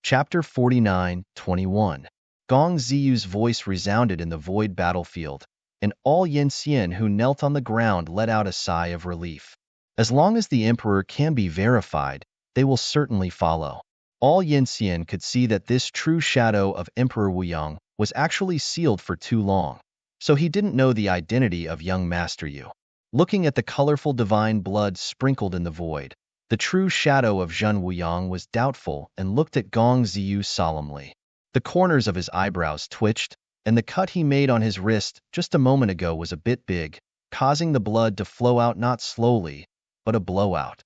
Chapter 49:21. Gong Ziyu's voice resounded in the void battlefield, and all Yin Xian who knelt on the ground let out a sigh of relief. As long as the Emperor can be verified, they will certainly follow. All Yin Xian could see that this true shadow of Emperor Wuyang was actually sealed for too long, so he didn't know the identity of young Master Yu. Looking at the colorful divine blood sprinkled in the void, the true shadow of Zhen Wuyang was doubtful and looked at Gong Ziyu solemnly. The corners of his eyebrows twitched, and the cut he made on his wrist just a moment ago was a bit big, causing the blood to flow out not slowly, but a blowout.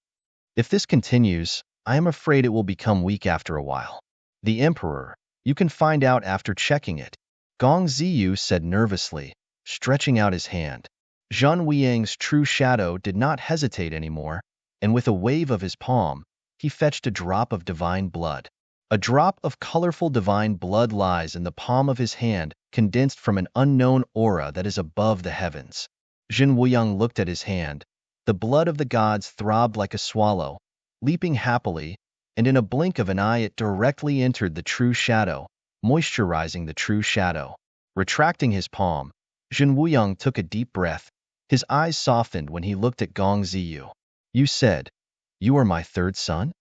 If this continues, I am afraid it will become weak after a while. The Emperor, you can find out after checking it, Gong Ziyu said nervously, stretching out his hand. Zhen Wuyang's true shadow did not hesitate anymore, and with a wave of his palm, he fetched a drop of divine blood. A drop of colorful divine blood lies in the palm of his hand, condensed from an unknown aura that is above the heavens. Zhen Wuyang looked at his hand. The blood of the gods throbbed like a swallow, leaping happily, and in a blink of an eye it directly entered the true shadow, moisturizing the true shadow. Retracting his palm, Zhen Wuyang took a deep breath. His eyes softened when he looked at Gong Ziyu. You said, you are my third son?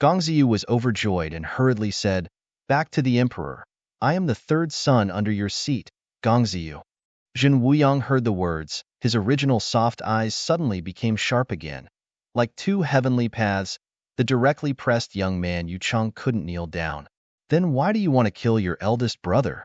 Gong Ziyu was overjoyed and hurriedly said, back to the Emperor, I am the third son under your seat, Gong Ziyu. Zhen Wuyang heard the words. His original soft eyes suddenly became sharp again. Like two heavenly paths, the directly pressed young man Yu Cheng couldn't kneel down. Then why do you want to kill your eldest brother?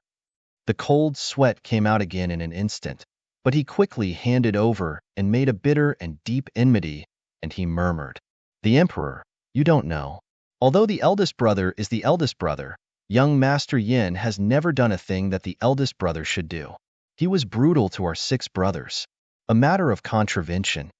The cold sweat came out again in an instant, but he quickly handed over and made a bitter and deep enmity, and he murmured, the Emperor, you don't know. Although the eldest brother is the eldest brother, young Master Yin has never done a thing that the eldest brother should do. He was brutal to our 6 brothers. A matter of contravention.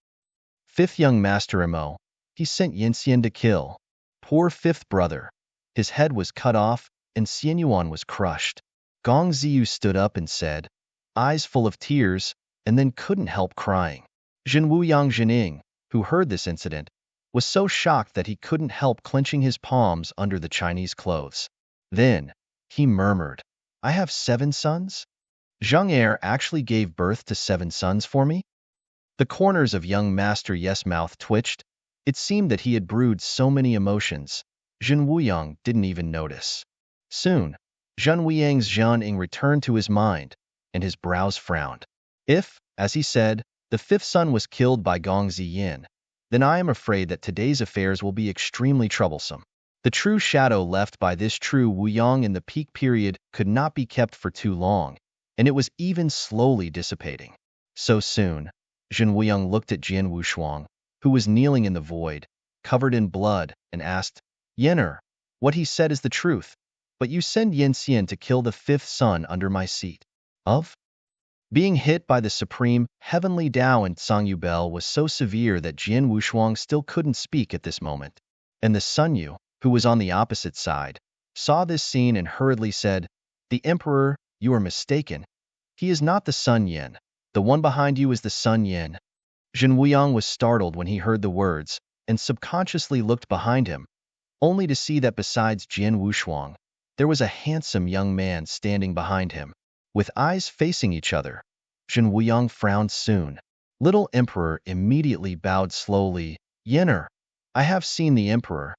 Fifth young Master Mo, he sent Yin Xian to kill. Poor fifth brother. His head was cut off, and Xian Yuan was crushed. Gong Ziyu stood up and said, eyes full of tears, and then couldn't help crying. Zhen Wuyang Zhening, who heard this incident, was so shocked that he couldn't help clenching his palms under the Chinese clothes. Then, he murmured, I have 7 sons? Zheng Heir actually gave birth to 7 sons for me? The corners of young Master Yes' mouth twitched. It seemed that he had brewed so many emotions, Zhen Wuyang didn't even notice. Soon, Zhen Wuyang's Zhening returned to his mind, and his brows frowned. If, as he said, the 5th son was killed by Gong Ziyin, then I am afraid that today's affairs will be extremely troublesome. The true shadow left by this true Wuyang in the peak period could not be kept for too long, and it was even slowly dissipating. So soon, Zhen Wuyang looked at Jian Wushuang, who was kneeling in the void, covered in blood, and asked, Yenner, what he said is the truth, but you send Yin Xian to kill the 5th son under my seat. Of? Being hit by the supreme, heavenly Tao in Tsangyu Bell was so severe that Jian Wushuang still couldn't speak at this moment. And the Sun Yu, who was on the opposite side, saw this scene and hurriedly said, the Emperor, you are mistaken. He is not the Sun Yin. The one behind you is the Sun Yin. Zhen Wuyang was startled when he heard the words, and subconsciously looked behind him, only to see that besides Jian Wushuang, there was a handsome young man standing behind him. With eyes facing each other, Zhen Wuyang frowned soon. Little Emperor immediately bowed slowly. Yenner, I have seen the Emperor.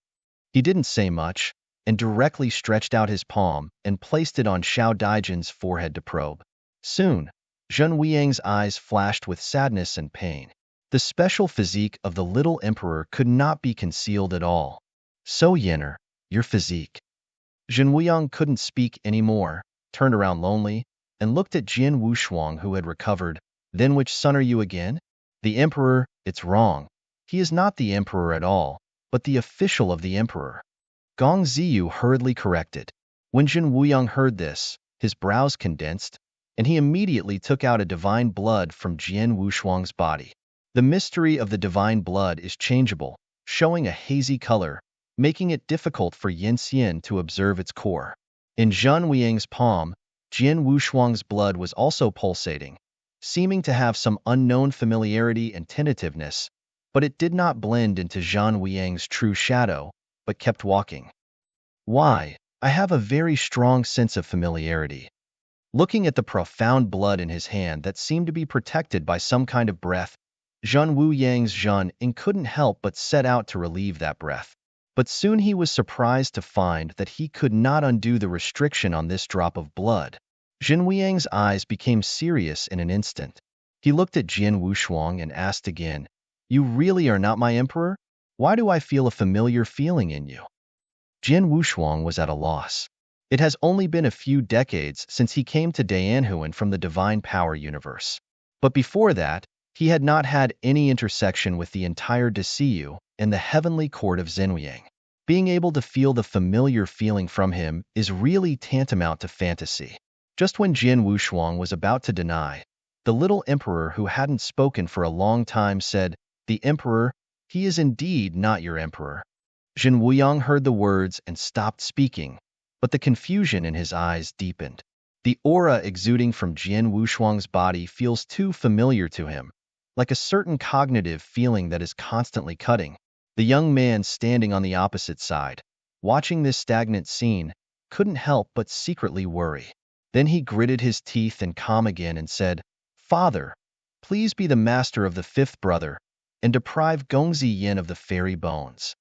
He didn't say much, and directly stretched out his palm and placed it on Xiao Daijin's forehead to probe. Soon, Zhen Wuyang's eyes flashed with sadness and pain. The special physique of the little Emperor could not be concealed at all. So Yenner, your physique. Zhen Wuyang couldn't speak anymore, turned around lonely, and looked at Jian Wushuang who had recovered. Then which son are you again? The Emperor, it's wrong. He is not the Emperor at all, but the official of the Emperor. Gong Ziyu hurriedly corrected. When Zhen Wuyang heard this, his brows condensed, and he immediately took out a divine blood from Jian Wushuang's body. The mystery of the divine blood is changeable, showing a hazy color, making it difficult for Yin Xian to observe its core. In Zhen Wuyang's palm, Jian Wushuang's blood was also pulsating, seeming to have some unknown familiarity and tentativeness, but it did not blend into Zhen Wuyang's true shadow, but kept walking. Why? I have a very strong sense of familiarity. Looking at the profound blood in his hand that seemed to be protected by some kind of breath, Zhen Wu Yang's Zhen and couldn't help but set out to relieve that breath. But soon he was surprised to find that he could not undo the restriction on this drop of blood. Zhen Wuiyang's eyes became serious in an instant. He looked at Jian Wushuang and asked again, "You really are not my emperor? Why do I feel a familiar feeling in you?" Jian Wushuang was at a loss. It has only been a few decades since he came to Dayanhuan from the Divine Power universe. But before that, he had not had any intersection with the entire Desiyu and the heavenly court of Zhenwuyang. Being able to feel the familiar feeling from him is really tantamount to fantasy. Just when Jian Wushuang was about to deny, the little emperor who hadn't spoken for a long time said, "The emperor, he is indeed not your emperor." Zhen Wuyang heard the words and stopped speaking, but the confusion in his eyes deepened. The aura exuding from Jian Wushuang's body feels too familiar to him, like a certain cognitive feeling that is constantly cutting. The young man standing on the opposite side, watching this stagnant scene, couldn't help but secretly worry. Then he gritted his teeth and calm again and said, "Father, please be the master of the fifth brother, and deprive Gongzi Yin of the fairy bones."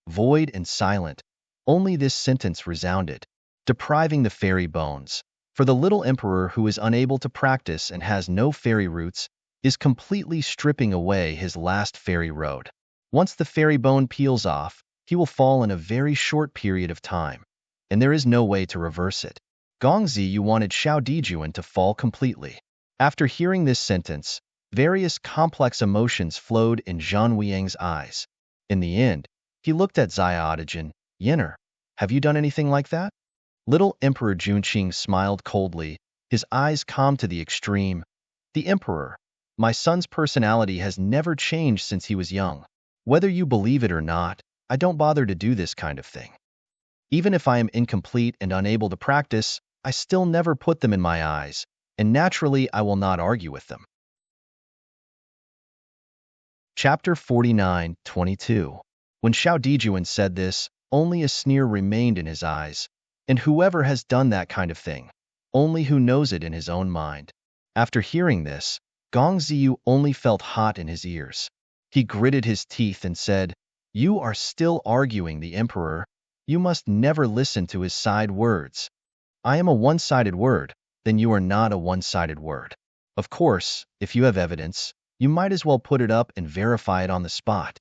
Void and silent, only this sentence resounded, depriving the fairy bones. For the little emperor who is unable to practice and has no fairy roots, is completely stripping away his last fairy road. Once the fairy bone peels off, he will fall in a very short period of time, and there is no way to reverse it. Gongzi Yu wanted Xiao Dijuan to fall completely. After hearing this sentence, various complex emotions flowed in Zhan Wuiyang's eyes. In the end, he looked at Xiaodigen. "Yenner, have you done anything like that?" Little Emperor Junqing smiled coldly, his eyes calm to the extreme. "The Emperor, my son's personality has never changed since he was young. Whether you believe it or not, I don't bother to do this kind of thing. Even if I am incomplete and unable to practice, I still never put them in my eyes, and naturally I will not argue with them." Chapter 49:22. When Xiao Dijuan said this, only a sneer remained in his eyes. And whoever has done that kind of thing, only who knows it in his own mind. After hearing this, Gong Ziyu only felt hot in his ears. He gritted his teeth and said, "You are still arguing the emperor. You must never listen to his side words. I am a one-sided word, then you are not a one-sided word. Of course, if you have evidence, you might as well put it up and verify it on the spot."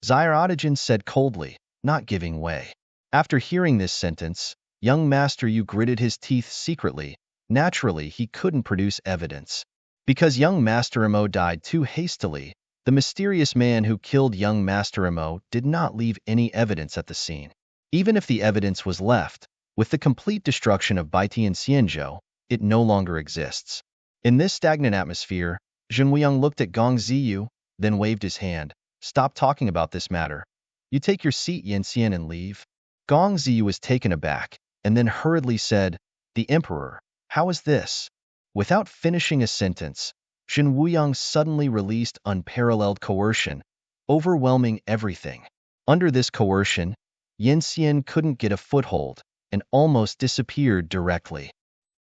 Xiaodigen said coldly, not giving way. After hearing this sentence, young Master Yu gritted his teeth secretly. Naturally, he couldn't produce evidence. Because young Master Mo died too hastily, the mysterious man who killed young Master Mo did not leave any evidence at the scene. Even if the evidence was left, with the complete destruction of Baitian Xianzhou, it no longer exists. In this stagnant atmosphere, Zhen Wuyang looked at Gong Ziyu, then waved his hand. "Stop talking about this matter. You take your seat, Yanxian, and leave." Gong Ziyu was taken aback, and then hurriedly said, "The Emperor, how is this?" Without finishing a sentence, Zhen Wuyang suddenly released unparalleled coercion, overwhelming everything. Under this coercion, Yanxian couldn't get a foothold, and almost disappeared directly.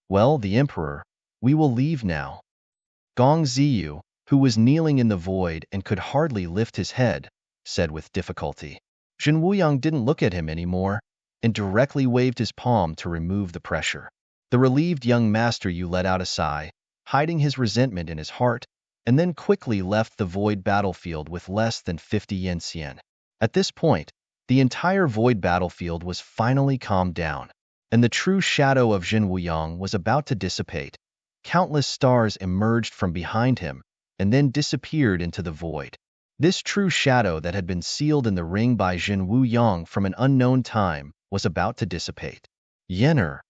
"Well, the Emperor, we will leave now." Gong Ziyu, who was kneeling in the void and could hardly lift his head, said with difficulty. Zhen Wuyang didn't look at him anymore, and directly waved his palm to remove the pressure. The relieved young Master Yu let out a sigh, hiding his resentment in his heart, and then quickly left the void battlefield with less than 50 Yanxian. At this point, the entire void battlefield was finally calmed down, and the true shadow of Zhen Wuyang was about to dissipate. Countless stars emerged from behind him, and then disappeared into the void. This true shadow that had been sealed in the ring by Zhen Wuyang from an unknown time was about to dissipate. Yenner.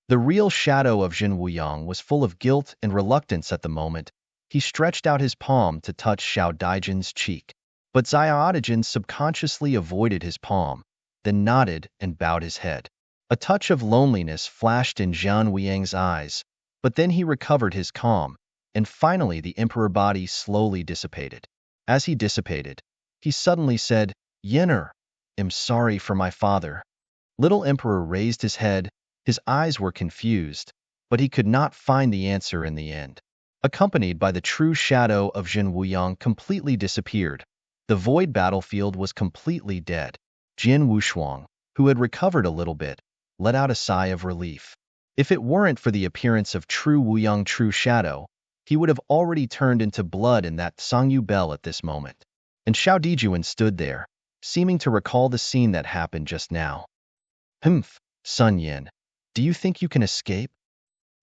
The real shadow of Zhen Wuyang was full of guilt and reluctance at the moment. He stretched out his palm to touch Xiao Daijin's cheek, but Xiaodigen subconsciously avoided his palm, then nodded and bowed his head. A touch of loneliness flashed in Zhan Wuyang's eyes, but then he recovered his calm, and finally the emperor body slowly dissipated. As he dissipated, he suddenly said, "Yenner, am sorry for my father." Little Emperor raised his head, his eyes were confused, but he could not find the answer in the end. Accompanied by the true shadow of Jin Wuyang completely disappeared. The void battlefield was completely dead. Jin Wushuang, who had recovered a little bit, let out a sigh of relief. If it weren't for the appearance of true Wuyang True Shadow, he would have already turned into blood in that Sangyu Bell at this moment. And Xiao Dijuan stood there, seeming to recall the scene that happened just now. Humph, Sun Yin, do you think you can escape?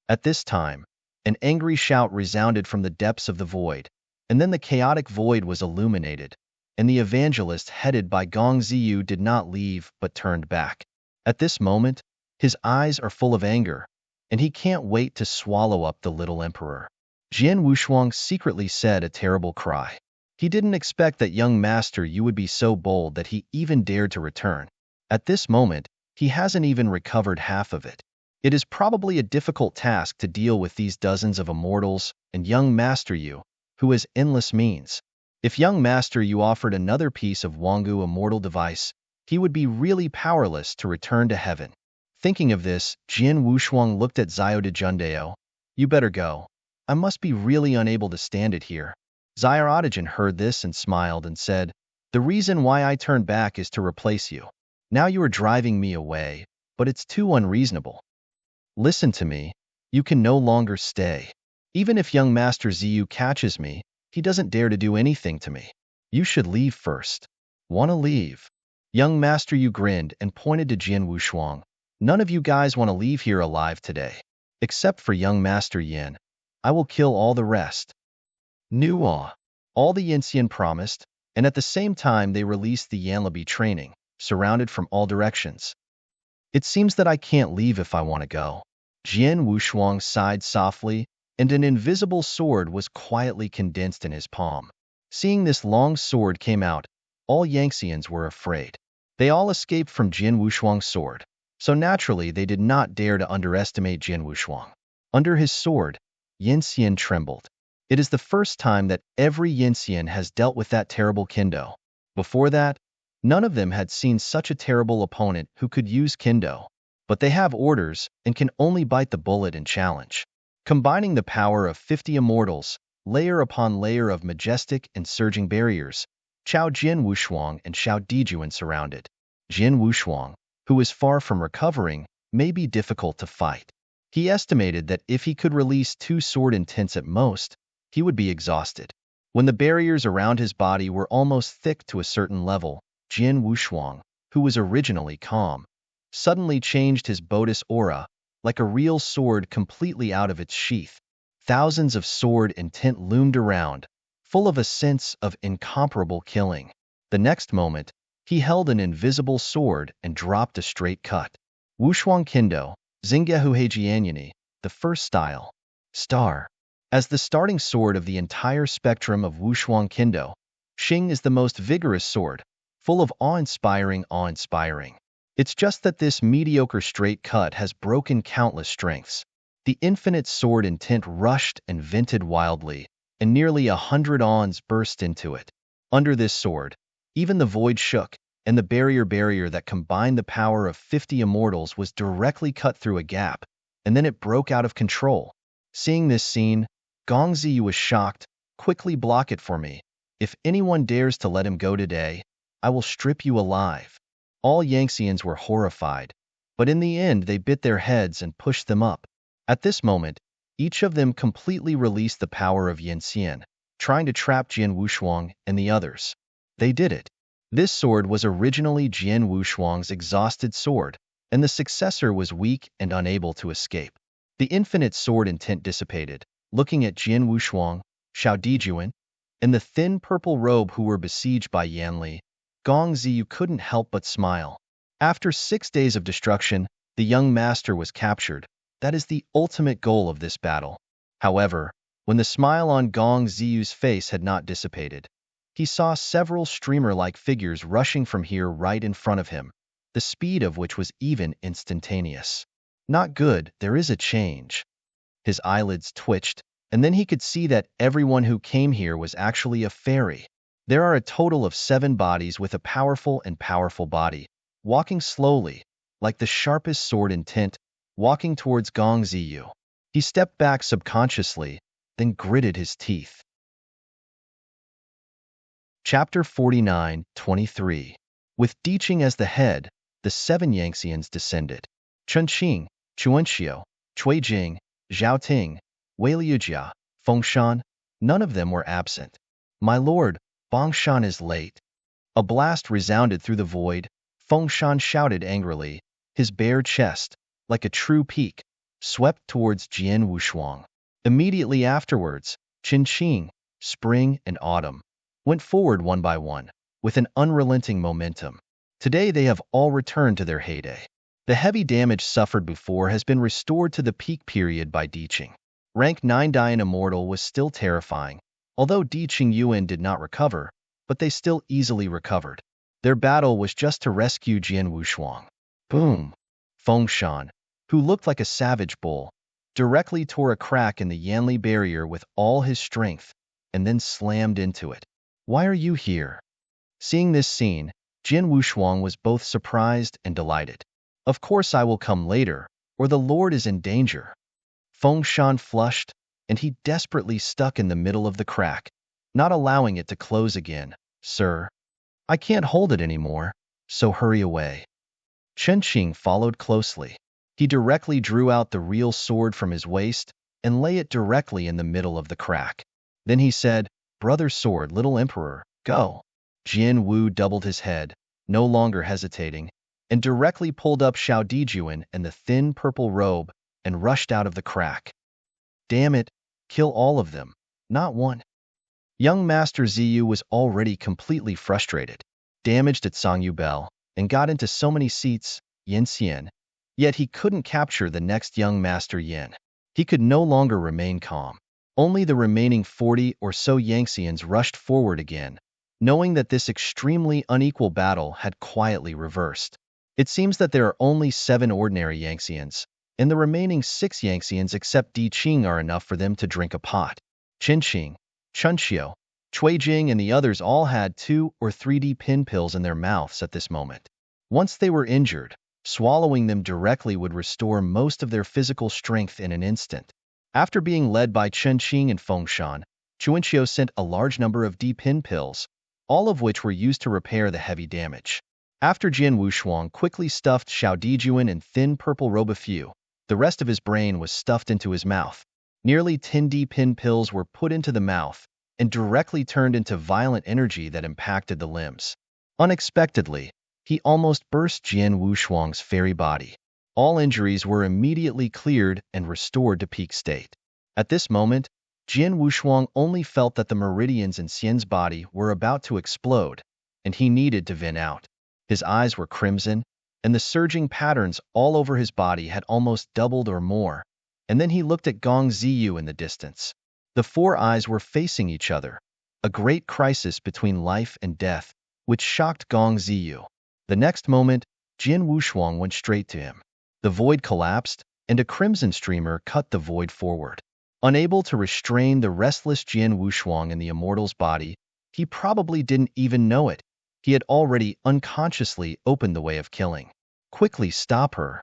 At this time, an angry shout resounded from the depths of the void, and then the chaotic void was illuminated, and the evangelist headed by Gong Ziyu did not leave but turned back. At this moment, his eyes are full of anger, and he can't wait to swallow up the little emperor. Jian Wushuang secretly said a terrible cry. He didn't expect that young master Yu would be so bold that he even dared to return. At this moment, he hasn't even recovered half of it. It is probably a difficult task to deal with these dozens of immortals and young Master Yu, who has endless means. If young Master Yu offered another piece of Wangu immortal device, he would be really powerless to return to heaven. Thinking of this, Jian Wushuang looked at Xiao Dejundeo. You better go. I must be really unable to stand it here. Xiao Otogen heard this and smiled and said, the reason why I turned back is to replace you. Now you are driving me away, but it's too unreasonable. Listen to me, you can no longer stay. Even if young Master Ziyu catches me, he doesn't dare to do anything to me. You should leave first. Wanna leave? Young Master Yu grinned and pointed to Jian Wushuang. None of you guys want to leave here alive today. Except for young Master Yin. I will kill all the rest. Nuo. All the Yinxian promised, and at the same time they released the Yanlabi training, surrounded from all directions. It seems that I can't leave if I want to go. Jian Wushuang sighed softly, and an invisible sword was quietly condensed in his palm. Seeing this long sword came out, all Yangxians were afraid. They all escaped from Jian Wushuang's sword, so naturally they did not dare to underestimate Jian Wushuang. Under his sword, Yinxian trembled. It is the first time that every Yinxian has dealt with that terrible Kendo. Before that, none of them had seen such a terrible opponent who could use Kendo. But they have orders and can only bite the bullet and challenge. Combining the power of 50 immortals, layer upon layer of majestic and surging barriers, Chao Jian Wushuang and Xiao Dijuan surrounded. Jian Wushuang, who is far from recovering, may be difficult to fight. He estimated that if he could release 2 sword intents at most, he would be exhausted. When the barriers around his body were almost thick to a certain level, Jian Wushuang, who was originally calm, suddenly changed his Bodis aura, like a real sword completely out of its sheath. Thousands of sword intent loomed around, full of a sense of incomparable killing. The next moment, he held an invisible sword and dropped a straight cut. Wushuang Kendo, Xinggehu Heijianyani, the first style. Star. As the starting sword of the entire spectrum of Wushuang Kendo, Xing is the most vigorous sword, full of awe-inspiring. It's just that this mediocre straight cut has broken countless strengths. The infinite sword intent rushed and vented wildly, and nearly 100 awns burst into it. Under this sword, even the void shook, and the barrier that combined the power of 50 immortals was directly cut through a gap, and then it broke out of control. Seeing this scene, Gong Ziyu was shocked. Quickly block it for me. If anyone dares to let him go today, I will strip you alive. All Yangxians were horrified, but in the end they bit their heads and pushed them up. At this moment, each of them completely released the power of Yinxian, trying to trap Jian Wushuang and the others. They did it. This sword was originally Jian Wushuang's exhausted sword, and the successor was weak and unable to escape. The infinite sword intent dissipated. Looking at Jian Wushuang, Xiao Dijuan, and the thin purple robe who were besieged by Yanli, Gong Ziyu couldn't help but smile. After 6 days of destruction, the young master was captured. That is the ultimate goal of this battle. However, when the smile on Gong Ziyu's face had not dissipated, he saw several streamer-like figures rushing from here right in front of him, the speed of which was even instantaneous. Not good, there is a change. His eyelids twitched, and then he could see that everyone who came here was actually a fairy. There are a total of 7 bodies with a powerful body, walking slowly, like the sharpest sword in tint, walking towards Gong Ziyu. He stepped back subconsciously, then gritted his teeth. Chapter 49:23. With Diqing as the head, the 7 Yangtzeans descended. Chunqing, Chuanxiu, Cuijing, Zhaoting, Weiliujia, Fengshan, none of them were absent. My lord, Fengshan is late. A blast resounded through the void. Fengshan shouted angrily, his bare chest, like a true peak, swept towards Jian Wushuang. Immediately afterwards, Qinqing, Spring and Autumn, went forward one by one, with an unrelenting momentum. Today they have all returned to their heyday. The heavy damage suffered before has been restored to the peak period by Diqing. Rank 9 Dian Immortal was still terrifying, although Diqing Yuan did not recover, but they still easily recovered. Their battle was just to rescue Jian Wushuang. Boom! Fengshan, who looked like a savage bull, directly tore a crack in the Yanli barrier with all his strength, and then slammed into it. Why are you here? Seeing this scene, Jian Wushuang was both surprised and delighted. Of course I will come later, or the Lord is in danger. Fengshan flushed, and he desperately stuck in the middle of the crack, not allowing it to close again. Sir, I can't hold it anymore, so hurry away. Chunqing followed closely. He directly drew out the real sword from his waist and lay it directly in the middle of the crack. Then he said, Brother Sword, little emperor, go. Jian Wu doubled his head, no longer hesitating, and directly pulled up Xiao Dijuan and the thin purple robe and rushed out of the crack. Damn it, kill all of them, not one. Young Master Ziyu was already completely frustrated, damaged at Songyu Bell, and got into so many seats, Yanxian, yet he couldn't capture the next young Master Yin. He could no longer remain calm. Only the remaining 40 or so Yangtzeans rushed forward again, knowing that this extremely unequal battle had quietly reversed. It seems that there are only 7 ordinary Yangtzeans, and the remaining 6 Yangtzeans except Diqing are enough for them to drink a pot. Qinqing, Chunqiu, Cuijing and the others all had 2 or 3 pin pills in their mouths at this moment. Once they were injured, swallowing them directly would restore most of their physical strength in an instant. After being led by Chunqing and Fengshan, Chuanxiu sent a large number of pin pills, all of which were used to repair the heavy damage. After Jian Wushuang quickly stuffed Xiao Dijuan in thin purple robe a few, the rest of his brain was stuffed into his mouth. Nearly 10 pin pills were put into the mouth and directly turned into violent energy that impacted the limbs. Unexpectedly, he almost burst Jian Wushuang's fairy body. All injuries were immediately cleared and restored to peak state. At this moment, Jian Wushuang only felt that the meridians in Xian's body were about to explode, and he needed to vent out. His eyes were crimson, and the surging patterns all over his body had almost doubled or more, and then he looked at Gong Ziyu in the distance. The 4 eyes were facing each other, a great crisis between life and death, which shocked Gong Ziyu. The next moment, Jian Wushuang went straight to him. The void collapsed, and a crimson streamer cut the void forward. Unable to restrain the restless Jian Wushuang in the immortal's body, he probably didn't even know it. He had already unconsciously opened the way of killing. Quickly stop her,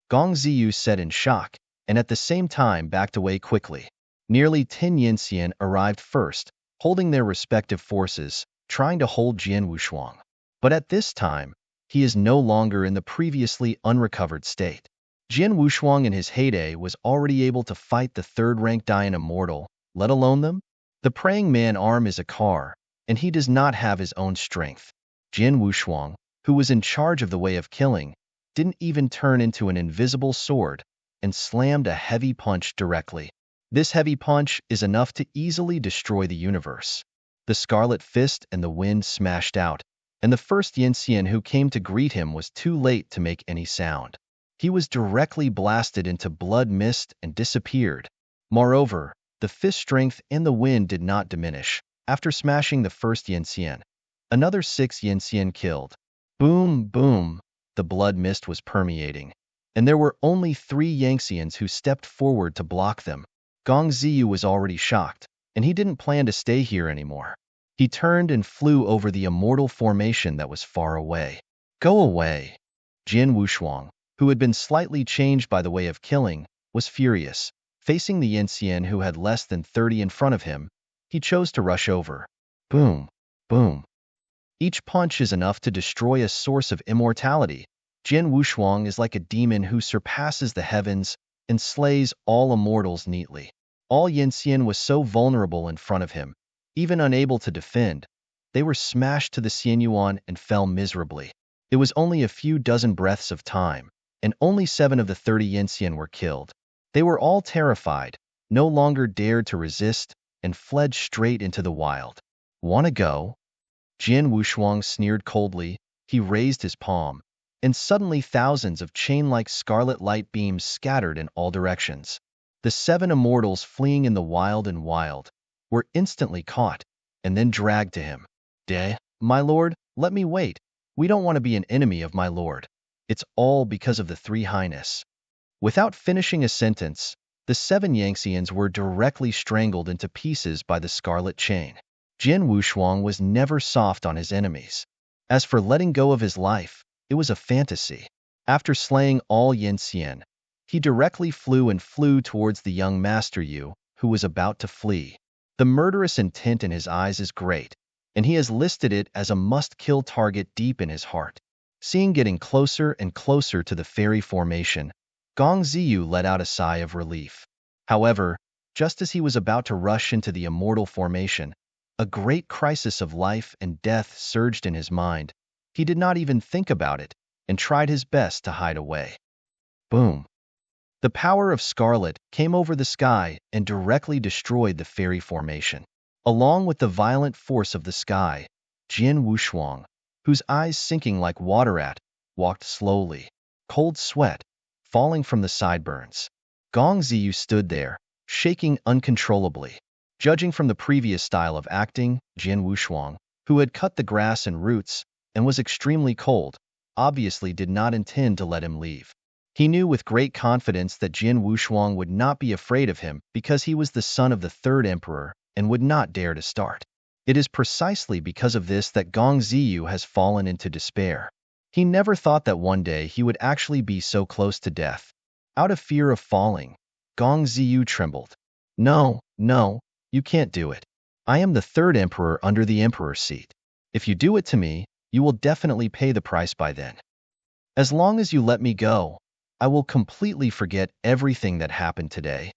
Gong Ziyu said in shock, and at the same time backed away quickly. Nearly 10 Yinxian arrived first, holding their respective forces, trying to hold Jian Wushuang. But at this time, he is no longer in the previously unrecovered state. Jian Wushuang in his heyday was already able to fight the 3rd-rank Dian Immortal, let alone them. The praying man arm is a car, and he does not have his own strength. Jian Wushuang, who was in charge of the way of killing, didn't even turn into an invisible sword, and slammed a heavy punch directly. This heavy punch is enough to easily destroy the universe. The Scarlet Fist and the wind smashed out, and the first Yinxian who came to greet him was too late to make any sound. He was directly blasted into blood mist and disappeared. Moreover, the fist strength and the wind did not diminish. After smashing the first Yinxian, another 6 Yinxian killed. Boom, boom, the blood mist was permeating, and there were only 3 Yangtzeans who stepped forward to block them. Gong Ziyu was already shocked, and he didn't plan to stay here anymore. He turned and flew over the immortal formation that was far away. Go away! Jian Wushuang, who had been slightly changed by the way of killing, was furious. Facing the Yincian who had less than 30 in front of him, he chose to rush over. Boom, boom. Each punch is enough to destroy a source of immortality. Jin Wushuang is like a demon who surpasses the heavens and slays all immortals neatly. All Yincian was so vulnerable in front of him, even unable to defend. They were smashed to the Xianyuan and fell miserably. It was only a few dozen breaths of time, and only 7 of the 30 Yincian were killed. They were all terrified, no longer dared to resist, and fled straight into the wild. "Wanna go?" Jin Wushuang sneered coldly. He raised his palm, and suddenly thousands of chain-like scarlet light beams scattered in all directions. The 7 immortals fleeing in the wild were instantly caught, and then dragged to him. My lord, let me wait. We don't want to be an enemy of my lord. It's all because of the 3 Highness." Without finishing a sentence, the 7 Yangtzeans were directly strangled into pieces by the scarlet chain. Jin Wushuang was never soft on his enemies. As for letting go of his life, it was a fantasy. After slaying all Yincian, he directly flew towards the young Master Yu, who was about to flee. The murderous intent in his eyes is great, and he has listed it as a must-kill target deep in his heart. Seeing getting closer and closer to the fairy formation, Gong Ziyu let out a sigh of relief. However, just as he was about to rush into the immortal formation, a great crisis of life and death surged in his mind. He did not even think about it, and tried his best to hide away. Boom. The power of Scarlet came over the sky and directly destroyed the fairy formation. Along with the violent force of the sky, Jin Wushuang, whose eyes sinking like water walked slowly, cold sweat falling from the sideburns. Gong Ziyu stood there, shaking uncontrollably. Judging from the previous style of acting, Jin Wushuang, who had cut the grass and roots and was extremely cold, obviously did not intend to let him leave. He knew with great confidence that Jin Wushuang would not be afraid of him because he was the son of the 3rd emperor and would not dare to start. It is precisely because of this that Gong Ziyu has fallen into despair. He never thought that one day he would actually be so close to death. Out of fear of falling, Gong Ziyu trembled. No, you can't do it. I am the 3rd emperor under the emperor's seat. If you do it to me, you will definitely pay the price by then. As long as you let me go, I will completely forget everything that happened today.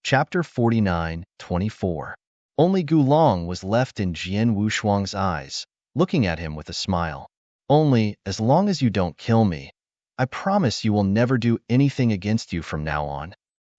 Chapter 49:24. Only Gulong was left in Jin Wushuang's eyes, looking at him with a smile. Only, as long as you don't kill me, I promise you will never do anything against you from now on.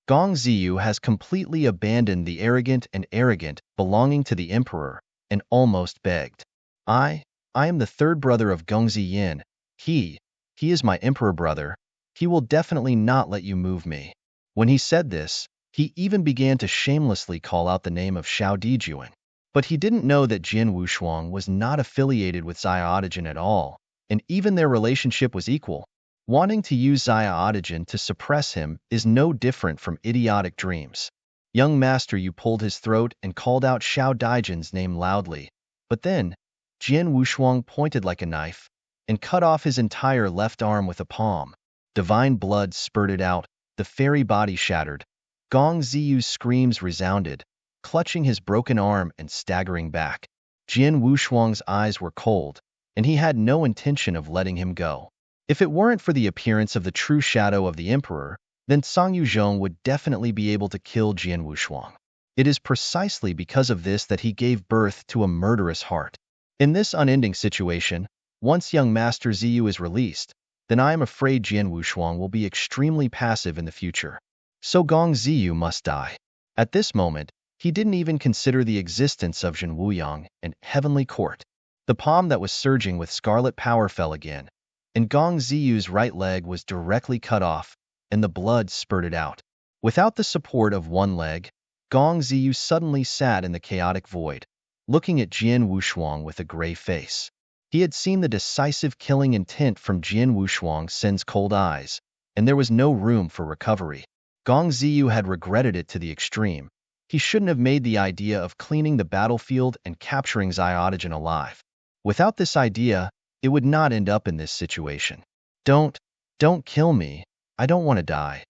Gong Ziyu has completely abandoned the arrogant belonging to the emperor, and almost begged. I am the 3rd brother of Gong Ziyin. He is my emperor brother. He will definitely not let you move me. When he said this, he even began to shamelessly call out the name of Xiao Dijuan. But he didn't know that Jin Wushuang was not affiliated with Xiaodigen at all, and even their relationship was equal. Wanting to use Xiaodigen to suppress him is no different from idiotic dreams. Young Master Yu pulled his throat and called out Xiao Dijuan's name loudly, but then Jin Wushuang pointed like a knife and cut off his entire left arm with a palm. Divine blood spurted out, the fairy body shattered. Gong Ziyu's screams resounded, clutching his broken arm and staggering back. Jin Wushuang's eyes were cold, and he had no intention of letting him go. If it weren't for the appearance of the true shadow of the emperor, then Song Yuzhong would definitely be able to kill Jin Wushuang. It is precisely because of this that he gave birth to a murderous heart. In this unending situation, once young Master Ziyu is released, then I am afraid Jin Wushuang will be extremely passive in the future. So Gong Ziyu must die. At this moment, he didn't even consider the existence of Zhen Wuyang and Heavenly Court. The palm that was surging with scarlet power fell again, and Gong Ziyu's right leg was directly cut off, and the blood spurted out. Without the support of one leg, Gong Ziyu suddenly sat in the chaotic void, looking at Jin Wushuang with a gray face. He had seen the decisive killing intent from Jin Wushuang Sen's cold eyes, and there was no room for recovery. Gong Ziyu had regretted it to the extreme. He shouldn't have made the idea of cleaning the battlefield and capturing Xiaodigen alive. Without this idea, it would not end up in this situation. Don't, don't kill me. I don't want to die.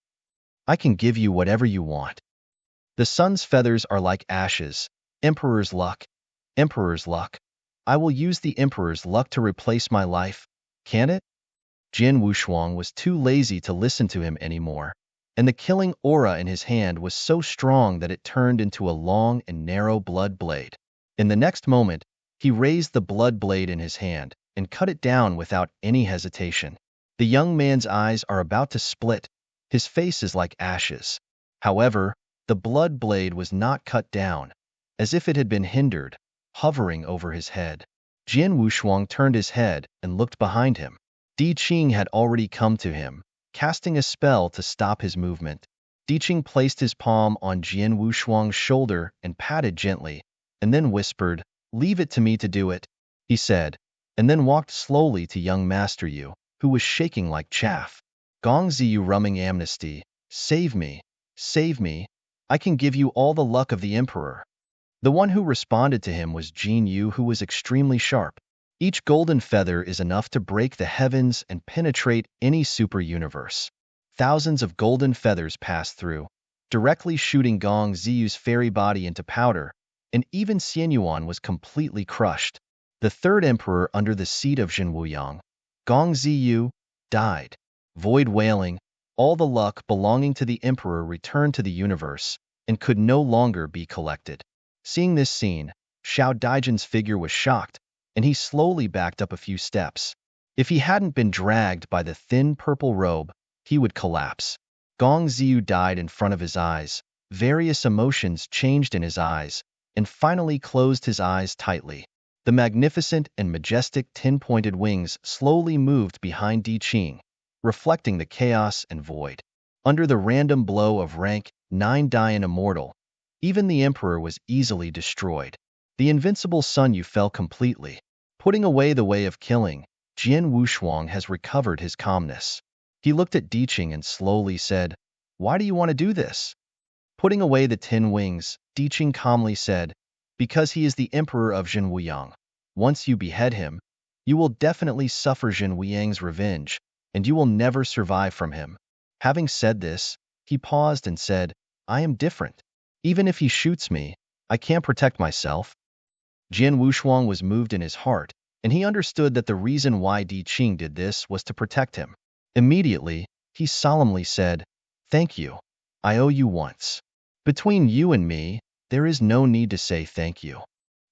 I can give you whatever you want. The sun's feathers are like ashes. Emperor's luck. Emperor's luck. I will use the Emperor's luck to replace my life. Can it? Jin Wushuang was too lazy to listen to him anymore, and the killing aura in his hand was so strong that it turned into a long and narrow blood blade. In the next moment, he raised the blood blade in his hand and cut it down without any hesitation. The young man's eyes are about to split. His face is like ashes. However, the blood blade was not cut down, as if it had been hindered, hovering over his head. Jin Wushuang turned his head and looked behind him. Di Qing had already come to him, casting a spell to stop his movement. Di Qing placed his palm on Jin Wushuang's shoulder and patted gently, and then whispered, "Leave it to me to do it," he said, and then walked slowly to young Master Yu, who was shaking like chaff. Gong Ziyu rumming amnesty, save me, I can give you all the luck of the Emperor. The one who responded to him was Jin Yu, who was extremely sharp. Each golden feather is enough to break the heavens and penetrate any super-universe. Thousands of golden feathers passed through, directly shooting Gong Ziyu's fairy body into powder, and even Xian Yuan was completely crushed. The third emperor under the seat of Jin Wuyang, Gong Ziyu, died. Void wailing, all the luck belonging to the emperor returned to the universe and could no longer be collected. Seeing this scene, Xiao Daijin's figure was shocked, and he slowly backed up a few steps. If he hadn't been dragged by the thin purple robe, he would collapse. Gong Ziyu died in front of his eyes. Various emotions changed in his eyes, and finally closed his eyes tightly. The magnificent and majestic 10-pointed wings slowly moved behind Di Qing, reflecting the chaos and void. Under the random blow of rank 9 Dian Immortal, even the Emperor was easily destroyed. The invincible Sun Yu fell completely. Putting away the way of killing, Jin Wushuang has recovered his calmness. He looked at Di Qing and slowly said, "Why do you want to do this?" Putting away the 10 wings, Di Qing calmly said, "Because he is the Emperor of Jin Wuyang. Once you behead him, you will definitely suffer Jin Wuyang's revenge, and you will never survive from him." Having said this, he paused and said, "I am different. Even if he shoots me, I can't protect myself." Jin Wushuang was moved in his heart, and he understood that the reason why Di Qing did this was to protect him. Immediately, he solemnly said, "Thank you. I owe you once. Between you and me, there is no need to say thank you."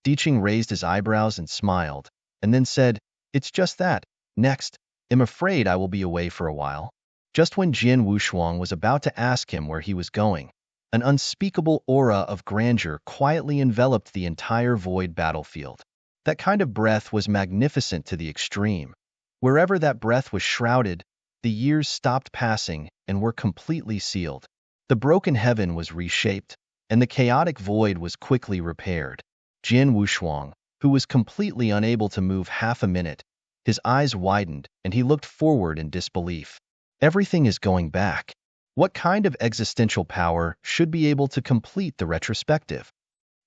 Di Qing raised his eyebrows and smiled, and then said, "It's just that. Next, I'm afraid I will be away for a while." Just when Jin Wushuang was about to ask him where he was going, an unspeakable aura of grandeur quietly enveloped the entire void battlefield. That kind of breath was magnificent to the extreme. Wherever that breath was shrouded, the years stopped passing and were completely sealed. The broken heaven was reshaped, and the chaotic void was quickly repaired. Jin Wushuang, who was completely unable to move half a minute, his eyes widened and he looked forward in disbelief. Everything is going back. What kind of existential power should be able to complete the retrospective?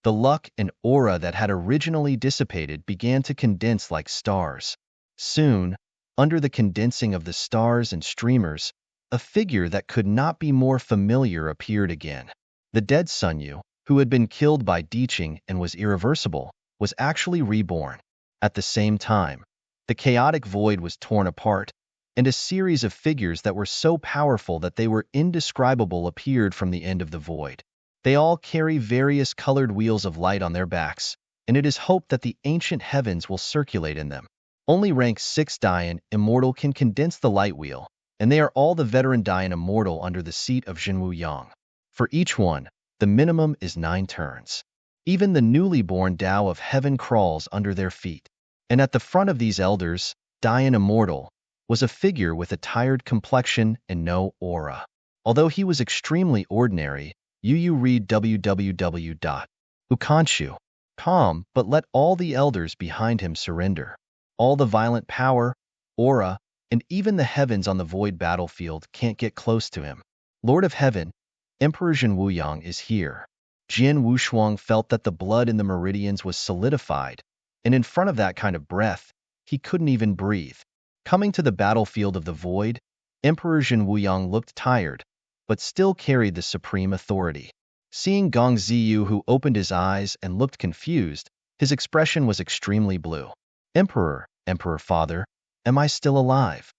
The luck and aura that had originally dissipated began to condense like stars. Soon, under the condensing of the stars and streamers, a figure that could not be more familiar appeared again. The dead Sun Yu, who had been killed by Di Qing and was irreversible, was actually reborn. At the same time, the chaotic void was torn apart, and a series of figures that were so powerful that they were indescribable appeared from the end of the void. They all carry various colored wheels of light on their backs, and it is hoped that the ancient heavens will circulate in them. Only rank 6 Dian Immortal can condense the light wheel, and they are all the veteran Dian Immortal under the seat of Jin Wuyang. For each one, the minimum is 9 turns. Even the newly born Tao of Heaven crawls under their feet. And at the front of these elders, Dian Immortal, was a figure with a tired complexion and no aura. Although he was extremely ordinary, you read www.ukanshu.com, but let all the elders behind him surrender. All the violent power, aura, and even the heavens on the void battlefield can't get close to him. Lord of Heaven, Emperor Jin Wuyang is here. Jin Wushuang felt that the blood in the meridians was solidified, and in front of that kind of breath, he couldn't even breathe. Coming to the battlefield of the void, Emperor Jin Wuyang looked tired, but still carried the supreme authority. Seeing Gong Ziyu, who opened his eyes and looked confused, his expression was extremely blue. Emperor Father, am I still alive?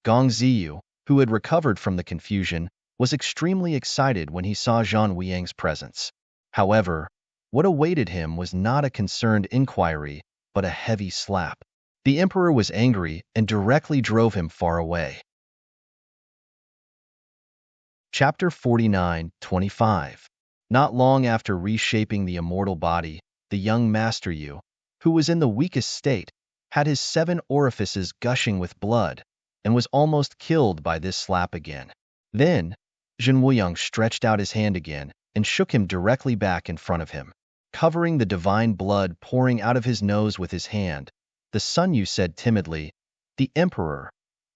Gong Ziyu, who had recovered from the confusion, was extremely excited when he saw Zhan Wuyang's presence. However, what awaited him was not a concerned inquiry, but a heavy slap. The emperor was angry and directly drove him far away. Chapter 49:25. Not long after reshaping the immortal body, the young Master Yu, who was in the weakest state, had his 7 orifices gushing with blood, and was almost killed by this slap again. Then, Jin Wuyang stretched out his hand again and shook him directly back in front of him. Covering the divine blood pouring out of his nose with his hand, the Sun Yu said timidly, "The Emperor,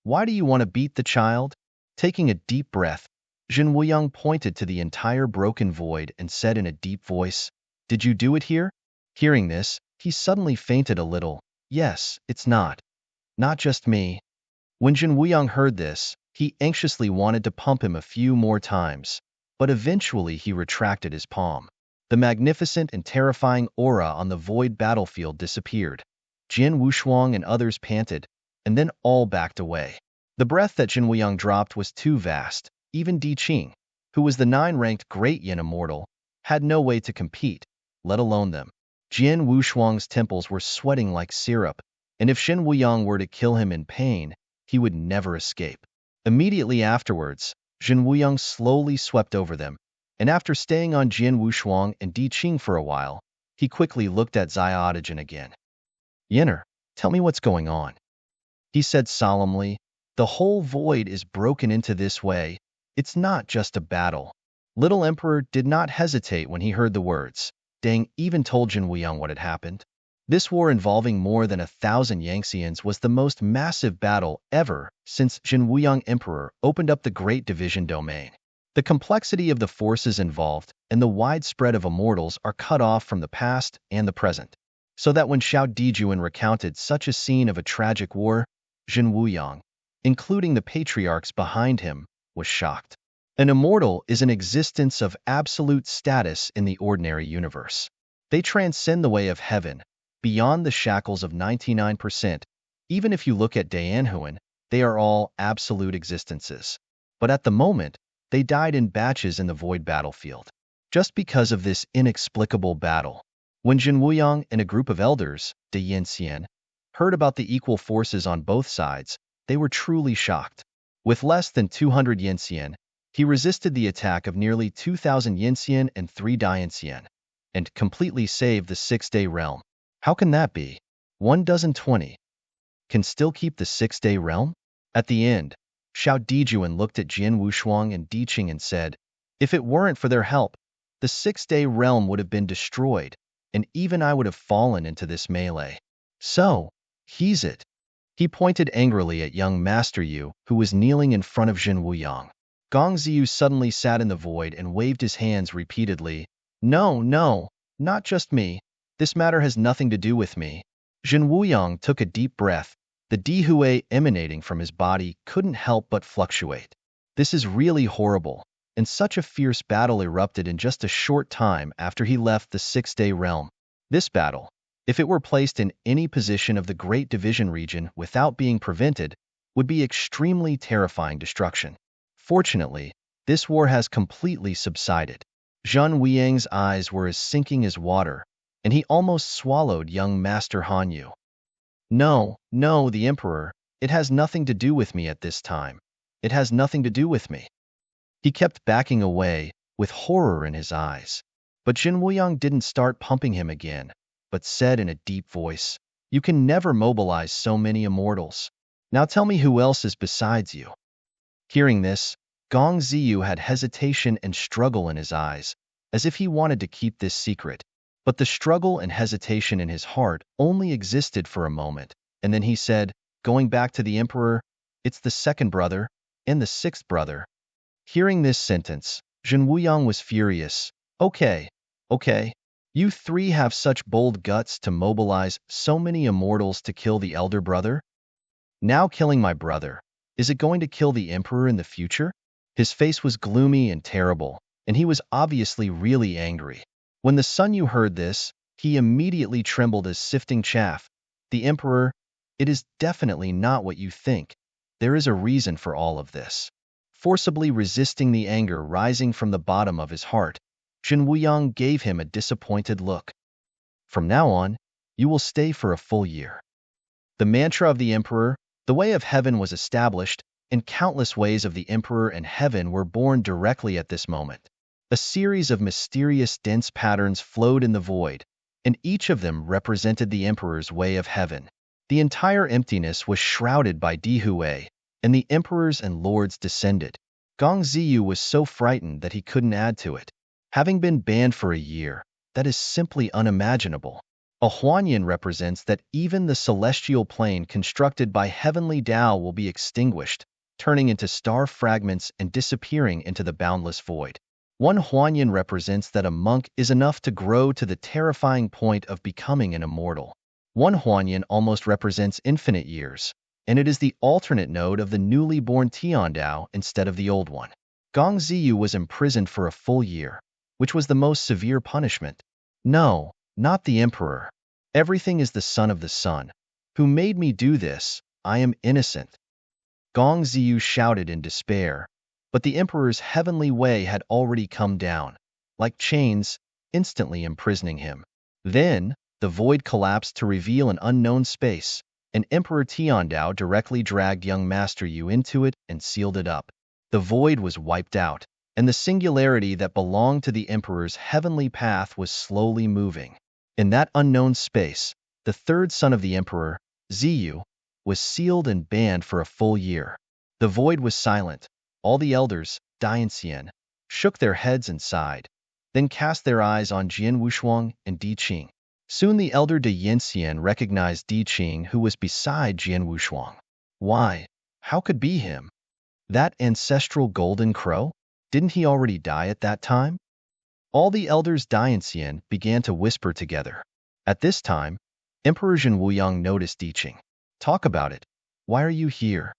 why do you want to beat the child?" Taking a deep breath, Jin Wuyang pointed to the entire broken void and said in a deep voice, "Did you do it here?" Hearing this, he suddenly fainted a little. "Yes, it's not just me." When Jin Wuyang heard this, he anxiously wanted to pump him a few more times, but eventually he retracted his palm. The magnificent and terrifying aura on the void battlefield disappeared. Jin Wushuang and others panted, and then all backed away. The breath that Jin Wuyang dropped was too vast. Even Di Qing, who was the 9-ranked Great Yin Immortal, had no way to compete, let alone them. Jin Wushuang's temples were sweating like syrup, and if Jin Wuyang were to kill him in pain, he would never escape. Immediately afterwards, Jin Wuyang slowly swept over them, and after staying on Jin Wushuang and Di Qing for a while, he quickly looked at Xiaotajin again. "Yinner, tell me what's going on," he said solemnly. "The whole void is broken into this way. It's not just a battle." Little Emperor did not hesitate when he heard the words. Deng even told Jin Wuyang what had happened. This war involving more than 1,000 Yangtzeans was the most massive battle ever since Jin Wuyang Emperor opened up the Great Division domain. The complexity of the forces involved and the widespread of immortals are cut off from the past and the present, so that when Xiao Dijuan recounted such a scene of a tragic war, Jin Wuyang, including the patriarchs behind him, was shocked. An immortal is an existence of absolute status in the ordinary universe. They transcend the way of heaven, beyond the shackles of 99%. Even if you look at Dayanhuan, they are all absolute existences. But at the moment, they died in batches in the void battlefield. Just because of this inexplicable battle, when Jin Wuyang and a group of elders, De Yinxian, heard about the equal forces on both sides, they were truly shocked. With less than 200 Yinxian, he resisted the attack of nearly 2,000 Yinxian and 3 Dayanxian, and completely saved the 6-day realm. How can that be? 1,020 can still keep the 6-day realm? At the end, Xiao Dijuan looked at Jin Wushuang and Di Qing and said, "If it weren't for their help, the 6-day realm would have been destroyed, and even I would have fallen into this melee. So, he's it." He pointed angrily at young Master Yu, who was kneeling in front of Jin Wuyang. Gong Ziyu suddenly sat in the void and waved his hands repeatedly. No, not just me. This matter has nothing to do with me." Jin Wuyang took a deep breath. The Dihui emanating from his body couldn't help but fluctuate. This is really horrible, and such a fierce battle erupted in just a short time after he left the 6-day realm. This battle, if it were placed in any position of the Great Division region without being prevented, would be extremely terrifying destruction. Fortunately, this war has completely subsided. Zhan Wuyang's eyes were as sinking as water, and he almost swallowed young Master Han Yu. No, the Emperor, it has nothing to do with me at this time. It has nothing to do with me." He kept backing away, with horror in his eyes. But Jin Wuyang didn't start pumping him again, but said in a deep voice, "You can never mobilize so many immortals. Now tell me who else is besides you." Hearing this, Gong Ziyu had hesitation and struggle in his eyes, as if he wanted to keep this secret. But the struggle and hesitation in his heart only existed for a moment, and then he said, going back to the Emperor, "It's the 2nd brother, and the 6th brother." Hearing this sentence, Jin Wuyang was furious. Okay, You three have such bold guts to mobilize so many immortals to kill the elder brother? Now killing my brother, is it going to kill the emperor in the future? His face was gloomy and terrible, and he was obviously really angry. When the Sun Yu heard this, he immediately trembled as sifting chaff. The emperor, it is definitely not what you think. There is a reason for all of this. Forcibly resisting the anger rising from the bottom of his heart, Jin Wuyang gave him a disappointed look. From now on, you will stay for a full year. The mantra of the emperor, the way of heaven, was established, and countless ways of the emperor and heaven were born directly at this moment. A series of mysterious dense patterns flowed in the void, and each of them represented the emperor's way of heaven. The entire emptiness was shrouded by Dihui, and the emperors and lords descended. Gong Ziyu was so frightened that he couldn't add to it. Having been banned for a year, that is simply unimaginable. A Huanyan represents that even the celestial plane constructed by heavenly Tao will be extinguished, turning into star fragments and disappearing into the boundless void. One Huanyan represents that a monk is enough to grow to the terrifying point of becoming an immortal. One Huanyan almost represents infinite years, and it is the alternate node of the newly born Tiandao instead of the old one. Gong Ziyu was imprisoned for a full year, which was the most severe punishment. No, not the emperor. Everything is the son of the sun. Who made me do this? I am innocent. Gong Ziyu shouted in despair, but the emperor's heavenly way had already come down, like chains, instantly imprisoning him. Then, the void collapsed to reveal an unknown space, and Emperor Tiandao directly dragged young Master Yu into it and sealed it up. The void was wiped out, and the singularity that belonged to the emperor's heavenly path was slowly moving. In that unknown space, the third son of the emperor, Ziyu, was sealed and banned for a full year. The void was silent. All the elders, Dianxian, shook their heads and sighed, then cast their eyes on Jian Wushuang and Di Qing. Soon the elder De Yinxian recognized Di Qing, who was beside Jian Wushuang. Why? How could be him? That ancestral golden crow? Didn't he already die at that time? All the elders Dianxian began to whisper together. At this time, Emperor Jin Wuyang noticed Di Qing. Talk about it. Why are you here?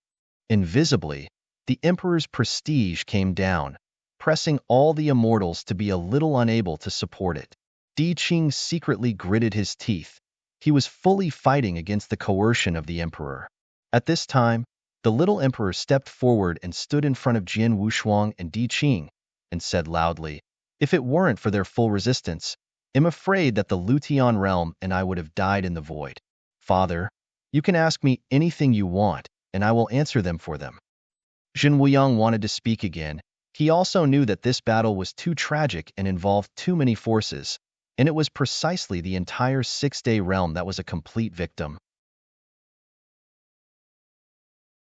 Invisibly, the emperor's prestige came down, pressing all the immortals to be a little unable to support it. Di Qing secretly gritted his teeth. He was fully fighting against the coercion of the emperor. At this time, the little emperor stepped forward and stood in front of Jian Wushuang and Di Qing, and said loudly, "If it weren't for their full resistance, I'm afraid that the Lutian realm and I would have died in the void. Father, you can ask me anything you want, and I will answer them for them." Jin Wuyang wanted to speak again. He also knew that this battle was too tragic and involved too many forces, and it was precisely the entire six-day realm that was a complete victim.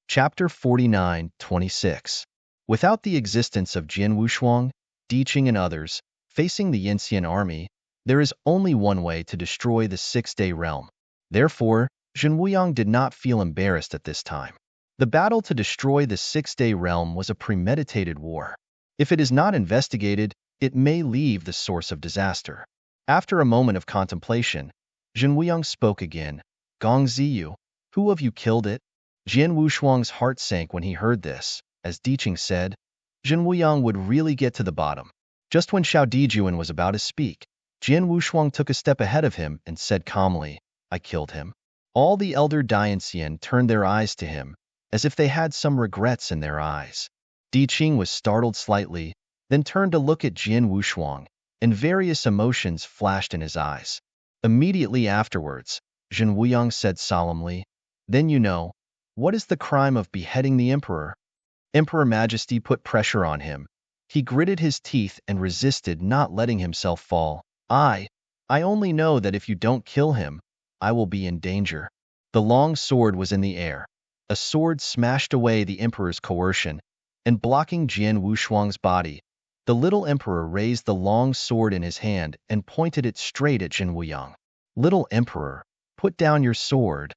Chapter 49-26. Without the existence of Jian Wushuang, Di Qing and others, facing the Yinxian army, there is only one way to destroy the six-day realm. Therefore, Jin Wuyang did not feel embarrassed at this time. The battle to destroy the six-day realm was a premeditated war. If it is not investigated, it may leave the source of disaster. After a moment of contemplation, Jin Wuyang spoke again. "Gong Ziyu, who of you killed it?" Jian Wushuang's heart sank when he heard this. As Di Qing said, Jin Wuyang would really get to the bottom. Just when Xiao Dijuan was about to speak, Jian Wushuang took a step ahead of him and said calmly, "I killed him." All the elder Dianxian turned their eyes to him, as if they had some regrets in their eyes. Di Qing was startled slightly, then turned to look at Jian Wushuang, and various emotions flashed in his eyes. Immediately afterwards, Jin Wuyang said solemnly, "Then you know, what is the crime of beheading the emperor?" Emperor Majesty put pressure on him. He gritted his teeth and resisted, not letting himself fall. I only know that if you don't kill him, I will be in danger." The long sword was in the air. A sword smashed away the emperor's coercion, and blocking Jian Wushuang's body, the little emperor raised the long sword in his hand and pointed it straight at Jin Wuyang. "Little emperor, put down your sword."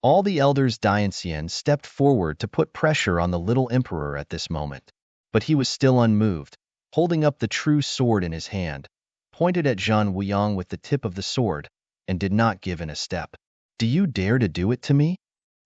All the elders Dianxian stepped forward to put pressure on the little emperor at this moment. But he was still unmoved, holding up the true sword in his hand. pointed at Zhan Wuyang with the tip of the sword, and did not give in a step. "Do you dare to do it to me?"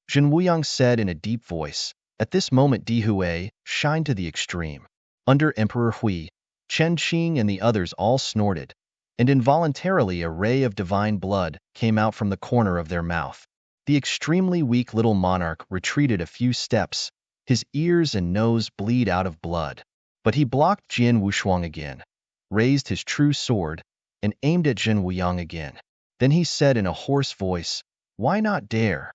Zhan Wuyang said in a deep voice. At this moment Di Hui shined to the extreme. Under Emperor Hui, Chen Qing and the others all snorted, and involuntarily a ray of divine blood came out from the corner of their mouth. The extremely weak little monarch retreated a few steps, his ears and nose bleed out of blood. But he blocked Jian Wushuang again, raised his true sword, and aimed at Zhan Wuyang again. Then he said in a hoarse voice, "Why not dare?"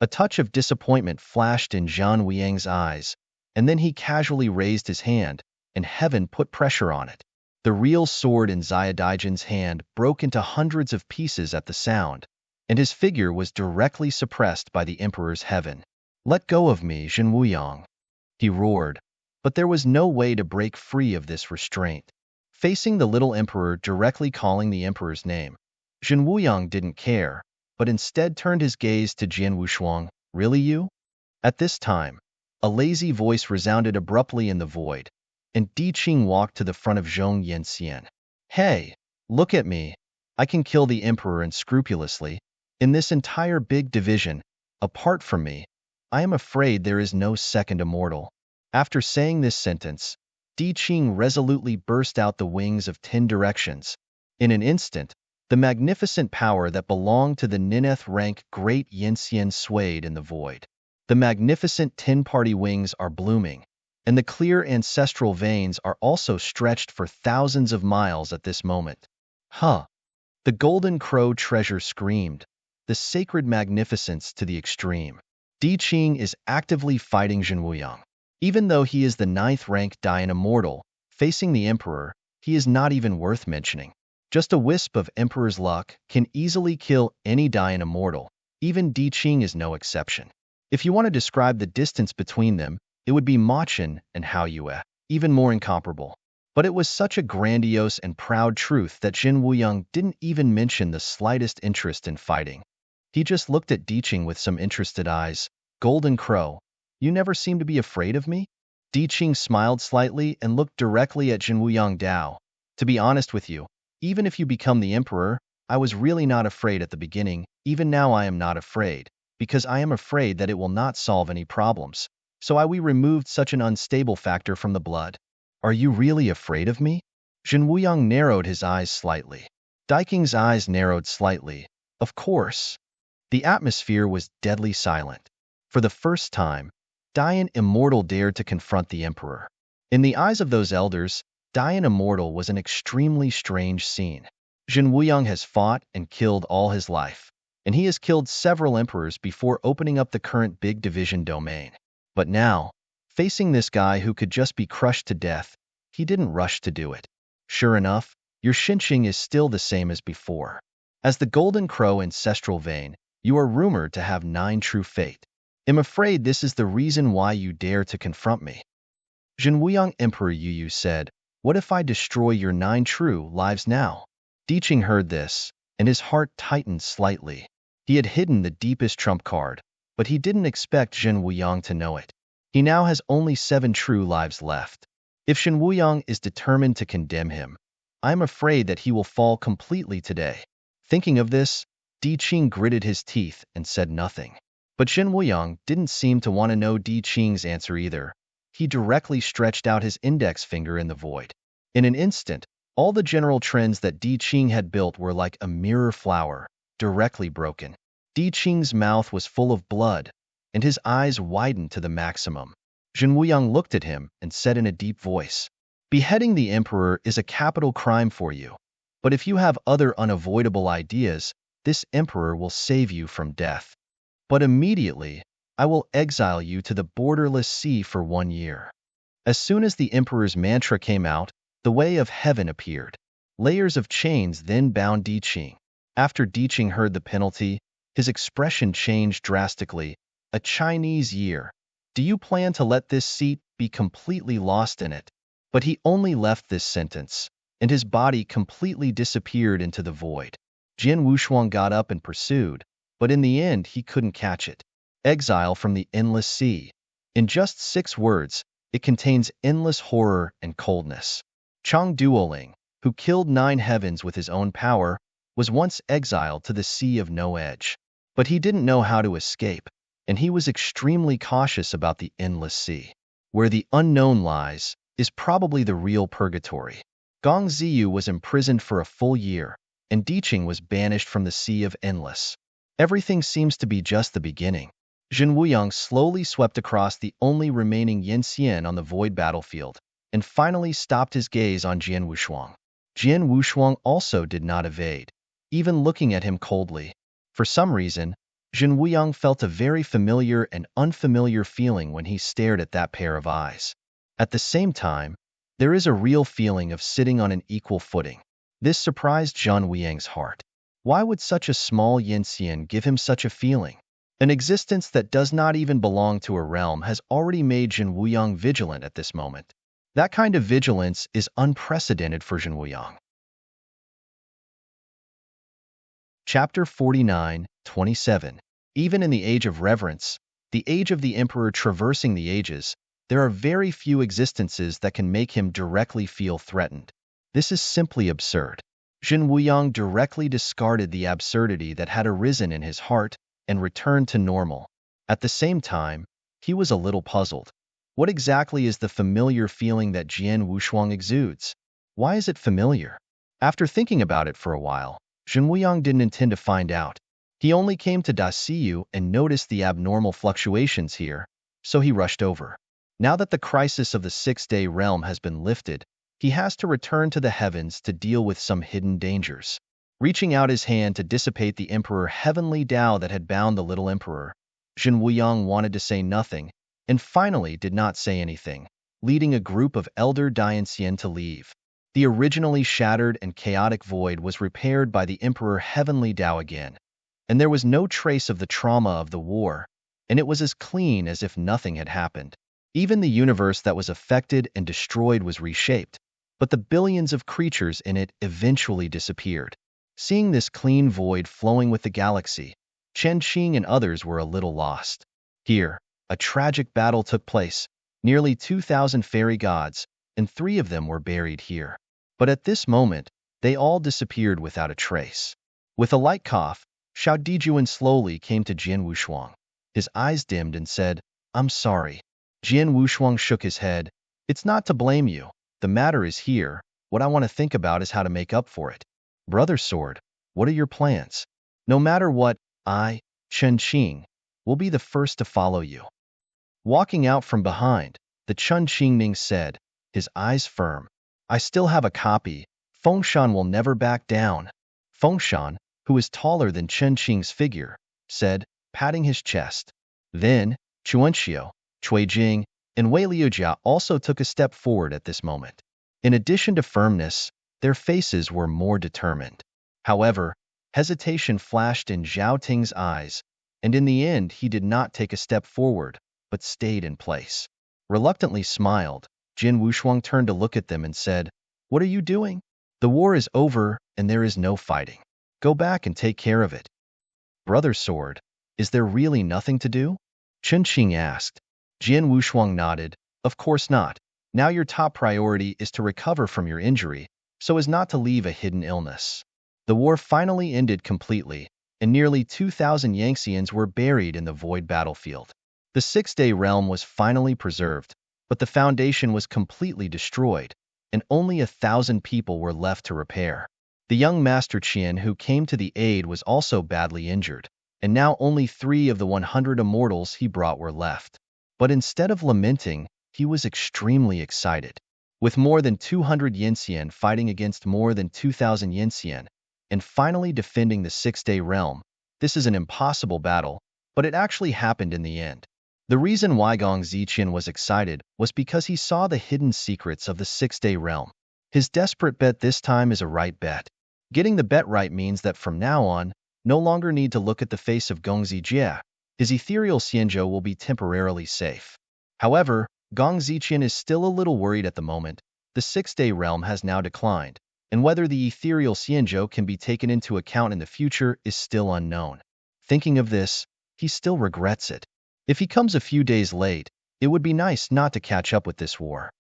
A touch of disappointment flashed in Zhan Wuyang's eyes, and then he casually raised his hand, and heaven put pressure on it. The real sword in Xiaodaijian's hand broke into hundreds of pieces at the sound, and his figure was directly suppressed by the emperor's heaven. "Let go of me, Zhan Wuyang," he roared, but there was no way to break free of this restraint. Facing the little emperor directly calling the emperor's name, Zhan Wuyang didn't care, but instead turned his gaze to Jian Wushuang. "Really you?" At this time, a lazy voice resounded abruptly in the void, and Di Qing walked to the front of Zhong Yanxian. "Hey, look at me. I can kill the emperor unscrupulously. In this entire big division, apart from me, I am afraid there is no second immortal." After saying this sentence, Di Qing resolutely burst out the wings of 10 directions. In an instant, the magnificent power that belonged to the Nineth rank Great Yanxian swayed in the void. The magnificent 10-party wings are blooming, and the clear ancestral veins are also stretched for thousands of miles at this moment. "Huh!" The golden crow treasure screamed, the sacred magnificence to the extreme. Di Qing is actively fighting Zhan Wuyang. Even though he is the 9th rank Dian Immortal, facing the emperor, he is not even worth mentioning. Just a wisp of Emperor's luck can easily kill any Dian Immortal. Even Di Qing is no exception. If you want to describe the distance between them, it would be Ma Chen and Hao Yue, even more incomparable. But it was such a grandiose and proud truth that Zhan Wuyang didn't even mention the slightest interest in fighting. He just looked at Di Qing with some interested eyes. "Golden Crow, you never seem to be afraid of me?" Di Qing smiled slightly and looked directly at Zhan Wuyang. "Dao, to be honest with you, even if you become the emperor, I was really not afraid at the beginning. Even now I am not afraid, because I am afraid that it will not solve any problems. So we removed such an unstable factor from the blood." "Are you really afraid of me?" Zhan Wuyang narrowed his eyes slightly. Di Qing's eyes narrowed slightly. Of course. The atmosphere was deadly silent. For the first time, Dian Immortal dared to confront the emperor. In the eyes of those elders, Dian Immortal was an extremely strange scene. Zhan Wuyang has fought and killed all his life, and he has killed several emperors before opening up the current big division domain. But now, facing this guy who could just be crushed to death, he didn't rush to do it. Sure enough, your Xinqing is still the same as before. As the Golden Crow ancestral vein, you are rumored to have 9 true fate. I'm afraid this is the reason why you dare to confront me. Zhan Wuyang Emperor Yu said, "What if I destroy your 9 true lives now?" Di Qing heard this, and his heart tightened slightly. He had hidden the deepest trump card, but he didn't expect Zhan Wuyang to know it. He now has only 7 true lives left. If Zhan Wuyang is determined to condemn him, I'm afraid that he will fall completely today. Thinking of this, Di Qing gritted his teeth and said nothing. But Zhan Wuyang didn't seem to want to know Di Qing's answer either. He directly stretched out his index finger in the void. In an instant, all the general trends that Di Qing had built were like a mirror flower, directly broken. Di Qing's mouth was full of blood, and his eyes widened to the maximum. Zhan Wuyang looked at him and said in a deep voice, "Beheading the emperor is a capital crime for you. But if you have other unavoidable ideas, this emperor will save you from death. But immediately, I will exile you to the borderless sea for 1 year." As soon as the emperor's mantra came out, the way of heaven appeared. Layers of chains then bound Di Qing. After Di Qing heard the penalty, his expression changed drastically. "A Chinese year. Do you plan to let this seat be completely lost in it?" But he only left this sentence, and his body completely disappeared into the void. Jian Wushuang got up and pursued, but in the end he couldn't catch it. Exile from the endless sea. In just 6 words, it contains endless horror and coldness. Chang Duoling. who killed 9 heavens with his own power, was once exiled to the Sea of No Edge. But he didn't know how to escape, and he was extremely cautious about the endless sea. Where the unknown lies is probably the real purgatory. Gong Ziyu was imprisoned for a full year, and Diqing was banished from the Sea of Endless. Everything seems to be just the beginning. Jin Wuyang slowly swept across the only remaining Yanxian on the void battlefield, and finally stopped his gaze on Jian Wushuang. Jian Wushuang also did not evade, even looking at him coldly. For some reason, Jin Wuyang felt a very familiar and unfamiliar feeling when he stared at that pair of eyes. At the same time, there is a real feeling of sitting on an equal footing. This surprised Zhan Wuyang's heart. Why would such a small Yanxian give him such a feeling? An existence that does not even belong to a realm has already made Jin Wuyang vigilant at this moment. That kind of vigilance is unprecedented for Jin Wuyang. Chapter 49:27. Even in the age of reverence, the age of the emperor traversing the ages, there are very few existences that can make him directly feel threatened. This is simply absurd. Jin Wuyang directly discarded the absurdity that had arisen in his heart and returned to normal. At the same time, he was a little puzzled. What exactly is the familiar feeling that Jian Wushuang exudes? Why is it familiar? After thinking about it for a while, Jin Wuyang didn't intend to find out. He only came to Dasiyu and noticed the abnormal fluctuations here, so he rushed over. Now that the crisis of the six-day realm has been lifted, he has to return to the heavens to deal with some hidden dangers. Reaching out his hand to dissipate the emperor's heavenly Tao that had bound the little emperor, Jin Wuyang wanted to say nothing, and finally did not say anything, leading a group of elder Dianxian to leave. The originally shattered and chaotic void was repaired by the emperor's heavenly Tao again, and there was no trace of the trauma of the war, and it was as clean as if nothing had happened. Even the universe that was affected and destroyed was reshaped, but the billions of creatures in it eventually disappeared. Seeing this clean void flowing with the galaxy, Chen Qing and others were a little lost. Here, a tragic battle took place. Nearly 2,000 fairy gods, and 3 of them were buried here. But at this moment, they all disappeared without a trace. With a light cough, Xiao Dijuan slowly came to Jian Wushuang. His eyes dimmed and said, "I'm sorry." Jian Wushuang shook his head. "It's not to blame you. The matter is here. What I want to think about is how to make up for it. Brother Sword, what are your plans? No matter what, I, Chen Qing, will be the first to follow you." Walking out from behind, the Chen Qingming said, his eyes firm, "I still have a copy. Fengshan will never back down." Fengshan, who is taller than Chen Qing's figure, said, patting his chest. Then, Chuanxiu, Cuijing, and Wei Liujia also took a step forward at this moment. In addition to firmness, their faces were more determined. However, hesitation flashed in Zhao Ting's eyes, and in the end he did not take a step forward, but stayed in place. Reluctantly smiled, Jin Wushuang turned to look at them and said, "What are you doing? The war is over, and there is no fighting. Go back and take care of it." "Brother Sword, is there really nothing to do?" Chen Qing asked. Jian Wushuang nodded, "Of course not. Now your top priority is to recover from your injury, so as not to leave a hidden illness." The war finally ended completely, and nearly 2,000 Yanxians were buried in the void battlefield. The six-day realm was finally preserved, but the foundation was completely destroyed, and only 1,000 people were left to repair. The young Master Qian who came to the aid was also badly injured, and now only 3 of the 100 immortals he brought were left. But instead of lamenting, he was extremely excited. With more than 200 Yanxian fighting against more than 2,000 Yanxian, and finally defending the six-day realm, this is an impossible battle, but it actually happened in the end. The reason why Gong Ziqian was excited was because he saw the hidden secrets of the six-day realm. His desperate bet this time is a right bet. Getting the bet right means that from now on, no longer need to look at the face of Gong Zijie. His ethereal Xianzhou will be temporarily safe. However, Gong Ziqian is still a little worried at the moment. The six-day realm has now declined, and whether the ethereal Xianzhou can be taken into account in the future is still unknown. Thinking of this, he still regrets it. If he comes a few days late, it would be nice not to catch up with this war.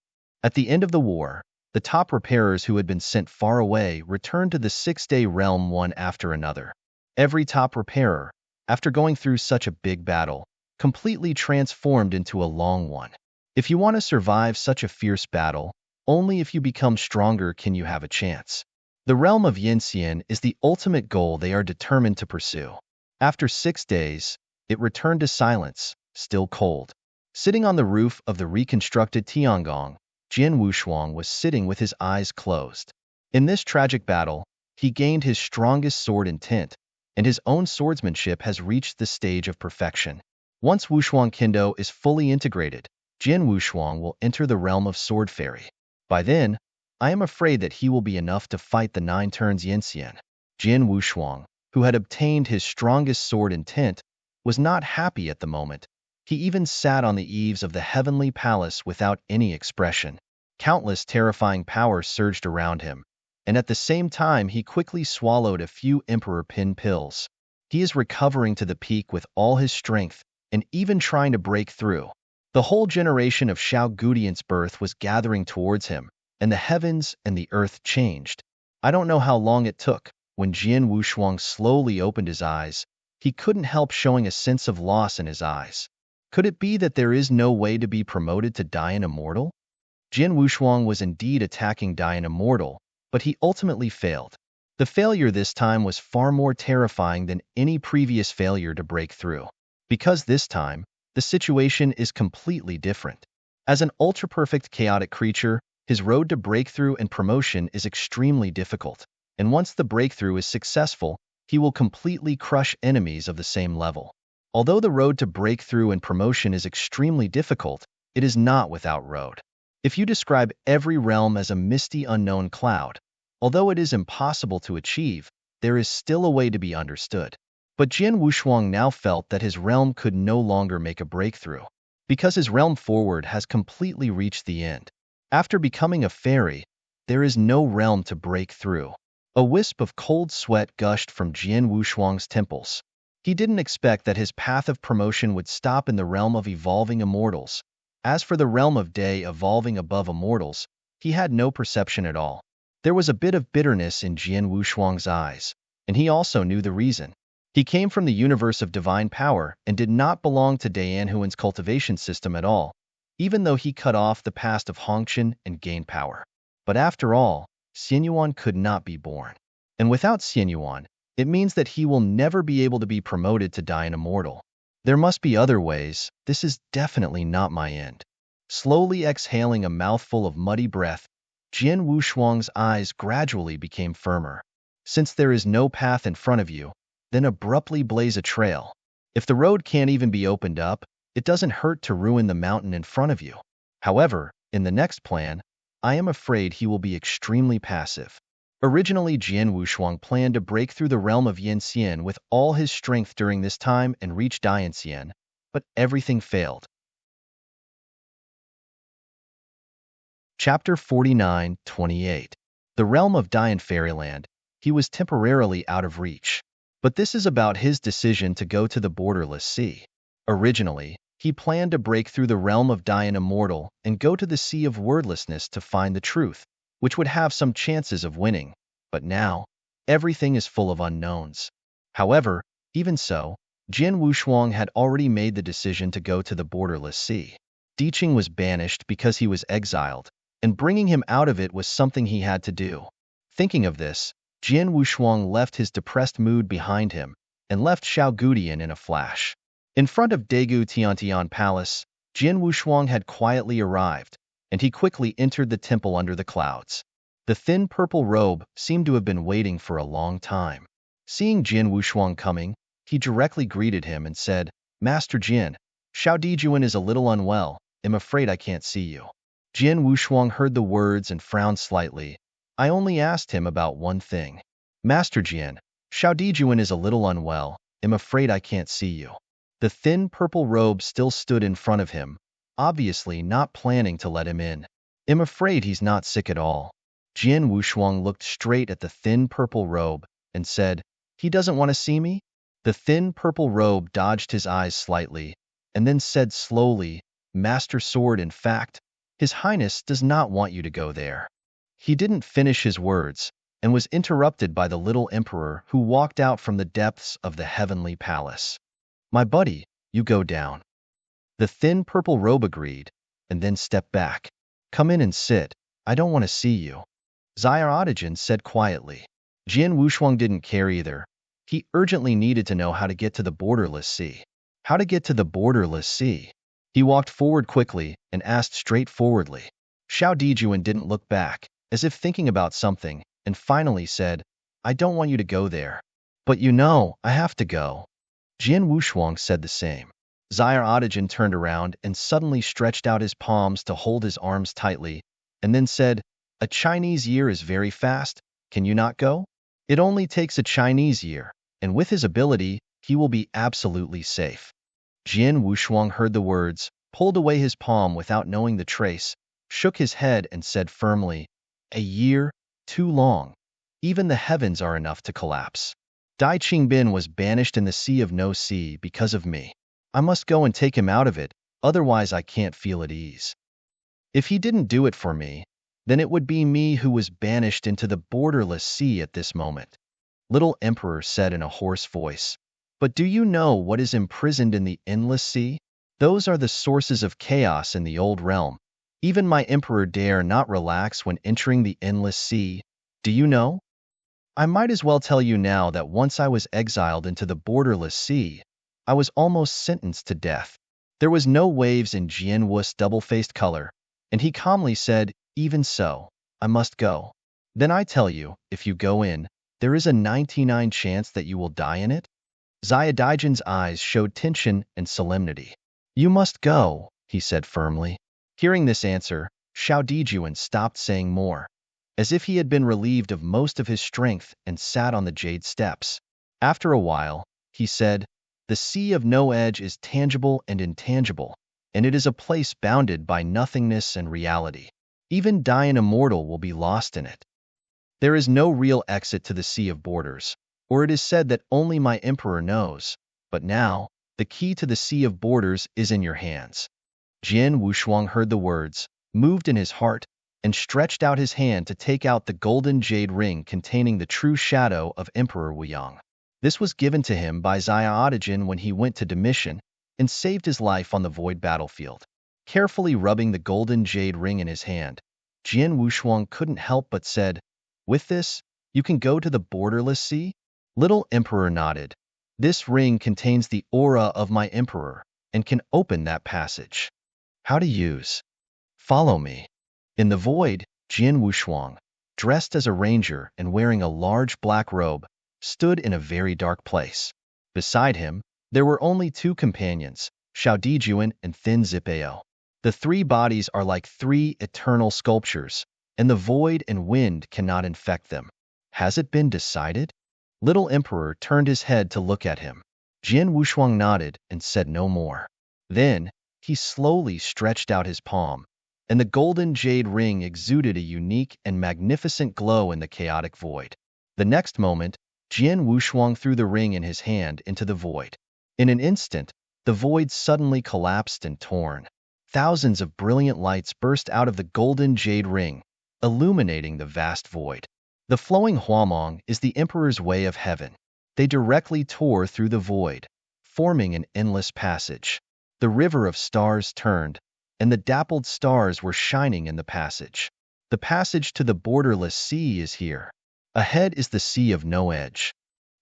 At the end of the war, The top repairers who had been sent far away returned to the six-day realm one after another. Every top repairer, after going through such a big battle, completely transformed into a long one. If you want to survive such a fierce battle, only if you become stronger can you have a chance. The realm of Yinxian is the ultimate goal they are determined to pursue. After 6 days, it returned to silence, still cold. Sitting on the roof of the reconstructed Tiangong, Jin Wushuang was sitting with his eyes closed. In this tragic battle, he gained his strongest sword intent, and his own swordsmanship has reached the stage of perfection. Once Wushuang Kendo is fully integrated, Jin Wushuang will enter the realm of Sword Fairy. By then, I am afraid that he will be enough to fight the 9 turns Yinxian. Jin Wushuang, who had obtained his strongest sword intent, was not happy at the moment. He even sat on the eaves of the heavenly palace without any expression. Countless terrifying powers surged around him, and at the same time he quickly swallowed a few Emperor Pin pills. He is recovering to the peak with all his strength, and even trying to break through. The whole generation of Xiao Gudian's birth was gathering towards him, and the heavens and the earth changed. I don't know how long it took. When Jin Wushuang slowly opened his eyes, he couldn't help showing a sense of loss in his eyes. Could it be that there is no way to be promoted to Dian Immortal? Jin Wushuang was indeed attacking Dian Immortal, but he ultimately failed. The failure this time was far more terrifying than any previous failure to break through. Because this time, the situation is completely different. As an ultra-perfect chaotic creature, his road to breakthrough and promotion is extremely difficult, and once the breakthrough is successful, he will completely crush enemies of the same level. Although the road to breakthrough and promotion is extremely difficult, it is not without road. If you describe every realm as a misty unknown cloud, although it is impossible to achieve, there is still a way to be understood. But Jin Wushuang now felt that his realm could no longer make a breakthrough, because his realm forward has completely reached the end. After becoming a fairy, there is no realm to break through. A wisp of cold sweat gushed from Jin Wushuang's temples. He didn't expect that his path of promotion would stop in the realm of evolving immortals. As for the realm of day evolving above immortals, he had no perception at all. There was a bit of bitterness in Jin Wushuang's eyes, and he also knew the reason. He came from the universe of divine power and did not belong to Dian Huan's cultivation system at all, even though he cut off the past of Hongqian and gained power. But after all, Xianyuan could not be born. And without Xianyuan, it means that he will never be able to be promoted to Dian Immortal. There must be other ways. This is definitely not my end. Slowly exhaling a mouthful of muddy breath, Jin Wushuang's eyes gradually became firmer. Since there is no path in front of you, then abruptly blaze a trail. If the road can't even be opened up, it doesn't hurt to ruin the mountain in front of you. However, in the next plan, I am afraid he will be extremely passive. Originally, Jin Wushuang planned to break through the realm of Yinxian with all his strength during this time and reach Dianxian, but everything failed. Chapter 49-28. The realm of Dian Fairyland. He was temporarily out of reach. But this is about his decision to go to the borderless sea. Originally, he planned to break through the realm of Dian Immortal and go to the Sea of Wordlessness to find the truth, which would have some chances of winning. But now, everything is full of unknowns. However, even so, Jin Wushuang had already made the decision to go to the borderless sea. Diqing was banished because he was exiled, and bringing him out of it was something he had to do. Thinking of this, Jin Wushuang left his depressed mood behind him and left Xiao Gudian in a flash. In front of Daegu Tiantian Palace, Jin Wushuang had quietly arrived, and he quickly entered the temple under the clouds. The thin purple robe seemed to have been waiting for a long time. Seeing Jin Wushuang coming, he directly greeted him and said, "Master Jin, Xiao Dijuan is a little unwell. I'm afraid I can't see you." Jin Wushuang heard the words and frowned slightly. I only asked him about one thing. Master Jin, Xiao Dijuan is a little unwell. I'm afraid I can't see you. The thin purple robe still stood in front of him, obviously not planning to let him in. I'm afraid he's not sick at all. Jin Wushuang looked straight at the thin purple robe and said, "He doesn't want to see me?" The thin purple robe dodged his eyes slightly, and then said slowly, "Master Sword, in fact, His Highness does not want you to go there." He didn't finish his words and was interrupted by the little emperor who walked out from the depths of the heavenly palace. My buddy, you go down. The thin purple robe agreed, and then stepped back. Come in and sit. I don't want to see you. Xiao said quietly. Jian Wushuang didn't care either. He urgently needed to know how to get to the borderless sea. How to get to the borderless sea? He walked forward quickly and asked straightforwardly. Xiao Dijuan didn't look back, as if thinking about something, and finally said, I don't want you to go there. But you know, I have to go. Jian Wushuang said the same. Xiao turned around and suddenly stretched out his palms to hold his arms tightly, and then said, A Chinese year is very fast, can you not go? It only takes a Chinese year, and with his ability, he will be absolutely safe. Jian Wushuang heard the words, pulled away his palm without knowing the trace, shook his head and said firmly, A year? Too long. Even the heavens are enough to collapse. Dai Qingbin was banished in the Sea of No Sea because of me. I must go and take him out of it, otherwise I can't feel at ease. If he didn't do it for me, then it would be me who was banished into the borderless sea at this moment. Little Emperor said in a hoarse voice. But do you know what is imprisoned in the endless sea? Those are the sources of chaos in the old realm. Even my emperor dare not relax when entering the endless sea. Do you know? I might as well tell you now that once I was exiled into the borderless sea, I was almost sentenced to death. There was no waves in Jian Wu's double-faced color, and he calmly said, Even so, I must go. Then I tell you, if you go in, there is a 99 chance that you will die in it? Xiao eyes showed tension and solemnity. You must go, he said firmly. Hearing this answer, Xiao Dijuan stopped saying more, as if he had been relieved of most of his strength and sat on the jade steps. After a while, he said, The Sea of No Edge is tangible and intangible, and it is a place bounded by nothingness and reality. Even dying immortal will be lost in it. There is no real exit to the Sea of Borders, or it is said that only my emperor knows, but now, the key to the Sea of Borders is in your hands. Jian Wushuang heard the words, moved in his heart, and stretched out his hand to take out the golden jade ring containing the true shadow of Emperor Wuyang. This was given to him by Xiao when he went to Demission and saved his life on the void battlefield. Carefully rubbing the golden jade ring in his hand, Jian Wushuang couldn't help but said, With this, you can go to the borderless sea? Little Emperor nodded. This ring contains the aura of my emperor and can open that passage. How to use? Follow me. In the void, Jian Wushuang, dressed as a ranger and wearing a large black robe, stood in a very dark place. Beside him, there were only two companions, Xiao Dijuan and Thin Zipao. The three bodies are like three eternal sculptures, and the void and wind cannot infect them. Has it been decided? Little Emperor turned his head to look at him. Jian Wushuang nodded and said no more. Then, he slowly stretched out his palm, and the golden jade ring exuded a unique and magnificent glow in the chaotic void. The next moment, Jian Wushuang threw the ring in his hand into the void. In an instant, the void suddenly collapsed and torn. Thousands of brilliant lights burst out of the golden jade ring, illuminating the vast void. The flowing huamong is the emperor's way of heaven. They directly tore through the void, forming an endless passage. The river of stars turned, and the dappled stars were shining in the passage. The passage to the borderless sea is here. Ahead is the Sea of No Edge.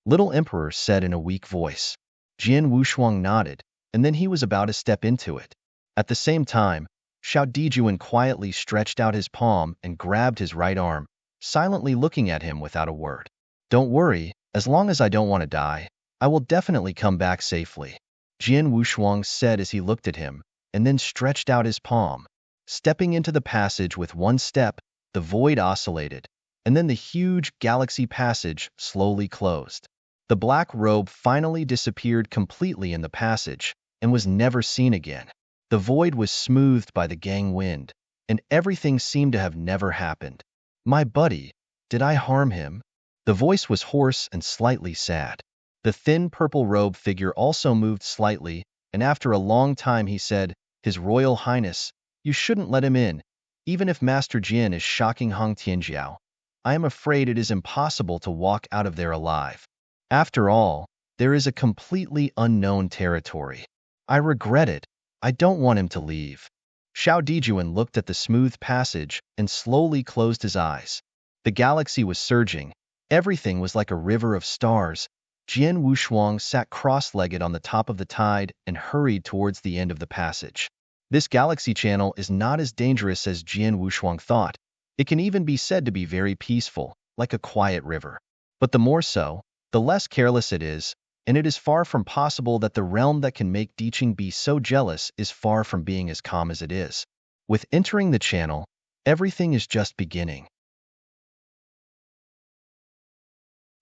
Little Emperor said in a weak voice. Jian Wushuang nodded, and then he was about to step into it. At the same time, Xiao Dijuan quietly stretched out his palm and grabbed his right arm, silently looking at him without a word. Don't worry, as long as I don't want to die, I will definitely come back safely, Jian Wushuang said as he looked at him, and then stretched out his palm. Stepping into the passage with one step, the void oscillated, and then the huge galaxy passage slowly closed. The black robe finally disappeared completely in the passage and was never seen again. The void was smoothed by the gang wind, and everything seemed to have never happened. My buddy, did I harm him? The voice was hoarse and slightly sad. The thin purple robe figure also moved slightly, and after a long time he said, His Royal Highness, you shouldn't let him in. Even if Master Jin is shocking Hong Tianjiao, I am afraid it is impossible to walk out of there alive. After all, there is a completely unknown territory. I regret it. I don't want him to leave. Xiao Dijuan looked at the smooth passage and slowly closed his eyes. The galaxy was surging. Everything was like a river of stars. Jian Wushuang sat cross-legged on the top of the tide and hurried towards the end of the passage. This galaxy channel is not as dangerous as Jian Wushuang thought. It can even be said to be very peaceful, like a quiet river. But the more so, the less careless it is, and it is far from possible that the realm that can make Diqing be so jealous is far from being as calm as it is. With entering the channel, everything is just beginning.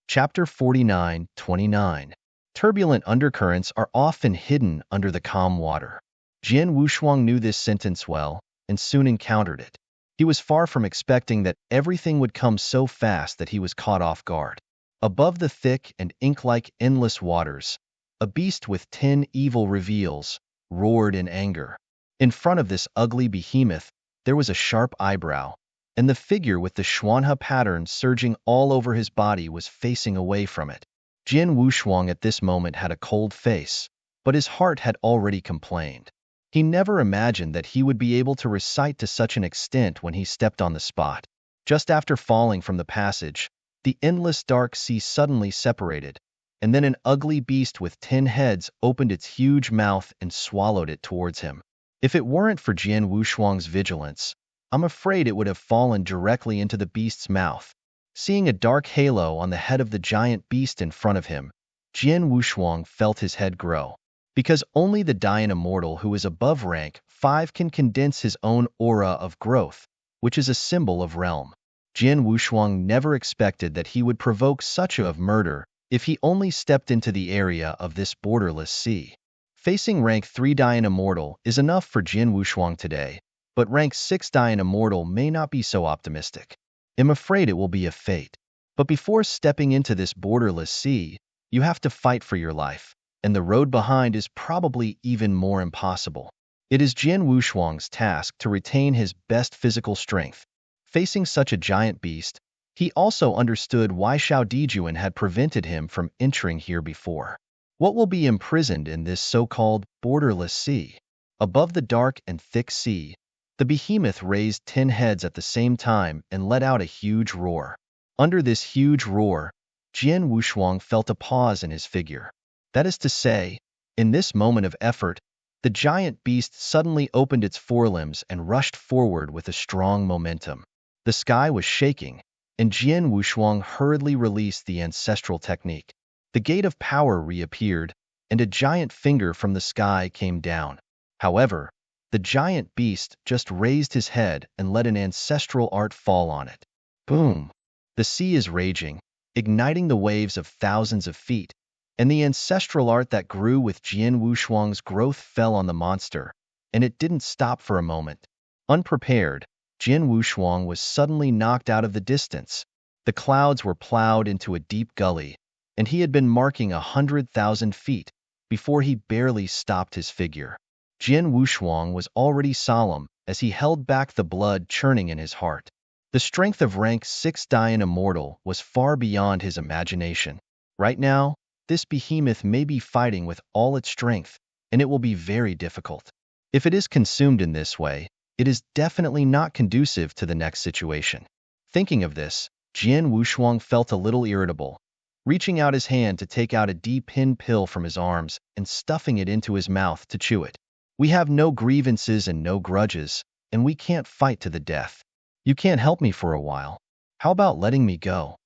Chapter 49-29. Turbulent undercurrents are often hidden under the calm water. Jian Wushuang knew this sentence well, and soon encountered it. He was far from expecting that everything would come so fast that he was caught off guard. Above the thick and ink-like endless waters, a beast with 10 evil reveals roared in anger. In front of this ugly behemoth, there was a sharp eyebrow, and the figure with the Xuanhe pattern surging all over his body was facing away from it. Jian Wushuang at this moment had a cold face, but his heart had already complained. He never imagined that he would be able to recite to such an extent when he stepped on the spot. Just after falling from the passage, the endless dark sea suddenly separated, and then an ugly beast with 10 heads opened its huge mouth and swallowed it towards him. If it weren't for Jian Wushuang's vigilance, I'm afraid it would have fallen directly into the beast's mouth. Seeing a dark halo on the head of the giant beast in front of him, Jian Wushuang felt his head grow. Because only the Dayan Immortal who is above rank 5 can condense his own aura of growth, which is a symbol of realm. Jian Wushuang never expected that he would provoke such a murder if he only stepped into the area of this borderless sea. Facing rank 3 Dayan Immortal is enough for Jian Wushuang today, but rank 6 Dayan Immortal may not be so optimistic. I'm afraid it will be a fate. But before stepping into this borderless sea, you have to fight for your life, and the road behind is probably even more impossible. It is Jian Wushuang's task to retain his best physical strength. Facing such a giant beast, he also understood why Xiao Dijuan had prevented him from entering here before. What will be imprisoned in this so-called borderless sea? Above the dark and thick sea, the behemoth raised 10 heads at the same time and let out a huge roar. Under this huge roar, Jian Wushuang felt a pause in his figure. That is to say, in this moment of effort, the giant beast suddenly opened its forelimbs and rushed forward with a strong momentum. The sky was shaking, and Jian Wushuang hurriedly released the ancestral technique. The gate of power reappeared, and a giant finger from the sky came down. However, the giant beast just raised his head and let an ancestral art fall on it. Boom! The sea is raging, igniting the waves of thousands of feet, and the ancestral art that grew with Jian Wushuang's growth fell on the monster, and it didn't stop for a moment. Unprepared, Jian Wushuang was suddenly knocked out of the distance. The clouds were plowed into a deep gully, and he had been marking 100,000 feet before he barely stopped his figure. Jian Wushuang was already solemn as he held back the blood churning in his heart. The strength of rank 6 Dayan Immortal was far beyond his imagination. Right now, this behemoth may be fighting with all its strength, and it will be very difficult. If it is consumed in this way, it is definitely not conducive to the next situation. Thinking of this, Jian Wushuang felt a little irritable, reaching out his hand to take out a D-pin pill from his arms and stuffing it into his mouth to chew it. We have no grievances and no grudges, and we can't fight to the death. You can't help me for a while. How about letting me go?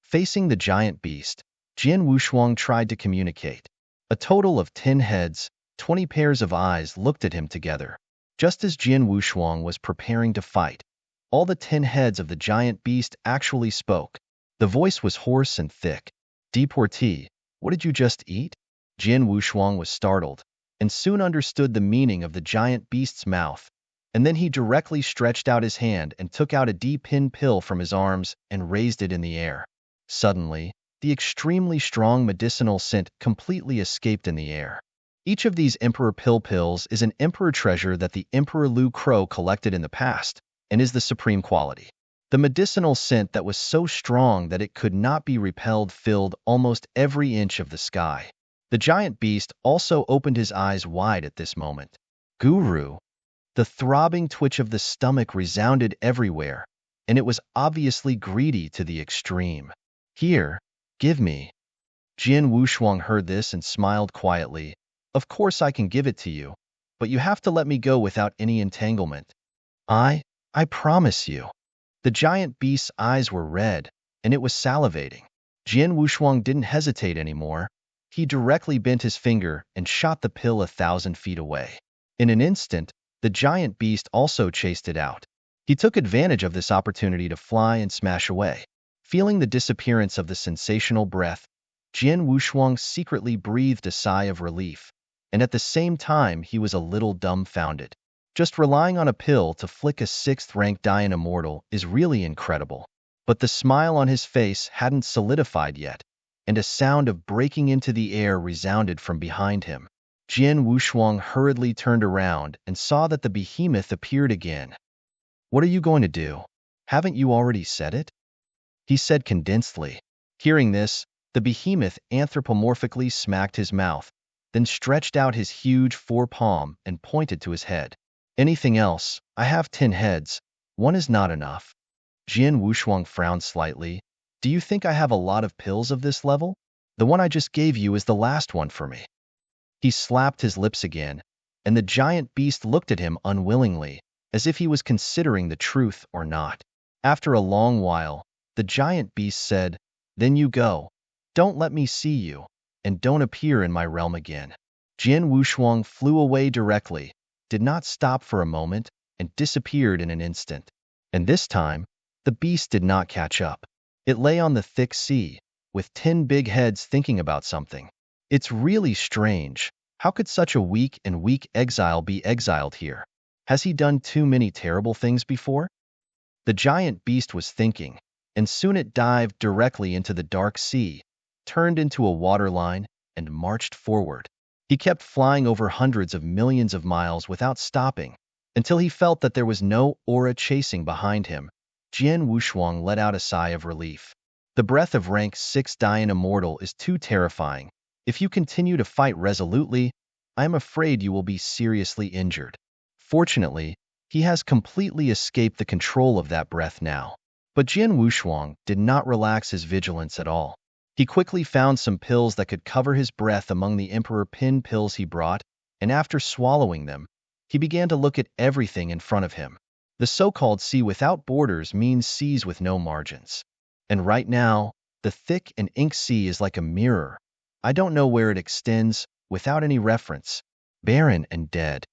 Facing the giant beast, Jian Wushuang tried to communicate. A total of 10 heads, 20 pairs of eyes looked at him together. Just as Jian Wushuang was preparing to fight, all the 10 heads of the giant beast actually spoke. The voice was hoarse and thick. Deportee, what did you just eat? Jian Wushuang was startled, and soon understood the meaning of the giant beast's mouth, and then he directly stretched out his hand and took out a D-pin pill from his arms and raised it in the air. Suddenly, the extremely strong medicinal scent completely escaped in the air. Each of these Emperor pills is an Emperor treasure that the Emperor Lu Crow collected in the past, and is the supreme quality. The medicinal scent that was so strong that it could not be repelled filled almost every inch of the sky. The giant beast also opened his eyes wide at this moment. Guru! The throbbing twitch of the stomach resounded everywhere, and it was obviously greedy to the extreme. Here, give me. Jian Wushuang heard this and smiled quietly. Of course I can give it to you, but you have to let me go without any entanglement. I promise you. The giant beast's eyes were red, and it was salivating. Jian Wushuang didn't hesitate anymore. He directly bent his finger and shot the pill 1,000 feet away. In an instant, the giant beast also chased it out. He took advantage of this opportunity to fly and smash away. Feeling the disappearance of the sensational breath, Jian Wushuang secretly breathed a sigh of relief, and at the same time he was a little dumbfounded. Just relying on a pill to flick a 6th-ranked Dian Immortal is really incredible. But the smile on his face hadn't solidified yet, and a sound of breaking into the air resounded from behind him. Jian Wushuang hurriedly turned around and saw that the behemoth appeared again. What are you going to do? Haven't you already said it? He said condensedly. Hearing this, the behemoth anthropomorphically smacked his mouth, then stretched out his huge forepalm and pointed to his head. Anything else? I have 10 heads. One is not enough. Jian Wushuang frowned slightly. Do you think I have a lot of pills of this level? The one I just gave you is the last one for me. He slapped his lips again, and the giant beast looked at him unwillingly, as if he was considering the truth or not. After a long while, the giant beast said, Then you go. Don't let me see you, and don't appear in my realm again. Jian Wushuang flew away directly, did not stop for a moment, and disappeared in an instant. And this time, the beast did not catch up. It lay on the thick sea, with 10 big heads thinking about something. It's really strange. How could such a weak exile be exiled here? Has he done too many terrible things before? The giant beast was thinking, and soon it dived directly into the dark sea, turned into a waterline, and marched forward. He kept flying over hundreds of millions of miles without stopping, until he felt that there was no aura chasing behind him. Jian Wushuang let out a sigh of relief. The breath of rank 6 Dian Immortal is too terrifying. If you continue to fight resolutely, I am afraid you will be seriously injured. Fortunately, he has completely escaped the control of that breath now. But Jian Wushuang did not relax his vigilance at all. He quickly found some pills that could cover his breath among the Emperor Pin pills he brought, and after swallowing them, he began to look at everything in front of him. The so-called sea without borders means seas with no margins. And right now, the thick and ink sea is like a mirror. I don't know where it extends, without any reference. Barren and dead.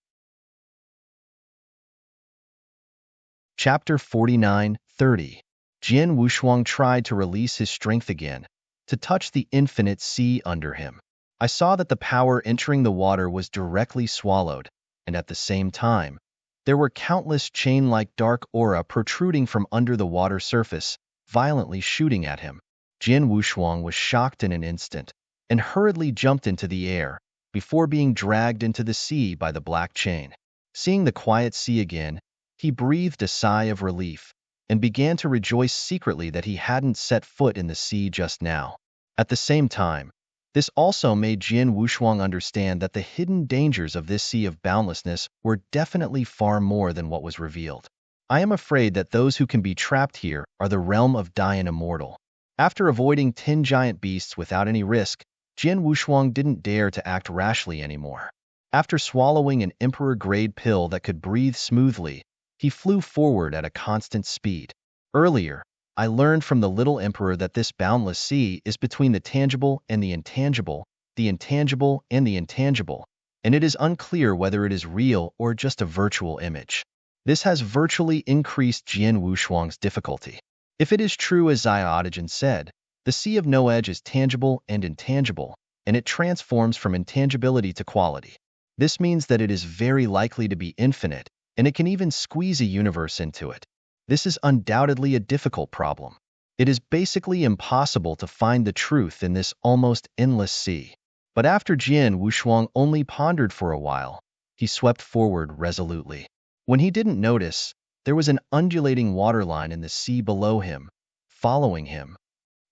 Chapter 49:30. Jian Wushuang tried to release his strength again, to touch the infinite sea under him. I saw that the power entering the water was directly swallowed, and at the same time, there were countless chain-like dark aura protruding from under the water surface, violently shooting at him. Jian Wushuang was shocked in an instant, and hurriedly jumped into the air, before being dragged into the sea by the black chain. Seeing the quiet sea again, he breathed a sigh of relief, and began to rejoice secretly that he hadn't set foot in the sea just now. At the same time, this also made Jian Wushuang understand that the hidden dangers of this sea of boundlessness were definitely far more than what was revealed. I am afraid that those who can be trapped here are the realm of Dian Immortal. After avoiding 10 giant beasts without any risk, Jian Wushuang didn't dare to act rashly anymore. After swallowing an emperor-grade pill that could breathe smoothly, he flew forward at a constant speed. Earlier, I learned from the little emperor that this boundless sea is between the tangible and the intangible, the intangible and the intangible, and it is unclear whether it is real or just a virtual image. This has virtually increased Jian Wushuang's difficulty. If it is true as Xiaodigen said, the Sea of No Edge is tangible and intangible, and it transforms from intangibility to quality. This means that it is very likely to be infinite, and it can even squeeze a universe into it. This is undoubtedly a difficult problem. It is basically impossible to find the truth in this almost endless sea. But after Jian Wushuang only pondered for a while, he swept forward resolutely. When he didn't notice, There was an undulating waterline in the sea below him, following him.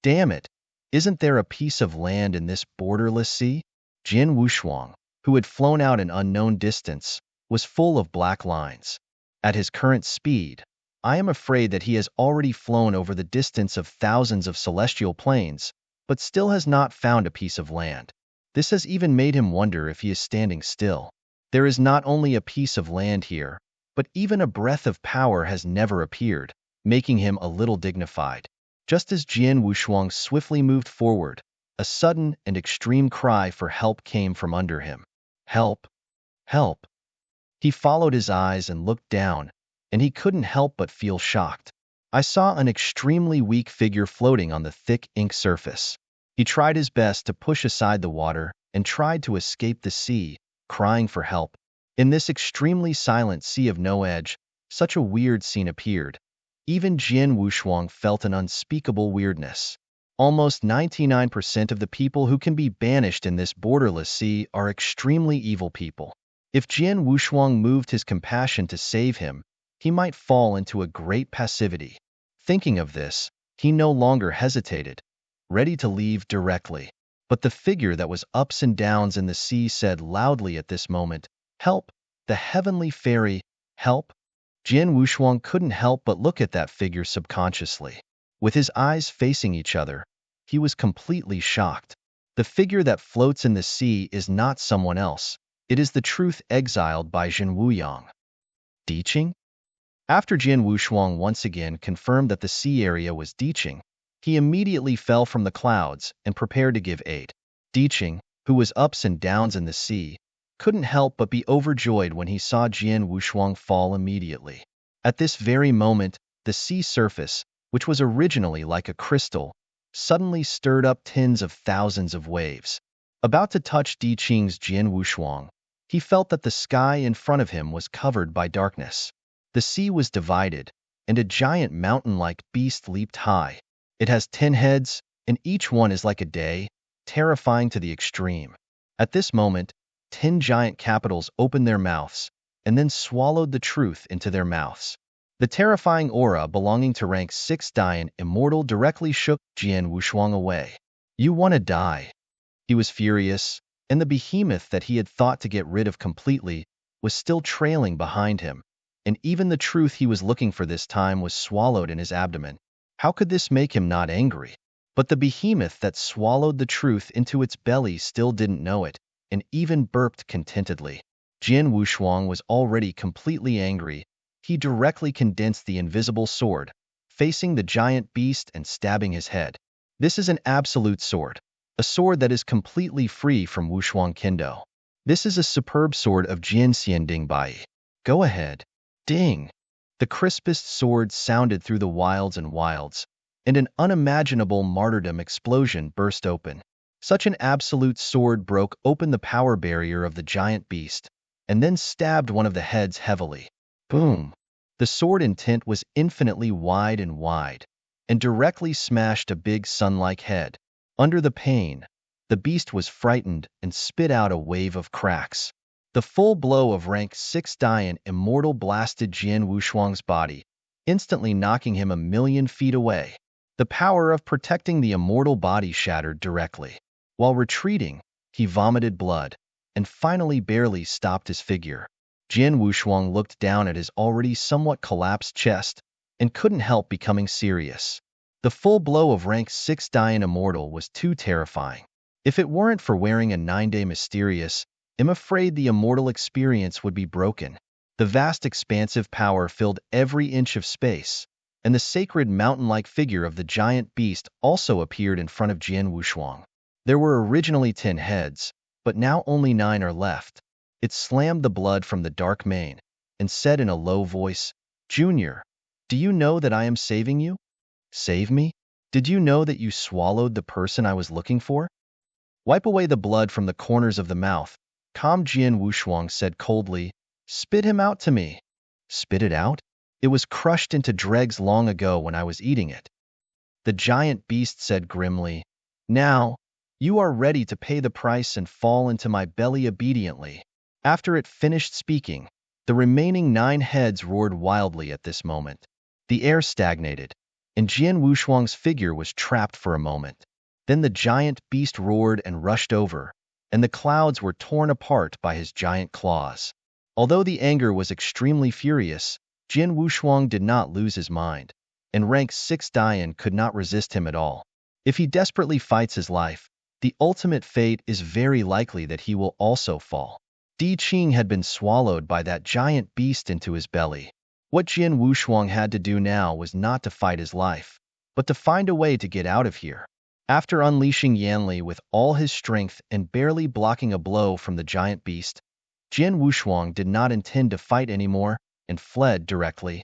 Damn it! Isn't there a piece of land in this borderless sea? Jin Wushuang, who had flown out an unknown distance, was full of black lines. At his current speed, I am afraid that he has already flown over the distance of thousands of celestial planes, but still has not found a piece of land. This has even made him wonder if he is standing still. There is not only a piece of land here, but even a breath of power has never appeared, making him a little dignified. Just as Jian Wushuang swiftly moved forward, a sudden and extreme cry for help came from under him. Help! Help! He followed his eyes and looked down, and he couldn't help but feel shocked. I saw an extremely weak figure floating on the thick ink surface. He tried his best to push aside the water and tried to escape the sea, crying for help. In this extremely silent sea of no edge, such a weird scene appeared. Even Jian Wushuang felt an unspeakable weirdness. Almost 99% of the people who can be banished in this borderless sea are extremely evil people. If Jian Wushuang moved his compassion to save him, he might fall into a great passivity. Thinking of this, he no longer hesitated, ready to leave directly. But the figure that was ups and downs in the sea said loudly at this moment, "Help! The heavenly fairy! Help!" Jian Wushuang couldn't help but look at that figure subconsciously. With his eyes facing each other, he was completely shocked. The figure that floats in the sea is not someone else. It is the truth exiled by Jin Wuyang. Diqing? After Jian Wushuang once again confirmed that the sea area was Diqing, he immediately fell from the clouds and prepared to give aid. Diqing, who was ups and downs in the sea, couldn't help but be overjoyed when he saw Jian Wushuang fall immediately. At this very moment, the sea surface, which was originally like a crystal, suddenly stirred up tens of thousands of waves. About to touch Diqing's Jian Wushuang, he felt that the sky in front of him was covered by darkness. The sea was divided, and a giant mountain-like beast leaped high. It has 10 heads, and each one is like a day, terrifying to the extreme. At this moment, 10 giant capitals opened their mouths, and then swallowed the truth into their mouths. The terrifying aura belonging to rank 6 Dian Immortal directly shook Jian Wushuang away. "You want to die." He was furious, and the behemoth that he had thought to get rid of completely was still trailing behind him, and even the truth he was looking for this time was swallowed in his abdomen. How could this make him not angry? But the behemoth that swallowed the truth into its belly still didn't know it, and even burped contentedly. Jian Wushuang was already completely angry. He directly condensed the invisible sword, facing the giant beast and stabbing his head. This is an absolute sword, a sword that is completely free from Wushuang Kendo. This is a superb sword of Jian Xianding Bai. Go ahead. Ding! The crispest sword sounded through the wilds and wilds, and an unimaginable martyrdom explosion burst open. Such an absolute sword broke open the power barrier of the giant beast, and then stabbed one of the heads heavily. Boom! The sword intent was infinitely wide, and directly smashed a big sun-like head. Under the pain, the beast was frightened and spit out a wave of cracks. The full blow of rank 6 Dian Immortal blasted Jian Wushuang's body, instantly knocking him 1,000,000 feet away. The power of protecting the immortal body shattered directly. While retreating, he vomited blood, and finally barely stopped his figure. Jian Wushuang looked down at his already somewhat collapsed chest, and couldn't help becoming serious. The full blow of rank 6 Dian Immortal was too terrifying. If it weren't for wearing a 9-day Mysterious, I'm afraid the immortal experience would be broken. The vast expansive power filled every inch of space, and the sacred mountain-like figure of the giant beast also appeared in front of Jian Wushuang. There were originally 10 heads, but now only 9 are left. It slammed the blood from the dark mane, and said in a low voice, "Junior, do you know that I am saving you? Save me? Did you know that you swallowed the person I was looking for?" "Wipe away the blood from the corners of the mouth," calm Jian Wushuang said coldly. "Spit him out to me." "Spit it out? It was crushed into dregs long ago when I was eating it." The giant beast said grimly, "Now, you are ready to pay the price and fall into my belly obediently." After it finished speaking, The remaining 9 heads roared wildly at this moment. The air stagnated, and Jian Wushuang's figure was trapped for a moment. Then the giant beast roared and rushed over, and the clouds were torn apart by his giant claws. Although the anger was extremely furious, Jian Wushuang did not lose his mind, and rank 6 Dian could not resist him at all. If he desperately fights his life, the ultimate fate is very likely that he will also fall. Di Qing had been swallowed by that giant beast into his belly. What Jian Wushuang had to do now was not to fight his life, but to find a way to get out of here. After unleashing Yanli with all his strength and barely blocking a blow from the giant beast, Jian Wushuang did not intend to fight anymore and fled directly.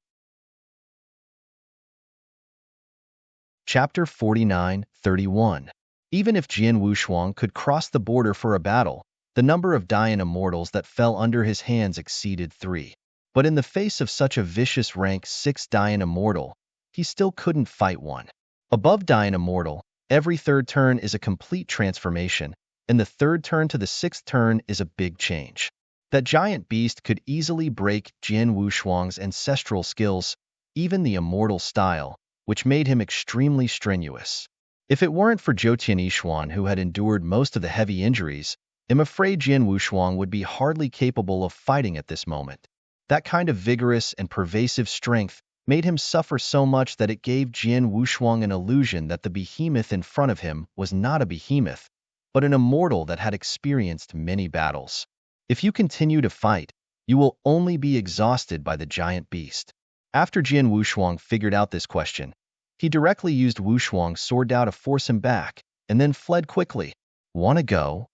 Chapter 49:31. Even if Jian Wushuang could cross the border for a battle, the number of Dian immortals that fell under his hands exceeded 3. But in the face of such a vicious rank 6 Dian immortal, he still couldn't fight one. Above Dian immortal, every third turn is a complete transformation, and the third turn to the 6th turn is a big change. That giant beast could easily break Jian Wushuang's ancestral skills, even the immortal style, which made him extremely strenuous. If it weren't for Zhou Tianyishuan, who had endured most of the heavy injuries, I'm afraid Jian Wushuang would be hardly capable of fighting at this moment. That kind of vigorous and pervasive strength made him suffer so much that it gave Jian Wushuang an illusion that the behemoth in front of him was not a behemoth, but an immortal that had experienced many battles. If you continue to fight, you will only be exhausted by the giant beast. After Jian Wushuang figured out this question, he directly used Wushuang's sword Dao to force him back, and then fled quickly. "Wanna go?"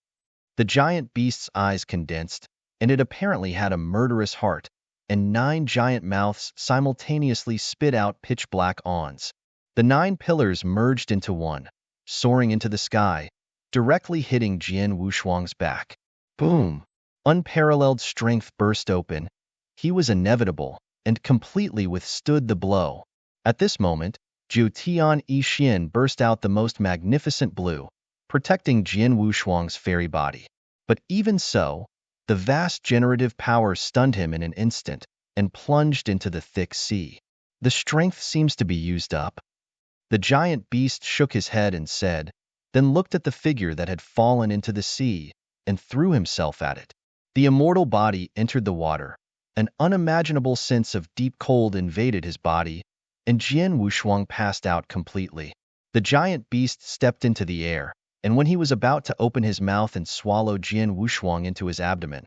The giant beast's eyes condensed, and it apparently had a murderous heart, and 9 giant mouths simultaneously spit out pitch-black awns. The 9 pillars merged into one, soaring into the sky, directly hitting Jian Wushuang's back. Boom! Unparalleled strength burst open. He was inevitable, and completely withstood the blow. At this moment, Zhu Tian Yixin burst out the most magnificent blue, protecting Jian Wushuang's fairy body. But even so, the vast generative power stunned him in an instant and plunged into the thick sea. The strength seems to be used up. The giant beast shook his head and said, then looked at the figure that had fallen into the sea and threw himself at it. The immortal body entered the water. An unimaginable sense of deep cold invaded his body, and Jian Wushuang passed out completely. The giant beast stepped into the air, and when he was about to open his mouth and swallow Jian Wushuang into his abdomen,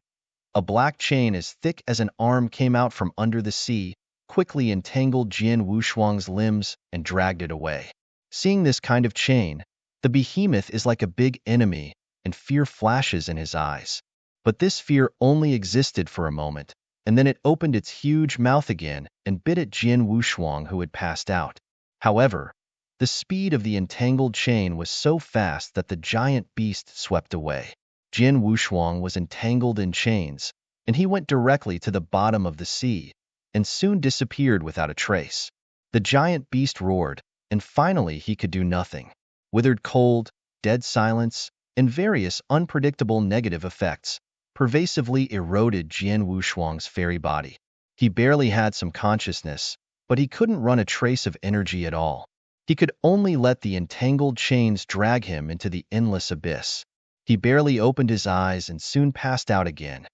a black chain as thick as an arm came out from under the sea, quickly entangled Jian Wushuang's limbs and dragged it away. Seeing this kind of chain, the behemoth is like a big enemy, and fear flashes in his eyes. But this fear only existed for a moment, and then it opened its huge mouth again and bit at Jian Wushuang, who had passed out. However, the speed of the entangled chain was so fast that the giant beast swept away. Jian Wushuang was entangled in chains, and he went directly to the bottom of the sea, and soon disappeared without a trace. The giant beast roared, and finally he could do nothing. Withered cold, dead silence, and various unpredictable negative effects pervasively eroded Jian Wushuang's fairy body. He barely had some consciousness, but he couldn't run a trace of energy at all. He could only let the entangled chains drag him into the endless abyss. He barely opened his eyes and soon passed out again.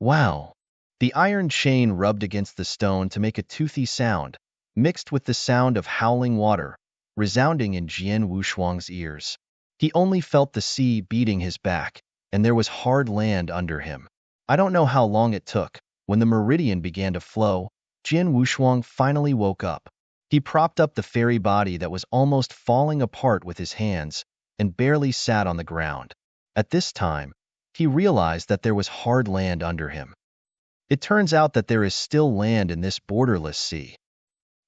Wow! The iron chain rubbed against the stone to make a toothy sound, mixed with the sound of howling water, resounding in Jian Wushuang's ears. He only felt the sea beating his back, and there was hard land under him. I don't know how long it took. When the meridian began to flow, Jian Wushuang finally woke up. He propped up the fairy body that was almost falling apart with his hands and barely sat on the ground. At this time, he realized that there was hard land under him. It turns out that there is still land in this borderless sea.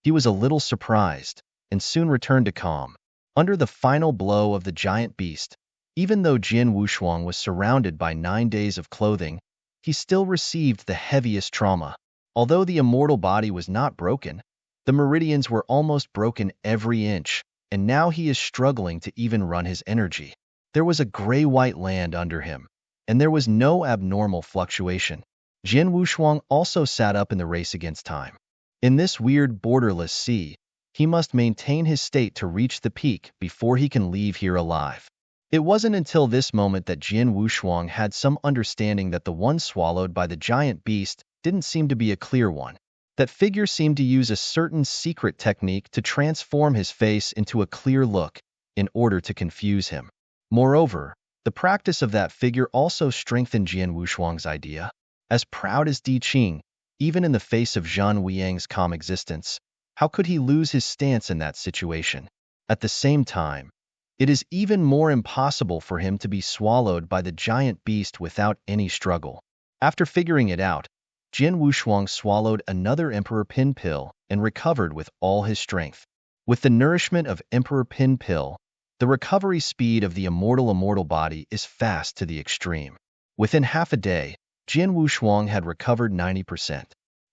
He was a little surprised, and soon returned to calm. Under the final blow of the giant beast, even though Jian Wushuang was surrounded by 9 days of clothing, he still received the heaviest trauma. Although the immortal body was not broken, the meridians were almost broken every inch, and now he is struggling to even run his energy. There was a gray-white land under him, and there was no abnormal fluctuation. Jin Wushuang also sat up in the race against time. In this weird borderless sea, he must maintain his state to reach the peak before he can leave here alive. It wasn't until this moment that Jin Wushuang had some understanding that the one swallowed by the giant beast didn't seem to be a clear one. That figure seemed to use a certain secret technique to transform his face into a clear look in order to confuse him. Moreover, the practice of that figure also strengthened Jin Wushuang's idea. As proud as Di Qing, even in the face of Zhang Weiyang's calm existence, how could he lose his stance in that situation? At the same time, it is even more impossible for him to be swallowed by the giant beast without any struggle. After figuring it out, Jin Wushuang swallowed another Emperor Pin pill and recovered with all his strength. With the nourishment of Emperor Pin pill, the recovery speed of the immortal body is fast to the extreme. Within half a day, Jin Wushuang had recovered 90%.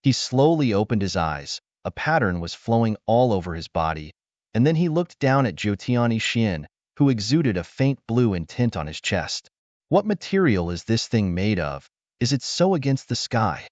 He slowly opened his eyes, a pattern was flowing all over his body, and then he looked down at Zhou Xian, who exuded a faint blue in tint on his chest. What material is this thing made of? Is it so against the sky?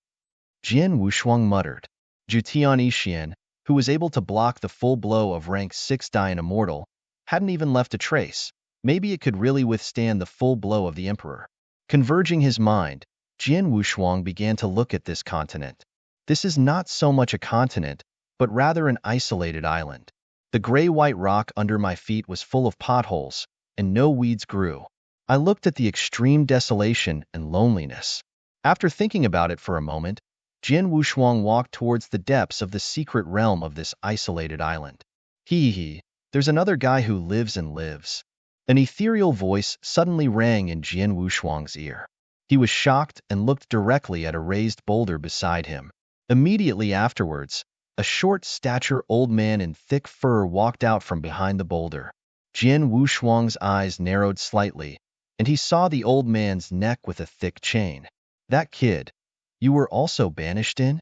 Jin Wushuang muttered. Zhou Xian, who was able to block the full blow of rank 6 Dian Immortal, hadn't even left a trace. Maybe it could really withstand the full blow of the Emperor. Converging his mind, Jin Wushuang began to look at this continent. This is not so much a continent, but rather an isolated island. The gray-white rock under my feet was full of potholes, and no weeds grew. I looked at the extreme desolation and loneliness. After thinking about it for a moment, Jin Wushuang walked towards the depths of the secret realm of this isolated island. There's another guy who lives and lives. An ethereal voice suddenly rang in Jin Wushuang's ear. He was shocked and looked directly at a raised boulder beside him. Immediately afterwards, a short-stature old man in thick fur walked out from behind the boulder. Jin Wushuang's eyes narrowed slightly, and he saw the old man's neck with a thick chain. That kid, you were also banished in?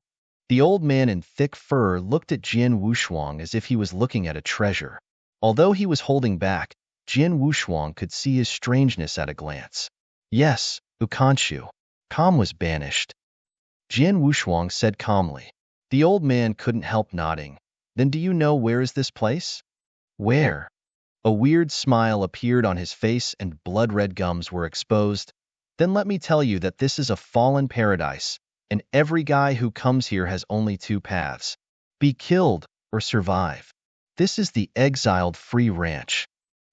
The old man in thick fur looked at Jin Wushuang as if he was looking at a treasure. Although he was holding back, Jin Wushuang could see his strangeness at a glance. Yes, Ukanshu. Kam was banished. Jin Wushuang said calmly. The old man couldn't help nodding. Then do you know where is this place? Where? A weird smile appeared on his face and blood-red gums were exposed. Then let me tell you that this is a fallen paradise, and every guy who comes here has only two paths. Be killed or survive. This is the exiled free ranch.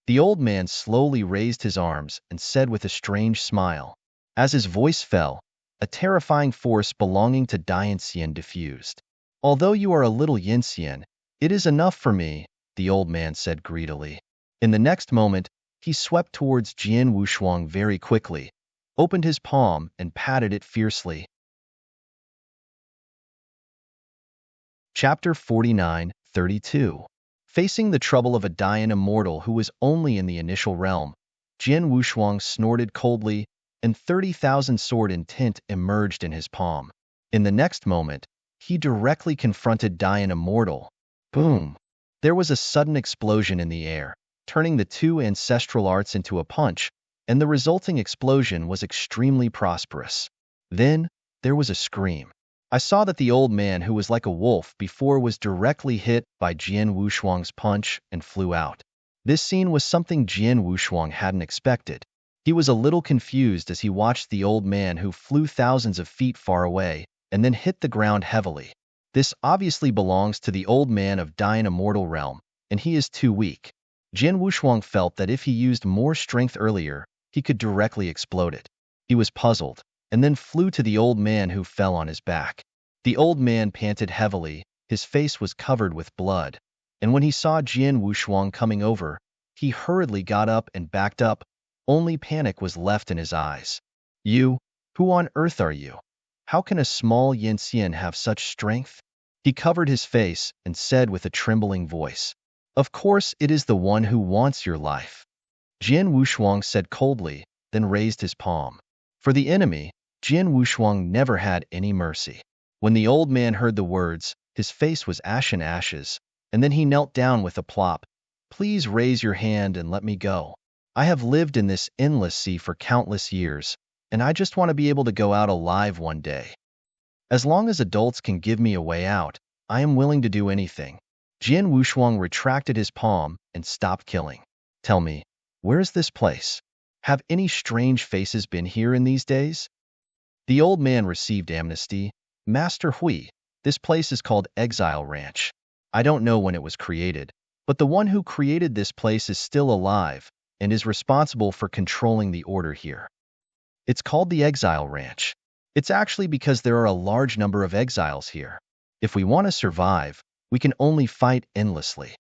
The old man slowly raised his arms and said with a strange smile. As his voice fell, a terrifying force belonging to Dianxian diffused. Although you are a little Yinxian, it is enough for me, the old man said greedily. In the next moment, he swept towards Jin Wushuang very quickly, opened his palm and patted it fiercely. Chapter 49:32. Facing the trouble of a Dian immortal who was only in the initial realm, Jin Wushuang snorted coldly, and 30,000 sword in tint emerged in his palm. In the next moment, he directly confronted Dian Immortal. Boom! There was a sudden explosion in the air, turning the two ancestral arts into a punch, and the resulting explosion was extremely prosperous. Then, there was a scream. I saw that the old man who was like a wolf before was directly hit by Jin Wushuang's punch and flew out. This scene was something Jin Wushuang hadn't expected. He was a little confused as he watched the old man who flew thousands of feet far away and then hit the ground heavily. This obviously belongs to the old man of Dian Immortal realm, and he is too weak. Jin Wushuang felt that if he used more strength earlier, he could directly explode it. He was puzzled, and then flew to the old man who fell on his back. The old man panted heavily, his face was covered with blood, and when he saw Jin Wushuang coming over, he hurriedly got up and backed up. Only panic was left in his eyes. You? Who on earth are you? How can a small Yinxian have such strength? He covered his face and said with a trembling voice, Of course it is the one who wants your life. Jin Wushuang said coldly, then raised his palm. For the enemy, Jin Wushuang never had any mercy. When the old man heard the words, his face was ashen ashes, and then he knelt down with a plop. Please raise your hand and let me go. I have lived in this endless sea for countless years, and I just want to be able to go out alive one day. As long as adults can give me a way out, I am willing to do anything. Jian Wushuang retracted his palm and stopped killing. Tell me, where is this place? Have any strange faces been here in these days? The old man received amnesty. Master Hui, this place is called Exile Ranch. I don't know when it was created, but the one who created this place is still alive and is responsible for controlling the order here. It's called the Exile Ranch. It's actually because there are a large number of exiles here. If we want to survive, we can only fight endlessly.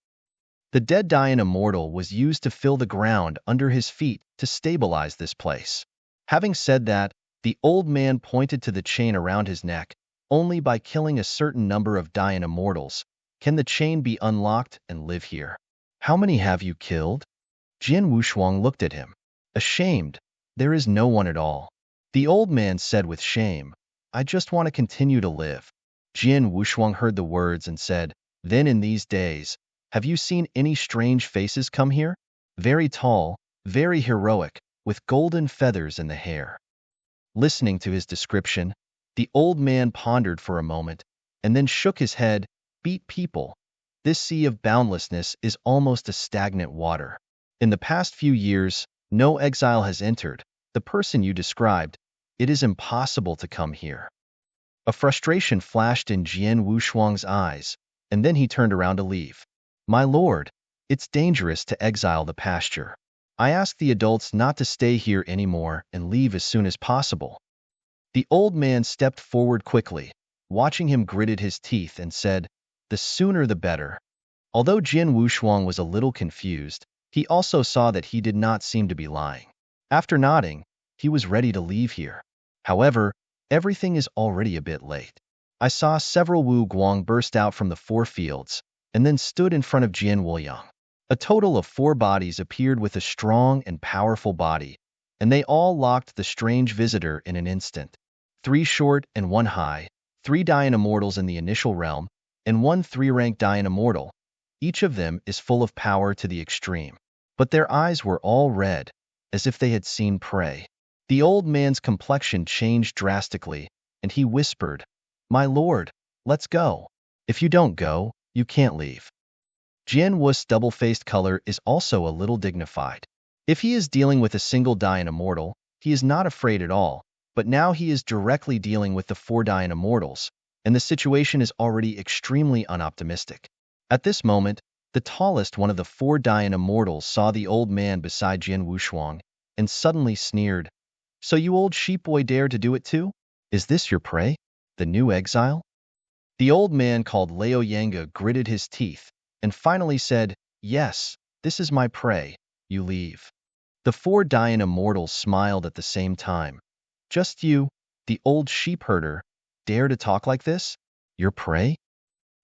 The dead Dayan immortal was used to fill the ground under his feet to stabilize this place. Having said that, the old man pointed to the chain around his neck. Only by killing a certain number of Dayan immortals can the chain be unlocked and live here. How many have you killed? Jian Wushuang looked at him. Ashamed, there is no one at all. The old man said with shame, I just want to continue to live. Jian Wushuang heard the words and said, Then in these days, have you seen any strange faces come here? Very tall, very heroic, with golden feathers in the hair. Listening to his description, the old man pondered for a moment, and then shook his head. Beat people. This sea of boundlessness is almost a stagnant water. In the past few years, no exile has entered. The person you described, it is impossible to come here. A frustration flashed in Jian Wushuang's eyes, and then he turned around to leave. My lord, it's dangerous to exile the pasture. I ask the adults not to stay here anymore and leave as soon as possible. The old man stepped forward quickly, watching him gritted his teeth and said, The sooner the better. Although Jian Wushuang was a little confused, he also saw that he did not seem to be lying. After nodding, he was ready to leave here. However, everything is already a bit late. I saw several Wu Guang burst out from the 4 fields, and then stood in front of Jian Wuliang. A total of 4 bodies appeared with a strong and powerful body, and they all locked the strange visitor in an instant. 3 short and 1 high, 3 Dayan immortals in the initial realm, and 1 3-rank Dayan immortal. Each of them is full of power to the extreme. But their eyes were all red, as if they had seen prey. The old man's complexion changed drastically, and he whispered, My lord, let's go. If you don't go, you can't leave. Jian Wu's double-faced color is also a little dignified. If he is dealing with a single Dayan immortal, he is not afraid at all, but now he is directly dealing with the 4 Dayan immortals, and the situation is already extremely unoptimistic. At this moment, the tallest one of the 4 Dayan immortals saw the old man beside Jian Wushuang, and suddenly sneered, So you old sheep boy dare to do it too? Is this your prey? The new exile? The old man called Lao Yanga gritted his teeth, and finally said, Yes, this is my prey, you leave. The 4 Dayan immortals smiled at the same time. Just you, the old sheep herder, dare to talk like this? Your prey?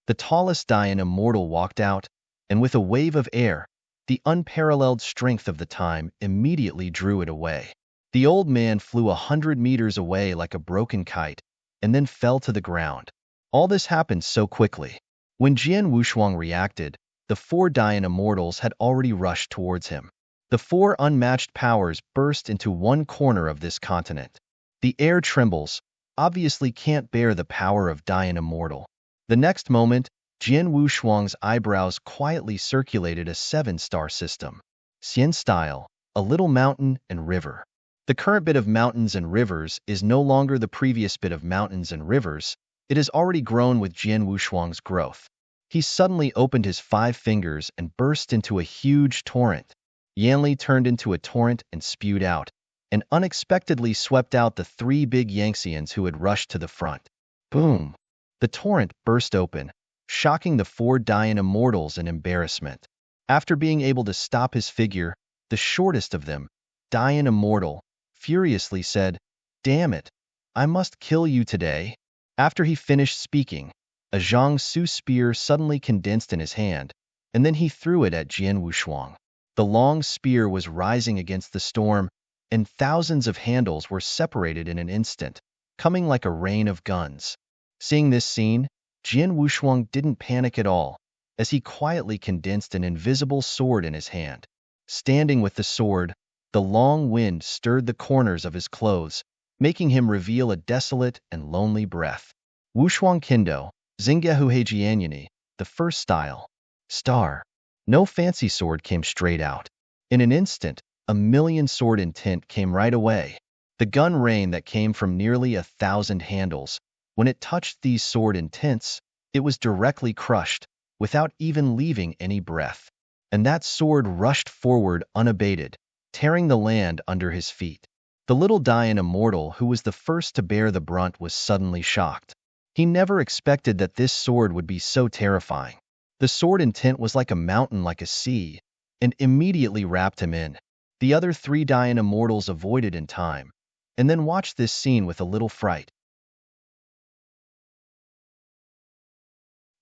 The tallest Dayan immortal walked out, and with a wave of air, the unparalleled strength of the time immediately drew it away. The old man flew 100 meters away like a broken kite, and then fell to the ground. All this happened so quickly. When Jian Wushuang reacted, the 4 Dayan immortals had already rushed towards him. The 4 unmatched powers burst into one corner of this continent. The air trembles, obviously can't bear the power of Dayan immortal. The next moment, Jian Wushuang's eyebrows quietly circulated a 7-star system. Xian style, a little mountain and river. The current bit of mountains and rivers is no longer the previous bit of mountains and rivers. It has already grown with Jian Wushuang's growth. He suddenly opened his 5 fingers and burst into a huge torrent. Yanli turned into a torrent and spewed out, and unexpectedly swept out the 3 big Yangtzeans who had rushed to the front. Boom! The torrent burst open, shocking the 4 Dayan immortals in embarrassment. After being able to stop his figure, the shortest of them, Dayan immortal, furiously said, Damn it, I must kill you today. After he finished speaking, a Jiangsu spear suddenly condensed in his hand, and then he threw it at Jian Wushuang. The long spear was rising against the storm, and thousands of handles were separated in an instant, coming like a rain of guns. Seeing this scene, Jian Wushuang didn't panic at all, as he quietly condensed an invisible sword in his hand. Standing with the sword, the long wind stirred the corners of his clothes, making him reveal a desolate and lonely breath. Wushuang Kendo, Zingehu Heijianyani, the first style. Star. No fancy sword came straight out. In an instant, a million sword intent came right away. The gun rain that came from nearly 1,000 handles. When it touched these sword intents, it was directly crushed, without even leaving any breath. And that sword rushed forward unabated, tearing the land under his feet. The little Dayan immortal who was the first to bear the brunt was suddenly shocked. He never expected that this sword would be so terrifying. The sword intent was like a mountain, like a sea, and immediately wrapped him in. The other 3 Dayan immortals avoided in time, and then watched this scene with a little fright.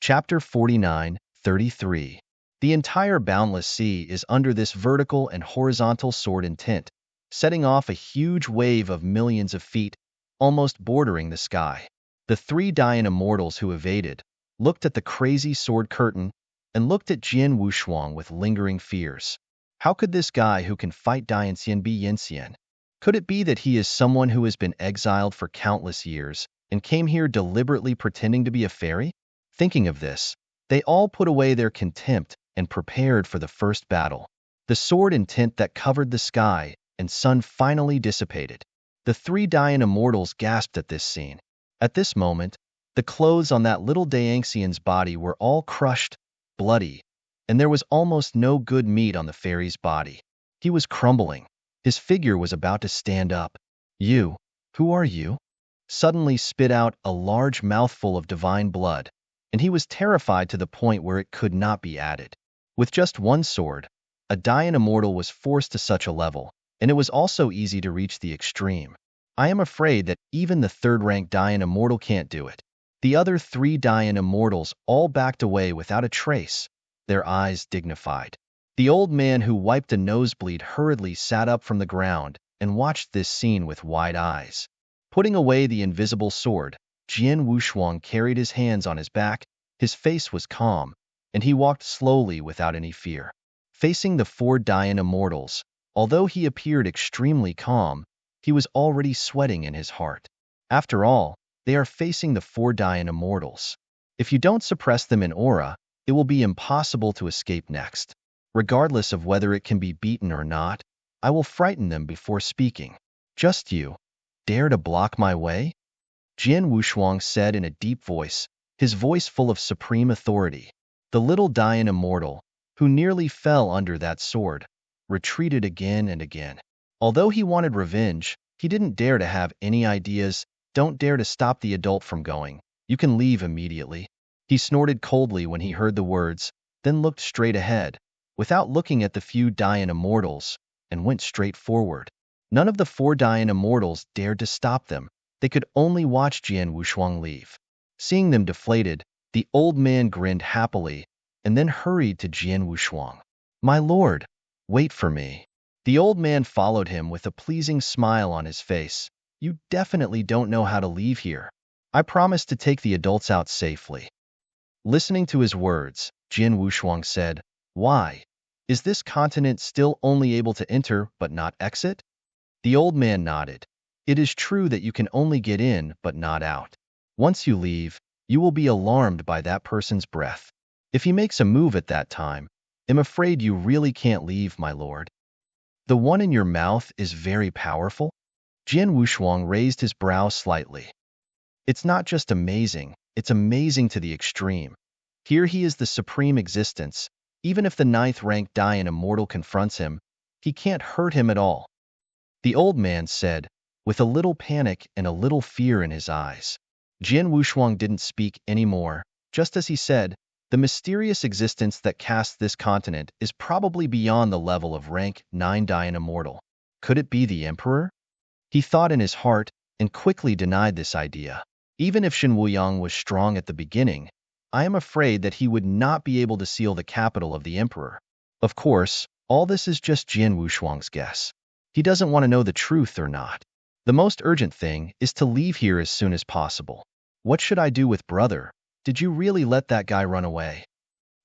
Chapter 49:33. The entire boundless sea is under this vertical and horizontal sword intent, setting off a huge wave of millions of feet, almost bordering the sky. The 3 Dayan immortals who evaded looked at the crazy sword curtain and looked at Jian Wushuang with lingering fears. How could this guy who can fight Dianxian be Yinxian? Could it be that he is someone who has been exiled for countless years and came here deliberately pretending to be a fairy? Thinking of this, they all put away their contempt and prepared for the first battle. The sword intent that covered the sky and sun finally dissipated. The 3 Dayan immortals gasped at this scene. At this moment, the clothes on that little Dayanxian's body were all crushed, bloody, and there was almost no good meat on the fairy's body. He was crumbling. His figure was about to stand up. You, who are you? Suddenly spit out a large mouthful of divine blood, and he was terrified to the point where it could not be added. With just one sword, a Dayan immortal was forced to such a level, and it was also easy to reach the extreme. I am afraid that even the third-ranked Dayan immortal can't do it. The other 3 Dayan immortals all backed away without a trace, their eyes dignified. The old man who wiped a nosebleed hurriedly sat up from the ground and watched this scene with wide eyes. Putting away the invisible sword, Jian Wushuang carried his hands on his back, his face was calm, and he walked slowly without any fear. Facing the 4 Dayan immortals, although he appeared extremely calm, he was already sweating in his heart. After all, they are facing the 4 Dayan immortals. If you don't suppress them in aura, it will be impossible to escape next. Regardless of whether it can be beaten or not, I will frighten them before speaking. Just you dare to block my way? Jian Wushuang said in a deep voice, his voice full of supreme authority. The little Dayan immortal, who nearly fell under that sword, retreated again and again. Although he wanted revenge, he didn't dare to have any ideas. Don't dare to stop the adult from going. You can leave immediately. He snorted coldly when he heard the words, then looked straight ahead, without looking at the few Dayan immortals, and went straight forward. None of the 4 Dayan immortals dared to stop them. They could only watch Jian Wushuang leave. Seeing them deflated, the old man grinned happily, and then hurried to Jian Wushuang. My lord, wait for me. The old man followed him with a pleasing smile on his face. You definitely don't know how to leave here. I promise to take the adults out safely. Listening to his words, Jian Wushuang said, Why? Is this continent still only able to enter but not exit? The old man nodded. It is true that you can only get in but not out. Once you leave, you will be alarmed by that person's breath. If he makes a move at that time, I'm afraid you really can't leave, my lord. The one in your mouth is very powerful? Jian Wushuang raised his brow slightly. It's not just amazing, it's amazing to the extreme. Here he is the supreme existence. Even if the 9th-ranked Dayan immortal confronts him, he can't hurt him at all. The old man said, with a little panic and a little fear in his eyes. Jian Wushuang didn't speak anymore. Just as he said, the mysterious existence that casts this continent is probably beyond the level of rank 9 Dayan immortal. Could it be the emperor? He thought in his heart and quickly denied this idea. Even if Shen Wuyang was strong at the beginning, I am afraid that he would not be able to seal the capital of the emperor. Of course, all this is just Jian Wushuang's guess. He doesn't want to know the truth or not. The most urgent thing is to leave here as soon as possible. What should I do with brother? Did you really let that guy run away?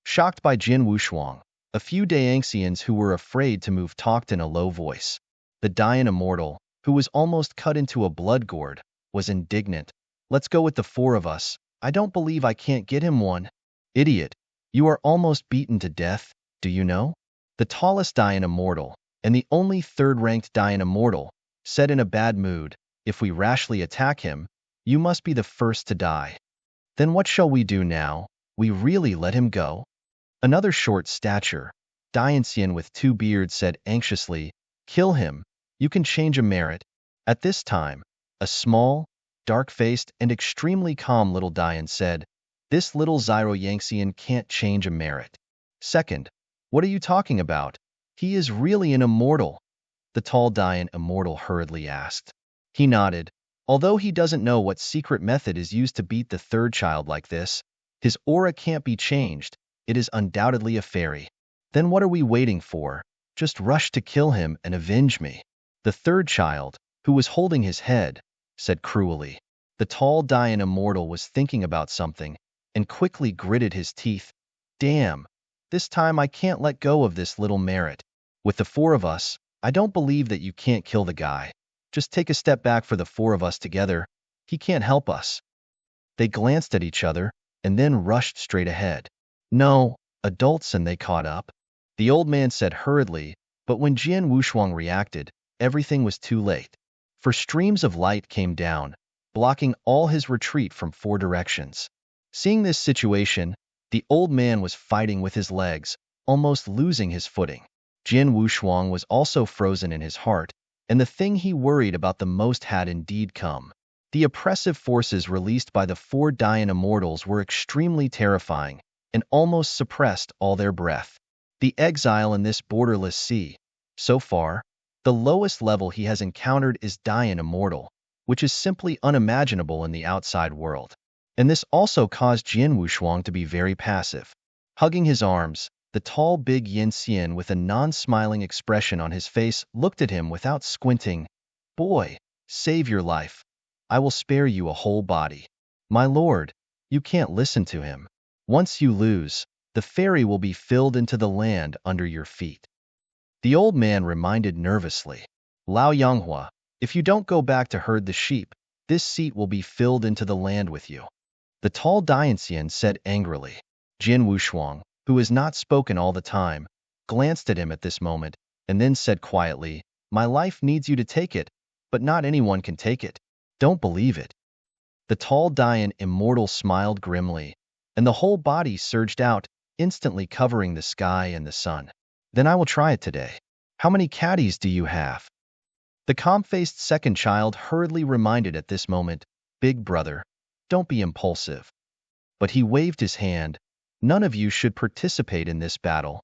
Shocked by Jian Wushuang, a few Dayanxians who were afraid to move talked in a low voice. The Dayan immortal, who was almost cut into a blood gourd, was indignant. Let's go with the four of us. I don't believe I can't get him one. Idiot. You are almost beaten to death, do you know? The tallest Dayan immortal, and the only third-ranked Dayan immortal, said in a bad mood, if we rashly attack him, you must be the first to die. Then what shall we do now? We really let him go? Another short stature, Dianxian with two beards, said anxiously, kill him. You can change a merit. At this time, a small, dark-faced, and extremely calm little Dayan said, this little Zyro Yangxian can't change a merit. Second, what are you talking about? He is really an immortal. The tall Dayan immortal hurriedly asked. He nodded. Although he doesn't know what secret method is used to beat the third child like this, his aura can't be changed. It is undoubtedly a fairy. Then what are we waiting for? Just rush to kill him and avenge me. The third child, who was holding his head, said cruelly. The tall Dayan immortal was thinking about something and quickly gritted his teeth. Damn, this time I can't let go of this little merit. With the four of us, I don't believe that you can't kill the guy. Just take a step back for the four of us together. He can't help us. They glanced at each other and then rushed straight ahead. No, adults, and they caught up. The old man said hurriedly, but when Jian Wushuang reacted, everything was too late. For streams of light came down, blocking all his retreat from four directions. Seeing this situation, the old man was fighting with his legs, almost losing his footing. Jian Wushuang was also frozen in his heart, and the thing he worried about the most had indeed come. The oppressive forces released by the four Dayan immortals were extremely terrifying, and almost suppressed all their breath. The exile in this borderless sea. So far, the lowest level he has encountered is Dayan immortal, which is simply unimaginable in the outside world. And this also caused Jian Wushuang to be very passive. Hugging his arms, the tall big Yin Xian with a non-smiling expression on his face looked at him without squinting. Boy, save your life. I will spare you a whole body. My lord, you can't listen to him. Once you lose, the fairy will be filled into the land under your feet. The old man reminded nervously. Lao Yanghua, if you don't go back to herd the sheep, this seat will be filled into the land with you. The tall Dianxian said angrily. Jian Wushuang, who has not spoken all the time, glanced at him at this moment, and then said quietly, my life needs you to take it, but not anyone can take it. Don't believe it. The tall Dayan immortal smiled grimly, and the whole body surged out, instantly covering the sky and the sun. Then I will try it today. How many caddies do you have? The calm-faced second child hurriedly reminded at this moment, Big brother, don't be impulsive. But he waved his hand. None of you should participate in this battle.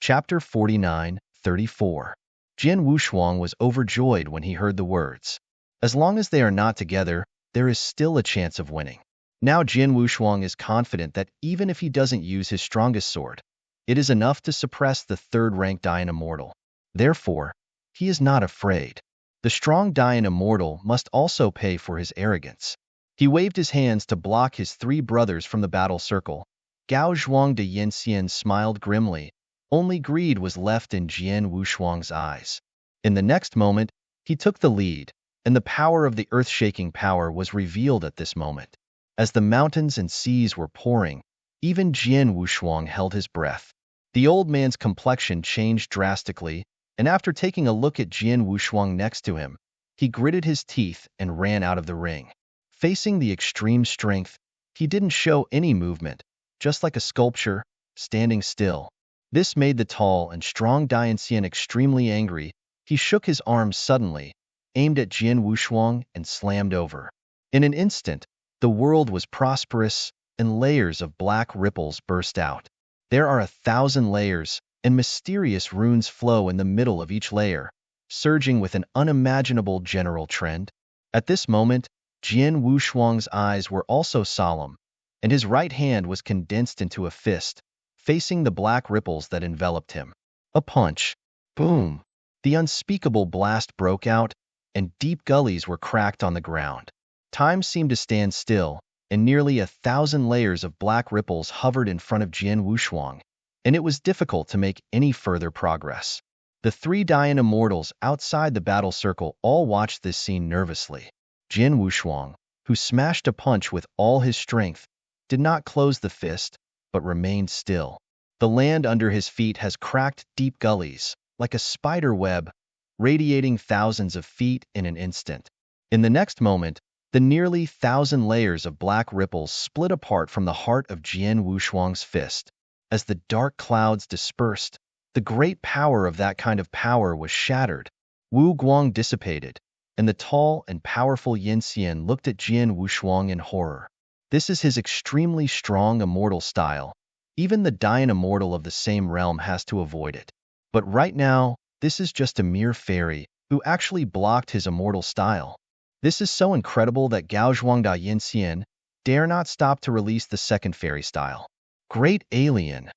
Chapter 49:34. Jian Wushuang was overjoyed when he heard the words. As long as they are not together, there is still a chance of winning. Now Jian Wushuang is confident that even if he doesn't use his strongest sword, it is enough to suppress the third-ranked Dayan immortal. Therefore, he is not afraid. The strong Dayan immortal must also pay for his arrogance. He waved his hands to block his three brothers from the battle circle. Gao Zhuang de Yanxian smiled grimly. Only greed was left in Jian Wushuang's eyes. In the next moment, he took the lead, and the power of the earth-shaking power was revealed at this moment. As the mountains and seas were pouring, even Jian Wushuang held his breath. The old man's complexion changed drastically, and after taking a look at Jian Wushuang next to him, he gritted his teeth and ran out of the ring. Facing the extreme strength, he didn't show any movement, just like a sculpture, standing still. This made the tall and strong Dianxian extremely angry. He shook his arms suddenly, aimed at Jian Wushuang, and slammed over. In an instant, the world was prosperous, and layers of black ripples burst out. There are 1,000 layers, and mysterious runes flow in the middle of each layer, surging with an unimaginable general trend. At this moment, Jian Wushuang's eyes were also solemn, and his right hand was condensed into a fist, facing the black ripples that enveloped him. A punch. Boom! The unspeakable blast broke out, and deep gullies were cracked on the ground. Time seemed to stand still, and nearly 1,000 layers of black ripples hovered in front of Jian Wushuang, and it was difficult to make any further progress. The three Dayan immortals outside the battle circle all watched this scene nervously. Jin Wushuang, who smashed a punch with all his strength, did not close the fist, but remained still. The land under his feet has cracked deep gullies, like a spider web, radiating thousands of feet in an instant. In the next moment, the nearly 1,000 layers of black ripples split apart from the heart of Jian Wushuang's fist. As the dark clouds dispersed, the great power of that kind of power was shattered. Wu Guang dissipated, and the tall and powerful Yin Xian looked at Jian Wushuang in horror. This is his extremely strong immortal style. Even the Dayan immortal of the same realm has to avoid it. But right now, this is just a mere fairy who actually blocked his immortal style. This is so incredible that Gao Zhuangda Yin Xian dare not stop to release the second fairy style. Great alien!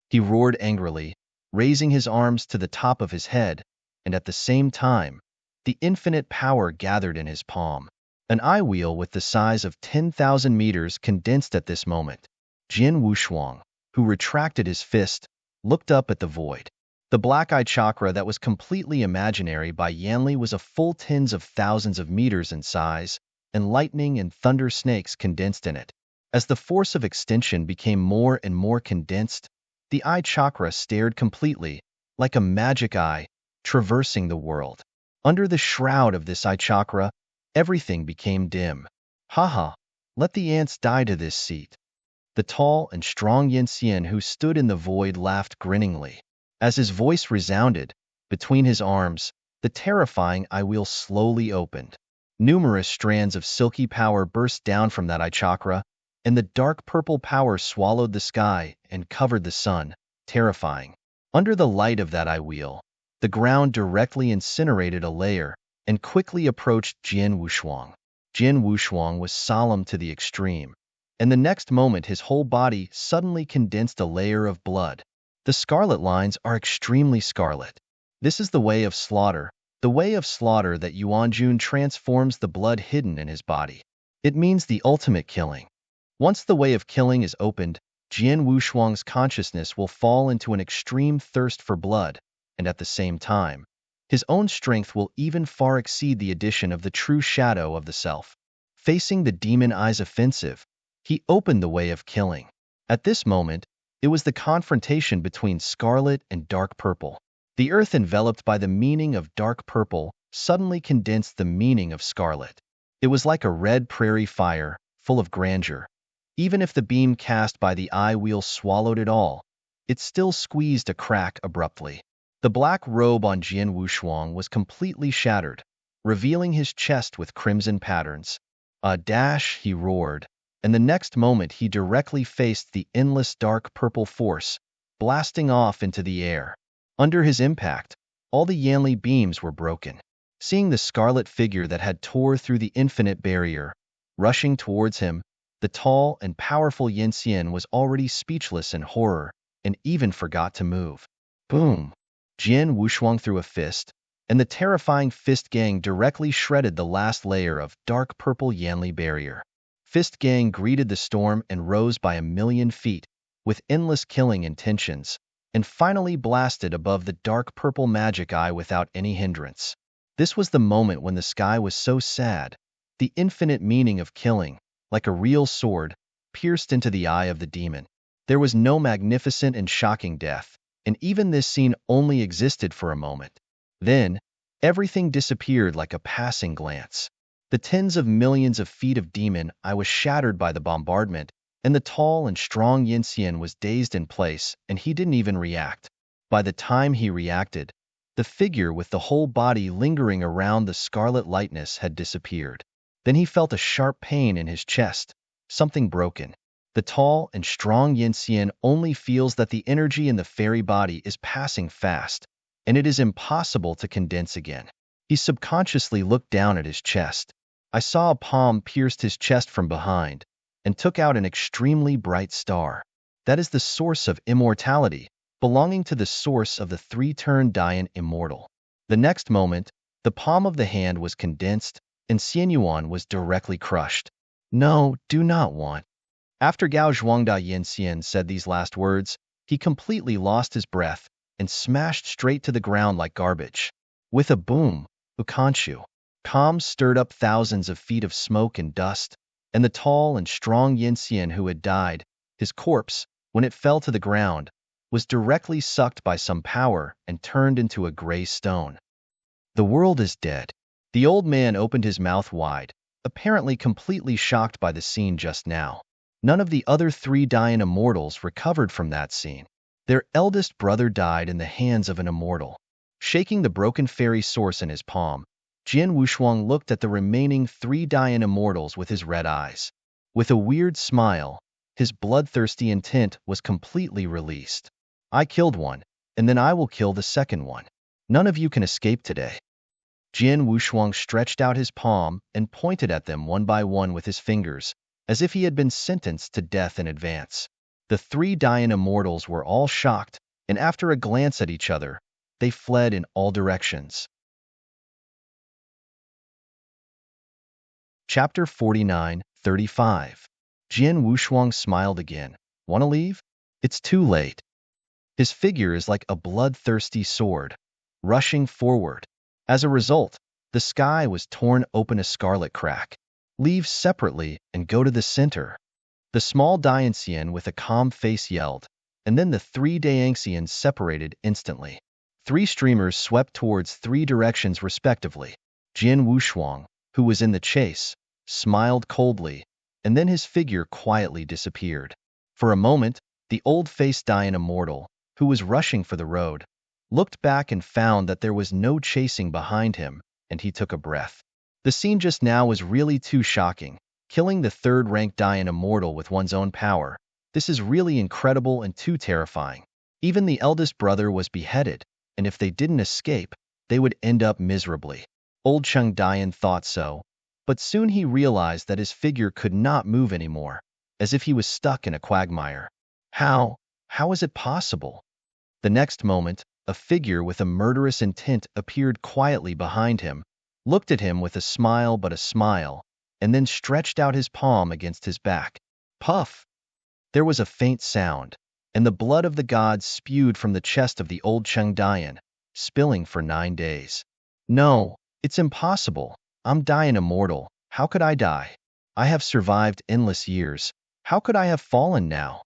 He roared angrily, raising his arms to the top of his head, and at the same time, the infinite power gathered in his palm. An eye wheel with the size of 10,000 meters condensed at this moment. Jin Wushuang, who retracted his fist, looked up at the void. The black eye chakra that was completely imaginary by Yanli was a full tens of thousands of meters in size, and lightning and thunder snakes condensed in it. As the force of extension became more and more condensed, the eye chakra stared completely, like a magic eye, traversing the world. Under the shroud of this eye chakra, everything became dim. Haha, let the ants die to this seat. The tall and strong Yin Xian who stood in the void laughed grinningly. As his voice resounded, between his arms, the terrifying eye wheel slowly opened. Numerous strands of silky power burst down from that eye chakra, and the dark purple power swallowed the sky and covered the sun, terrifying. Under the light of that eye wheel, the ground directly incinerated a layer and quickly approached Jian Wushuang. Jian Wushuang was solemn to the extreme, and the next moment his whole body suddenly condensed a layer of blood. The scarlet lines are extremely scarlet. This is the way of slaughter that Yuanjun transforms the blood hidden in his body. It means the ultimate killing. Once the way of killing is opened, Jian Wushuang's consciousness will fall into an extreme thirst for blood, and at the same time, his own strength will even far exceed the addition of the true shadow of the self. Facing the demon eye's offensive, he opened the way of killing. At this moment, it was the confrontation between scarlet and dark purple. The earth enveloped by the meaning of dark purple suddenly condensed the meaning of scarlet. It was like a red prairie fire, full of grandeur. Even if the beam cast by the eye wheel swallowed it all, it still squeezed a crack abruptly. The black robe on Jian Wushuang was completely shattered, revealing his chest with crimson patterns. "A dash!" he roared, and the next moment he directly faced the endless dark purple force, blasting off into the air. Under his impact, all the Yanli beams were broken. Seeing the scarlet figure that had tore through the infinite barrier, rushing towards him, the tall and powerful Yin Xian was already speechless in horror and even forgot to move. Boom! Jian Wushuang threw a fist, and the terrifying fist gang directly shredded the last layer of dark purple Yanli barrier. Fist gang greeted the storm and rose by 1,000,000 feet, with endless killing intentions, and finally blasted above the dark purple magic eye without any hindrance. This was the moment when the sky was so sad. The infinite meaning of killing, like a real sword, pierced into the eye of the demon. There was no magnificent and shocking death, and even this scene only existed for a moment. Then, everything disappeared like a passing glance. The tens of millions of feet of demon eye was shattered by the bombardment, and the tall and strong Yin Xian was dazed in place, and he didn't even react. By the time he reacted, the figure with the whole body lingering around the scarlet lightness had disappeared. Then he felt a sharp pain in his chest, something broken. The tall and strong Yin Xian only feels that the energy in the fairy body is passing fast, and it is impossible to condense again. He subconsciously looked down at his chest. I saw a palm pierced his chest from behind, and took out an extremely bright star. That is the source of immortality, belonging to the source of the three-turn Dayan immortal. The next moment, the palm of the hand was condensed, and Xianyuan was directly crushed. No, do not want. After Gao Zhuangda Yin Xian said these last words, he completely lost his breath, and smashed straight to the ground like garbage. With a boom, Ukanshu Kam stirred up thousands of feet of smoke and dust, and the tall and strong Yinxian who had died, his corpse, when it fell to the ground, was directly sucked by some power and turned into a gray stone. The world is dead. The old man opened his mouth wide, apparently completely shocked by the scene just now. None of the other 3 Dayan immortals recovered from that scene. Their eldest brother died in the hands of an immortal. Shaking the broken fairy source in his palm, Jian Wushuang looked at the remaining 3 Dayan immortals with his red eyes. With a weird smile, his bloodthirsty intent was completely released. I killed one, and then I will kill the second one. None of you can escape today. Jian Wushuang stretched out his palm and pointed at them one by one with his fingers, as if he had been sentenced to death in advance. The 3 Dayan immortals were all shocked, and after a glance at each other, they fled in all directions. Chapter 49:35. Jian Wushuang smiled again. Want to leave? It's too late. His figure is like a bloodthirsty sword, rushing forward. As a result, the sky was torn open a scarlet crack. Leave separately and go to the center. The small Dianxian with a calm face yelled, and then the 3 Dayangxians separated instantly. 3 streamers swept towards 3 directions respectively. Jian Wushuang, who was in the chase, smiled coldly, and then his figure quietly disappeared. For a moment, the old-faced Dayan immortal, who was rushing for the road, looked back and found that there was no chasing behind him, and he took a breath. The scene just now was really too shocking. Killing the 3rd-ranked Dayan immortal with one's own power. This is really incredible and too terrifying. Even the eldest brother was beheaded, and if they didn't escape, they would end up miserably. Old Cheng Dayan thought so, but soon he realized that his figure could not move anymore, as if he was stuck in a quagmire. How is it possible? The next moment, a figure with a murderous intent appeared quietly behind him, looked at him with a smile, and then stretched out his palm against his back. Puff! There was a faint sound, and the blood of the gods spewed from the chest of the old Cheng Dayan, spilling for 9 days. No, it's impossible. I'm Dayan immortal. How could I die? I have survived endless years. How could I have fallen now?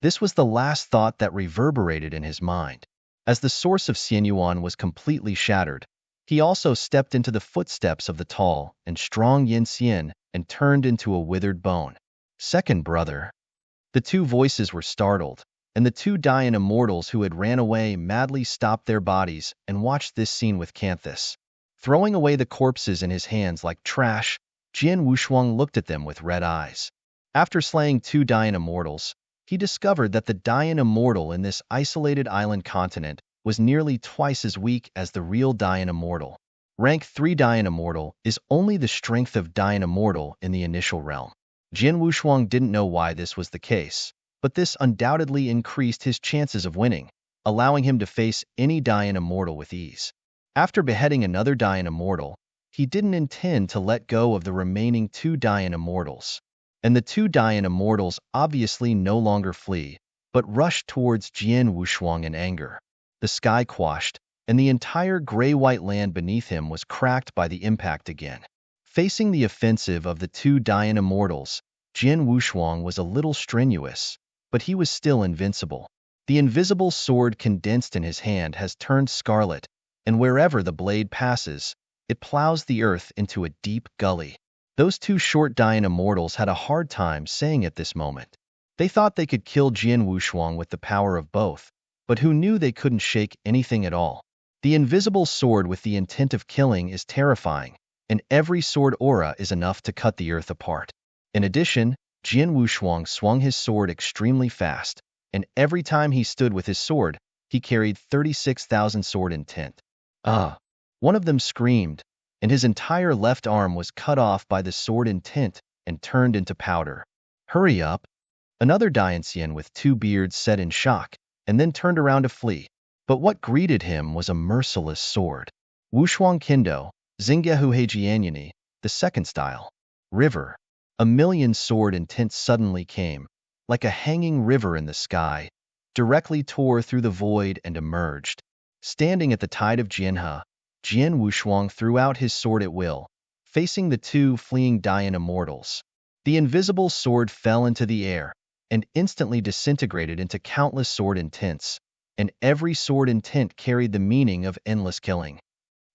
This was the last thought that reverberated in his mind. As the source of Xianyuan was completely shattered, he also stepped into the footsteps of the tall and strong Yin Xian and turned into a withered bone. Second brother. The 2 voices were startled, and the 2 Dayan immortals who had ran away madly stopped their bodies and watched this scene with Canthus. Throwing away the corpses in his hands like trash, Jian Wushuang looked at them with red eyes. After slaying 2 Dayan immortals, he discovered that the Dayan immortal in this isolated island continent was nearly twice as weak as the real Dayan immortal. Rank 3 Dayan immortal is only the strength of Dayan immortal in the initial realm. Jian Wushuang didn't know why this was the case, but this undoubtedly increased his chances of winning, allowing him to face any Dayan immortal with ease. After beheading another Dayan immortal, he didn't intend to let go of the remaining 2 Dayan immortals. And the 2 Dayan immortals obviously no longer flee, but rushed towards Jian Wushuang in anger. The sky quashed, and the entire gray-white land beneath him was cracked by the impact again. Facing the offensive of the 2 Dayan immortals, Jian Wushuang was a little strenuous, but he was still invincible. The invisible sword condensed in his hand has turned scarlet, and wherever the blade passes, it plows the earth into a deep gully. Those 2 short Dayan immortals had a hard time saying at this moment. They thought they could kill Jian Wushuang with the power of both, but who knew they couldn't shake anything at all. The invisible sword with the intent of killing is terrifying, and every sword aura is enough to cut the earth apart. In addition, Jian Wushuang swung his sword extremely fast, and every time he stood with his sword, he carried 36,000 sword intent. One of them screamed, and his entire left arm was cut off by the sword intent and turned into powder. Hurry up! Another Dianxian with 2 beards said in shock, and then turned around to flee. But what greeted him was a merciless sword. Wushuang Kendo, Xingyahu Heijianyani, the second style. River. A million sword intent suddenly came, like a hanging river in the sky, directly tore through the void and emerged. Standing at the tide of Jianhe, Jian Wushuang threw out his sword at will, facing the two fleeing Dayan immortals. The invisible sword fell into the air and instantly disintegrated into countless sword intents, and every sword intent carried the meaning of endless killing.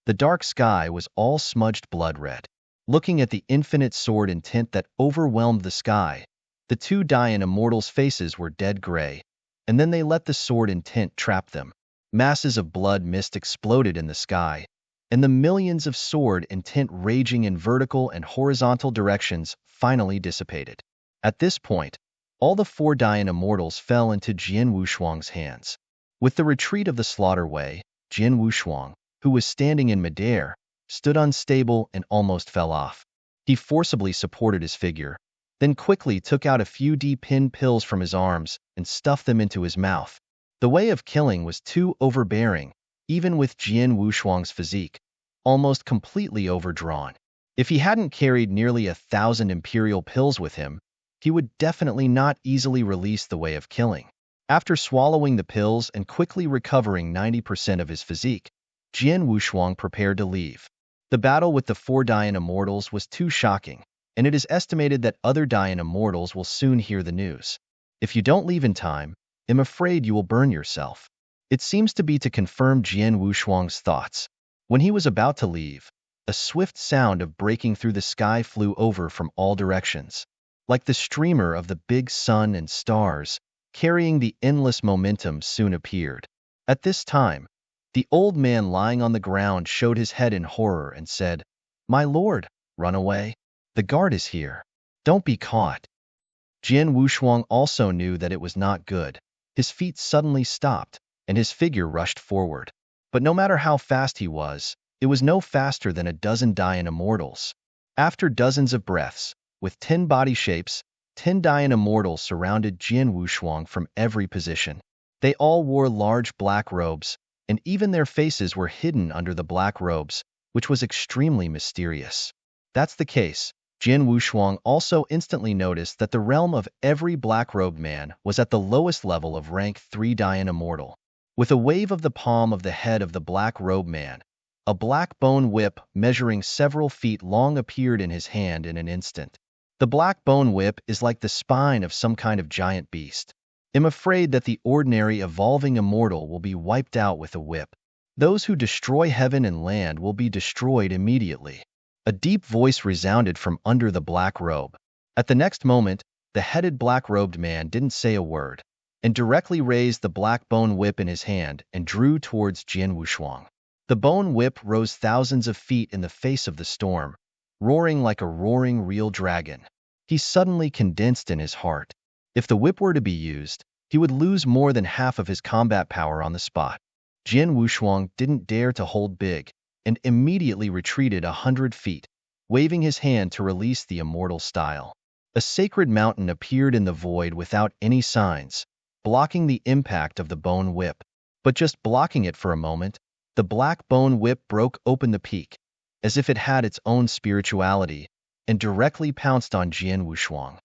The dark sky was all smudged blood red. Looking at the infinite sword intent that overwhelmed the sky, the two Dayan immortals' faces were dead gray, and then they let the sword intent trap them. Masses of blood mist exploded in the sky, and the millions of sword intent raging in vertical and horizontal directions finally dissipated. At this point, all the four Dayan immortals fell into Jian Wushuang's hands. With the retreat of the slaughter way, Jian Wushuang, who was standing in midair, stood unstable and almost fell off. He forcibly supported his figure, then quickly took out a few D-pin pills from his arms and stuffed them into his mouth. The way of killing was too overbearing, even with Jian Wushuang's physique, almost completely overdrawn. If he hadn't carried nearly 1,000 imperial pills with him, he would definitely not easily release the way of killing. After swallowing the pills and quickly recovering 90% of his physique, Jian Wushuang prepared to leave. The battle with the four Dayan immortals was too shocking, and it is estimated that other Dayan immortals will soon hear the news. If you don't leave in time, I'm afraid you will burn yourself. It seems to be to confirm Jian Wushuang's thoughts. When he was about to leave, a swift sound of breaking through the sky flew over from all directions, like the streamer of the big sun and stars, carrying the endless momentum soon appeared. At this time, the old man lying on the ground showed his head in horror and said, "My lord, run away. The guard is here. Don't be caught." Jian Wushuang also knew that it was not good. His feet suddenly stopped, and his figure rushed forward. But no matter how fast he was, it was no faster than a dozen Dayan immortals. After dozens of breaths, with 10 body shapes, 10 Dayan immortals surrounded Jian Wushuang from every position. They all wore large black robes, and even their faces were hidden under the black robes, which was extremely mysterious. That's the case. Jian Wushuang also instantly noticed that the realm of every black-robed man was at the lowest level of rank 3 Dayan immortal. With a wave of the palm of the head of the black-robed man, a black bone whip measuring several feet long appeared in his hand in an instant. The black bone whip is like the spine of some kind of giant beast. I'm afraid that the ordinary evolving immortal will be wiped out with a whip. Those who destroy heaven and land will be destroyed immediately. A deep voice resounded from under the black robe. At the next moment, the headed black-robed man didn't say a word, and directly raised the black bone whip in his hand and drew towards Jian Wushuang. The bone whip rose thousands of feet in the face of the storm, roaring like a roaring real dragon. He suddenly condensed in his heart. If the whip were to be used, he would lose more than half of his combat power on the spot. Jian Wushuang didn't dare to hold big, and immediately retreated 100 feet, waving his hand to release the immortal style. A sacred mountain appeared in the void without any signs, blocking the impact of the bone whip. But just blocking it for a moment, the black bone whip broke open the peak, as if it had its own spirituality, and directly pounced on Jian Wushuang.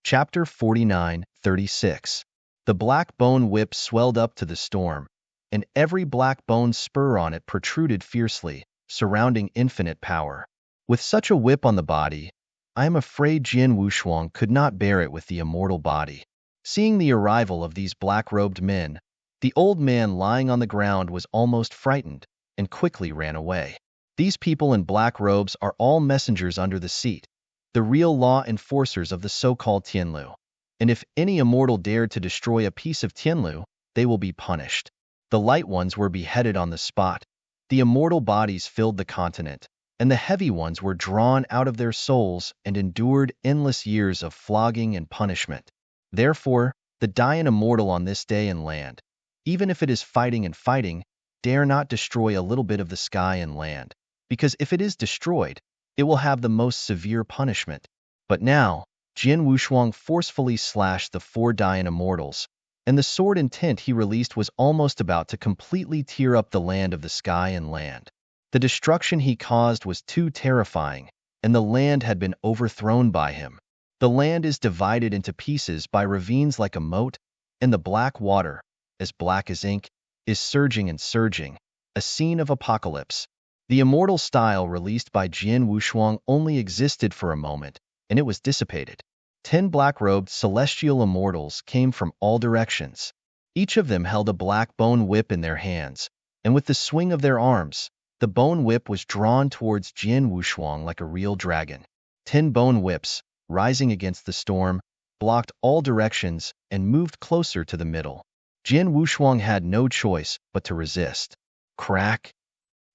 Chapter 49:36. The black bone whip swelled up to the storm, and every black bone spur on it protruded fiercely, surrounding infinite power. With such a whip on the body, I am afraid Jian Wushuang could not bear it with the immortal body. Seeing the arrival of these black-robed men, the old man lying on the ground was almost frightened, and quickly ran away. These people in black robes are all messengers under the seat, the real law enforcers of the so-called Tianlu. And if any immortal dared to destroy a piece of Tianlu, they will be punished. The light ones were beheaded on the spot, the immortal bodies filled the continent, and the heavy ones were drawn out of their souls and endured endless years of flogging and punishment. Therefore, the Dayan immortal on this day and land, even if it is fighting and fighting, dare not destroy a little bit of the sky and land, because if it is destroyed, it will have the most severe punishment. But now, Jian Wushuang forcefully slashed the 4 Dayan immortals, and the sword intent he released was almost about to completely tear up the land of the sky and land. The destruction he caused was too terrifying, and the land had been overthrown by him. The land is divided into pieces by ravines like a moat, and the black water, as black as ink, is surging and surging, a scene of apocalypse. The immortal style released by Jian Wushuang only existed for a moment, and it was dissipated. 10 black-robed celestial immortals came from all directions. Each of them held a black bone whip in their hands, and with the swing of their arms, the bone whip was drawn towards Jian Wushuang like a real dragon. 10 bone whips, rising against the storm, blocked all directions and moved closer to the middle. Jian Wushuang had no choice but to resist. Crack!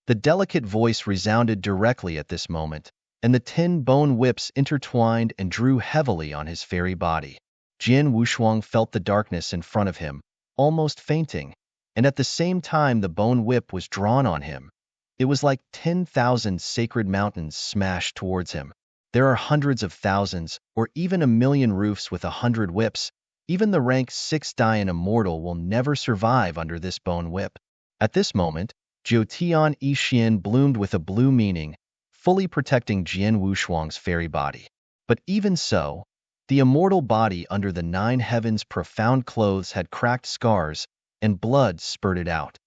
The delicate voice resounded directly at this moment, and the 10 bone whips intertwined and drew heavily on his fairy body. Jian Wushuang felt the darkness in front of him, almost fainting, and at the same time the bone whip was drawn on him. It was like 10,000 sacred mountains smashed towards him. There are hundreds of thousands, or even a million roofs with 100 whips. Even the rank 6 Dian immortal will never survive under this bone whip. At this moment, Jiutian Yixian bloomed with a blue meaning, fully protecting Jian Wushuang's fairy body. But even so, the immortal body under the 9 heavens' profound clothes had cracked scars, and blood spurted out.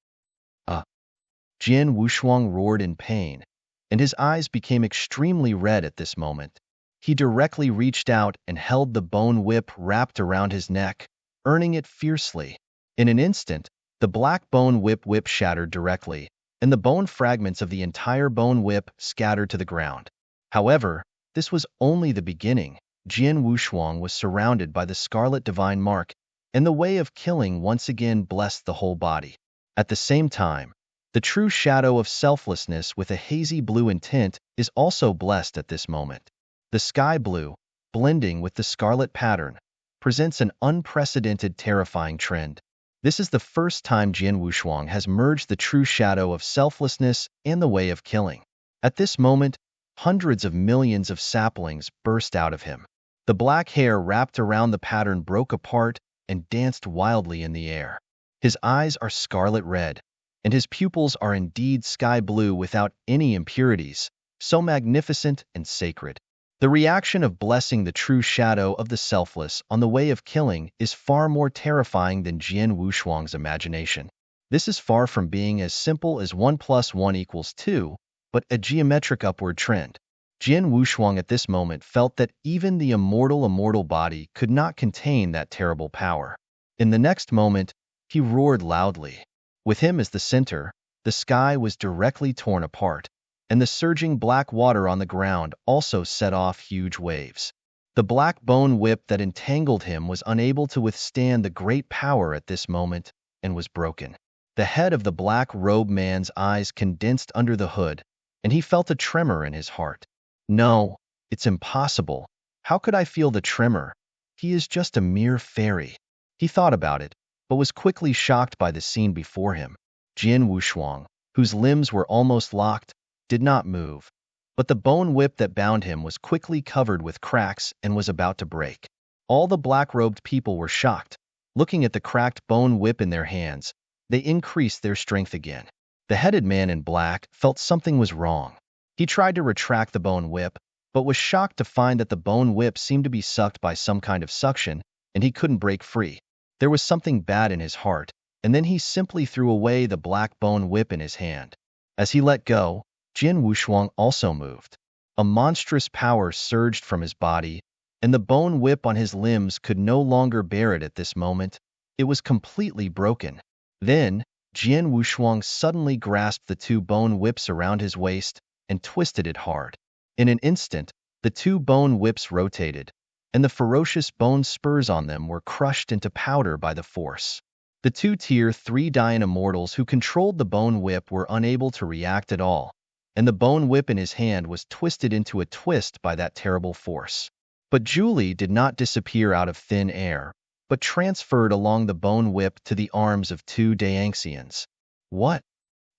Jian Wushuang roared in pain, and his eyes became extremely red at this moment. He directly reached out and held the bone whip wrapped around his neck, earning it fiercely. In an instant, the black bone whip shattered directly, and the bone fragments of the entire bone whip scattered to the ground. However, this was only the beginning. Jian Wushuang was surrounded by the scarlet divine mark, and the way of killing once again blessed the whole body. At the same time, the true shadow of selflessness with a hazy blue intent is also blessed at this moment. The sky blue, blending with the scarlet pattern, presents an unprecedented terrifying trend. This is the first time Jian Wushuang has merged the true shadow of selflessness and the way of killing. At this moment, hundreds of millions of saplings burst out of him. The black hair wrapped around the pattern broke apart and danced wildly in the air. His eyes are scarlet red, and his pupils are indeed sky blue without any impurities, so magnificent and sacred. The reaction of blessing the true shadow of the selfless on the way of killing is far more terrifying than Jian Wushuang's imagination. This is far from being as simple as 1 + 1 = 2, but a geometric upward trend. Jian Wushuang at this moment felt that even the immortal body could not contain that terrible power. In the next moment, he roared loudly. With him as the center, the sky was directly torn apart, and the surging black water on the ground also set off huge waves. The black bone whip that entangled him was unable to withstand the great power at this moment and was broken. The head of the black-robed man's eyes condensed under the hood, and he felt a tremor in his heart. No, it's impossible. How could I feel the tremor? He is just a mere fairy. He thought about it, but was quickly shocked by the scene before him. Jian Wushuang, whose limbs were almost locked, did not move, but the bone whip that bound him was quickly covered with cracks and was about to break. All the black-robed people were shocked. Looking at the cracked bone whip in their hands, they increased their strength again. The headed man in black felt something was wrong. He tried to retract the bone whip, but was shocked to find that the bone whip seemed to be sucked by some kind of suction, and he couldn't break free. There was something bad in his heart, and then he simply threw away the black bone whip in his hand. As he let go, Jian Wushuang also moved. A monstrous power surged from his body, and the bone whip on his limbs could no longer bear it at this moment. It was completely broken. Then, Jian Wushuang suddenly grasped the 2 bone whips around his waist and twisted it hard. In an instant, the 2 bone whips rotated, and the ferocious bone spurs on them were crushed into powder by the force. The 2 Tier 3 Dian immortals who controlled the bone whip were unable to react at all, and the bone whip in his hand was twisted into a twist by that terrible force. But Julie did not disappear out of thin air, but transferred along the bone whip to the arms of 2 Daangxians. What?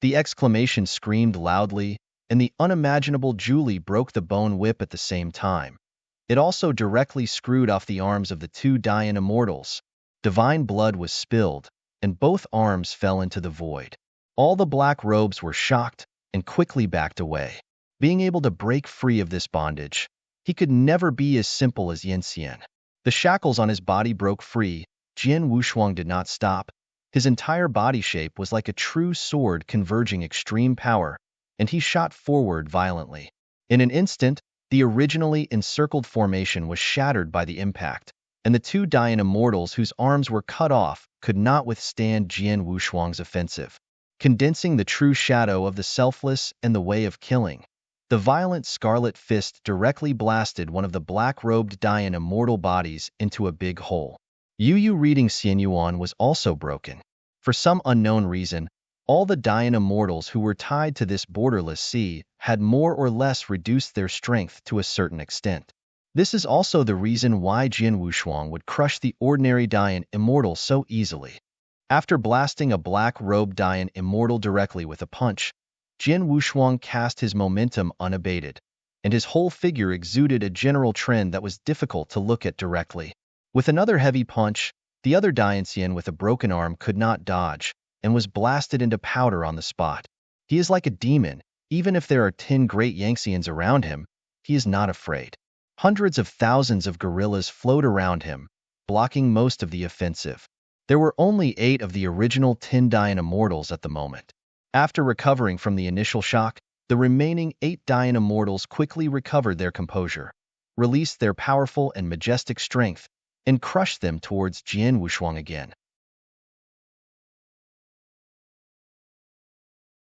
The exclamation screamed loudly, and the unimaginable Julie broke the bone whip at the same time. It also directly screwed off the arms of the 2 Dian immortals. Divine blood was spilled, and both arms fell into the void. All the black robes were shocked and quickly backed away. Being able to break free of this bondage, He could never be as simple as Yin Xian. The shackles on his body broke free. Jian Wushuang did not stop. His entire body shape was like a true sword converging extreme power, and he shot forward violently. In an instant, the originally encircled formation was shattered by the impact, and the two Dayan immortals whose arms were cut off could not withstand Jian Wushuang's offensive. Condensing the true shadow of the selfless and the way of killing, the violent scarlet fist directly blasted one of the black-robed Dayan immortal bodies into a big hole. Yu Yu reading Xianyuan was also broken. For some unknown reason, all the Dayan immortals who were tied to this borderless sea had more or less reduced their strength to a certain extent. This is also the reason why Jian Wushuang would crush the ordinary Dayan immortal so easily. After blasting a black-robed Dayan immortal directly with a punch, Jian Wushuang cast his momentum unabated, and his whole figure exuded a general trend that was difficult to look at directly. With another heavy punch, the other Dayanxian with a broken arm could not dodge, and was blasted into powder on the spot. He is like a demon. Even if there are 10 great Yangxians around him, he is not afraid. Hundreds of thousands of guerrillas float around him, blocking most of the offensive. There were only 8 of the original 10 Dayan immortals at the moment. After recovering from the initial shock, the remaining 8 Dayan immortals quickly recovered their composure, released their powerful and majestic strength, and crushed them towards Jian Wushuang again.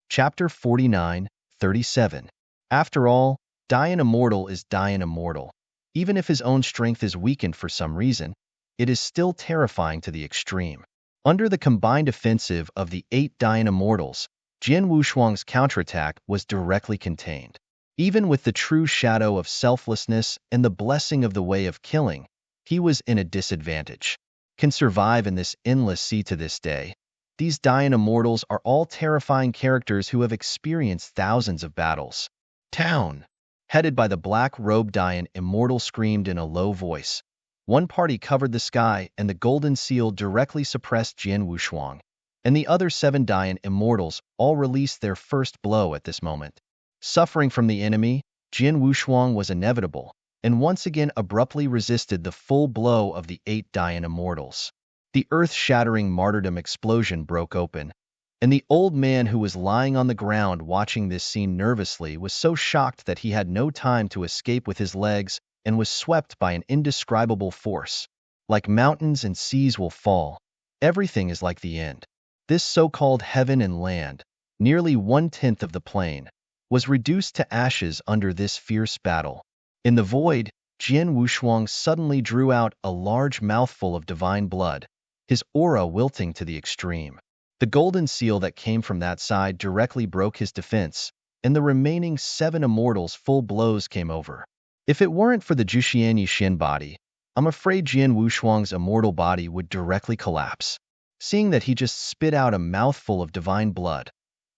Chapter 49:37. After all, Dayan Immortal is Dayan Immortal. Even if his own strength is weakened for some reason, it is still terrifying to the extreme. Under the combined offensive of the 8 Dayan Immortals, Jian Wushuang's counterattack was directly contained. Even with the true shadow of selflessness and the blessing of the way of killing, he was in a disadvantage. Can survive in this endless sea to this day. These Dayan immortals are all terrifying characters who have experienced thousands of battles. Town, headed by the black-robed Dayan immortal, screamed in a low voice. One party covered the sky, and the golden seal directly suppressed Jian Wushuang, and the other 7 Dayan immortals all released their first blow at this moment. Suffering from the enemy, Jian Wushuang was inevitable, and once again abruptly resisted the full blow of the 8 Dayan immortals. The earth-shattering martyrdom explosion broke open, and the old man who was lying on the ground watching this scene nervously was so shocked that he had no time to escape with his legs and was swept by an indescribable force. Like mountains and seas will fall, everything is like the end. This so-called heaven and land, nearly 1/10 of the plain, was reduced to ashes under this fierce battle. In the void, Jian Wushuang suddenly drew out a large mouthful of divine blood, his aura wilting to the extreme. The golden seal that came from that side directly broke his defense, and the remaining 7 immortals' full blows came over. If it weren't for the Juxian Yixin body, I'm afraid Jian Wushuang's immortal body would directly collapse. Seeing that he just spit out a mouthful of divine blood,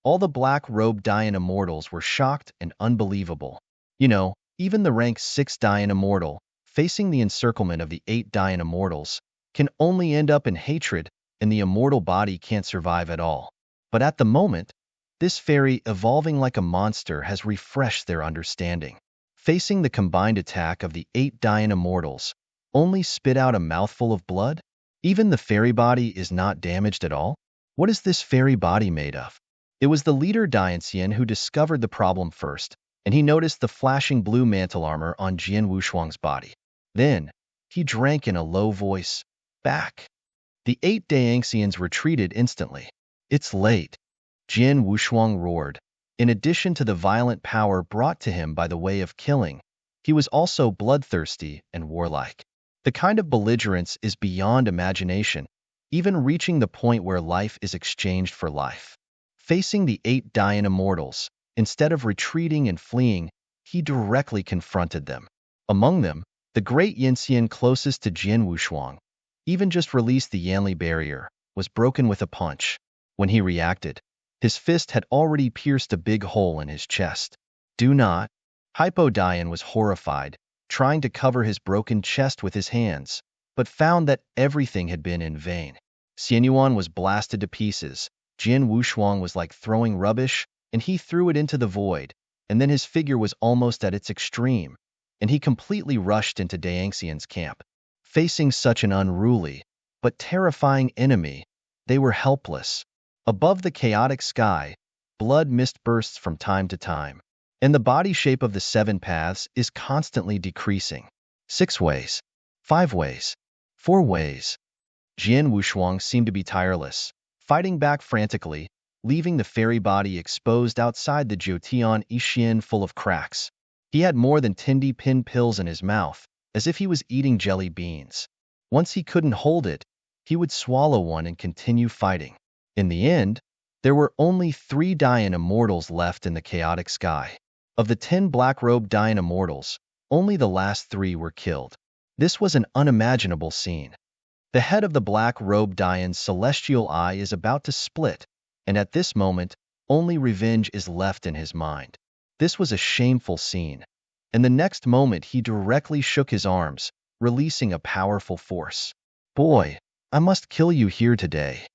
all the black-robed Dayan immortals were shocked and unbelievable. Even the rank 6 Dayan immortal, facing the encirclement of the 8 Dayan immortals, can only end up in hatred, and the immortal body can't survive at all. But at the moment, this fairy evolving like a monster has refreshed their understanding. Facing the combined attack of the 8 Dayan immortals, only spit out a mouthful of blood? Even the fairy body is not damaged at all? What is this fairy body made of? It was the leader Dayanxian who discovered the problem first, and he noticed the flashing blue mantle armor on Jian Wushuang's body. Then, he drank in a low voice, "Back." The 8 Dayanxians retreated instantly. "It's late," Jian Wushuang roared. In addition to the violent power brought to him by the way of killing, he was also bloodthirsty and warlike. The kind of belligerence is beyond imagination, even reaching the point where life is exchanged for life. Facing the 8 Dayan immortals, instead of retreating and fleeing, he directly confronted them. Among them, the great Yinxian closest to Jian Wushuang, even just released the Yanli barrier, was broken with a punch. When he reacted, his fist had already pierced a big hole in his chest. "Do not." Hypo Dayan was horrified, trying to cover his broken chest with his hands, but found that everything had been in vain. Xianyuan was blasted to pieces. Jian Wushuang was like throwing rubbish, and he threw it into the void, and then his figure was almost at its extreme. and he completely rushed into Daangxian's camp. Facing such an unruly but terrifying enemy, they were helpless. Above the chaotic sky, blood mist bursts from time to time, and the body shape of the seven paths is constantly decreasing. 6 ways, 5 ways, 4 ways. Jian Wushuang seemed to be tireless, fighting back frantically, leaving the fairy body exposed outside the Jotian Ishian full of cracks. He had more than 10 pin pills in his mouth, as if he was eating jelly beans. Once he couldn't hold it, he would swallow one and continue fighting. In the end, there were only 3 Dayan immortals left in the chaotic sky. Of the 10 black-robed Dayan immortals, only the last 3 were killed. This was an unimaginable scene. The head of the black-robed Dayan's celestial eye is about to split, and at this moment, only revenge is left in his mind. This was a shameful scene, and the next moment he directly shook his arms, releasing a powerful force. Boy, I must kill you here today.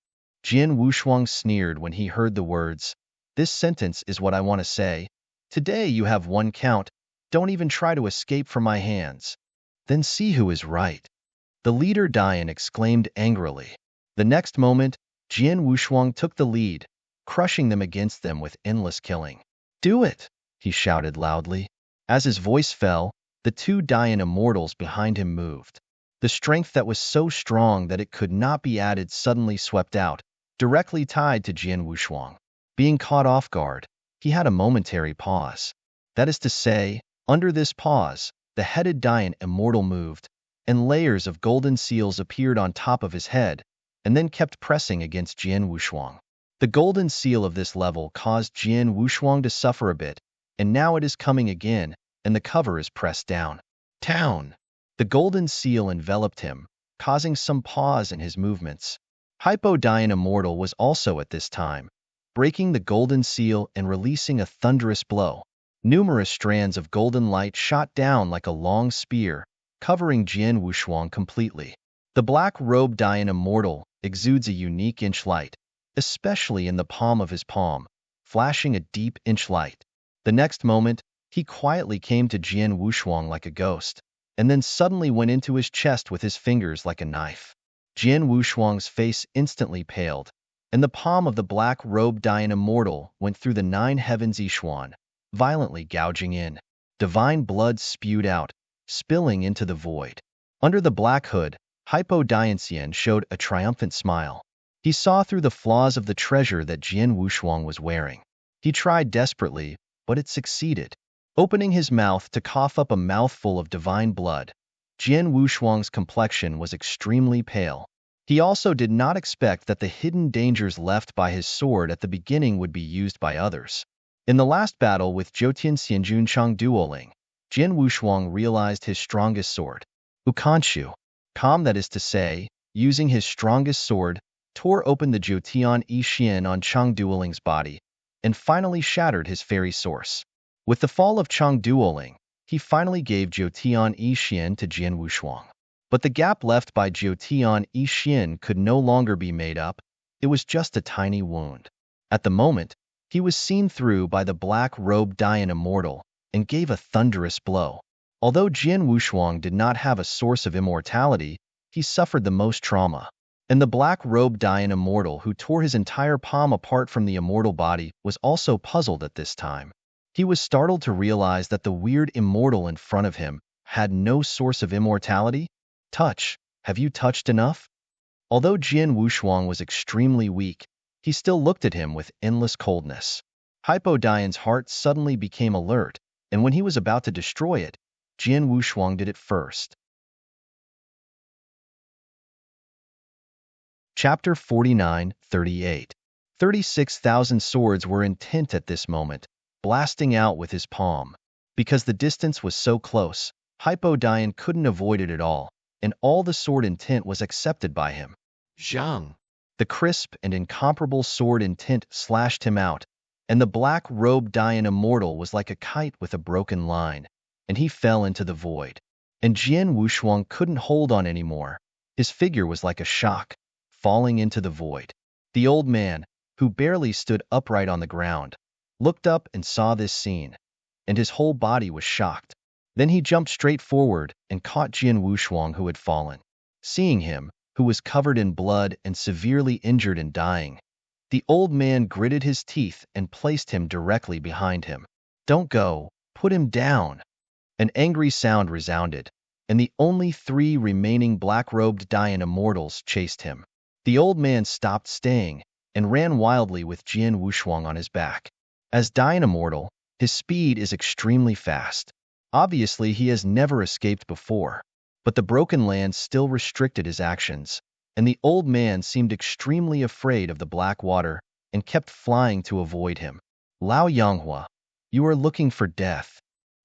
Jian Wushuang sneered when he heard the words. This sentence is what I want to say. Today you have 1 count. Don't even try to escape from my hands. Then see who is right. The leader Dayan exclaimed angrily. The next moment, Jian Wushuang took the lead, crushing them against them with endless killing. Do it, he shouted loudly. As his voice fell, the 2 Dayan immortals behind him moved. The strength that was so strong that it could not be added suddenly swept out, directly tied to Jian Wushuang. Being caught off guard, he had a momentary pause. That is to say, under this pause, the headed Dayan immortal moved, and layers of golden seals appeared on top of his head, and then kept pressing against Jian Wushuang. The golden seal of this level caused Jian Wushuang to suffer a bit, and now it is coming again, and the cover is pressed down. Town! The golden seal enveloped him, causing some pause in his movements. Hypo Dayan Immortal was also at this time, breaking the golden seal and releasing a thunderous blow. Numerous strands of golden light shot down like a long spear, covering Jian Wushuang completely. The black-robed Dayan Immortal exudes a unique inch light, especially in the palm of his palm, flashing a deep inch light. The next moment, he quietly came to Jian Wushuang like a ghost, and then suddenly went into his chest with his fingers like a knife. Jian Wushuang's face instantly paled, and the palm of the black-robed Dayan Immortal went through the 9 heavens Yishuan, violently gouging in. Divine blood spewed out, spilling into the void. Under the black hood, Hypo Dayanxian showed a triumphant smile. He saw through the flaws of the treasure that Jian Wushuang was wearing. He tried desperately, but it succeeded. Opening his mouth to cough up a mouthful of divine blood, Jian Wushuang's complexion was extremely pale. He also did not expect that the hidden dangers left by his sword at the beginning would be used by others. In the last battle with Jotian Xianjun Chang Duoling, Jian Wushuang realized his strongest sword, Ukanshu. Calm, that is to say, using his strongest sword, tore open the Jotian Ishian on Chang Duoling's body, and finally shattered his fairy source. With the fall of Chang Duoling, he finally gave Jotian Ishian to Jian Wushuang. But the gap left by Jotian Ishian could no longer be made up. It was just a tiny wound. At the moment, he was seen through by the black-robed Dayan Immortal and gave a thunderous blow. Although Jian Wushuang did not have a source of immortality, he suffered the most trauma. And the black-robed Dayan Immortal who tore his entire palm apart from the immortal body was also puzzled at this time. He was startled to realize that the weird immortal in front of him had no source of immortality. Touch, have you touched enough? Although Jian Wushuang was extremely weak, he still looked at him with endless coldness. Hypo Dayan's heart suddenly became alert, and when he was about to destroy it, Jian Wushuang did it first. Chapter 49:38. 36,000 swords were intent at this moment, blasting out with his palm. Because the distance was so close, Hypo Dayan couldn't avoid it at all, and all the sword intent was accepted by him. Zhang! The crisp and incomparable sword intent slashed him out, and the black-robed Dayan Immortal was like a kite with a broken line, and he fell into the void. And Jian Wushuang couldn't hold on anymore. His figure was like a shock, falling into the void. The old man, who barely stood upright on the ground, looked up and saw this scene, and his whole body was shocked. Then he jumped straight forward and caught Jian Wushuang, who had fallen. Seeing him, who was covered in blood and severely injured and dying, the old man gritted his teeth and placed him directly behind him. "Don't go, put him down." An angry sound resounded, and the only 3 remaining black-robed Dayan immortals chased him. The old man stopped staying and ran wildly with Jian Wushuang on his back. As Dayan immortal, his speed is extremely fast. Obviously, he has never escaped before, but the broken land still restricted his actions, and the old man seemed extremely afraid of the black water and kept flying to avoid him. "Lao Yanghua, you are looking for death."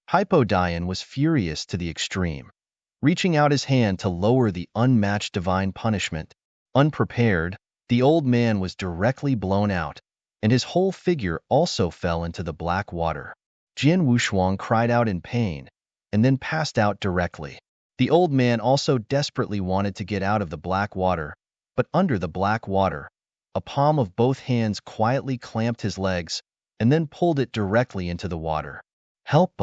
Hypodian was furious to the extreme, reaching out his hand to lower the unmatched divine punishment. Unprepared, the old man was directly blown out, and his whole figure also fell into the black water. Jian Wushuang cried out in pain, and then passed out directly. The old man also desperately wanted to get out of the black water, but under the black water, a palm of both hands quietly clamped his legs and then pulled it directly into the water. "Help!"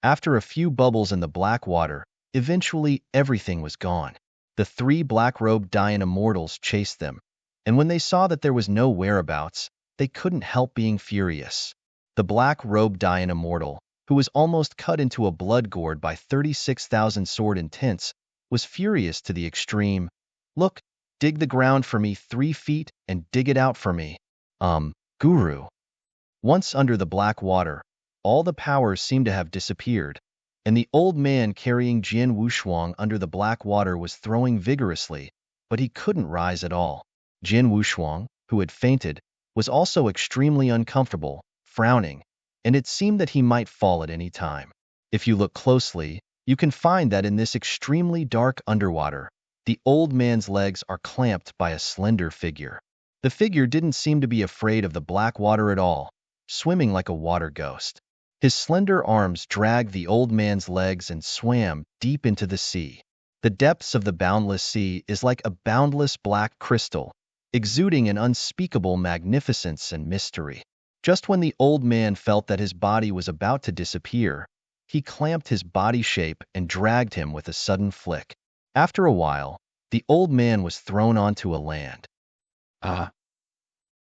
After a few bubbles in the black water, eventually everything was gone. The 3 black-robed Dayan immortals chased them, and when they saw that there was no whereabouts, they couldn't help being furious. The black-robed Dayan immortal, who was almost cut into a blood gourd by 36,000 sword intents, was furious to the extreme. "Look, dig the ground for me 3 feet and dig it out for me." Guru. Once under the black water, all the powers seemed to have disappeared, and the old man carrying Jian Wushuang under the black water was throwing vigorously, but he couldn't rise at all. Jian Wushuang, who had fainted, was also extremely uncomfortable, frowning, and it seemed that he might fall at any time. If you look closely, you can find that in this extremely dark underwater, the old man's legs are clamped by a slender figure. The figure didn't seem to be afraid of the black water at all, swimming like a water ghost. His slender arms dragged the old man's legs and swam deep into the sea. The depths of the boundless sea is like a boundless black crystal, exuding an unspeakable magnificence and mystery. Just when the old man felt that his body was about to disappear, he clamped his body shape and dragged him with a sudden flick. After a while, the old man was thrown onto a land.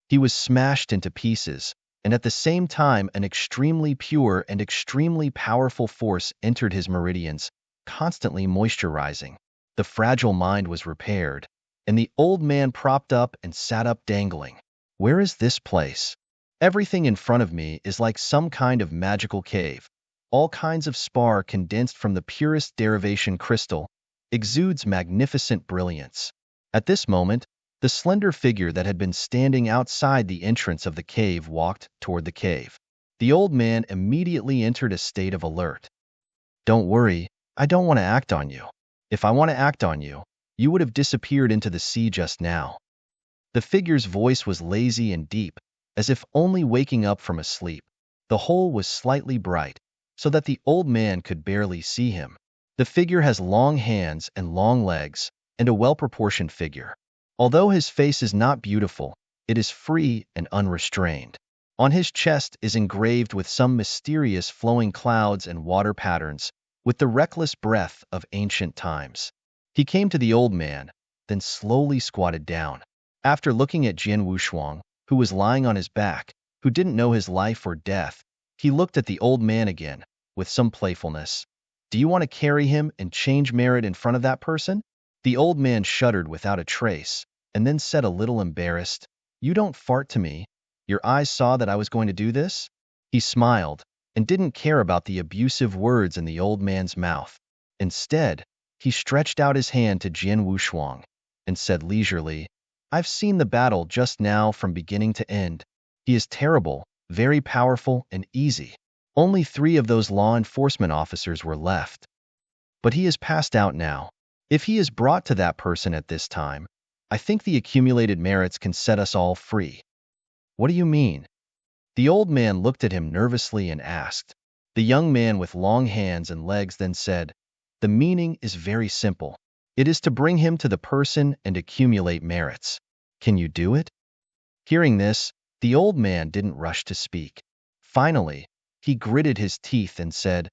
He was smashed into pieces, and at the same time an extremely pure and extremely powerful force entered his meridians, constantly moisturizing. The fragile mind was repaired, and the old man propped up and sat up dangling. "Where is this place? Everything in front of me is like some kind of magical cave. All kinds of spar condensed from the purest derivation crystal, exudes magnificent brilliance." At this moment, the slender figure that had been standing outside the entrance of the cave walked toward the cave. The old man immediately entered a state of alert. "Don't worry, I don't want to act on you. If I want to act on you, you would have disappeared into the sea just now." The figure's voice was lazy and deep, as if only waking up from a sleep. The hole was slightly bright, so that the old man could barely see him. The figure has long hands and long legs, and a well-proportioned figure. Although his face is not beautiful, it is free and unrestrained. On his chest is engraved with some mysterious flowing clouds and water patterns, with the reckless breath of ancient times. He came to the old man, then slowly squatted down. After looking at Jian Wushuang, who was lying on his back, who didn't know his life or death, he looked at the old man again, with some playfulness. "Do you want to carry him and change merit in front of that person?" The old man shuddered without a trace, and then said a little embarrassed, "You don't fart to me. Your eyes saw that I was going to do this?" He smiled, and didn't care about the abusive words in the old man's mouth. Instead, he stretched out his hand to Jian Wushuang, and said leisurely, "I've seen the battle just now from beginning to end. He is terrible, very powerful, and easy. Only 3 of those law enforcement officers were left. But he is passed out now. If he is brought to that person at this time, I think the accumulated merits can set us all free." "What do you mean?" The old man looked at him nervously and asked. The young man with long hands and legs then said, "The meaning is very simple. It is to bring him to the person and accumulate merits. Can you do it?" Hearing this, the old man didn't rush to speak. Finally, he gritted his teeth and said,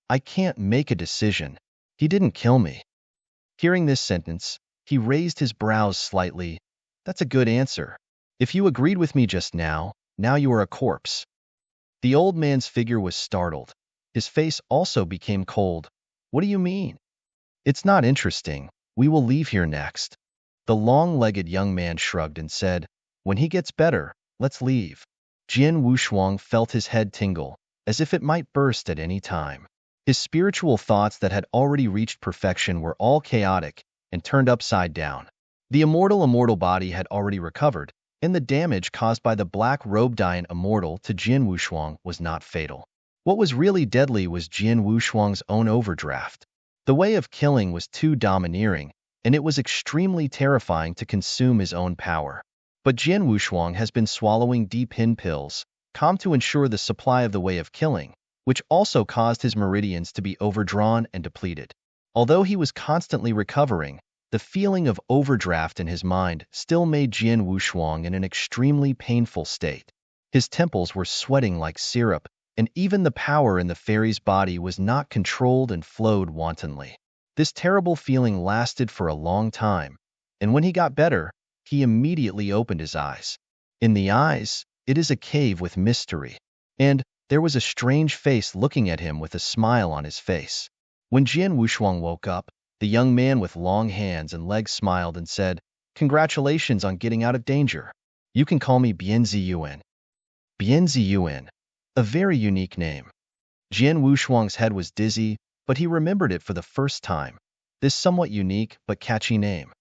I can't make a decision. He didn't kill me. Hearing this sentence, he raised his brows slightly. That's a good answer. If you agreed with me just now, now you are a corpse. The old man's figure was startled. His face also became cold. What do you mean? It's not interesting. We will leave here next. The long-legged young man shrugged and said, when he gets better, let's leave. Jian Wushuang felt his head tingle, as if it might burst at any time. His spiritual thoughts that had already reached perfection were all chaotic and turned upside down. The immortal body had already recovered, and the damage caused by the black-robed Dian immortal to Jian Wushuang was not fatal. What was really deadly was Jian Wushuang's own overdraft. The way of killing was too domineering, and it was extremely terrifying to consume his own power. But Jian Wushuang has been swallowing deep hin pills, calm to ensure the supply of the way of killing, which also caused his meridians to be overdrawn and depleted. Although he was constantly recovering, the feeling of overdraft in his mind still made Jian Wushuang in an extremely painful state. His temples were sweating like syrup, and even the power in the fairy's body was not controlled and flowed wantonly. This terrible feeling lasted for a long time, and when he got better, he immediately opened his eyes. In the eyes, it is a cave with mystery, and there was a strange face looking at him with a smile on his face. When Jian Wushuang woke up, the young man with long hands and legs smiled and said, "Congratulations on getting out of danger. You can call me Bian Ziyuan." Bian Ziyuan, a very unique name. Jian Wushuang's head was dizzy, but he remembered it for the first time. This somewhat unique but catchy name.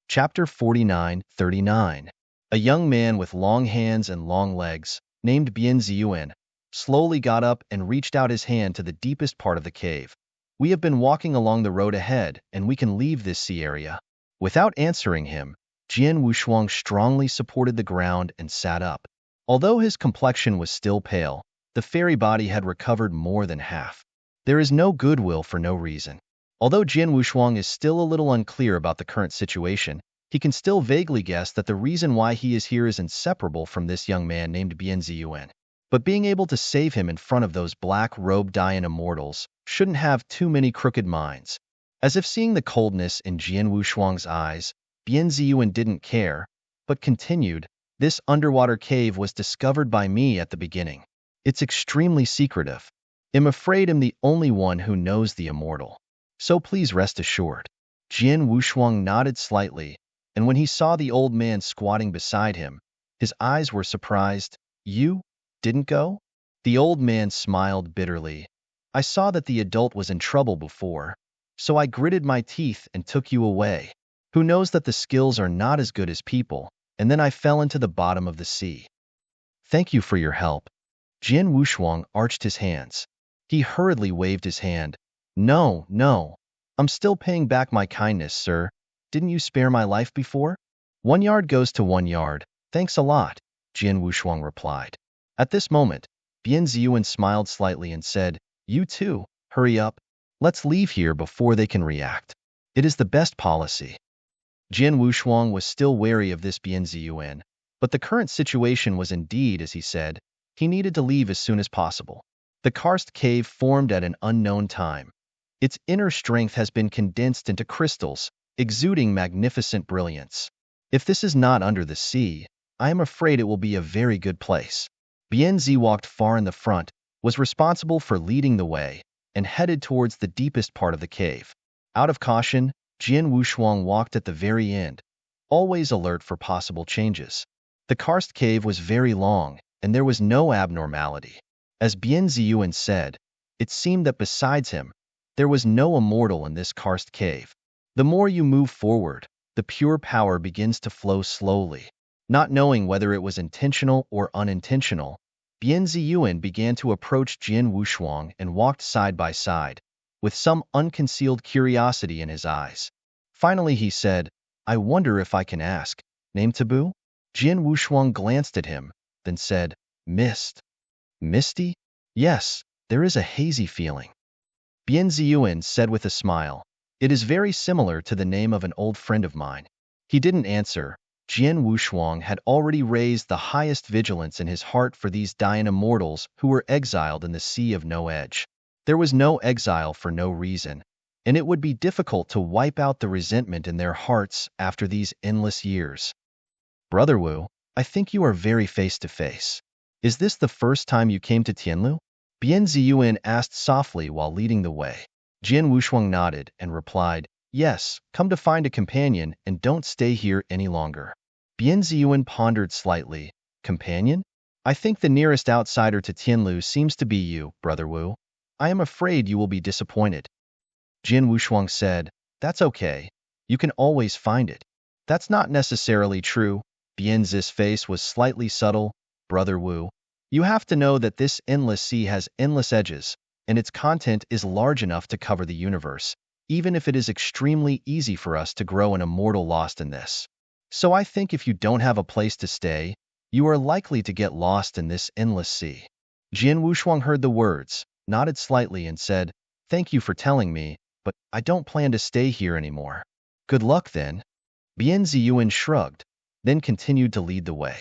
Chapter 49-39. A young man with long hands and long legs, named Bian Ziyuan, slowly got up and reached out his hand to the deepest part of the cave. "We have been walking along the road ahead, and we can leave this sea area." Without answering him, Jian Wushuang strongly supported the ground and sat up. Although his complexion was still pale, the fairy body had recovered more than half. There is no goodwill for no reason. Although Jian Wushuang is still a little unclear about the current situation, he can still vaguely guess that the reason why he is here is inseparable from this young man named Bian Ziyuan. But being able to save him in front of those black-robed Dian immortals shouldn't have too many crooked minds. As if seeing the coldness in Jian Wushuang's eyes, Bian Ziyuan didn't care, but continued, "This underwater cave was discovered by me at the beginning. It's extremely secretive. I'm afraid I'm the only one who knows the immortal. So please rest assured." Jian Wushuang nodded slightly, and when he saw the old man squatting beside him, his eyes were surprised. "You didn't go?" The old man smiled bitterly. "I saw that the adult was in trouble before, so I gritted my teeth and took you away. Who knows that the skills are not as good as people, and then I fell into the bottom of the sea. Thank you for your help." Jian Wushuang arched his hands. He hurriedly waved his hand. No, I'm still paying back my kindness, sir. Didn't you spare my life before?" "1 yard goes to 1 yard. Thanks a lot," Jian Wushuang replied. At this moment, Bian Ziyuan smiled slightly and said, "You too, hurry up. Let's leave here before they can react. It is the best policy." Jian Wushuang was still wary of this Bian Ziyuan, but the current situation was indeed as he said. He needed to leave as soon as possible. The karst cave formed at an unknown time. Its inner strength has been condensed into crystals, exuding magnificent brilliance. If this is not under the sea, I am afraid it will be a very good place. Bian Zi walked far in the front, was responsible for leading the way, and headed towards the deepest part of the cave. Out of caution, Jian Wushuang walked at the very end, always alert for possible changes. The karst cave was very long, and there was no abnormality. As Bian Ziyuan said, it seemed that besides him, there was no immortal in this karst cave. The more you move forward, the pure power begins to flow slowly. Not knowing whether it was intentional or unintentional, Bian Ziyuan began to approach Jian Wushuang and walked side by side, with some unconcealed curiosity in his eyes. Finally he said, "I wonder if I can ask, name taboo?" Jian Wushuang glanced at him, then said, "Mist." "Misty?" "Yes, there is a hazy feeling." Bian Ziyuan said with a smile, "It is very similar to the name of an old friend of mine." He didn't answer, Jian Wushuang had already raised the highest vigilance in his heart for these dying immortals who were exiled in the Sea of No Edge. There was no exile for no reason, and it would be difficult to wipe out the resentment in their hearts after these endless years. Brother Wu, I think you are very face-to-face. Is this the first time you came to Tianlu? Bian Ziyuan asked softly while leading the way. Jian Wushuang nodded and replied, Yes, come to find a companion and don't stay here any longer. Bian Ziyuan pondered slightly. Companion? I think the nearest outsider to Tianlu seems to be you, Brother Wu. I am afraid you will be disappointed. Jian Wushuang said, That's okay. You can always find it. That's not necessarily true. Bian Zi's face was slightly subtle. Brother Wu, you have to know that this endless sea has endless edges, and its content is large enough to cover the universe, even if it is extremely easy for us to grow an immortal lost in this. So I think if you don't have a place to stay, you are likely to get lost in this endless sea. Jian Wushuang heard the words, nodded slightly and said, Thank you for telling me, but I don't plan to stay here anymore. Good luck then. Bian Ziyuan shrugged, then continued to lead the way.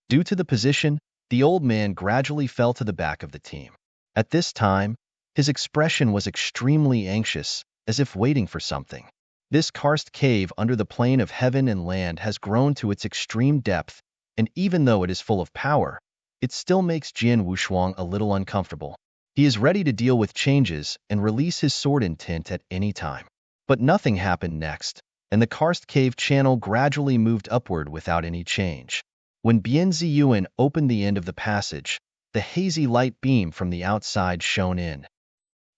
Due to the position, the old man gradually fell to the back of the team. At this time, his expression was extremely anxious, as if waiting for something. This karst cave under the plane of heaven and land has grown to its extreme depth, and even though it is full of power, it still makes Jian Wushuang a little uncomfortable. He is ready to deal with changes and release his sword intent at any time. But nothing happened next, and the karst cave channel gradually moved upward without any change. When Bian Ziyuan opened the end of the passage, the hazy light beam from the outside shone in.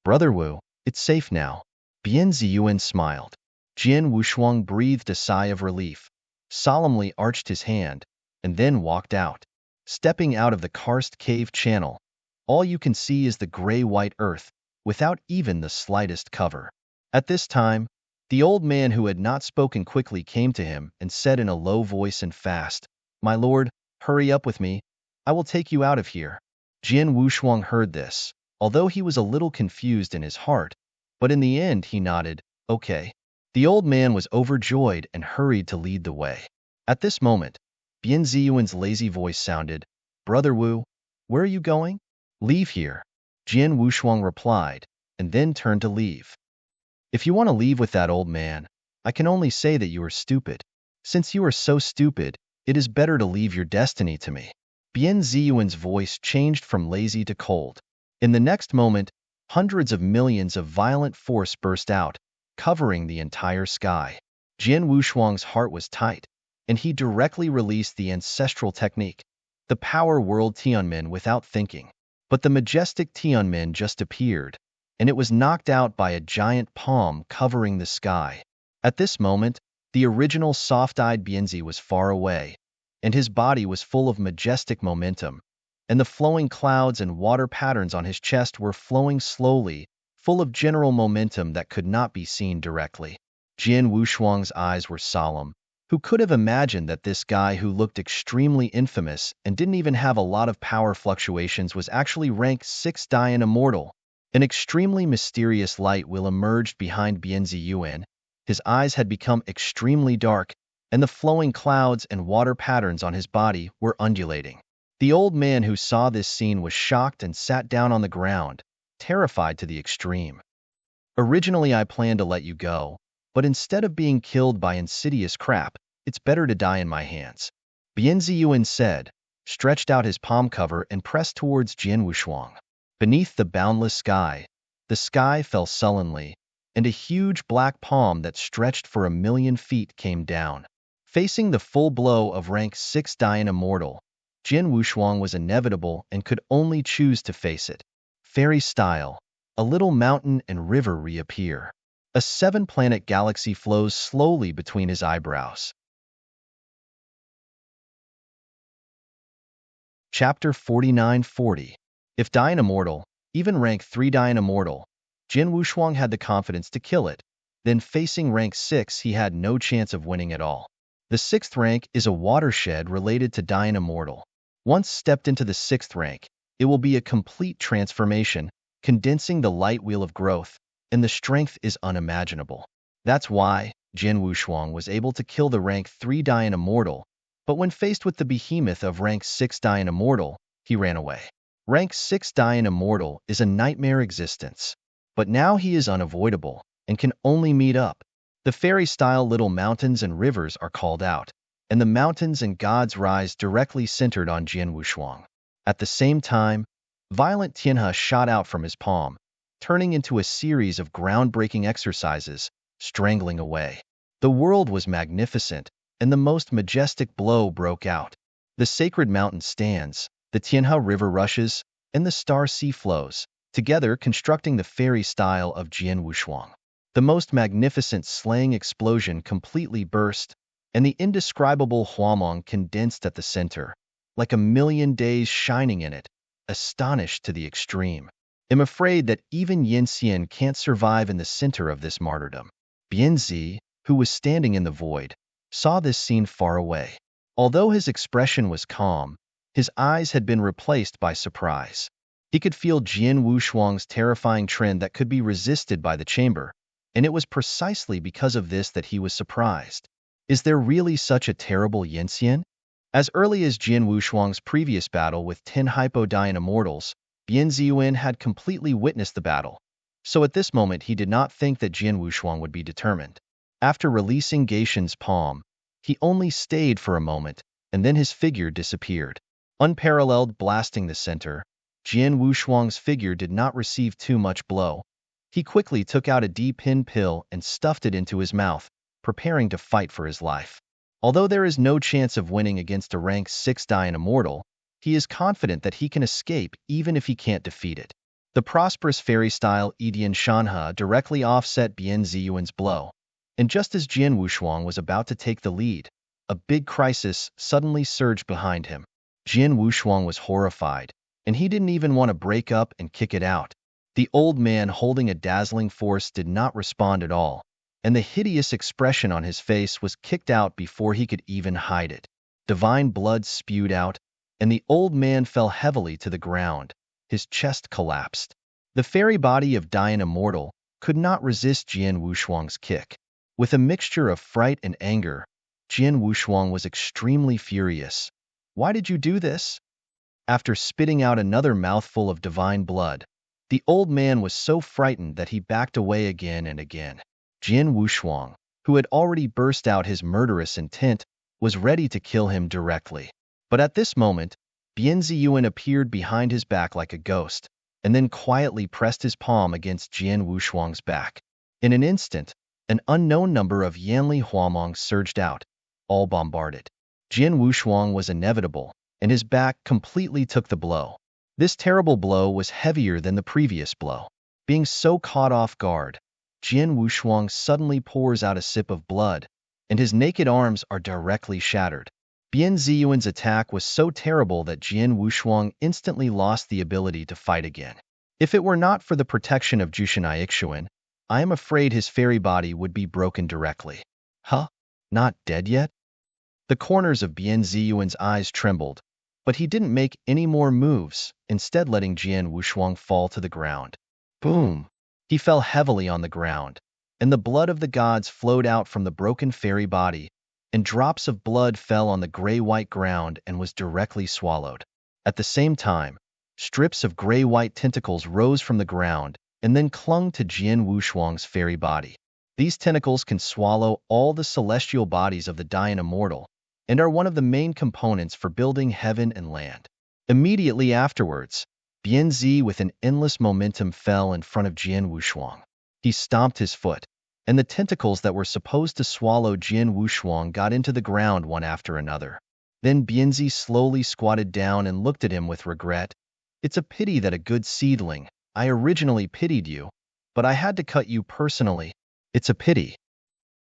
Brother Wu, it's safe now. Bian Ziyuan smiled. Jian Wushuang breathed a sigh of relief, solemnly arched his hand, and then walked out. Stepping out of the karst cave channel, all you can see is the gray-white earth, without even the slightest cover. At this time, the old man who had not spoken quickly came to him and said in a low voice and fast, My lord, hurry up with me. I will take you out of here. Jian Wushuang heard this, although he was a little confused in his heart, but in the end he nodded, Okay. The old man was overjoyed and hurried to lead the way. At this moment, Bian Ziyuan's lazy voice sounded, Brother Wu, where are you going? Leave here. Jian Wushuang replied, and then turned to leave. If you want to leave with that old man, I can only say that you are stupid. Since you are so stupid, it is better to leave your destiny to me. Bian Ziyuan's voice changed from lazy to cold. In the next moment, hundreds of millions of violent force burst out, covering the entire sky. Jian Wushuang's heart was tight, and he directly released the ancestral technique, the power world Tianmen without thinking. But the majestic Tianmen just appeared, and it was knocked out by a giant palm covering the sky. At this moment, the original soft-eyed Bianzi was far away, and his body was full of majestic momentum, and the flowing clouds and water patterns on his chest were flowing slowly, full of general momentum that could not be seen directly. Jian Wushuang's eyes were solemn. Who could have imagined that this guy who looked extremely infamous and didn't even have a lot of power fluctuations was actually rank 6 Dian Immortal? An extremely mysterious light will emerged behind Bian Ziyuan. His eyes had become extremely dark, and the flowing clouds and water patterns on his body were undulating. The old man who saw this scene was shocked and sat down on the ground, terrified to the extreme. Originally I planned to let you go, but instead of being killed by insidious crap, it's better to die in my hands. Bian Ziyuan said, stretched out his palm cover and pressed towards Jian Wushuang. Beneath the boundless sky, the sky fell sullenly, and a huge black palm that stretched for 1,000,000 feet came down. Facing the full blow of rank 6 Dian Immortal, Jian Wushuang was inevitable and could only choose to face it. Fairy style, a little mountain and river reappear. A 7-planet galaxy flows slowly between his eyebrows. Chapter 4940. If Dian Immortal, even rank 3 Dian Immortal, Jian Wushuang had the confidence to kill it, then facing rank 6 he had no chance of winning at all. The 6th rank is a watershed related to Dian Immortal. Once stepped into the 6th rank, it will be a complete transformation, condensing the light wheel of growth, and the strength is unimaginable. That's why Jian Wushuang was able to kill the rank 3 Dian Immortal, But when faced with the behemoth of rank 6 Dian Immortal, he ran away. Rank 6 Dian Immortal is a nightmare existence, but now he is unavoidable and can only meet up. The fairy-style little mountains and rivers are called out, and the mountains and gods rise directly centered on Jian Wushuang. At the same time, violent Tianhe shot out from his palm, turning into a series of groundbreaking exercises, strangling away. The world was magnificent, and the most majestic blow broke out. The sacred mountain stands, the Tianhe River rushes, and the Star Sea flows, together constructing the fairy style of Jian Wushuang. The most magnificent slaying explosion completely burst, and the indescribable Huamong condensed at the center, like a million days shining in it, astonished to the extreme. I'm afraid that even Yanxian can't survive in the center of this martyrdom. Bianzi, who was standing in the void, saw this scene far away. Although his expression was calm, his eyes had been replaced by surprise. He could feel Jian Wushuang's terrifying trend that could be resisted by the chamber, and it was precisely because of this that he was surprised. Is there really such a terrible Yanxian? As early as Jian Wushuang's previous battle with 10 Hypodian Immortals, Bian Ziyuan had completely witnessed the battle, so at this moment he did not think that Jian Wushuang would be determined. After releasing Gaishen's palm, he only stayed for a moment, and then his figure disappeared. Unparalleled blasting the center, Jian Wushuang's figure did not receive too much blow. He quickly took out a D-pin pill and stuffed it into his mouth, preparing to fight for his life. Although there is no chance of winning against a rank 6 Dian Immortal, he is confident that he can escape even if he can't defeat it. The prosperous fairy-style Edian Shanhe directly offset Bian Ziyuan's blow, and just as Jian Wushuang was about to take the lead, a big crisis suddenly surged behind him. Jian Wushuang was horrified, and he didn't even want to break up and kick it out. The old man holding a dazzling force did not respond at all, and the hideous expression on his face was kicked out before he could even hide it. Divine blood spewed out, and the old man fell heavily to the ground. His chest collapsed. The fairy body of Dian Immortal could not resist Jian Wushuang's kick. With a mixture of fright and anger, Jian Wushuang was extremely furious. Why did you do this? After spitting out another mouthful of divine blood, the old man was so frightened that he backed away again and again. Jian Wushuang, who had already burst out his murderous intent, was ready to kill him directly. But at this moment, Bian Ziyuan appeared behind his back like a ghost, and then quietly pressed his palm against Jian Wushuang's back. In an instant, an unknown number of Yanli Huamongs surged out, all bombarded. Jian Wushuang was inevitable, and his back completely took the blow. This terrible blow was heavier than the previous blow. Being so caught off guard, Jian Wushuang suddenly pours out a sip of blood, and his naked arms are directly shattered. Bian Ziyuan's attack was so terrible that Jian Wushuang instantly lost the ability to fight again. If it were not for the protection of Jushinai Ixuan, I am afraid his fairy body would be broken directly. Huh? Not dead yet? The corners of Bian Ziyuan's eyes trembled, but he didn't make any more moves, instead letting Jian Wushuang fall to the ground. Boom! He fell heavily on the ground, and the blood of the gods flowed out from the broken fairy body, and drops of blood fell on the gray-white ground and was directly swallowed. At the same time, strips of gray-white tentacles rose from the ground and then clung to Jian Wushuang's fairy body. These tentacles can swallow all the celestial bodies of the Dian Immortal, and are one of the main components for building heaven and land. Immediately afterwards, Bianzi with an endless momentum fell in front of Jian Wushuang. He stomped his foot, and the tentacles that were supposed to swallow Jian Wushuang got into the ground one after another. Then Bianzi slowly squatted down and looked at him with regret. It's a pity that a good seedling. I originally pitied you, but I had to cut you personally. It's a pity.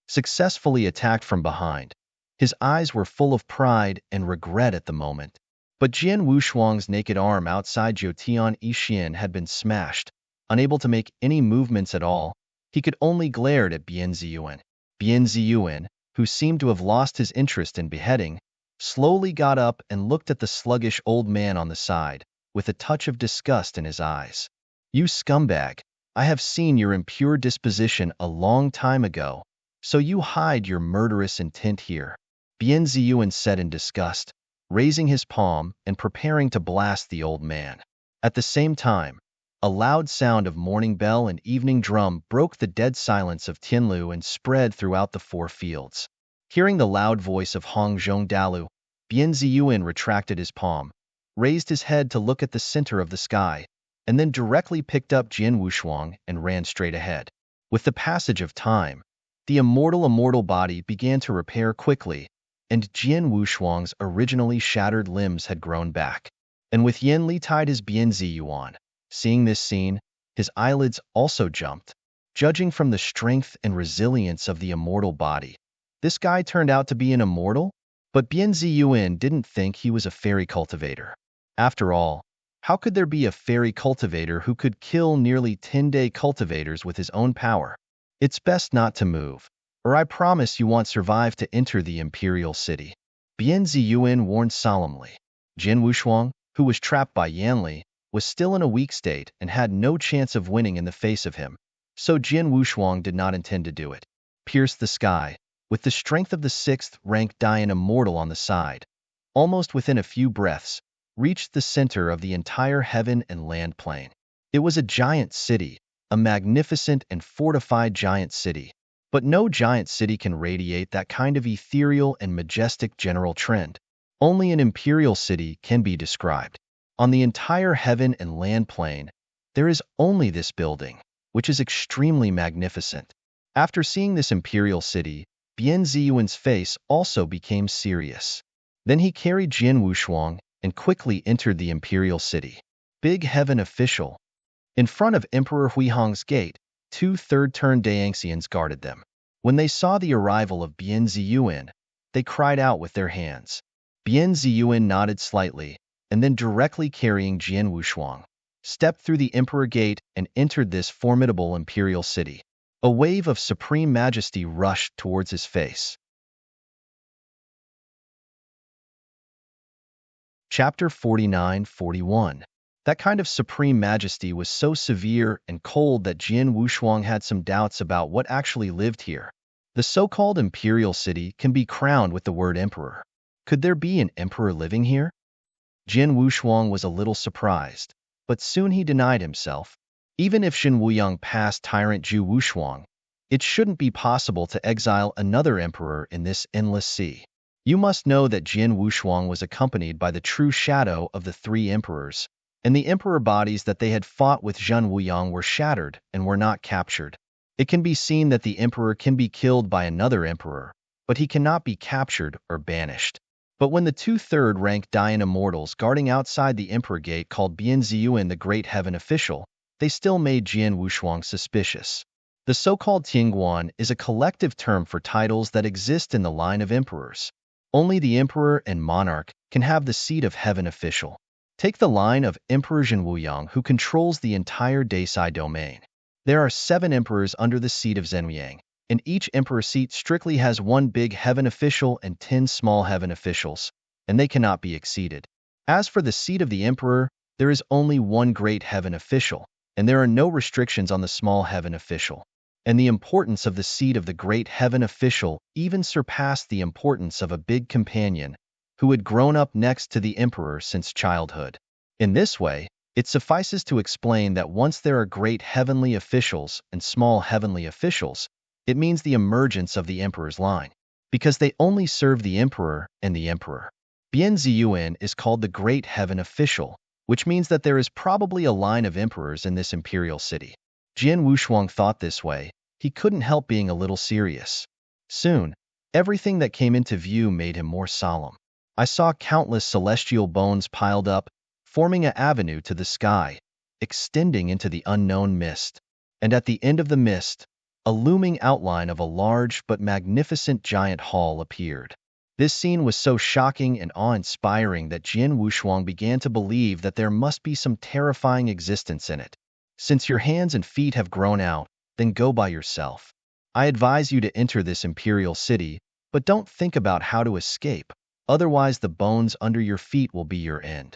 Successfully attacked from behind. His eyes were full of pride and regret at the moment. But Jian Wushuang's naked arm outside Jotian Yixian had been smashed. Unable to make any movements at all, he could only glare at Bian Ziyuan. Bian Ziyuan, who seemed to have lost his interest in beheading, slowly got up and looked at the sluggish old man on the side, with a touch of disgust in his eyes. You scumbag, I have seen your impure disposition a long time ago, so you hide your murderous intent here. Bian Ziyuan said in disgust, raising his palm and preparing to blast the old man. At the same time, a loud sound of morning bell and evening drum broke the dead silence of Tianlu and spread throughout the 4 fields. Hearing the loud voice of Hong Zhongdalu, Bian Ziyuan retracted his palm, raised his head to look at the center of the sky, and then directly picked up Jian Wushuang and ran straight ahead. With the passage of time, the immortal body began to repair quickly, and Jian Wushuang's originally shattered limbs had grown back. And with Yan Li tied his Bian Ziyuan, seeing this scene, his eyelids also jumped. Judging from the strength and resilience of the immortal body, this guy turned out to be an immortal? But Bian Ziyuan didn't think he was a fairy cultivator. After all, how could there be a fairy cultivator who could kill nearly 10-day cultivators with his own power? It's best not to move, or I promise you won't survive to enter the imperial city. Bian Ziyuan warned solemnly. Jian Wushuang, who was trapped by Yan Li, was still in a weak state and had no chance of winning in the face of him, so Jian Wushuang did not intend to do it. Pierce the sky, with the strength of the 6th-ranked Dayan immortal on the side, almost within a few breaths, reached the center of the entire heaven and land plane. It was a giant city, a magnificent and fortified giant city. But no giant city can radiate that kind of ethereal and majestic general trend. Only an imperial city can be described. On the entire heaven and land plane, there is only this building, which is extremely magnificent. After seeing this imperial city, Bian Ziyuan's face also became serious. Then he carried Jian Wushuang and quickly entered the imperial city. Big heaven official. In front of Emperor Huihong's gate, 2 third-turn Daangxians guarded them. When they saw the arrival of Bian Ziyuan, they cried out with their hands. Bian Ziyuan nodded slightly, and then directly carrying Jian Wushuang, stepped through the emperor gate and entered this formidable imperial city. A wave of supreme majesty rushed towards his face. Chapter 49-41. That kind of supreme majesty was so severe and cold that Jian Wushuang had some doubts about what actually lived here. The so-called imperial city can be crowned with the word emperor. Could there be an emperor living here? Jian Wushuang was a little surprised, but soon he denied himself. Even if Xin Wuyang passed tyrant Zhu Wushuang, it shouldn't be possible to exile another emperor in this endless sea. You must know that Jian Wushuang was accompanied by the true shadow of the 3 emperors, and the emperor bodies that they had fought with Zhen Wuyang were shattered and were not captured. It can be seen that the emperor can be killed by another emperor, but he cannot be captured or banished. But when the 2 third-ranked Dayan immortals guarding outside the emperor gate called Bian Ziyuan the great heaven official, they still made Jian Wushuang suspicious. The so-called Tianguan is a collective term for titles that exist in the line of emperors. Only the emperor and monarch can have the seat of heaven official. Take the line of Emperor Zhen Wuyang, who controls the entire Desai domain. There are 7 emperors under the seat of Zhenwuyang, and each emperor seat strictly has 1 big heaven official and 10 small heaven officials, and they cannot be exceeded. As for the seat of the emperor, there is only 1 great heaven official, and there are no restrictions on the small heaven official. And the importance of the seat of the great heaven official even surpassed the importance of a big companion who had grown up next to the emperor since childhood. In this way, it suffices to explain that once there are great heavenly officials and small heavenly officials, it means the emergence of the emperor's line, because they only serve the emperor and the emperor. Bian Ziyuan is called the great heaven official, which means that there is probably a line of emperors in this imperial city. Jian Wushuang thought this way. He couldn't help being a little serious. Soon, everything that came into view made him more solemn. I saw countless celestial bones piled up, forming an avenue to the sky, extending into the unknown mist. And at the end of the mist, a looming outline of a large but magnificent giant hall appeared. This scene was so shocking and awe-inspiring that Jian Wushuang began to believe that there must be some terrifying existence in it. Since your hands and feet have grown out, then go by yourself. I advise you to enter this imperial city, but don't think about how to escape, otherwise the bones under your feet will be your end.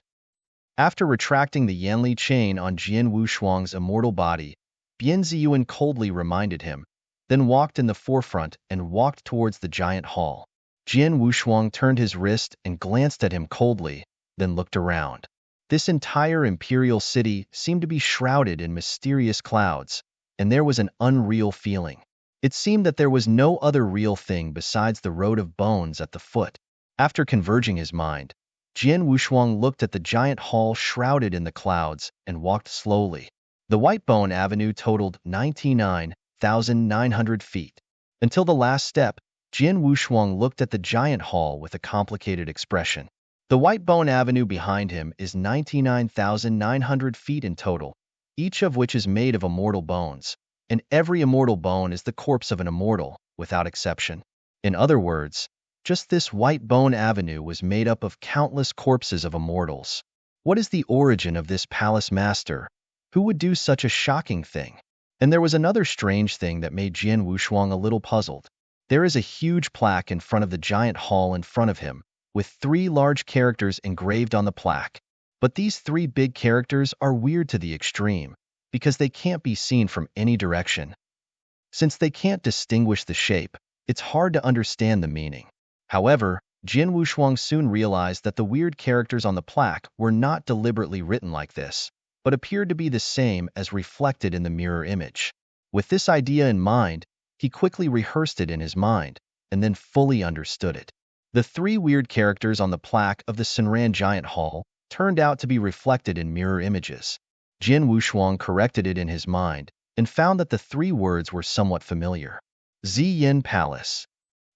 After retracting the Yanli chain on Jian Wushuang's immortal body, Bian Ziyuan coldly reminded him, then walked in the forefront and walked towards the giant hall. Jian Wushuang turned his wrist and glanced at him coldly, then looked around. This entire imperial city seemed to be shrouded in mysterious clouds, and there was an unreal feeling. It seemed that there was no other real thing besides the road of bones at the foot. After converging his mind, Jian Wushuang looked at the giant hall shrouded in the clouds and walked slowly. The White Bone Avenue totaled 99,900 feet. Until the last step, Jian Wushuang looked at the giant hall with a complicated expression. The White Bone Avenue behind him is 99,900 feet in total, each of which is made of immortal bones, and every immortal bone is the corpse of an immortal, without exception. In other words, just this White Bone Avenue was made up of countless corpses of immortals. What is the origin of this palace master? Who would do such a shocking thing? And there was another strange thing that made Jian Wushuang a little puzzled. There is a huge plaque in front of the giant hall in front of him, with 3 large characters engraved on the plaque. But these 3 big characters are weird to the extreme, because they can't be seen from any direction. Since they can't distinguish the shape, it's hard to understand the meaning. However, Jian Wushuang soon realized that the weird characters on the plaque were not deliberately written like this, but appeared to be the same as reflected in the mirror image. With this idea in mind, he quickly rehearsed it in his mind, and then fully understood it. The 3 weird characters on the plaque of the Senran Giant Hall turned out to be reflected in mirror images. Jian Wushuang corrected it in his mind and found that the 3 words were somewhat familiar. Ziyin Palace.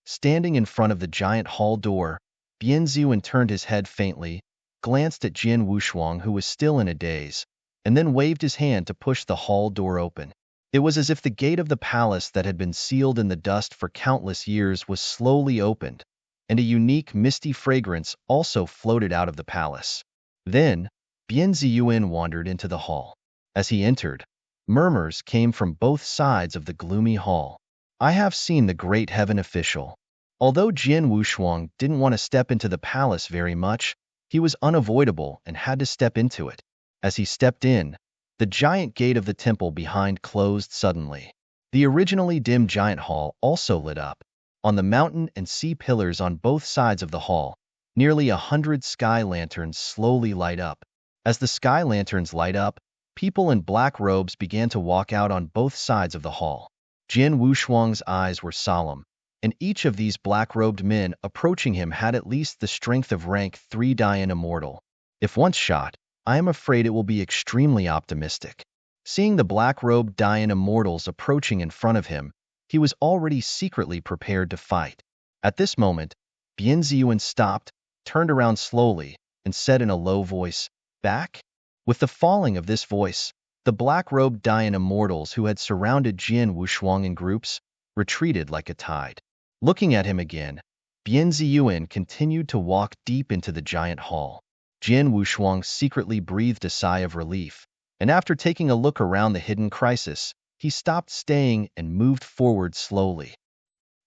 Standing in front of the giant hall door, Bian Ziyuan turned his head faintly, glanced at Jian Wushuang, who was still in a daze, and then waved his hand to push the hall door open. It was as if the gate of the palace that had been sealed in the dust for countless years was slowly opened, and a unique misty fragrance also floated out of the palace. Then, Bian Ziyuan wandered into the hall. As he entered, murmurs came from both sides of the gloomy hall. I have seen the great heaven official. Although Jian Wushuang didn't want to step into the palace very much, he was unavoidable and had to step into it. As he stepped in, the giant gate of the temple behind closed suddenly. The originally dim giant hall also lit up. On the mountain and sea pillars on both sides of the hall, nearly 100 sky lanterns slowly light up. As the sky lanterns light up, people in black robes began to walk out on both sides of the hall. Jian Wushuang's eyes were solemn, and each of these black-robed men approaching him had at least the strength of rank 3 Dian Immortal. If once shot, I am afraid it will be extremely optimistic. Seeing the black-robed Dian Immortals approaching in front of him, he was already secretly prepared to fight. At this moment, Bian Ziyuan stopped, turned around slowly, and said in a low voice, "Back?" With the falling of this voice, the black-robed Dian Immortals who had surrounded Jian Wushuang in groups retreated like a tide. Looking at him again, Bian Ziyuan continued to walk deep into the giant hall. Jian Wushuang secretly breathed a sigh of relief, and after taking a look around the hidden crisis, he stopped staying and moved forward slowly.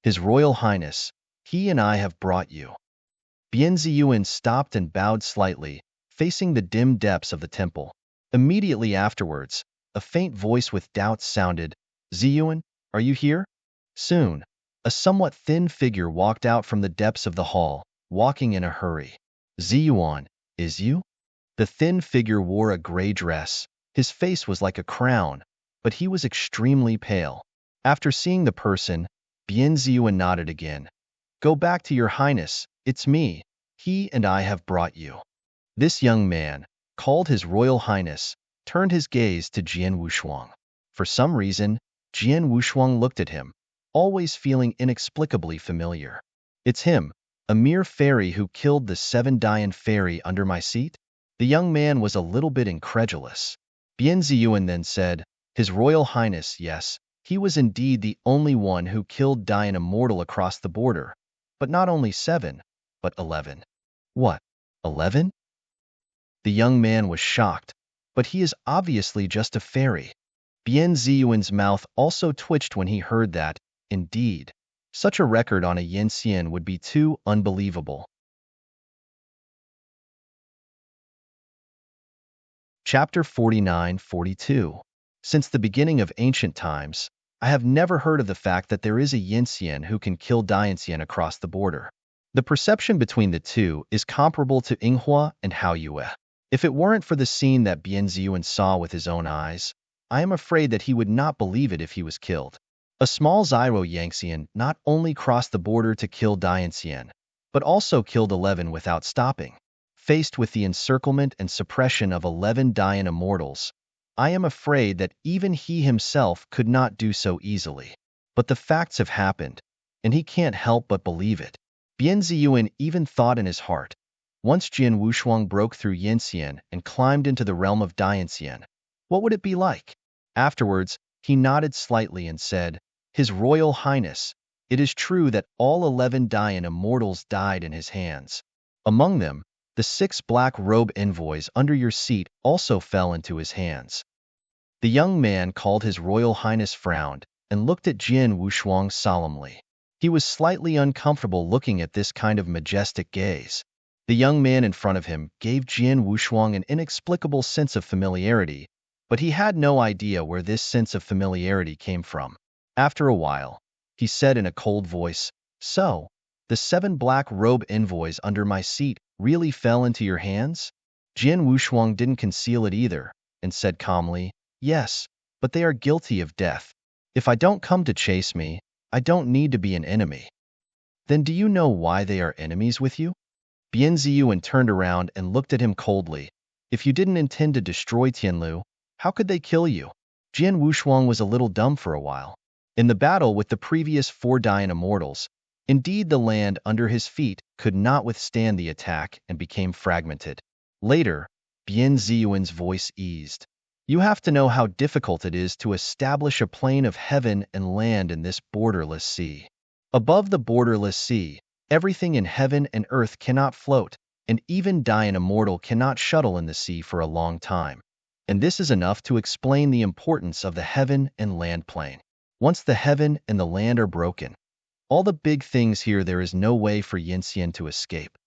His Royal Highness, he and I have brought you. Bian Ziyuan stopped and bowed slightly, facing the dim depths of the temple. Immediately afterwards, a faint voice with doubts sounded, "Ziyuan, are you here?" Soon, a somewhat thin figure walked out from the depths of the hall, walking in a hurry. "Ziyuan, is you?" The thin figure wore a gray dress. His face was like a crown, but he was extremely pale. After seeing the person, Bian Ziyuan nodded again. "Go back to your highness, it's me. He and I have brought you." This young man, called His Royal Highness, turned his gaze to Jian Wushuang. For some reason, Jian Wushuang looked at him, always feeling inexplicably familiar. "It's him, a mere fairy who killed the 7 Dian fairy under my seat?" The young man was a little bit incredulous. Bian Ziyuan then said, "His Royal Highness, yes, he was indeed the only one who killed Dian Immortal across the border, but not only 7, but 11. "What, 11? The young man was shocked, but he is obviously just a fairy. Bian Ziyuan's mouth also twitched when he heard that. Indeed, such a record on a Yanxian would be too unbelievable. Chapter 49-42. Since the beginning of ancient times, I have never heard of the fact that there is a Yanxian who can kill Dianxian across the border. The perception between the two is comparable to Inghua and Haoyue. If it weren't for the scene that Bian Ziyuan saw with his own eyes, I am afraid that he would not believe it if he was killed. A small Zyro Yangxian not only crossed the border to kill Dianxian, but also killed 11 without stopping. Faced with the encirclement and suppression of 11 Dian immortals, I am afraid that even he himself could not do so easily. But the facts have happened, and he can't help but believe it. Bian Ziyuan even thought in his heart, once Jian Wushuang broke through Yinxian and climbed into the realm of Dianxian, what would it be like? Afterwards, he nodded slightly and said, His Royal Highness, it is true that all 11 Dian immortals died in his hands. Among them, the 6 black robe envoys under your seat also fell into his hands. The young man called His Royal Highness frowned and looked at Jian Wushuang solemnly. He was slightly uncomfortable looking at this kind of majestic gaze. The young man in front of him gave Jian Wushuang an inexplicable sense of familiarity, but he had no idea where this sense of familiarity came from. After a while, he said in a cold voice, So, the 7 black robe envoys under my seat really fell into your hands? Jian Wushuang didn't conceal it either, and said calmly, Yes, but they are guilty of death. If I don't come to chase me, I don't need to be an enemy. Then do you know why they are enemies with you? Bian Ziyuan turned around and looked at him coldly. If you didn't intend to destroy Tianlu, how could they kill you? Jian Wushuang was a little dumb for a while. In the battle with the previous 4 Dian immortals, indeed the land under his feet could not withstand the attack and became fragmented. Later, Bian Ziyuan's voice eased. You have to know how difficult it is to establish a plane of heaven and land in this borderless sea. Above the borderless sea, everything in heaven and earth cannot float, and even Dian immortal cannot shuttle in the sea for a long time. And this is enough to explain the importance of the heaven and land plane. Once the heaven and the land are broken, all the big things here, there is no way for Yinxian to escape.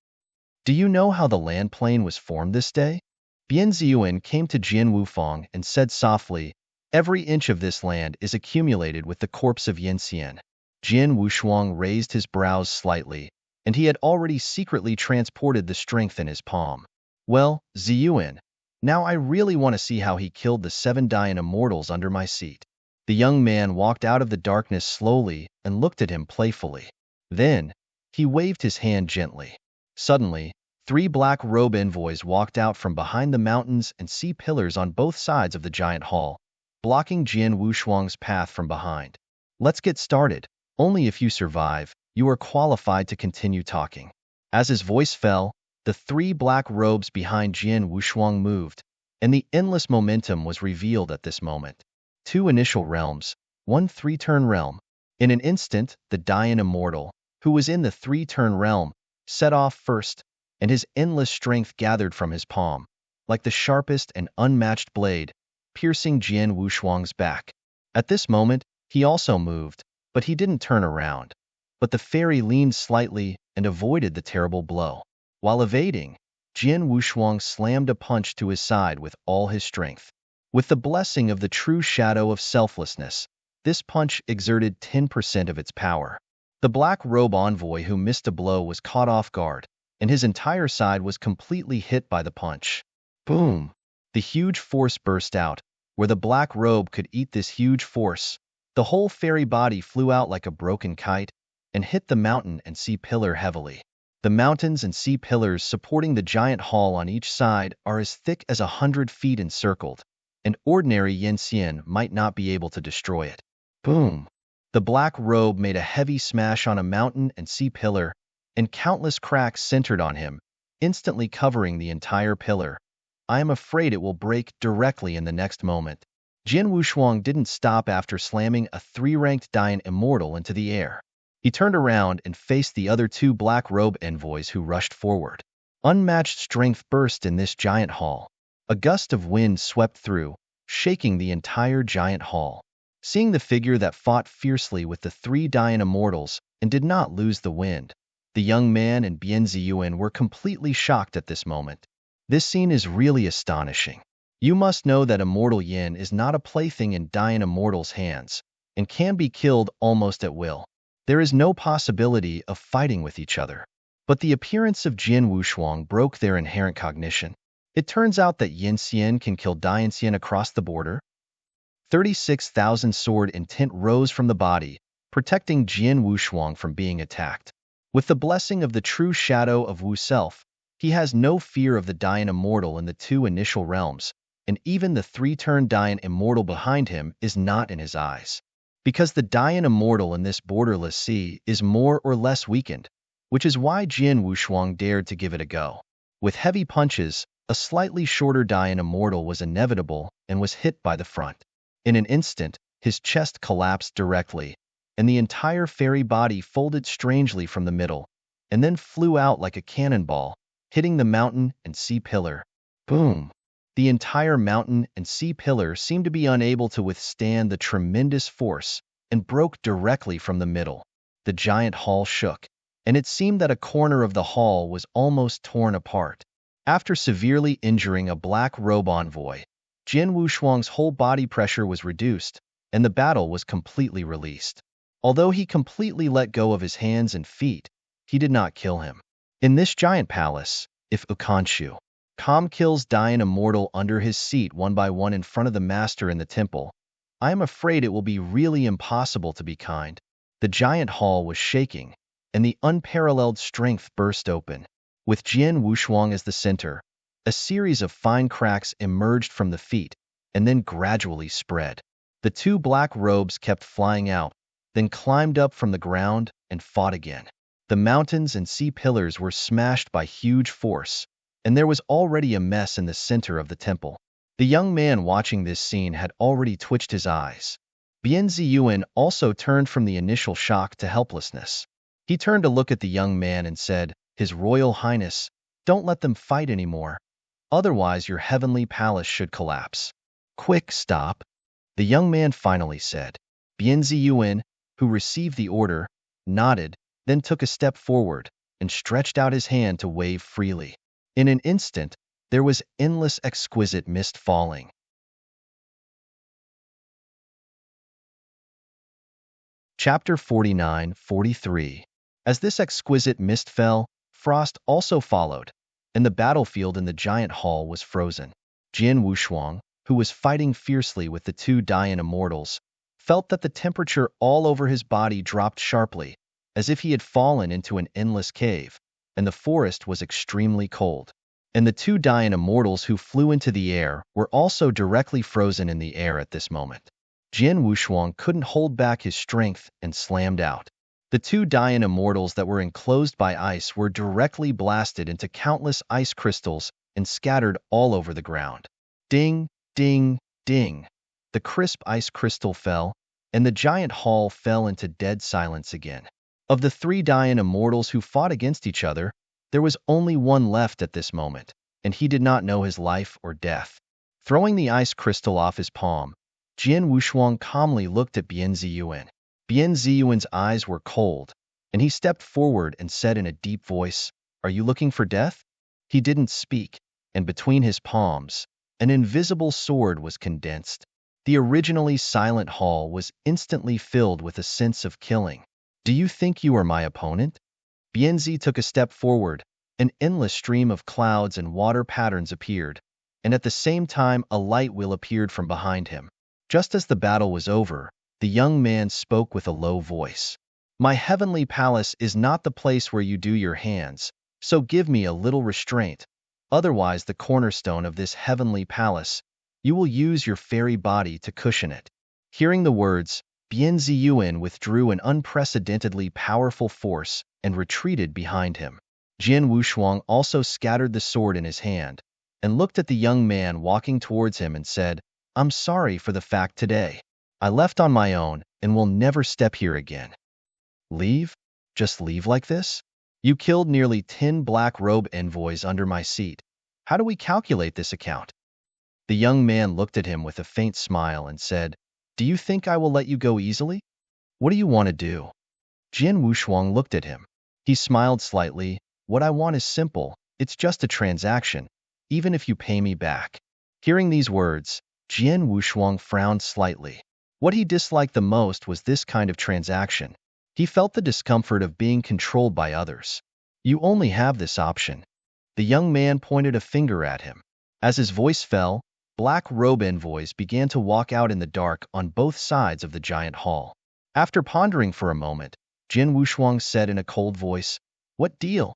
Do you know how the land plane was formed this day? Bian Ziyuan came to Jian Wufang and said softly, Every inch of this land is accumulated with the corpse of Yinxian. Jian Wushuang raised his brows slightly, and he had already secretly transported the strength in his palm. Well, Ziyuan, now I really want to see how he killed the 7 Dian immortals under my seat. The young man walked out of the darkness slowly and looked at him playfully. Then, he waved his hand gently. Suddenly, 3 black robe envoys walked out from behind the mountains and sea pillars on both sides of the giant hall, blocking Jian Wushuang's path from behind. Let's get started. Only if you survive, you are qualified to continue talking. As his voice fell, the 3 black robes behind Jian Wushuang moved, and the endless momentum was revealed at this moment. 2 initial realms, 1 3-turn realm. In an instant, the Dian immortal, who was in the 3-turn realm, set off first, and his endless strength gathered from his palm, like the sharpest and unmatched blade, piercing Jian Wushuang's back. At this moment, he also moved, but he didn't turn around. But the fairy leaned slightly and avoided the terrible blow. While evading, Jian Wushuang slammed a punch to his side with all his strength. With the blessing of the true shadow of selflessness, this punch exerted 10% of its power. The black robe envoy who missed a blow was caught off guard, and his entire side was completely hit by the punch. Boom! The huge force burst out. Where the black robe could eat this huge force, the whole fairy body flew out like a broken kite and hit the mountain and sea pillar heavily. The mountains and sea pillars supporting the giant hall on each side are as thick as 100 feet encircled, and ordinary Yinxian might not be able to destroy it. Boom! The black robe made a heavy smash on a mountain and sea pillar, and countless cracks centered on him, instantly covering the entire pillar. I am afraid it will break directly in the next moment. Jian Wushuang didn't stop after slamming a 3-ranked Dian immortal into the air. He turned around and faced the other 2 black robe envoys who rushed forward. Unmatched strength burst in this giant hall. A gust of wind swept through, shaking the entire giant hall. Seeing the figure that fought fiercely with the 3 Dian immortals and did not lose the wind, the young man and Bian Ziyuan were completely shocked at this moment. This scene is really astonishing. You must know that Immortal Yin is not a plaything in Dian immortals' hands, and can be killed almost at will. There is no possibility of fighting with each other. But the appearance of Jin Wushuang broke their inherent cognition. It turns out that Yin Xian can kill Dian Xian across the border. 36,000 sword intent rose from the body, protecting Jin Wushuang from being attacked. With the blessing of the true shadow of Wu Self, he has no fear of the Dian Immortal in the two initial realms, and even the three-turn Dian Immortal behind him is not in his eyes. Because the Dian Immortal in this borderless sea is more or less weakened, which is why Jin Wushuang dared to give it a go. With heavy punches, a slightly shorter Dian Immortal was inevitable and was hit by the front. In an instant, his chest collapsed directly, and the entire fairy body folded strangely from the middle, and then flew out like a cannonball, hitting the mountain and sea pillar. Boom! The entire mountain and sea pillar seemed to be unable to withstand the tremendous force and broke directly from the middle. The giant hall shook, and it seemed that a corner of the hall was almost torn apart. After severely injuring a black robe envoy, Jin Wushuang's whole body pressure was reduced, and the battle was completely released. Although he completely let go of his hands and feet, he did not kill him. In this giant palace, if Ukanshu Kam kills Dian Immortal under his seat one by one in front of the master in the temple, I am afraid it will be really impossible to be kind. The giant hall was shaking, and the unparalleled strength burst open. With Jin Wushuang as the center, a series of fine cracks emerged from the feet and then gradually spread. The two black robes kept flying out, then climbed up from the ground and fought again. The mountains and sea pillars were smashed by huge force, and there was already a mess in the center of the temple. The young man watching this scene had already twitched his eyes. Bian Ziyuan also turned from the initial shock to helplessness. He turned to look at the young man and said, "His Royal Highness, don't let them fight anymore. Otherwise your heavenly palace should collapse." "Quick, stop," the young man finally said. Bian Ziyuan, who received the order, nodded, then took a step forward and stretched out his hand to wave freely. In an instant, there was endless exquisite mist falling. Chapter 49-43. As this exquisite mist fell, frost also followed, and the battlefield in the giant hall was frozen. Jin Wushuang, who was fighting fiercely with the two Dian Immortals, felt that the temperature all over his body dropped sharply, as if he had fallen into an endless cave, and the forest was extremely cold. And the two Dian Immortals who flew into the air were also directly frozen in the air at this moment. Jin Wushuang couldn't hold back his strength and slammed out. The two Dian Immortals that were enclosed by ice were directly blasted into countless ice crystals and scattered all over the ground. Ding, ding, ding. The crisp ice crystal fell, and the giant hall fell into dead silence again. Of the three Dian Immortals who fought against each other, there was only one left at this moment, and he did not know his life or death. Throwing the ice crystal off his palm, Jin Wushuang calmly looked at Bian Ziyuan. Bian Ziyuan's eyes were cold, and he stepped forward and said in a deep voice, "Are you looking for death?" He didn't speak, and between his palms, an invisible sword was condensed. The originally silent hall was instantly filled with a sense of killing. "Do you think you are my opponent?" Bianzi took a step forward. An endless stream of clouds and water patterns appeared, and at the same time a light wheel appeared from behind him. Just as the battle was over, the young man spoke with a low voice. "My heavenly palace is not the place where you do your hands, so give me a little restraint. Otherwise, the cornerstone of this heavenly palace, you will use your fairy body to cushion it." Hearing the words, Bian Ziyuan withdrew an unprecedentedly powerful force and retreated behind him. Jin Wushuang also scattered the sword in his hand and looked at the young man walking towards him and said, "I'm sorry for the fact today. I left on my own and will never step here again." "Leave? Just leave like this? You killed nearly 10 black robe envoys under my seat. How do we calculate this account?" The young man looked at him with a faint smile and said, "Do you think I will let you go easily? What do you want to do?" Jin Wushuang looked at him. He smiled slightly. "What I want is simple. It's just a transaction, even if you pay me back." Hearing these words, Jin Wushuang frowned slightly. What he disliked the most was this kind of transaction. He felt the discomfort of being controlled by others. You only have this option. The young man pointed a finger at him. As his voice fell, black robe envoys began to walk out in the dark on both sides of the giant hall. After pondering for a moment, Jin Wushuang said in a cold voice, "What deal?"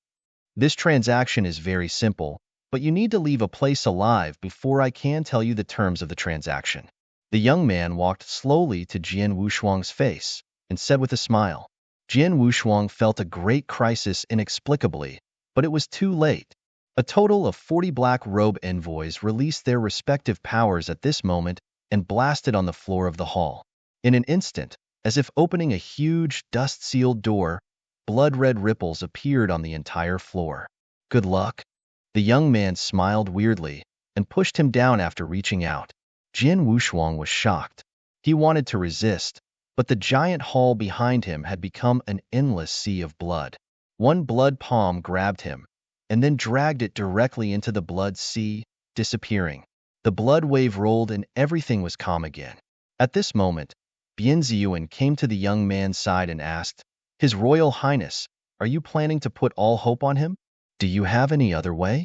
"This transaction is very simple, but you need to leave a place alive before I can tell you the terms of the transaction." The young man walked slowly to Jin Wushuang's face and said with a smile. Jin Wushuang felt a great crisis inexplicably, but it was too late. A total of 40 black robe envoys released their respective powers at this moment and blasted on the floor of the hall. In an instant, as if opening a huge, dust-sealed door, blood-red ripples appeared on the entire floor. "Good luck." The young man smiled weirdly and pushed him down after reaching out. Jin Wushuang was shocked. He wanted to resist, but the giant hall behind him had become an endless sea of blood. One blood palm grabbed him, and then dragged it directly into the blood sea, disappearing. The blood wave rolled and everything was calm again. At this moment, Bian Ziyuan came to the young man's side and asked, "His Royal Highness, are you planning to put all hope on him? Do you have any other way?"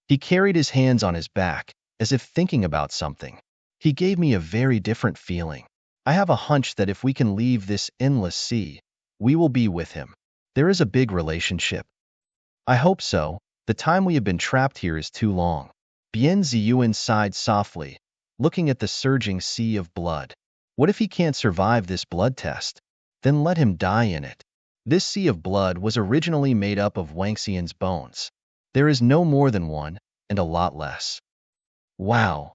He carried his hands on his back, as if thinking about something. "He gave me a very different feeling. I have a hunch that if we can leave this endless sea, we will be with him. There is a big relationship." "I hope so. The time we have been trapped here is too long." Bian Ziyuan sighed softly, looking at the surging sea of blood. "What if he can't survive this blood test? Then let him die in it." This sea of blood was originally made up of Wangxian's bones. There is no more than one, and a lot less. Wow!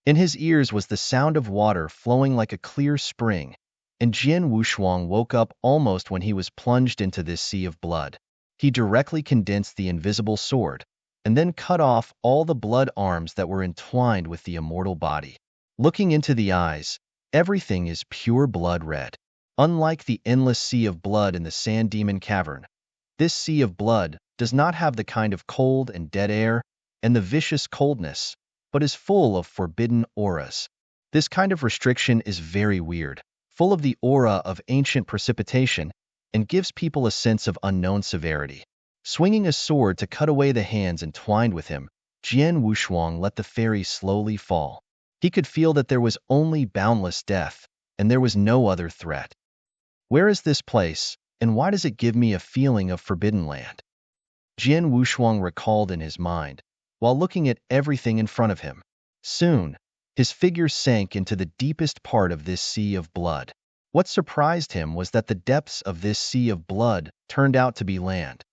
In his ears was the sound of water flowing like a clear spring, and Jin Wushuang woke up almost when he was plunged into this sea of blood. He directly condensed the invisible sword, and then cut off all the blood arms that were entwined with the immortal body. Looking into the eyes, everything is pure blood red. Unlike the endless sea of blood in the Sand Demon Cavern, this sea of blood does not have the kind of cold and dead air and the vicious coldness, but is full of forbidden auras. This kind of restriction is very weird, full of the aura of ancient precipitation, and gives people a sense of unknown severity. Swinging a sword to cut away the hands entwined with him, Jian Wushuang let the fairy slowly fall. He could feel that there was only boundless death, and there was no other threat. Where is this place, and why does it give me a feeling of forbidden land? Jian Wushuang recalled in his mind, while looking at everything in front of him. Soon, his figure sank into the deepest part of this sea of blood. What surprised him was that the depths of this sea of blood turned out to be land.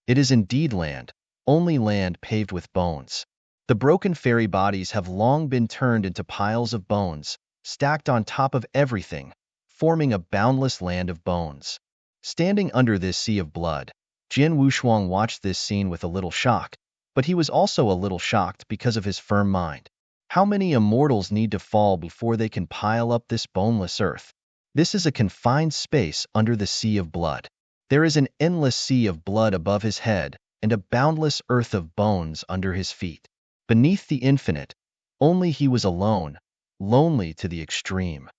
It is indeed land, only land paved with bones. The broken fairy bodies have long been turned into piles of bones, stacked on top of everything, forming a boundless land of bones. Standing under this sea of blood, Jin Wushuang watched this scene with a little shock, but he was also a little shocked because of his firm mind. How many immortals need to fall before they can pile up this boneless earth? This is a confined space under the sea of blood. There is an endless sea of blood above his head and a boundless earth of bones under his feet. Beneath the infinite, only he was alone, lonely to the extreme.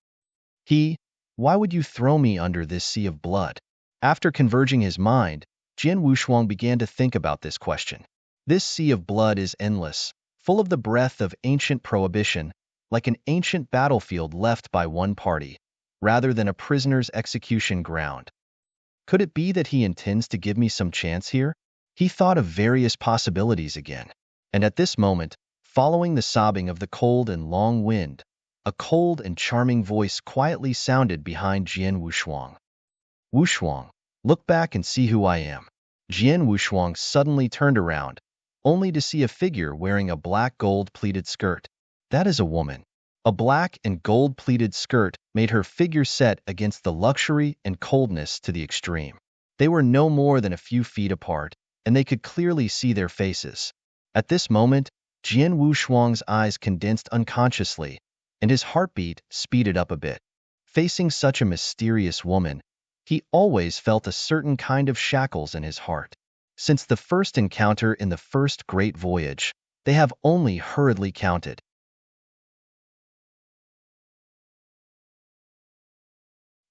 Why would you throw me under this sea of blood? After converging his mind, Jin Wushuang began to think about this question. This sea of blood is endless, full of the breath of ancient prohibition, like an ancient battlefield left by one party, rather than a prisoner's execution ground. Could it be that he intends to give me some chance here? He thought of various possibilities again. And at this moment, following the sobbing of the cold and long wind, a cold and charming voice quietly sounded behind Jian Wushuang. "Wushuang, look back and see who I am." Jian Wushuang suddenly turned around, only to see a figure wearing a black gold-pleated skirt. That is a woman. A black and gold-pleated skirt made her figure set against the luxury and coldness to the extreme. They were no more than a few feet apart, and they could clearly see their faces. At this moment, Jian Wushuang's eyes condensed unconsciously, and his heartbeat speeded up a bit. Facing such a mysterious woman, he always felt a certain kind of shackles in his heart. Since the first encounter in the first great voyage, they have only hurriedly counted.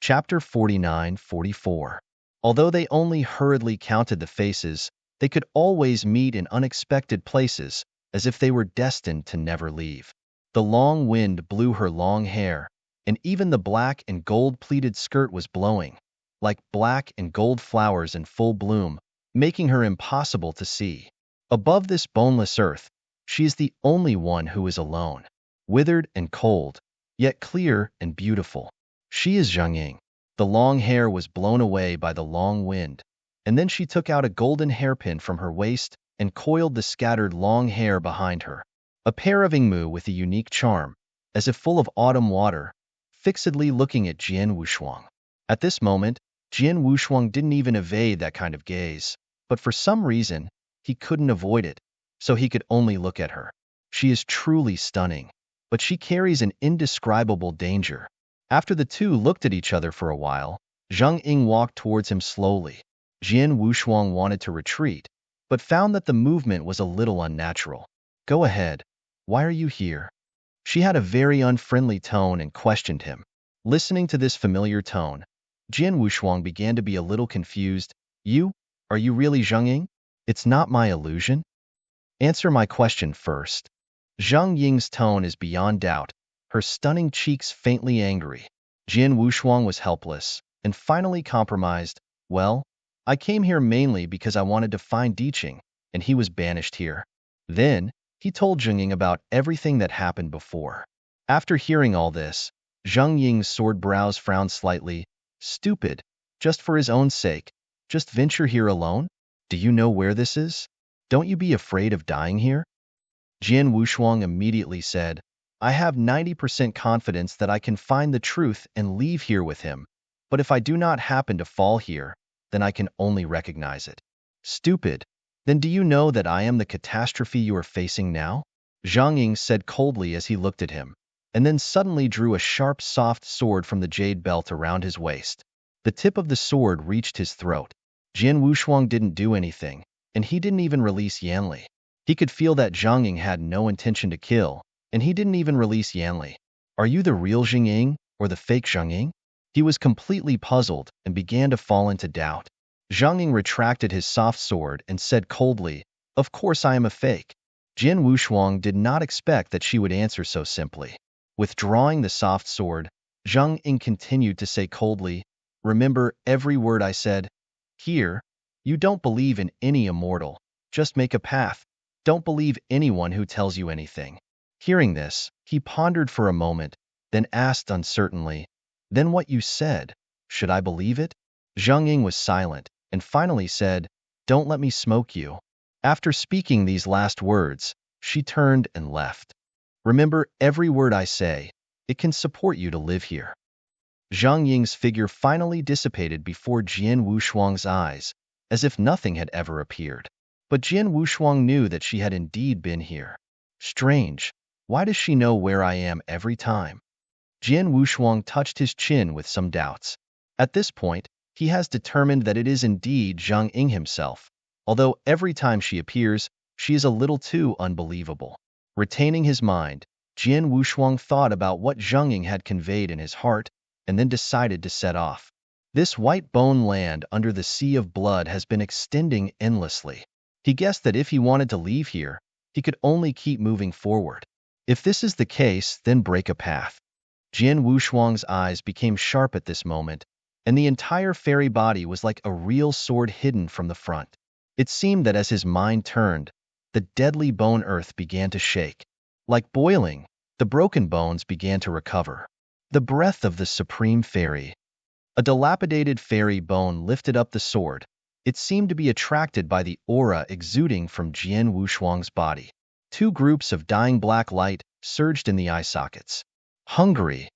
Chapter 49-44. Although they only hurriedly counted the faces, They could always meet in unexpected places, as if they were destined to never leave. The long wind blew her long hair, and even the black and gold-pleated skirt was blowing, like black and gold flowers in full bloom, making her impossible to see. Above this boneless earth, she is the only one who is alone, withered and cold, yet clear and beautiful. She is Zhang Ying. The long hair was blown away by the long wind, and then she took out a golden hairpin from her waist and coiled the scattered long hair behind her. A pair of Yingmu with a unique charm, as if full of autumn water, fixedly looking at Jian Wushuang. At this moment, Jian Wushuang didn't even evade that kind of gaze, but for some reason, he couldn't avoid it, so he could only look at her. She is truly stunning, but she carries an indescribable danger. After the two looked at each other for a while, Zhang Ying walked towards him slowly. Jian Wushuang wanted to retreat, but found that the movement was a little unnatural. Go ahead. Why are you here? She had a very unfriendly tone and questioned him. Listening to this familiar tone, Jian Wushuang began to be a little confused. Are you really Zhang Ying? It's not my illusion? Answer my question first. Zhang Ying's tone is beyond doubt, her stunning cheeks faintly angry. Jian Wushuang was helpless, and finally compromised. Well, I came here mainly because I wanted to find Diqing, and he was banished here. Then, he told Zhang Ying about everything that happened before. After hearing all this, Zhang Ying's sword brows frowned slightly. Stupid, just for his own sake. Just venture here alone? Do you know where this is? Don't you be afraid of dying here? Jian Wushuang immediately said, I have 90% confidence that I can find the truth and leave here with him, but if I do not happen to fall here, then I can only recognize it. Stupid. Then do you know that I am the catastrophe you are facing now? Zhang Ying said coldly as he looked at him, and then suddenly drew a sharp, soft sword from the jade belt around his waist. The tip of the sword reached his throat. Jian Wushuang didn't do anything, and he didn't even release Yanli. He could feel that Zhang Ying had no intention to kill, and he didn't even release Yanli. Are you the real Zhang Ying, or the fake Zhang Ying? He was completely puzzled and began to fall into doubt. Zhang Ying retracted his soft sword and said coldly, Of course I am a fake. Jian Wushuang did not expect that she would answer so simply. Withdrawing the soft sword, Zhang Ying continued to say coldly, Remember every word I said. Here, you don't believe in any immortal. Just make a path. Don't believe anyone who tells you anything. Hearing this, he pondered for a moment, then asked uncertainly, Then what you said, should I believe it? Zhang Ying was silent, and finally said, Don't let me smoke you. After speaking these last words, she turned and left. Remember every word I say. It can support you to live here. Zhang Ying's figure finally dissipated before Jian Wushuang's eyes, as if nothing had ever appeared. But Jian Wushuang knew that she had indeed been here. Strange. Why does she know where I am every time? Jian Wushuang touched his chin with some doubts. At this point, he has determined that it is indeed Zhang Ying himself, although every time she appears, she is a little too unbelievable. Retaining his mind, Jian Wushuang thought about what Zhang Ying had conveyed in his heart, and then decided to set off. This white bone land under the sea of blood has been extending endlessly. He guessed that if he wanted to leave here, he could only keep moving forward. If this is the case, then break a path. Jian Wushuang's eyes became sharp at this moment, and the entire fairy body was like a real sword hidden from the front. It seemed that as his mind turned, the deadly bone earth began to shake. Like boiling, the broken bones began to recover. The breath of the supreme fairy. A dilapidated fairy bone lifted up the sword. It seemed to be attracted by the aura exuding from Jian Wushuang's body. Two groups of dying black light surged in the eye sockets. Hungry,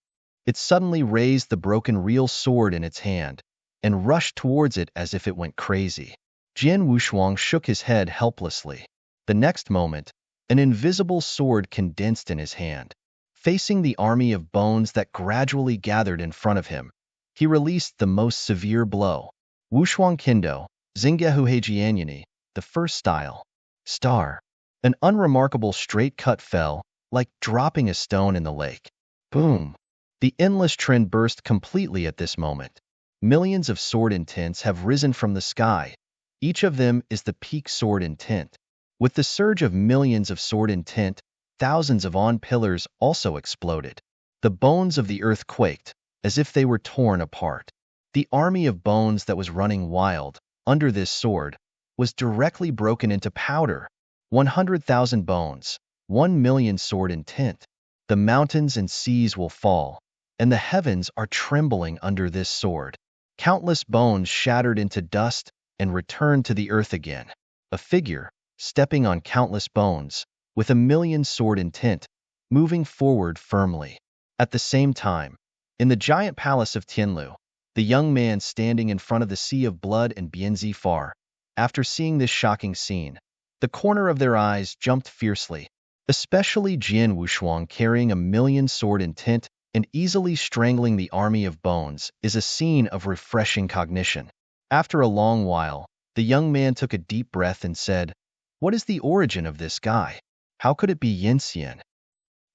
it suddenly raised the broken real sword in its hand and rushed towards it as if it went crazy. Jian Wushuang shook his head helplessly. The next moment, an invisible sword condensed in his hand. Facing the army of bones that gradually gathered in front of him, he released the most severe blow. Wushuang Kendo, Zingyahuhejianyani, the first style. Star. An unremarkable straight cut fell, like dropping a stone in the lake. Boom. The endless trend burst completely at this moment. Millions of sword intents have risen from the sky, Each of them is the peak sword intent. With the surge of millions of sword intent, thousands of on pillars also exploded. The bones of the earth quaked, as if they were torn apart. The army of bones that was running wild, under this sword, was directly broken into powder. 100,000 bones, 1 million sword intent. The mountains and seas will fall, and the heavens are trembling under this sword. Countless bones shattered into dust and returned to the earth again. A figure, stepping on countless bones, with 1 million sword intent, moving forward firmly. At the same time, in the giant palace of Tianlu, the young man standing in front of the sea of blood and Bianzi far, after seeing this shocking scene, the corner of their eyes jumped fiercely, especially Jian Wushuang carrying 1 million sword intent and easily strangling the army of bones is a scene of refreshing cognition. After a long while, the young man took a deep breath and said, "What is the origin of this guy? How could it be Yin Xian?"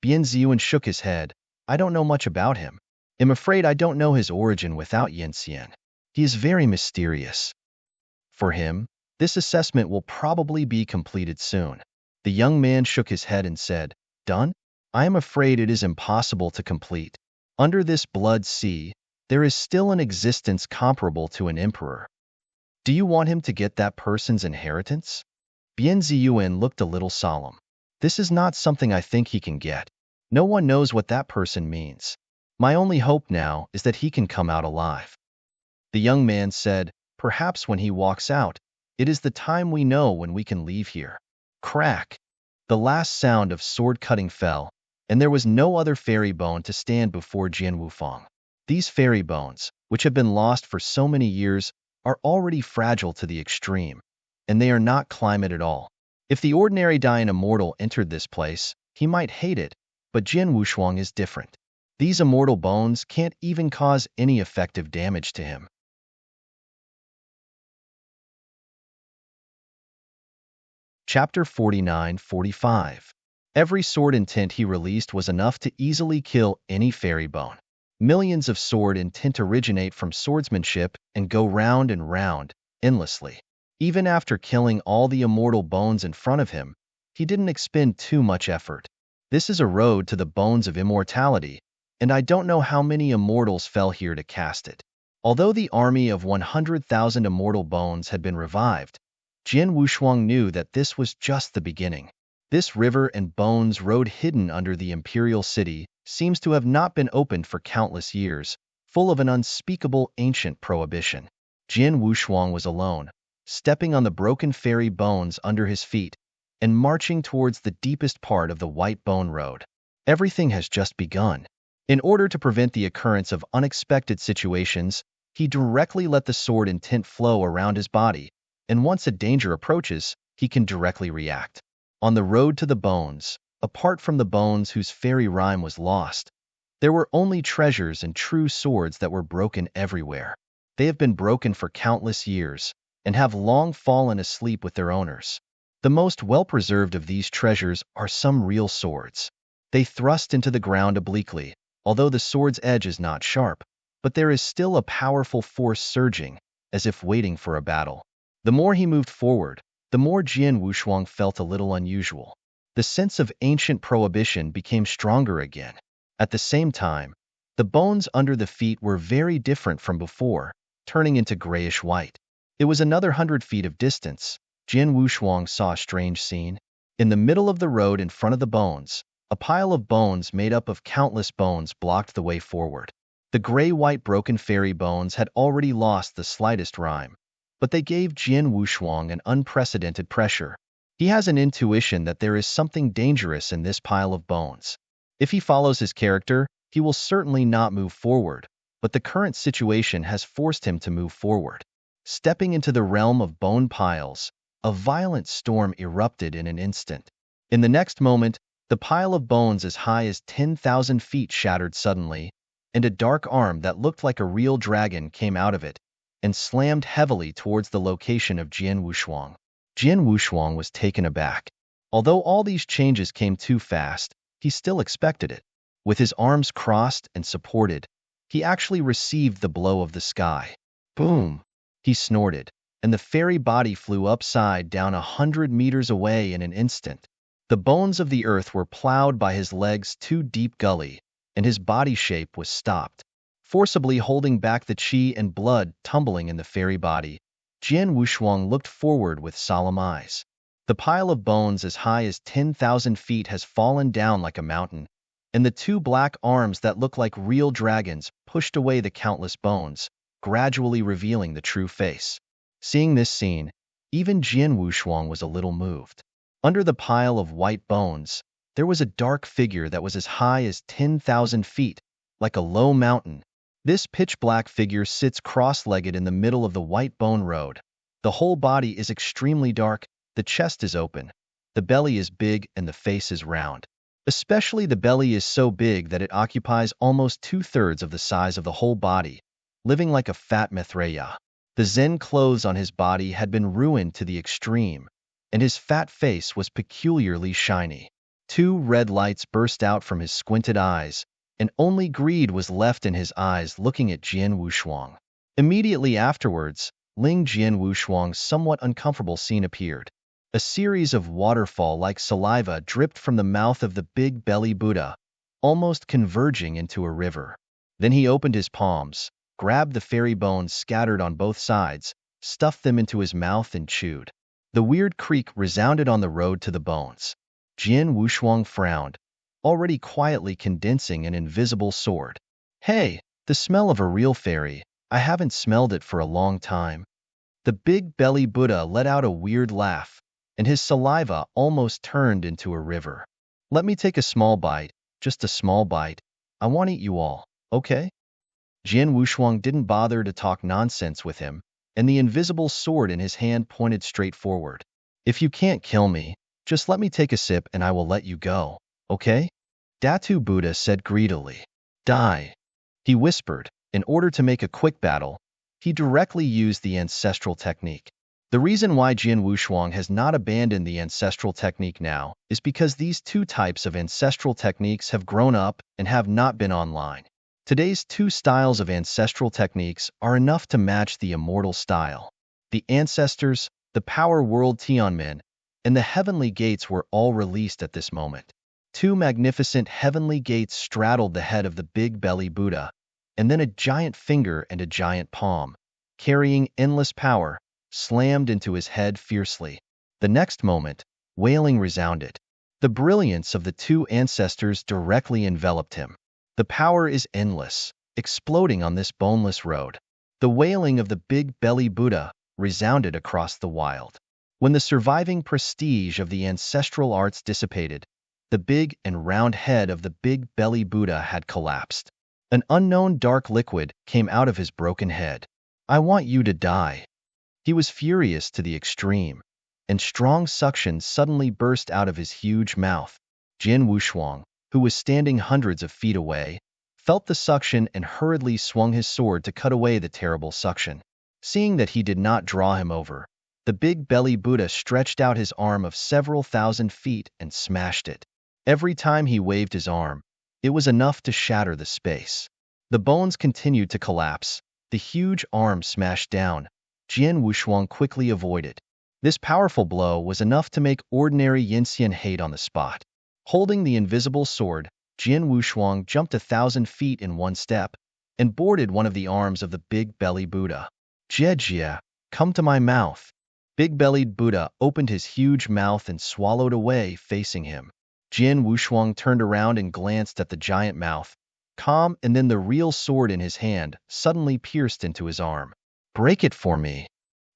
Bianzi shook his head. "I don't know much about him. I'm afraid I don't know his origin without Yin Xian. He is very mysterious." For him, this assessment will probably be completed soon. The young man shook his head and said, "Done? I am afraid it is impossible to complete. Under this blood sea, there is still an existence comparable to an emperor. Do you want him to get that person's inheritance?" Bianzi looked a little solemn. "This is not something I think he can get. No one knows what that person means. My only hope now is that he can come out alive." The young man said, "Perhaps when he walks out, it is the time we know when we can leave here." Crack! The last sound of sword cutting fell, and there was no other fairy bone to stand before Jian Wufang. These fairy bones, which have been lost for so many years, are already fragile to the extreme, and they are not climate at all. If the ordinary dying immortal entered this place, he might hate it, but Jian Wushuang is different. These immortal bones can't even cause any effective damage to him. Chapter 49-45. Every sword intent he released was enough to easily kill any fairy bone. Millions of sword intent originate from swordsmanship and go round and round, endlessly. Even after killing all the immortal bones in front of him, he didn't expend too much effort. This is a road to the bones of immortality, and I don't know how many immortals fell here to cast it. Although the army of 100,000 immortal bones had been revived, Jian Wushuang knew that this was just the beginning. This river and bones road hidden under the imperial city seems to have not been opened for countless years, full of an unspeakable ancient prohibition. Jian Wushuang was alone, stepping on the broken fairy bones under his feet, and marching towards the deepest part of the White Bone Road. Everything has just begun. In order to prevent the occurrence of unexpected situations, he directly let the sword intent flow around his body, and once a danger approaches, he can directly react. On the road to the bones, apart from the bones whose fairy rhyme was lost, there were only treasures and true swords that were broken everywhere. They have been broken for countless years, and have long fallen asleep with their owners. The most well-preserved of these treasures are some real swords. They thrust into the ground obliquely, although the sword's edge is not sharp, but there is still a powerful force surging, as if waiting for a battle. The more he moved forward, the more Jian Wushuang felt a little unusual. The sense of ancient prohibition became stronger again. At the same time, the bones under the feet were very different from before, turning into grayish-white. It was another 100 feet of distance. Jian Wushuang saw a strange scene. In the middle of the road in front of the bones, a pile of bones made up of countless bones blocked the way forward. The gray-white broken fairy bones had already lost the slightest rhyme, but they gave Jian Wushuang an unprecedented pressure. He has an intuition that there is something dangerous in this pile of bones. If he follows his character, he will certainly not move forward, but the current situation has forced him to move forward. Stepping into the realm of bone piles, a violent storm erupted in an instant. In the next moment, the pile of bones as high as 10,000 feet shattered suddenly, and a dark arm that looked like a real dragon came out of it and slammed heavily towards the location of Jian Wushuang. Jian Wushuang was taken aback. Although all these changes came too fast, he still expected it. With his arms crossed and supported, he actually received the blow of the sky. Boom! He snorted, and the fairy body flew upside down 100 meters away in an instant. The bones of the earth were plowed by his legs' two deep gully, and his body shape was stopped, forcibly holding back the qi and blood tumbling in the fairy body. Jian Wushuang looked forward with solemn eyes. The pile of bones as high as 10,000 feet has fallen down like a mountain, and the two black arms that look like real dragons pushed away the countless bones, gradually revealing the true face. Seeing this scene, even Jian Wushuang was a little moved. Under the pile of white bones, there was a dark figure that was as high as 10,000 feet, like a low mountain. This pitch-black figure sits cross-legged in the middle of the white bone road. The whole body is extremely dark, the chest is open, the belly is big, and the face is round. Especially the belly is so big that it occupies almost 2/3 of the size of the whole body, living like a fat Maitreya. The Zen clothes on his body had been ruined to the extreme, and his fat face was peculiarly shiny. Two red lights burst out from his squinted eyes, and only greed was left in his eyes looking at Jian Wushuang. Immediately afterwards, Ling Jian Wushuang's somewhat uncomfortable scene appeared. A series of waterfall-like saliva dripped from the mouth of the big belly Buddha, almost converging into a river. Then he opened his palms, grabbed the fairy bones scattered on both sides, stuffed them into his mouth and chewed. The weird creak resounded on the road to the bones. Jian Wushuang frowned, already quietly condensing an invisible sword. Hey, the smell of a real fairy. I haven't smelled it for a long time. The big belly Buddha let out a weird laugh, and his saliva almost turned into a river. Let me take a small bite, just a small bite. I want to eat you all, okay? Jian Wushuang didn't bother to talk nonsense with him, and the invisible sword in his hand pointed straight forward. If you can't kill me, just let me take a sip and I will let you go, okay? Datu Buddha said greedily. Die, he whispered. In order to make a quick battle, he directly used the ancestral technique. The reason why Jian Wushuang has not abandoned the ancestral technique now is because these two types of ancestral techniques have grown up and have not been online. Today's two styles of ancestral techniques are enough to match the immortal style. The ancestors, the power world Tianmen, and the heavenly gates were all released at this moment. Two magnificent heavenly gates straddled the head of the big belly Buddha, and then a giant finger and a giant palm, carrying endless power, slammed into his head fiercely. The next moment, wailing resounded. The brilliance of the two ancestors directly enveloped him. The power is endless, exploding on this boneless road. The wailing of the big belly Buddha resounded across the wild. When the surviving prestige of the ancestral arts dissipated, the big and round head of the big belly Buddha had collapsed. An unknown dark liquid came out of his broken head. I want you to die. He was furious to the extreme, and strong suction suddenly burst out of his huge mouth. Jian Wushuang, who was standing hundreds of feet away, felt the suction and hurriedly swung his sword to cut away the terrible suction. Seeing that he did not draw him over, the big belly Buddha stretched out his arm of several thousand feet and smashed it. Every time he waved his arm, it was enough to shatter the space. The bones continued to collapse. The huge arm smashed down. Jian Wushuang quickly avoided. This powerful blow was enough to make ordinary Yinxian hate on the spot. Holding the invisible sword, Jian Wushuang jumped 1,000 feet in one step and boarded one of the arms of the big belly Buddha. Jie, come to my mouth. Big-bellied Buddha opened his huge mouth and swallowed away, facing him. Jian Wushuang turned around and glanced at the giant mouth, calm, and then the real sword in his hand suddenly pierced into his arm. Break it for me.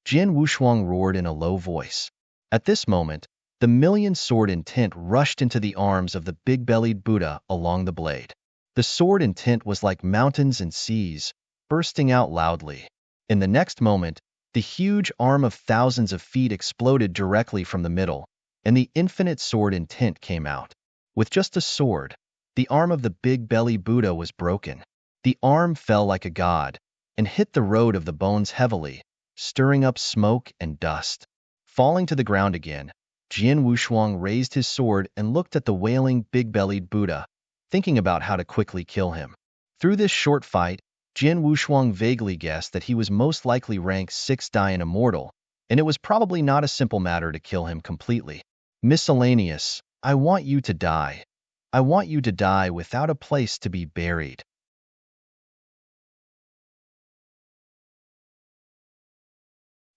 Jian Wushuang roared in a low voice. At this moment, the million sword intent rushed into the arms of the big-bellied Buddha along the blade. The sword intent was like mountains and seas, bursting out loudly. In the next moment, the huge arm of thousands of feet exploded directly from the middle, and the infinite sword intent came out. With just a sword, the arm of the big-belly Buddha was broken. The arm fell like a god and hit the road of the bones heavily, stirring up smoke and dust. Falling to the ground again, Jian Wushuang raised his sword and looked at the wailing big-bellied Buddha, thinking about how to quickly kill him. Through this short fight, Jian Wushuang vaguely guessed that he was most likely rank 6 Dian Immortal, and it was probably not a simple matter to kill him completely. Miscellaneous, I want you to die. I want you to die without a place to be buried.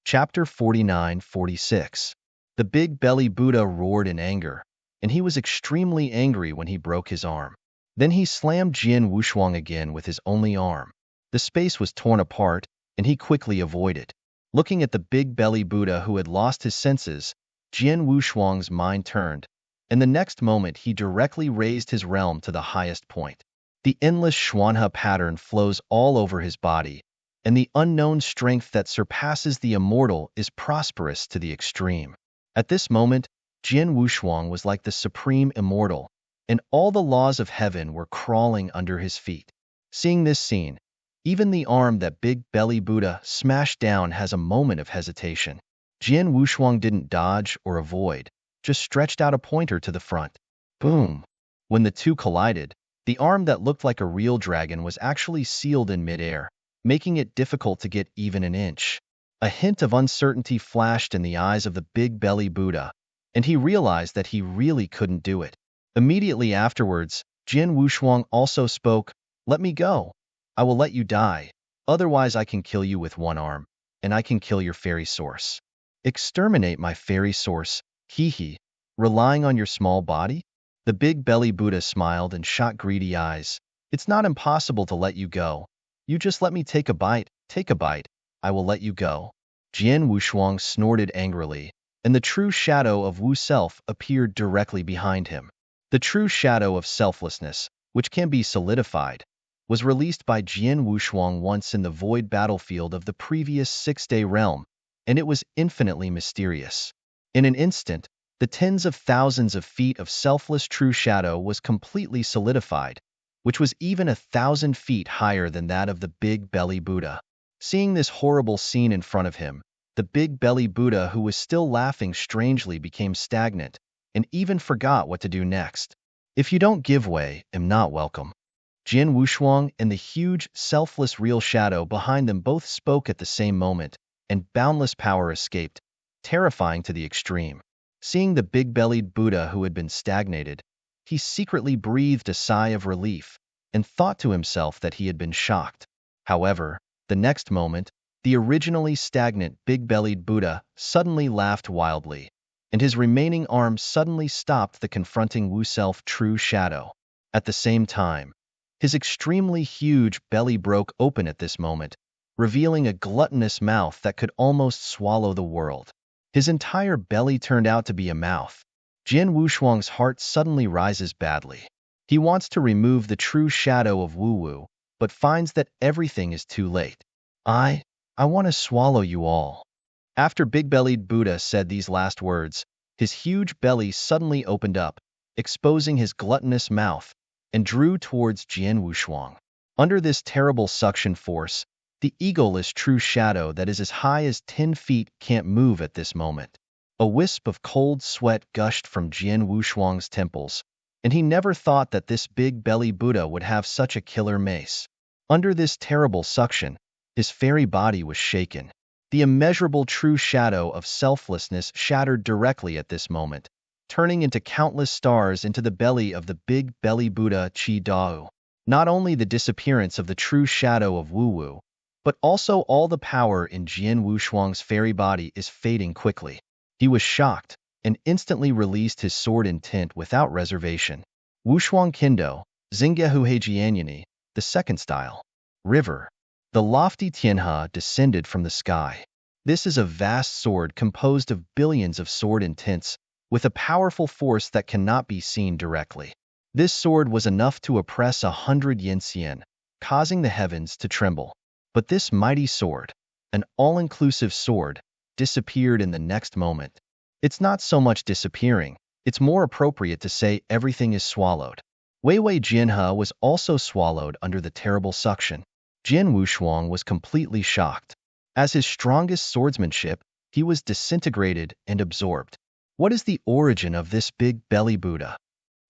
Chapter 49-46. The big belly Buddha roared in anger, and he was extremely angry when he broke his arm. Then he slammed Jian Wushuang again with his only arm. The space was torn apart, and he quickly avoided. Looking at the big belly Buddha who had lost his senses, Jian Wushuang's mind turned, and the next moment he directly raised his realm to the highest point. The endless Xuanhe pattern flows all over his body, and the unknown strength that surpasses the immortal is prosperous to the extreme. At this moment, Jian Wushuang was like the supreme immortal, and all the laws of heaven were crawling under his feet. Seeing this scene, even the arm that big belly Buddha smashed down has a moment of hesitation. Jian Wushuang didn't dodge or avoid, just stretched out a pointer to the front. Boom! When the two collided, the arm that looked like a real dragon was actually sealed in midair, making it difficult to get even an inch. A hint of uncertainty flashed in the eyes of the big belly Buddha, and he realized that he really couldn't do it. Immediately afterwards, Jian Wushuang also spoke, "Let me go. I will let you die. Otherwise I can kill you with one arm, and I can kill your fairy source." Exterminate my fairy source, hee, relying on your small body? The big belly Buddha smiled and shot greedy eyes. It's not impossible to let you go. You just let me take a bite, I will let you go. Jian Wushuang snorted angrily, and the true shadow of Wu Self appeared directly behind him. The true shadow of selflessness, which can be solidified, was released by Jian Wushuang once in the void battlefield of the previous six-day realm, and it was infinitely mysterious. In an instant, the tens of thousands of feet of selfless true shadow was completely solidified, which was even 1,000 feet higher than that of the big belly Buddha. Seeing this horrible scene in front of him, the big belly Buddha, who was still laughing strangely, became stagnant and even forgot what to do next. If you don't give way, am not welcome. Jian Wushuang and the huge, selfless real shadow behind them both spoke at the same moment, and boundless power escaped, terrifying to the extreme. Seeing the big-bellied Buddha who had been stagnated, he secretly breathed a sigh of relief and thought to himself that he had been shocked. However, the next moment, the originally stagnant big-bellied Buddha suddenly laughed wildly, and his remaining arm suddenly stopped the confronting Wu Self true shadow. At the same time, his extremely huge belly broke open at this moment, revealing a gluttonous mouth that could almost swallow the world. His entire belly turned out to be a mouth. Jian Wushuang's heart suddenly rises badly. He wants to remove the true shadow of Wu Wu, but finds that everything is too late. I want to swallow you all. After big-bellied Buddha said these last words, his huge belly suddenly opened up, exposing his gluttonous mouth, and drew towards Jian Wushuang. Under this terrible suction force, the egoless true shadow that is as high as 10 feet can't move at this moment. A wisp of cold sweat gushed from Jian Wushuang's temples, and he never thought that this big belly Buddha would have such a killer mace. Under this terrible suction, his fairy body was shaken. The immeasurable true shadow of selflessness shattered directly at this moment, turning into countless stars into the belly of the big belly Buddha Chi Dao. Not only the disappearance of the true shadow of Wu Wu, but also all the power in Jian Wushuang's fairy body is fading quickly. He was shocked and instantly released his sword intent without reservation. Wushuang Kendo, Xinggehu Heijianyani, the second style. River. The lofty Tianhe descended from the sky. This is a vast sword composed of billions of sword intents, with a powerful force that cannot be seen directly. This sword was enough to oppress 100 Yinxian, causing the heavens to tremble. But this mighty sword, an all-inclusive sword, disappeared in the next moment. It's not so much disappearing, it's more appropriate to say everything is swallowed. Weiwei Jianhe was also swallowed under the terrible suction. Jian Wushuang was completely shocked. As his strongest swordsmanship, he was disintegrated and absorbed. What is the origin of this big belly Buddha?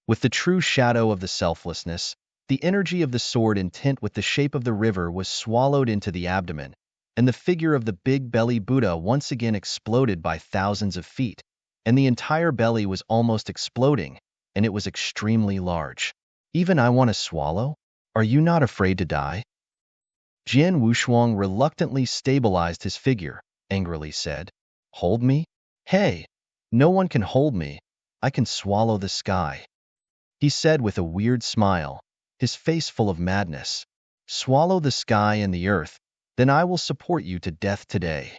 With the true shadow of the selflessness, the energy of the sword intent with the shape of the river was swallowed into the abdomen, and the figure of the big belly Buddha once again exploded by thousands of feet, and the entire belly was almost exploding, and it was extremely large. Even I want to swallow? Are you not afraid to die? Jian Wushuang reluctantly stabilized his figure, angrily said, Hold me? Hey, no one can hold me. I can swallow the sky. He said with a weird smile, his face full of madness. Swallow the sky and the earth, then I will support you to death today.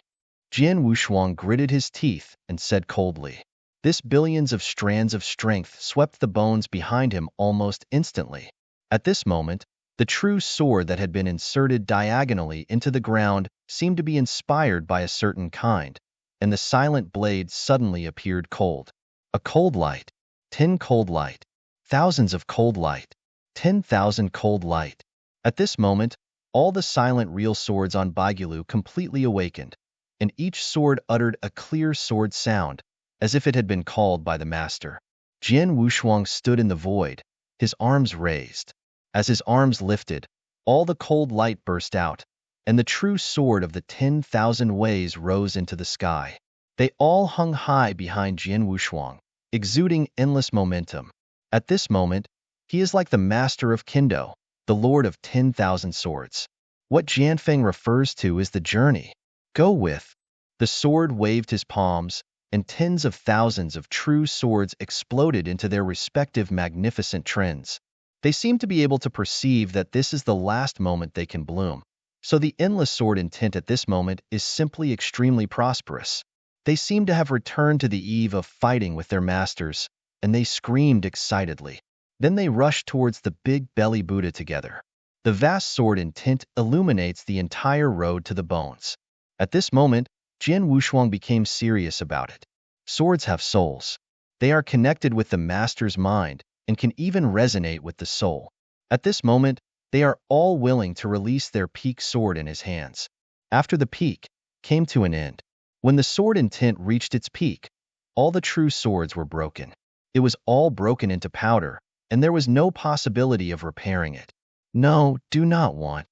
Jian Wushuang gritted his teeth and said coldly. This billions of strands of strength swept the bones behind him almost instantly. At this moment, the true sword that had been inserted diagonally into the ground seemed to be inspired by a certain kind, and the silent blade suddenly appeared cold. A cold light, 10 cold light, thousands of cold light, 10,000 cold light. At this moment, all the silent real swords on Baigilu completely awakened, and each sword uttered a clear sword sound, as if it had been called by the master. Jian Wushuang stood in the void, his arms raised. As his arms lifted, all the cold light burst out, and the true sword of the 10,000 ways rose into the sky. They all hung high behind Jian Wushuang, exuding endless momentum. At this moment, he is like the master of Kendo, the lord of 10,000 swords. What Jianfeng refers to is the journey. Go with. The sword waved his palms, and tens of thousands of true swords exploded into their respective magnificent trends. They seem to be able to perceive that this is the last moment they can bloom. So the endless sword intent at this moment is simply extremely prosperous. They seem to have returned to the eve of fighting with their masters, and they screamed excitedly. Then they rushed towards the big belly Buddha together. The vast sword intent illuminates the entire road to the bones. At this moment, Jian Wushuang became serious about it. Swords have souls. They are connected with the master's mind, and can even resonate with the soul. At this moment, they are all willing to release their peak sword in his hands. After the peak came to an end, when the sword intent reached its peak, all the true swords were broken. It was all broken into powder, and there was no possibility of repairing it. No, do not want.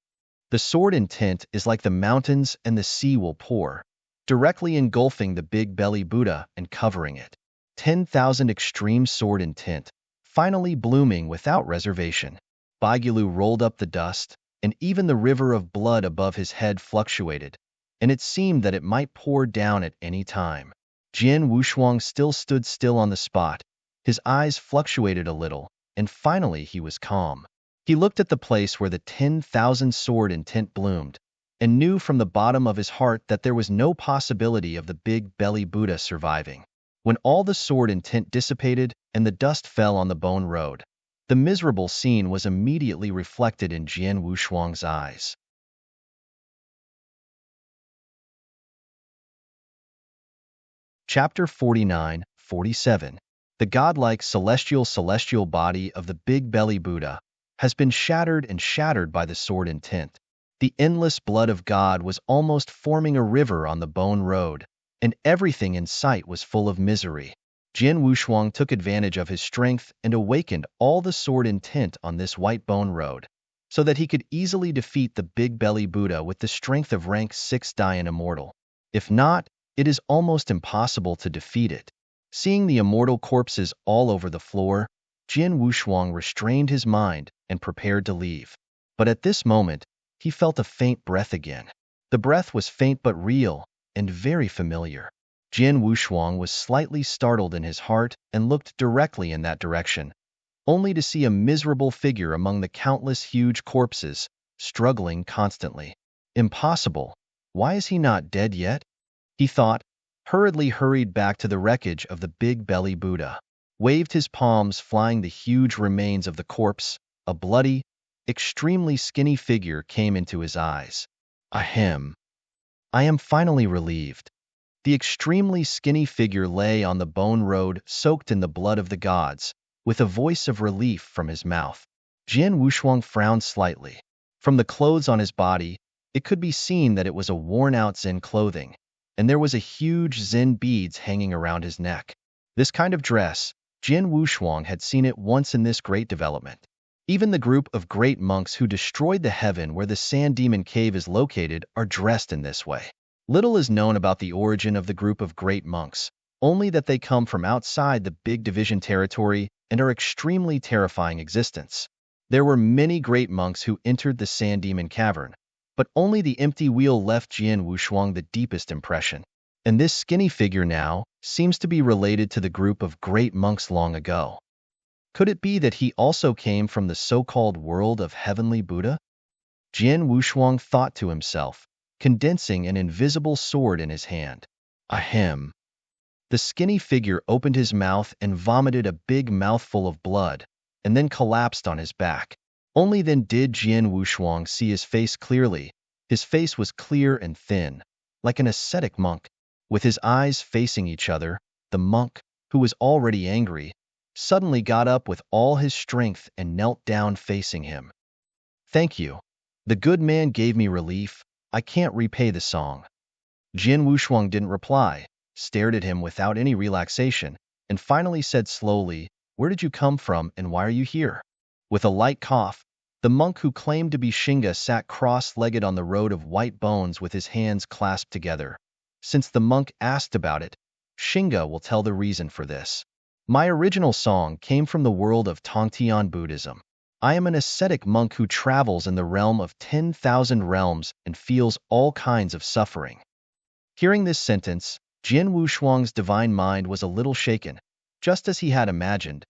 The sword intent is like the mountains and the sea will pour, directly engulfing the big belly Buddha and covering it. 10,000 extreme sword intent, finally blooming without reservation. Baigilu rolled up the dust, and even the river of blood above his head fluctuated, and it seemed that it might pour down at any time. Jian Wushuang still stood still on the spot. His eyes fluctuated a little, and finally he was calm. He looked at the place where the 10,000 sword intent bloomed, and knew from the bottom of his heart that there was no possibility of the big belly Buddha surviving. When all the sword intent dissipated and the dust fell on the bone road, the miserable scene was immediately reflected in Jian Wushuang's eyes. Chapter 49-47. The godlike celestial body of the big belly Buddha has been shattered and shattered by the sword intent. The endless blood of God was almost forming a river on the bone road, and everything in sight was full of misery. Jian Wushuang took advantage of his strength and awakened all the sword intent on this white bone road, so that he could easily defeat the big belly Buddha with the strength of rank 6 Dian Immortal. If not, it is almost impossible to defeat it. Seeing the immortal corpses all over the floor, Jian Wushuang restrained his mind and prepared to leave. But at this moment, he felt a faint breath again. The breath was faint but real, and very familiar. Jian Wushuang was slightly startled in his heart and looked directly in that direction, only to see a miserable figure among the countless huge corpses, struggling constantly. Impossible. Why is he not dead yet? He thought, hurriedly hurried back to the wreckage of the big belly Buddha, waved his palms flying the huge remains of the corpse. A bloody, extremely skinny figure came into his eyes. Ahem. I am finally relieved. The extremely skinny figure lay on the bone road soaked in the blood of the gods, with a voice of relief from his mouth. Jian Wushuang frowned slightly. From the clothes on his body, it could be seen that it was a worn-out Zen clothing, and there was a huge Zen beads hanging around his neck. This kind of dress, Jian Wushuang had seen it once in this great development. Even the group of great monks who destroyed the heaven where the sand demon cave is located are dressed in this way. Little is known about the origin of the group of great monks, only that they come from outside the Big Division territory and are extremely terrifying existence. There were many great monks who entered the sand demon cavern, but only the empty wheel left Jian Wushuang the deepest impression. And this skinny figure now seems to be related to the group of great monks long ago. Could it be that he also came from the so-called world of heavenly Buddha? Jian Wushuang thought to himself, condensing an invisible sword in his hand. Ahem. The skinny figure opened his mouth and vomited a big mouthful of blood, and then collapsed on his back. Only then did Jian Wushuang see his face clearly. His face was clear and thin, like an ascetic monk. With his eyes facing each other, the monk, who was already angry, suddenly got up with all his strength and knelt down facing him. Thank you. The good man gave me relief. I can't repay the song. Jian Wushuang didn't reply, stared at him without any relaxation, and finally said slowly, "Where did you come from and why are you here?" With a light cough, the monk who claimed to be Shinga sat cross-legged on the road of white bones with his hands clasped together. Since the monk asked about it, Shinga will tell the reason for this. My original song came from the world of Tongtian Buddhism. I am an ascetic monk who travels in the realm of 10,000 realms and feels all kinds of suffering. Hearing this sentence, Jian Wushuang's divine mind was a little shaken. Just as he had imagined,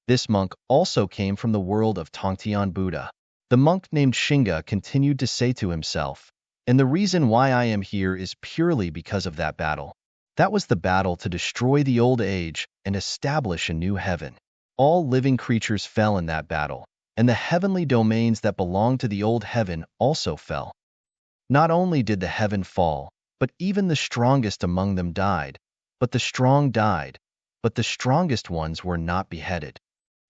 this monk also came from the world of Tongtian Buddha. The monk named Shinga continued to say to himself, "And the reason why I am here is purely because of that battle. That was the battle to destroy the old age and establish a new heaven. All living creatures fell in that battle, and the heavenly domains that belonged to the old heaven also fell. Not only did the heaven fall, but even the strongest among them died. But the strong died, but the strongest ones were not beheaded.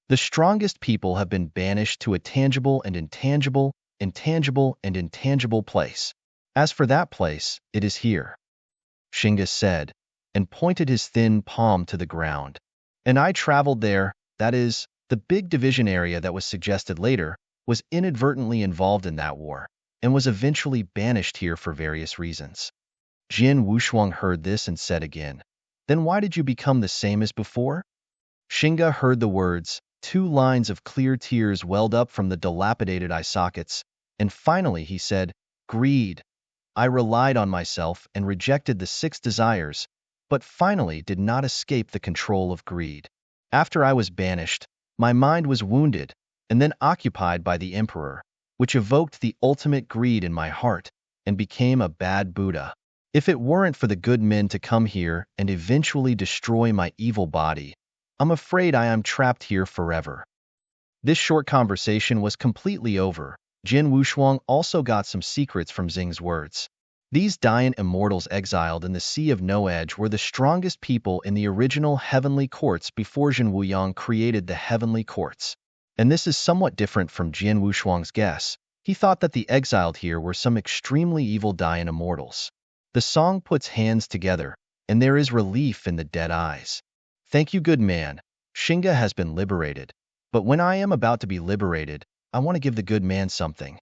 The strongest people have been banished to a tangible and intangible, intangible and intangible place. As for that place, it is here," Shinga said, and pointed his thin palm to the ground. "And I traveled there, that is, the big division area that was suggested later, was inadvertently involved in that war, and was eventually banished here for various reasons." Jian Wushuang heard this and said again, "Then why did you become the same as before?" Shinga heard the words, 2 lines of clear tears welled up from the dilapidated eye sockets, and finally he said, "Greed. I relied on myself and rejected the 6 desires, but finally did not escape the control of greed. After I was banished, my mind was wounded and then occupied by the emperor, which evoked the ultimate greed in my heart and became a bad Buddha. If it weren't for the good men to come here and eventually destroy my evil body, I'm afraid I am trapped here forever." This short conversation was completely over. Jian Wushuang also got some secrets from Xing's words. These Dian immortals exiled in the Sea of No Edge were the strongest people in the original heavenly courts before Zhen Wuyang created the heavenly courts. And this is somewhat different from Jian Wushuang's guess. He thought that the exiled here were some extremely evil Dian immortals. The song puts hands together, and there is relief in the dead eyes. "Thank you, good man. Shinga has been liberated. But when I am about to be liberated, I want to give the good man something."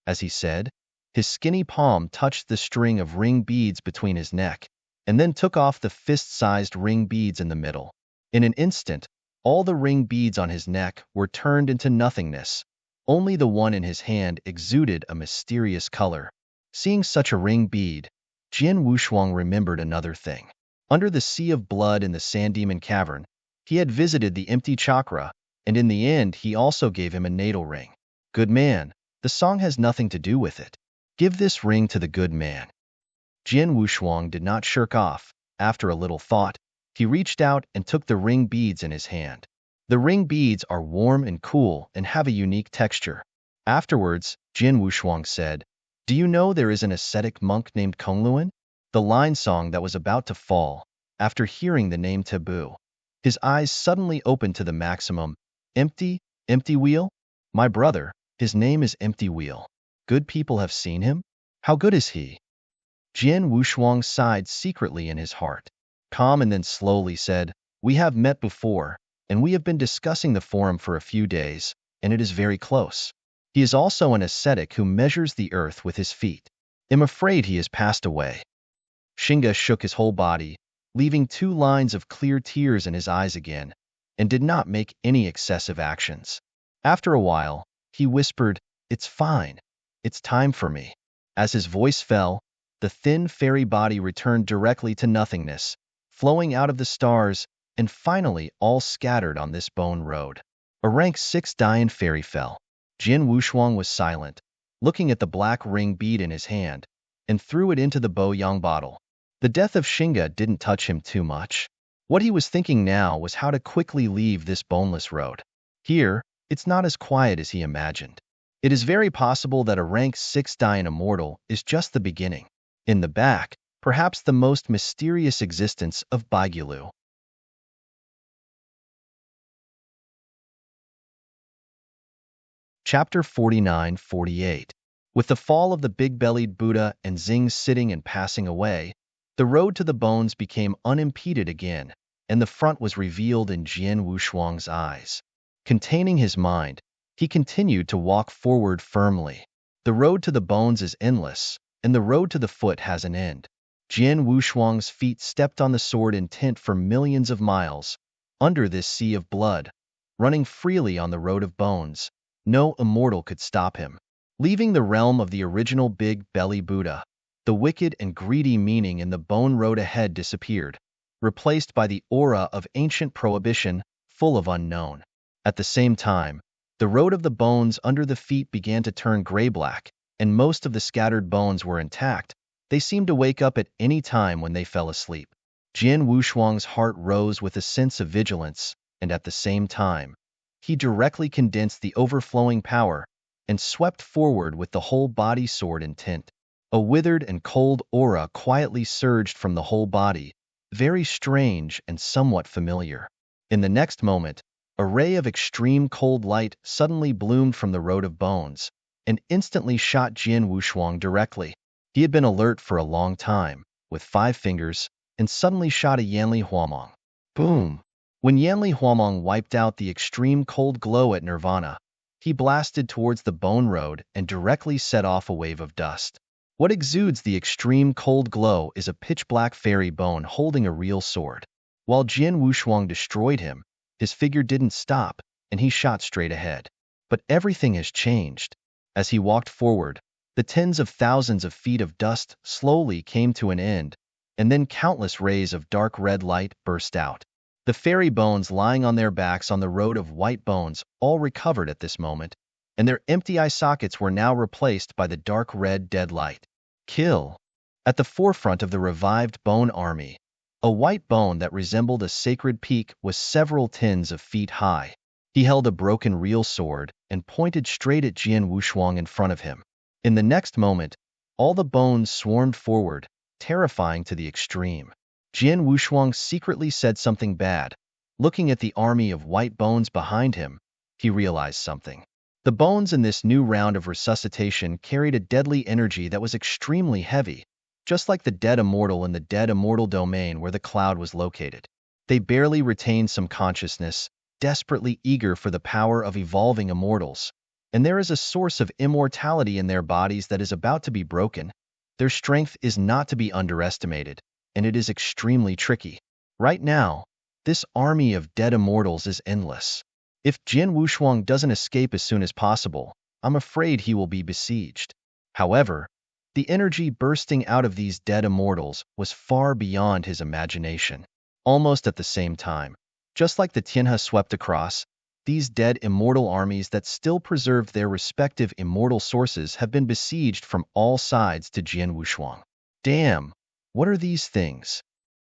As he said, his skinny palm touched the string of ring beads between his neck, and then took off the fist-sized ring beads in the middle. In an instant, all the ring beads on his neck were turned into nothingness. Only the one in his hand exuded a mysterious color. Seeing such a ring bead, Jian Wushuang remembered another thing. Under the sea of blood in the Sand Demon Cavern, he had visited the empty chakra, and in the end he also gave him a natal ring. "Good man, the song has nothing to do with it. Give this ring to the good man." Jian Wushuang did not shirk off. After a little thought, he reached out and took the ring beads in his hand. The ring beads are warm and cool and have a unique texture. Afterwards, Jian Wushuang said, "Do you know there is an ascetic monk named Kongluan?" The line song that was about to fall, after hearing the name taboo. His eyes suddenly opened to the maximum. "Empty, empty wheel? My brother, his name is Empty Wheel. Good people have seen him? How good is he?" Jian Wushuang sighed secretly in his heart. Calm and then slowly said, "We have met before, and we have been discussing the forum for a few days. and it is very close. He is also an ascetic who measures the earth with his feet. I'm afraid he has passed away. Shinga shook his whole body, leaving 2 lines of clear tears in his eyes again, and did not make any excessive actions. After a while, he whispered, "It's fine. It's time for me." As his voice fell, the thin fairy body returned directly to nothingness, flowing out of the stars, and finally all scattered on this bone road. A rank 6 Dian fairy fell. Jin Wushuang was silent, looking at the black ring bead in his hand, and threw it into the Bo Yang bottle. The death of Shinga didn't touch him too much. What he was thinking now was how to quickly leave this boneless road. Here, it's not as quiet as he imagined. It is very possible that a rank 6 Dian immortal is just the beginning. In the back, perhaps the most mysterious existence of Baigulu. Chapter 49-48. With the fall of the big-bellied Buddha and Xing sitting and passing away, the road to the bones became unimpeded again, and the front was revealed in Jian Wushuang's eyes. Containing his mind, he continued to walk forward firmly. The road to the bones is endless, and the road to the foot has an end. Jian Wushuang's feet stepped on the sword intent for millions of miles, under this sea of blood, running freely on the road of bones. No immortal could stop him. Leaving the realm of the original Big Belly Buddha, the wicked and greedy meaning in the bone road ahead disappeared, replaced by the aura of ancient prohibition, full of unknown. At the same time, the road of the bones under the feet began to turn gray-black, and most of the scattered bones were intact. They seemed to wake up at any time when they fell asleep. Jian Wushuang's heart rose with a sense of vigilance, and at the same time, he directly condensed the overflowing power and swept forward with the whole body sword intent. A withered and cold aura quietly surged from the whole body, very strange and somewhat familiar. In the next moment, a ray of extreme cold light suddenly bloomed from the road of bones, and instantly shot Jian Wushuang directly. He had been alert for a long time, with 5 fingers, and suddenly shot a Yanli Huamong. Boom! When Yanli Huamong wiped out the extreme cold glow at Nirvana, he blasted towards the bone road and directly set off a wave of dust. What exudes the extreme cold glow is a pitch-black fairy bone holding a real sword. While Jian Wushuang destroyed him, his figure didn't stop, and he shot straight ahead. But everything has changed. As he walked forward, the tens of thousands of feet of dust slowly came to an end, and then countless rays of dark red light burst out. The fairy bones lying on their backs on the road of white bones all recovered at this moment, and their empty eye sockets were now replaced by the dark red dead light. Kill! At the forefront of the revived bone army, a white bone that resembled a sacred peak was several tens of feet high. He held a broken real sword and pointed straight at Jian Wushuang in front of him. In the next moment, all the bones swarmed forward, terrifying to the extreme. Jian Wushuang secretly said something bad. Looking at the army of white bones behind him, he realized something. The bones in this new round of resuscitation carried a deadly energy that was extremely heavy, just like the dead immortal in the dead immortal domain where the cloud was located. They barely retained some consciousness, desperately eager for the power of evolving immortals. And there is a source of immortality in their bodies that is about to be broken. Their strength is not to be underestimated, and it is extremely tricky. Right now, this army of dead immortals is endless. If Jian Wushuang doesn't escape as soon as possible, I'm afraid he will be besieged. However, the energy bursting out of these dead immortals was far beyond his imagination. Almost at the same time, just like the Tianhe swept across, these dead immortal armies that still preserved their respective immortal sources have been besieged from all sides to Jian Wushuang. Damn! What are these things?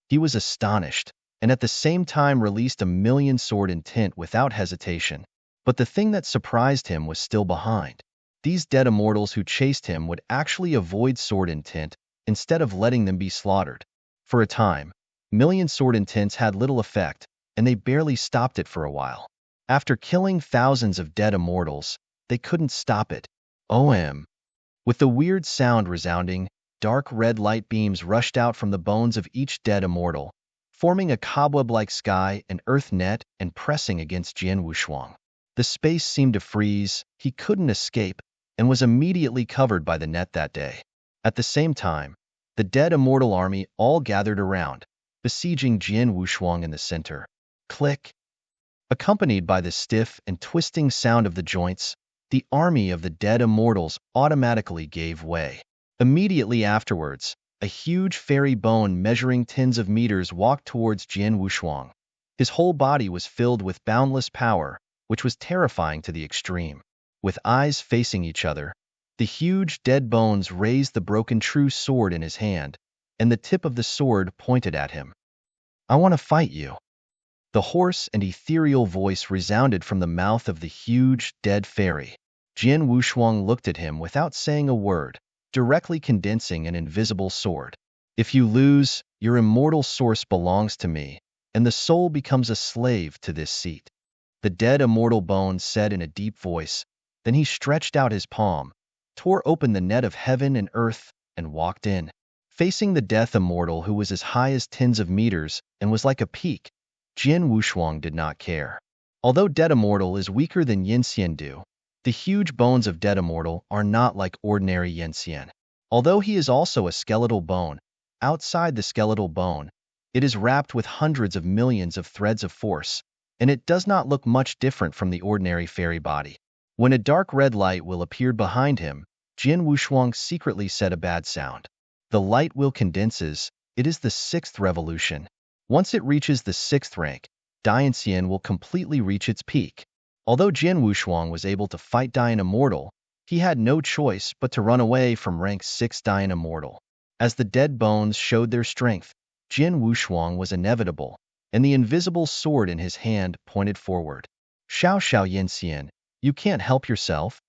He was astonished, and at the same time released a million sword intent without hesitation. But the thing that surprised him was still behind. These dead immortals who chased him would actually avoid sword intent instead of letting them be slaughtered. For a time, million sword intents had little effect, and they barely stopped it for a while. After killing thousands of dead immortals, they couldn't stop it. With the weird sound resounding, dark red light beams rushed out from the bones of each dead immortal, forming a cobweb-like sky and earth net and pressing against Jian Wushuang. The space seemed to freeze, he couldn't escape, and was immediately covered by the net that day. At the same time, the dead immortal army all gathered around, besieging Jian Wushuang in the center. Click! Accompanied by the stiff and twisting sound of the joints, the army of the dead immortals automatically gave way. Immediately afterwards, a huge fairy bone measuring tens of meters walked towards Jian Wushuang. His whole body was filled with boundless power, which was terrifying to the extreme. With eyes facing each other, the huge dead bones raised the broken true sword in his hand, and the tip of the sword pointed at him. "I want to fight you." The hoarse and ethereal voice resounded from the mouth of the huge, dead fairy. Jian Wushuang looked at him without saying a word, directly condensing an invisible sword. "If you lose, your immortal source belongs to me, and the soul becomes a slave to this seat." The dead immortal bone said in a deep voice. Then he stretched out his palm, tore open the net of heaven and earth, and walked in. Facing the death immortal who was as high as tens of meters and was like a peak, Jian Wushuang did not care. Although Dead Immortal is weaker than Yin Xiandu, the huge bones of Dead Immortal are not like ordinary Yin Xian. Although he is also a skeletal bone, outside the skeletal bone, it is wrapped with hundreds of millions of threads of force, and it does not look much different from the ordinary fairy body. When a dark red light will appeared behind him, Jian Wushuang secretly said a bad sound. The light will condenses. It is the 6th revolution. Once it reaches the 6th rank, Dianxian will completely reach its peak. Although Jian Wushuang was able to fight Dian Immortal, he had no choice but to run away from rank 6 Dian Immortal. As the dead bones showed their strength, Jian Wushuang was inevitable, and the invisible sword in his hand pointed forward. "Xiao Xiao Yanxian, you can't help yourself?"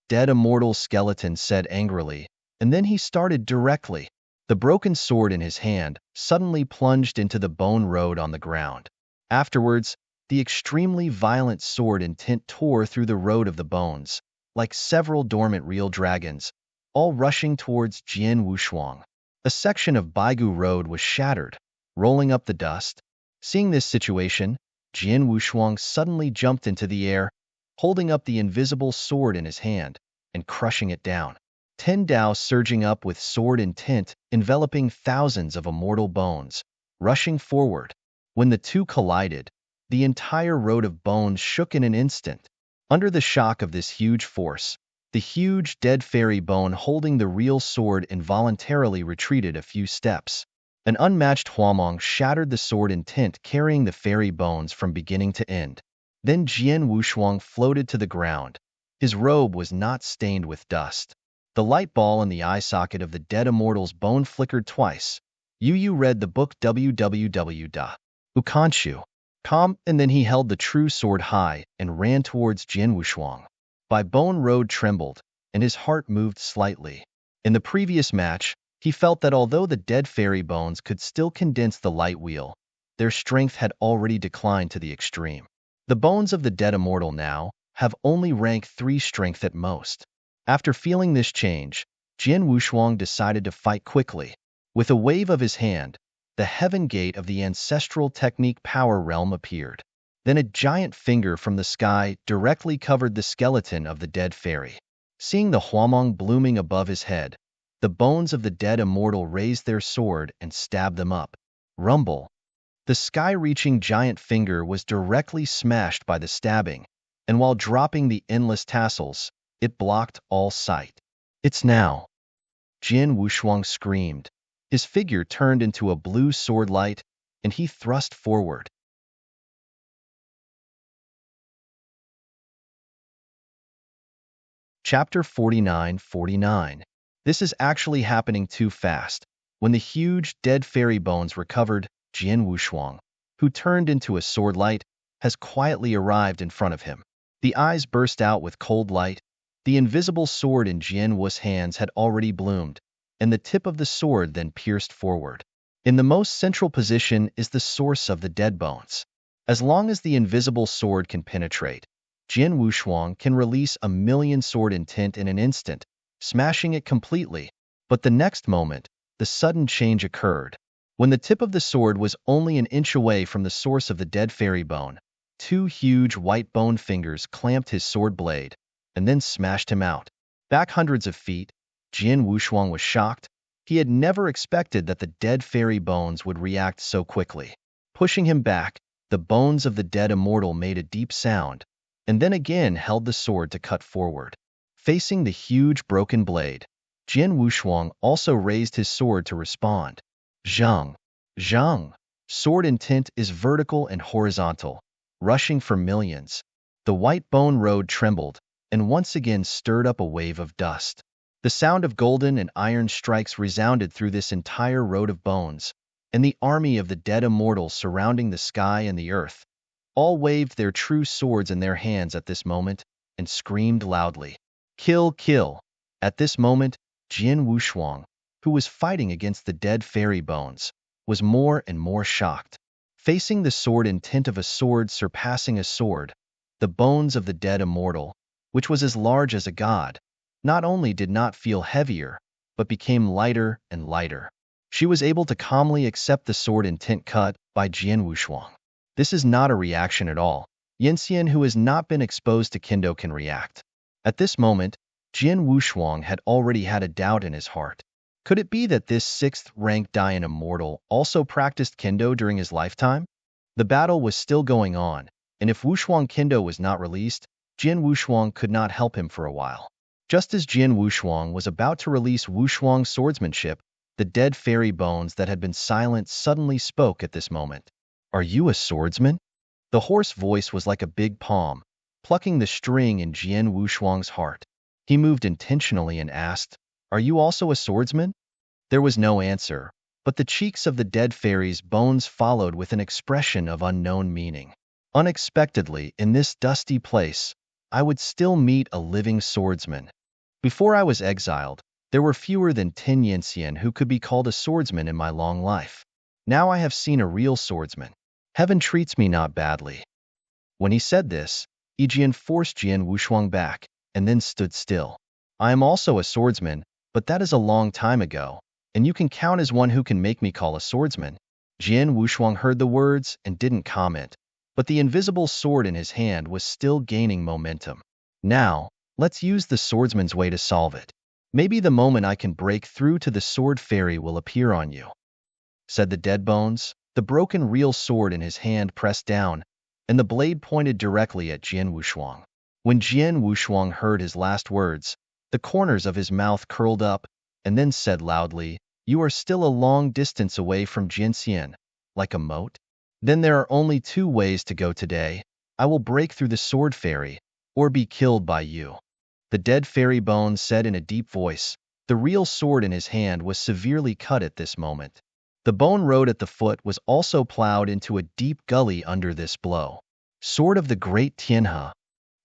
Dead Immortal Skeleton said angrily, and then he started directly. The broken sword in his hand suddenly plunged into the bone road on the ground. Afterwards, the extremely violent sword intent tore through the road of the bones, like several dormant real dragons, all rushing towards Jian Wushuang. A section of Baigu Road was shattered, rolling up the dust. Seeing this situation, Jian Wushuang suddenly jumped into the air, holding up the invisible sword in his hand, and crushing it down. Ten Dao surging up with sword intent, enveloping thousands of immortal bones, rushing forward. When the two collided, the entire road of bones shook in an instant. Under the shock of this huge force, the huge dead fairy bone holding the real sword involuntarily retreated a few steps. An unmatched Huamong shattered the sword intent carrying the fairy bones from beginning to end. Then Jian Wushuang floated to the ground. His robe was not stained with dust. The light ball in the eye socket of the dead immortal's bone flickered twice. Yu read the book www.ukanshu.com, and then he held the true sword high and ran towards Jian Wushuang. By Bone Road trembled, and his heart moved slightly. In the previous match, he felt that although the dead fairy bones could still condense the light wheel, their strength had already declined to the extreme. The bones of the dead immortal now have only rank 3 strength at most. After feeling this change, Jian Wushuang decided to fight quickly. With a wave of his hand, the heaven gate of the ancestral technique power realm appeared. Then a giant finger from the sky directly covered the skeleton of the dead fairy. Seeing the Huamong blooming above his head, the bones of the dead immortal raised their sword and stabbed them up. Rumble. The sky-reaching giant finger was directly smashed by the stabbing, and while dropping the endless tassels, it blocked all sight. "It's now!" Jian Wushuang screamed. His figure turned into a blue sword light, and he thrust forward. Chapter 49:49. This is actually happening too fast. When the huge dead fairy bones recovered, Jian Wushuang, who turned into a sword light, has quietly arrived in front of him. The eyes burst out with cold light. The invisible sword in Jian Wu's hands had already bloomed, and the tip of the sword then pierced forward. In the most central position is the source of the dead bones. As long as the invisible sword can penetrate, Jian Wushuang can release 1,000,000 sword intent in an instant, smashing it completely. But the next moment, the sudden change occurred. When the tip of the sword was only an inch away from the source of the dead fairy bone, two huge white bone fingers clamped his sword blade and then smashed him out. Back hundreds of feet, Jian Wushuang was shocked. He had never expected that the dead fairy bones would react so quickly. Pushing him back, the bones of the dead immortal made a deep sound, and then again held the sword to cut forward. Facing the huge broken blade, Jian Wushuang also raised his sword to respond. Zhang. Zhang. Sword intent is vertical and horizontal, rushing for millions. The white bone road trembled, and once again stirred up a wave of dust. The sound of golden and iron strikes resounded through this entire road of bones, and the army of the dead immortals surrounding the sky and the earth all waved their true swords in their hands at this moment and screamed loudly, "Kill, kill!" At this moment, Jian Wushuang, who was fighting against the dead fairy bones, was more and more shocked. Facing the sword intent of a sword surpassing a sword, the bones of the dead immortal, which was as large as a god, not only did not feel heavier, but became lighter and lighter. She was able to calmly accept the sword intent cut by Jian Wushuang. This is not a reaction at all. Yanxian, who has not been exposed to Kendo, can react. At this moment, Jian Wushuang had already had a doubt in his heart. Could it be that this 6th-ranked Dayan immortal also practiced Kendo during his lifetime? The battle was still going on, and if Wushuang Kendo was not released, Jian Wushuang could not help him for a while. Just as Jian Wushuang was about to release Wushuang's swordsmanship, the dead fairy bones that had been silent suddenly spoke at this moment. "Are you a swordsman?" The hoarse voice was like a big palm, plucking the string in Jian Wushuang's heart. He moved intentionally and asked, "Are you also a swordsman?" There was no answer, but the cheeks of the dead fairy's bones followed with an expression of unknown meaning. Unexpectedly, in this dusty place, I would still meet a living swordsman. Before I was exiled, there were fewer than 10 Yanxian who could be called a swordsman in my long life. Now I have seen a real swordsman. Heaven treats me not badly. When he said this, Yijian forced Jian Wushuang back, and then stood still. I am also a swordsman, but that is a long time ago, and you can count as one who can make me call a swordsman. Jian Wushuang heard the words and didn't comment, but the invisible sword in his hand was still gaining momentum. Now, let's use the swordsman's way to solve it. Maybe the moment I can break through to the sword fairy will appear on you," said the dead bones. The broken real sword in his hand pressed down, and the blade pointed directly at Jian Wushuang. When Jian Wushuang heard his last words, the corners of his mouth curled up, and then said loudly, "You are still a long distance away from Jinxian, like a moat? Then there are only two ways to go today. I will break through the sword fairy, or be killed by you." The dead fairy bones said in a deep voice. The real sword in his hand was severely cut at this moment. The bone road at the foot was also plowed into a deep gully under this blow. "Sword of the great Tianhe,"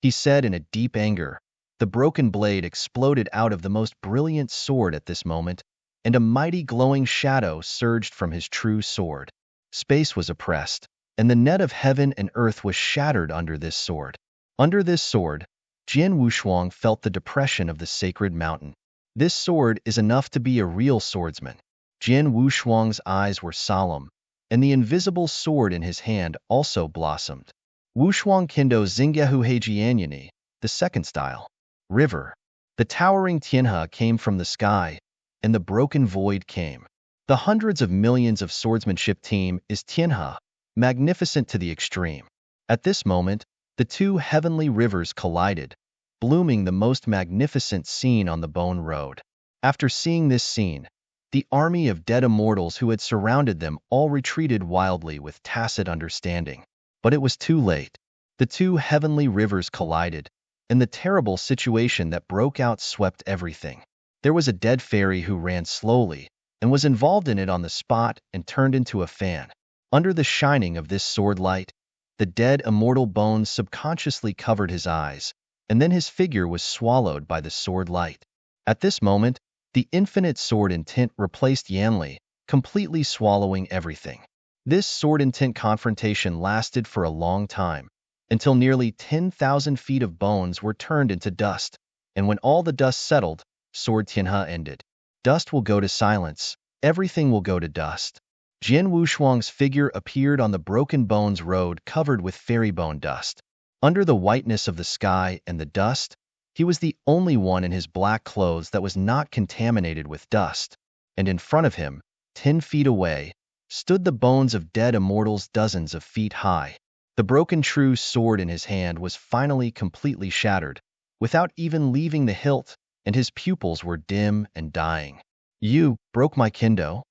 he said in a deep anger. The broken blade exploded out of the most brilliant sword at this moment, and a mighty glowing shadow surged from his true sword. Space was oppressed, and the net of heaven and earth was shattered under this sword. Under this sword, Jian Wushuang felt the depression of the sacred mountain. This sword is enough to be a real swordsman. Jian Wushuang's eyes were solemn, and the invisible sword in his hand also blossomed. Wushuang Kendo Xingyahu Heijianyani, the second style. River. The towering Tianhe came from the sky, and the broken void came. The hundreds of millions of swordsmanship team is Tianhe, magnificent to the extreme. At this moment, the two heavenly rivers collided, blooming the most magnificent scene on the Bone Road. After seeing this scene, the army of dead immortals who had surrounded them all retreated wildly with tacit understanding. But it was too late. The two heavenly rivers collided, and the terrible situation that broke out swept everything. There was a dead fairy who ran slowly, and was involved in it on the spot and turned into a fan. Under the shining of this sword light, the dead immortal bones subconsciously covered his eyes, and then his figure was swallowed by the sword light. At this moment, the infinite sword intent replaced Yanli, completely swallowing everything. This sword intent confrontation lasted for a long time, until nearly 10,000 feet of bones were turned into dust, and when all the dust settled, Sword Tianhe ended. Dust will go to silence, everything will go to dust. Jian Wushuang's figure appeared on the Broken Bones road covered with fairy bone dust. Under the whiteness of the sky and the dust, he was the only one in his black clothes that was not contaminated with dust. And in front of him, 10 feet away, stood the bones of dead immortals dozens of feet high. The broken true sword in his hand was finally completely shattered, without even leaving the hilt, and his pupils were dim and dying. You broke my kendo?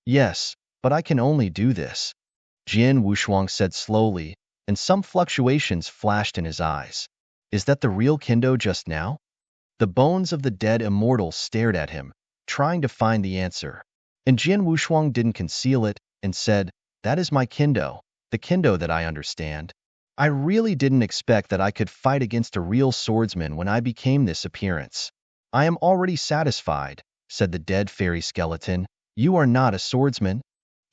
Yes, but I can only do this, Jian Wushuang said slowly, and some fluctuations flashed in his eyes. Is that the real kendo just now? The bones of the dead immortal stared at him, trying to find the answer. And Jian Wushuang didn't conceal it, and said, that is my kendo, the kendo that I understand. I really didn't expect that I could fight against a real swordsman when I became this appearance. I am already satisfied, said the dead fairy skeleton. You are not a swordsman.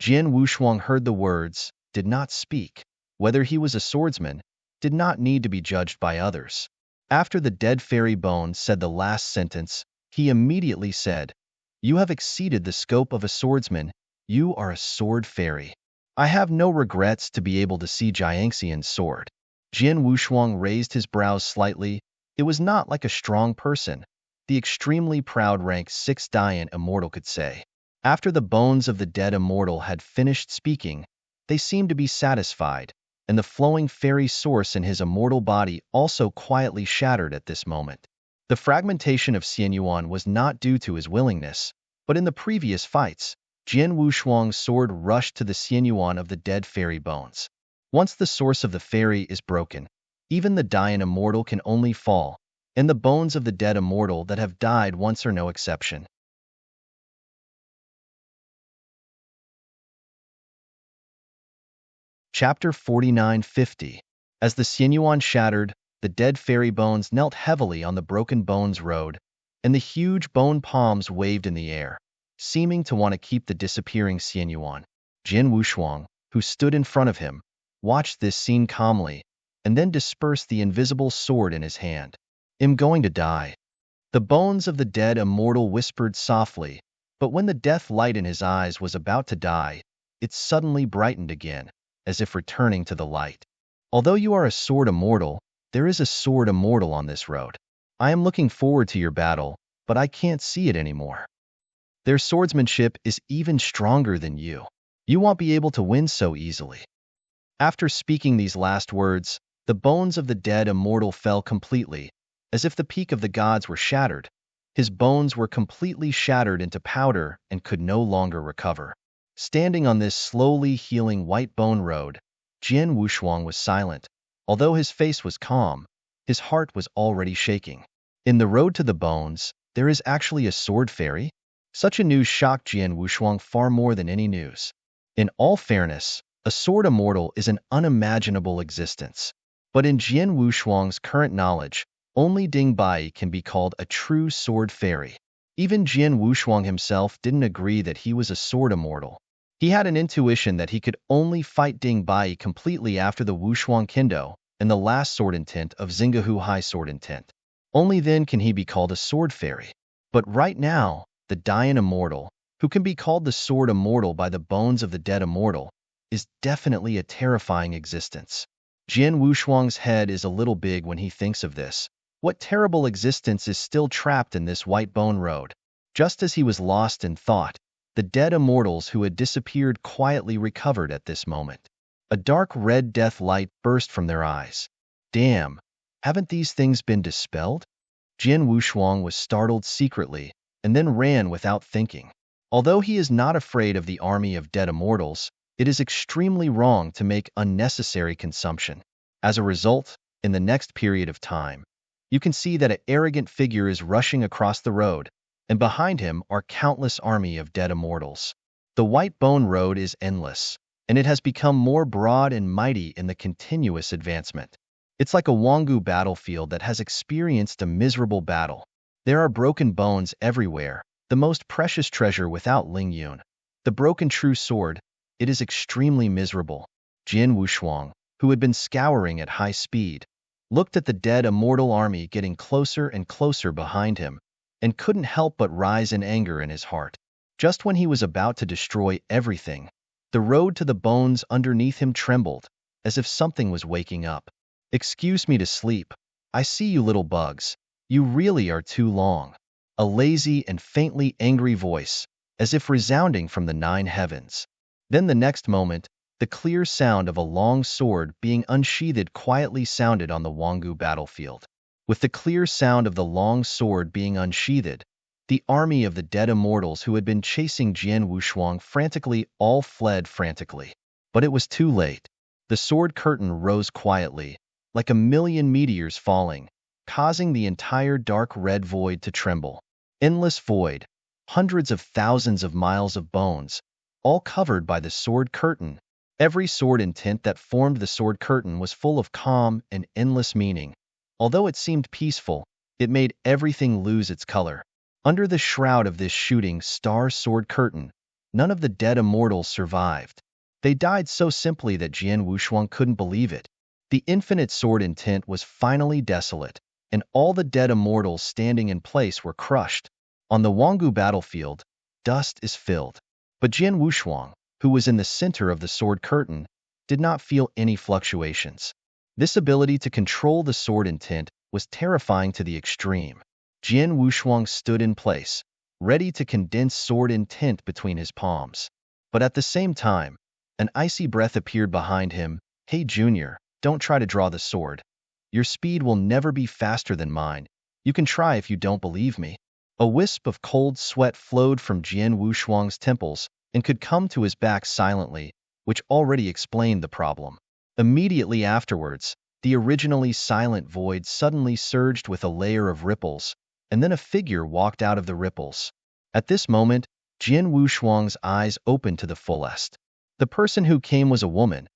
Jian Wushuang heard the words, did not speak. Whether he was a swordsman did not need to be judged by others. After the dead fairy bone said the last sentence, he immediately said, you have exceeded the scope of a swordsman. You are a sword fairy. I have no regrets to be able to see Jiangxian's sword. Jian Wushuang raised his brows slightly. It was not like a strong person, the extremely proud rank 6 Dian immortal could say. After the bones of the dead immortal had finished speaking, they seemed to be satisfied, and the flowing fairy source in his immortal body also quietly shattered at this moment. The fragmentation of Xianyuan was not due to his willingness, but in the previous fights, Jian Wushuang's sword rushed to the Xianyuan of the dead fairy bones. Once the source of the fairy is broken, even the Dian immortal can only fall, and the bones of the dead immortal that have died once are no exception. Chapter 49-50. As the Xianyuan shattered, the dead fairy bones knelt heavily on the Broken Bones road, and the huge bone palms waved in the air, seeming to want to keep the disappearing Xianyuan. Jian Wushuang, who stood in front of him, watched this scene calmly, and then dispersed the invisible sword in his hand. I'm going to die. The bones of the dead immortal whispered softly, but when the death light in his eyes was about to die, it suddenly brightened again, as if returning to the light. Although you are a sword immortal, there is a sword immortal on this road. I am looking forward to your battle, but I can't see it anymore. Their swordsmanship is even stronger than you. You won't be able to win so easily. After speaking these last words, the bones of the dead immortal fell completely, as if the peak of the gods were shattered. His bones were completely shattered into powder and could no longer recover. Standing on this slowly healing white bone road, Jian Wushuang was silent. Although his face was calm, his heart was already shaking. In the road to the bones, there is actually a sword fairy? Such a news shocked Jian Wushuang far more than any news. In all fairness, a sword immortal is an unimaginable existence. But in Jian Wushuang's current knowledge, only Ding Bai can be called a true sword fairy. Even Jian Wushuang himself didn't agree that he was a sword immortal. He had an intuition that he could only fight Ding Bai completely after the Wushuang Kendo and the last sword intent of Xinggehu High Sword Intent. Only then can he be called a sword fairy. But right now, the Dian Immortal, who can be called the sword immortal by the bones of the dead immortal, is definitely a terrifying existence. Jian Wushuang's head is a little big when he thinks of this. What terrible existence is still trapped in this white bone road? Just as he was lost in thought, the dead immortals who had disappeared quietly recovered at this moment. A dark red death light burst from their eyes. Damn, haven't these things been dispelled? Jian Wushuang was startled secretly, and then ran without thinking. Although he is not afraid of the army of dead immortals, it is extremely wrong to make unnecessary consumption. As a result, in the next period of time, you can see that an arrogant figure is rushing across the road, and behind him are countless army of dead immortals. The white bone road is endless, and it has become more broad and mighty in the continuous advancement. It's like a Wangu battlefield that has experienced a miserable battle. There are broken bones everywhere, the most precious treasure without Ling Yun. The broken true sword, it is extremely miserable. Jian Wushuang, who had been scouring at high speed, looked at the dead immortal army getting closer and closer behind him, and couldn't help but rise in anger in his heart. Just when he was about to destroy everything, The road to the bones underneath him trembled, as if something was waking up. Excuse me to sleep. I see you little bugs. You really are too long. A lazy and faintly angry voice, as if resounding from the 9 heavens. Then the next moment, the clear sound of a long sword being unsheathed quietly sounded on the Wangu battlefield. With the clear sound of the long sword being unsheathed, the army of the dead immortals who had been chasing Jian Wushuang frantically all fled frantically. But it was too late. The sword curtain rose quietly, like a million meteors falling, causing the entire dark red void to tremble. Endless void, hundreds of thousands of miles of bones, all covered by the sword curtain. Every sword intent that formed the sword curtain was full of calm and endless meaning. Although it seemed peaceful, it made everything lose its color. Under the shroud of this shooting star sword curtain, none of the dead immortals survived. They died so simply that Jian Wushuang couldn't believe it. The infinite sword intent was finally desolate, and all the dead immortals standing in place were crushed. On the Wangu battlefield, dust is filled. But Jian Wushuang, who was in the center of the sword curtain, did not feel any fluctuations. This ability to control the sword intent was terrifying to the extreme. Jian Wushuang stood in place, ready to condense sword intent between his palms. But at the same time, an icy breath appeared behind him. Hey, Junior, don't try to draw the sword. Your speed will never be faster than mine. You can try if you don't believe me. A wisp of cold sweat flowed from Jian Wushuang's temples and could come to his back silently, which already explained the problem. Immediately afterwards, the originally silent void suddenly surged with a layer of ripples, and then a figure walked out of the ripples. At this moment, Jian Wushuang's eyes opened to the fullest. The person who came was a woman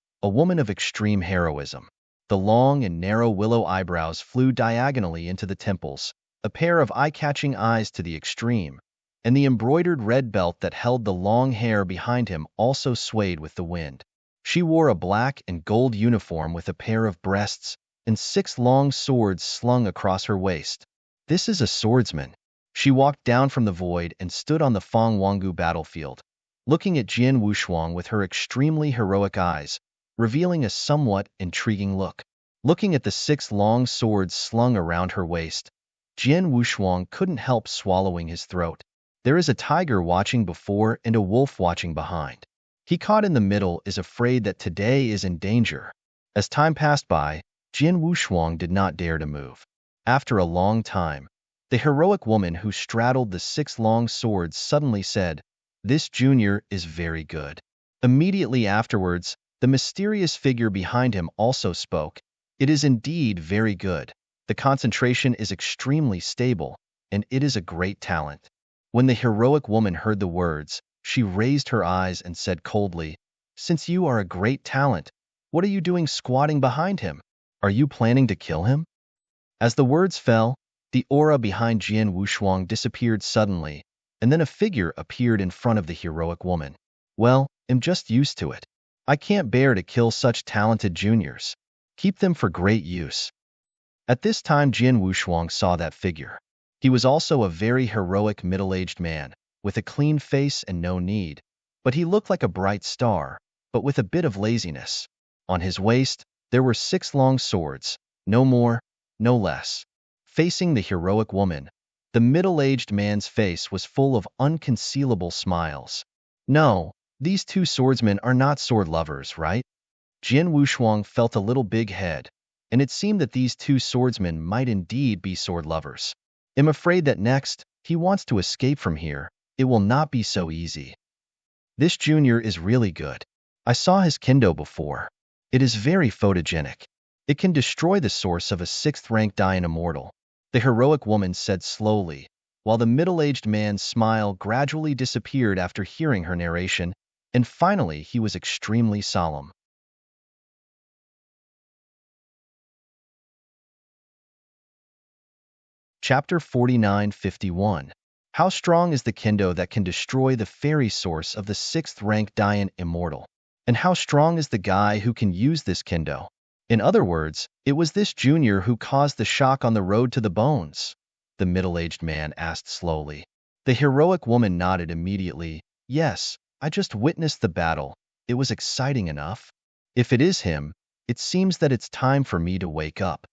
of extreme heroism. The long and narrow willow eyebrows flew diagonally into the temples, a pair of eye-catching eyes to the extreme, and the embroidered red belt that held the long hair behind him also swayed with the wind. She wore a black and gold uniform with a pair of breasts and 6 long swords slung across her waist. This is a swordsman. She walked down from the void and stood on the Fang Wangu battlefield, looking at Jian Wushuang with her extremely heroic eyes, revealing a somewhat intriguing look. Looking at the 6 long swords slung around her waist, Jian Wushuang couldn't help swallowing his throat. There is a tiger watching before and a wolf watching behind. He caught in the middle is afraid that today is in danger. As time passed by, Jian Wushuang did not dare to move. After a long time, the heroic woman who straddled the 6 long swords suddenly said, "This junior is very good." Immediately afterwards, the mysterious figure behind him also spoke. "It is indeed very good. The concentration is extremely stable, and it is a great talent." When the heroic woman heard the words, she raised her eyes and said coldly, "Since you are a great talent, what are you doing squatting behind him? Are you planning to kill him?" As the words fell, the aura behind Jian Wushuang disappeared suddenly, and then a figure appeared in front of the heroic woman. "Well, I'm just used to it. I can't bear to kill such talented juniors. Keep them for great use." At this time Jian Wushuang saw that figure. He was also a very heroic middle-aged man, with a clean face and no need, but he looked like a bright star, but with a bit of laziness. On his waist, there were 6 long swords, no more, no less. Facing the heroic woman, the middle-aged man's face was full of unconcealable smiles. "No, these 2 swordsmen are not sword lovers, right?" Jian Wushuang felt a little big head, and it seemed that these 2 swordsmen might indeed be sword lovers. "I'm afraid that next, he wants to escape from here. It will not be so easy. This junior is really good. I saw his kendo before. It is very photogenic. It can destroy the source of a 6th-rank Dian immortal," the heroic woman said slowly, while the middle-aged man's smile gradually disappeared after hearing her narration, and finally he was extremely solemn. Chapter 49:51. How strong is the kendo that can destroy the fairy source of the 6th-rank Dian immortal? And how strong is the guy who can use this kendo? In other words, it was this junior who caused the shock on the road to the bones, the middle-aged man asked slowly. The heroic woman nodded immediately. "Yes, I just witnessed the battle. it was exciting enough. If it is him, it seems that it's time for me to wake up.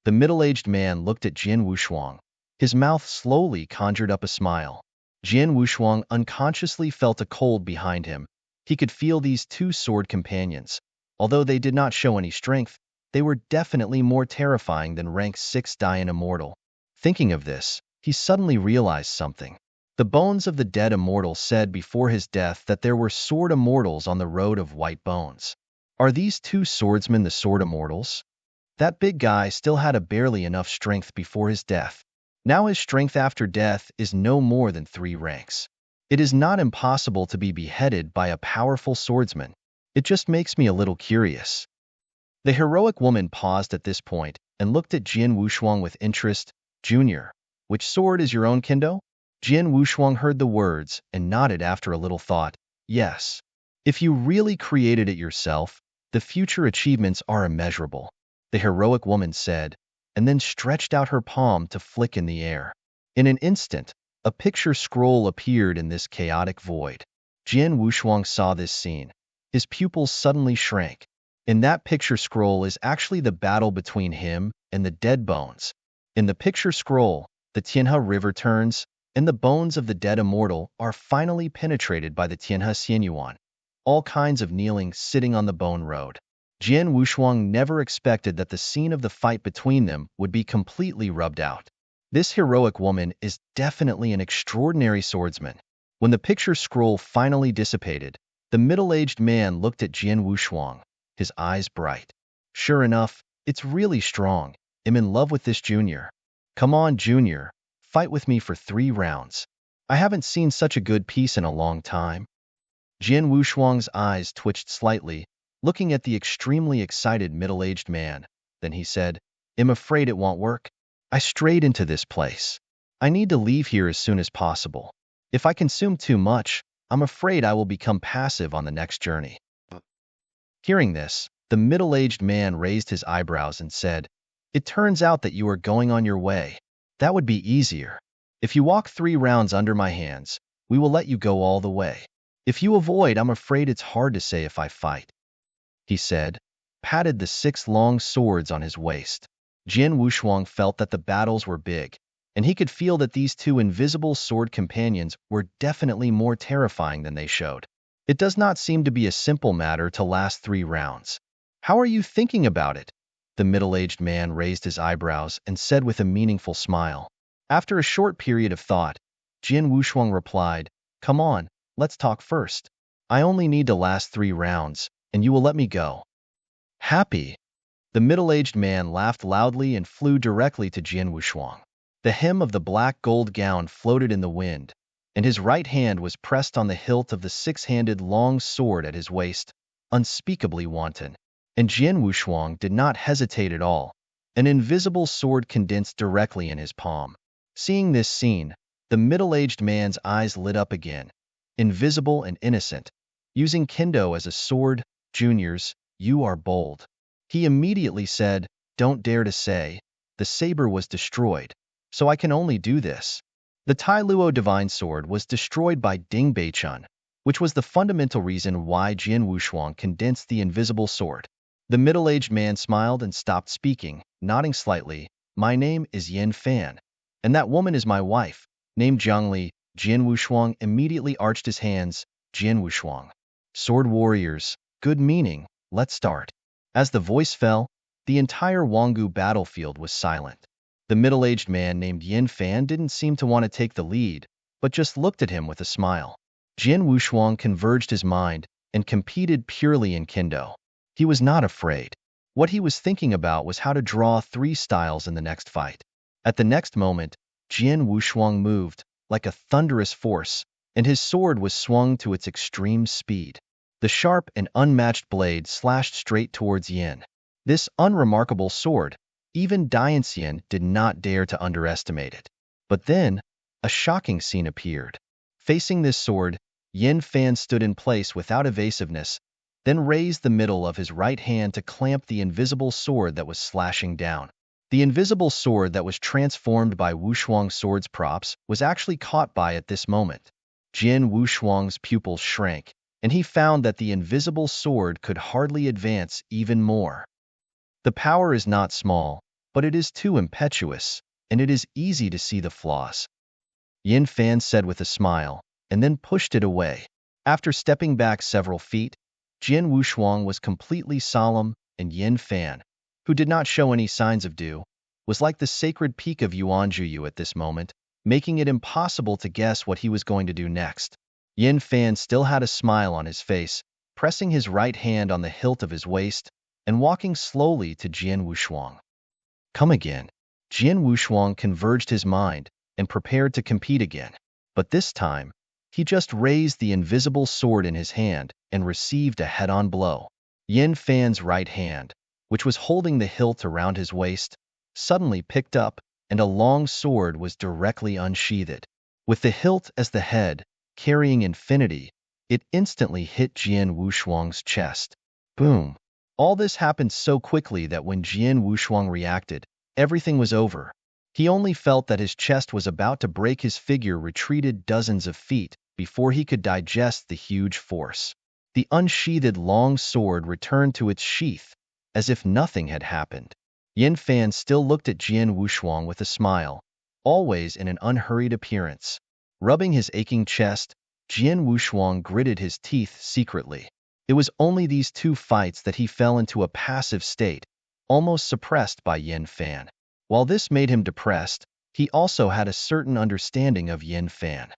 The middle-aged man looked at Jian Wushuang. His mouth slowly conjured up a smile. Jian Wushuang unconsciously felt a cold behind him. He could feel these two sword companions. Although they did not show any strength, they were definitely more terrifying than rank 6 Dayan Immortal. Thinking of this, he suddenly realized something. The bones of the dead immortal said before his death that there were sword immortals on the road of white bones. Are these two swordsmen the sword immortals? That big guy still had barely enough strength before his death. Now his strength after death is no more than 3 ranks. It is not impossible to be beheaded by a powerful swordsman. It just makes me a little curious. The heroic woman paused at this point and looked at Jian Wushuang with interest. Junior, which sword is your own, Kendo? Jian Wushuang heard the words and nodded after a little thought. Yes. If you really created it yourself, the future achievements are immeasurable, the heroic woman said, and then stretched out her palm to flick in the air. In an instant, a picture scroll appeared in this chaotic void. Jian Wushuang saw this scene. His pupils suddenly shrank. In that picture scroll is actually the battle between him and the dead bones. In the picture scroll, the Tianhe River turns, and the bones of the dead immortal are finally penetrated by the Tianhe Xianyuan. All kinds of kneeling sitting on the bone road. Jian Wushuang never expected that the scene of the fight between them would be completely rubbed out. This heroic woman is definitely an extraordinary swordsman. When the picture scroll finally dissipated, the middle-aged man looked at Jian Wushuang, his eyes bright. Sure enough, it's really strong. I'm in love with this Junior. Come on, Junior, fight with me for 3 rounds. I haven't seen such a good piece in a long time. Jian Wushuang's eyes twitched slightly, looking at the extremely excited middle-aged man. Then he said, I'm afraid it won't work. I strayed into this place. I need to leave here as soon as possible. If I consume too much, I'm afraid I will become passive on the next journey. Hearing this, the middle-aged man raised his eyebrows and said, It turns out that you are going on your way. That would be easier. If you walk 3 rounds under my hands, we will let you go all the way. If you avoid, I'm afraid it's hard to say if I fight. He said, patted the 6 long swords on his waist. Jian Wushuang felt that the battles were big, and he could feel that these 2 invisible sword companions were definitely more terrifying than they showed. It does not seem to be a simple matter to last 3 rounds. How are you thinking about it? The middle-aged man raised his eyebrows and said with a meaningful smile. After a short period of thought, Jian Wushuang replied, Come on, let's talk first. I only need to last 3 rounds, and you will let me go. Happy? The middle-aged man laughed loudly and flew directly to Jian Wushuang. The hem of the black gold gown floated in the wind, and his right hand was pressed on the hilt of the 6-handed long sword at his waist, unspeakably wanton. And Jian Wushuang did not hesitate at all. An invisible sword condensed directly in his palm. Seeing this scene, the middle-aged man's eyes lit up again. Invisible and innocent. Using kendo as a sword, juniors, you are bold. He immediately said, Don't dare to say. The saber was destroyed, so I can only do this. The Tai Luo divine sword was destroyed by Ding Beichun, which was the fundamental reason why Jian Wushuang condensed the invisible sword. The middle-aged man smiled and stopped speaking, nodding slightly. My name is Yin Fan, and that woman is my wife, named Zhangli. Jian Wushuang immediately arched his hands. Jian Wushuang. Sword warriors, good meaning, let's start. As the voice fell, the entire Wanggu battlefield was silent. The middle-aged man named Yin Fan didn't seem to want to take the lead, but just looked at him with a smile. Jian Wushuang converged his mind and competed purely in kendo. He was not afraid. What he was thinking about was how to draw 3 styles in the next fight. At the next moment, Jian Wushuang moved, like a thunderous force, and his sword was swung to its extreme speed. The sharp and unmatched blade slashed straight towards Yin. This unremarkable sword, even Dianxian did not dare to underestimate it. But then, a shocking scene appeared. Facing this sword, Yin Fan stood in place without evasiveness, then raised the middle of his right hand to clamp the invisible sword that was slashing down. The invisible sword that was transformed by Wushuang's sword's props was actually caught by at this moment. Jian Wushuang's pupils shrank. and he found that the invisible sword could hardly advance even more. The power is not small, but it is too impetuous, and it is easy to see the flaws, Yin Fan said with a smile, and then pushed it away. After stepping back several feet, Jian Wushuang was completely solemn, and Yin Fan, who did not show any signs of dew, was like the sacred peak of Yuanzhuyu at this moment, making it impossible to guess what he was going to do next. Yin Fan still had a smile on his face, pressing his right hand on the hilt of his waist, and walking slowly to Jian Wushuang. Come again. Jian Wushuang converged his mind and prepared to compete again. But this time, he just raised the invisible sword in his hand and received a head-on blow. Yin Fan's right hand, which was holding the hilt around his waist, suddenly picked up, and a long sword was directly unsheathed. With the hilt as the head, carrying infinity, it instantly hit Jian Wushuang's chest. Boom! All this happened so quickly that when Jian Wushuang reacted, everything was over. He only felt that his chest was about to break. His figure retreated dozens of feet before he could digest the huge force. The unsheathed long sword returned to its sheath, as if nothing had happened. Yin Fan still looked at Jian Wushuang with a smile, always in an unhurried appearance. Rubbing his aching chest, Jian Wushuang gritted his teeth secretly. It was only these two fights that he fell into a passive state, almost suppressed by Yin Fan. While this made him depressed, he also had a certain understanding of Yin Fan.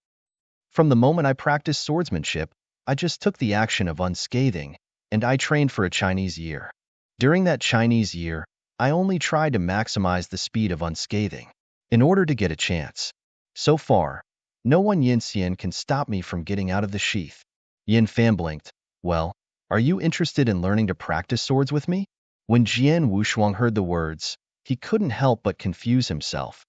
From the moment I practiced swordsmanship, I just took the action of unscathing, and I trained for a Chinese year. During that Chinese year, I only tried to maximize the speed of unscathing, in order to get a chance. So far, no one Yin Xian can stop me from getting out of the sheath. Yin Fan blinked. Well, are you interested in learning to practice swords with me? When Jian Wushuang heard the words, he couldn't help but confuse himself.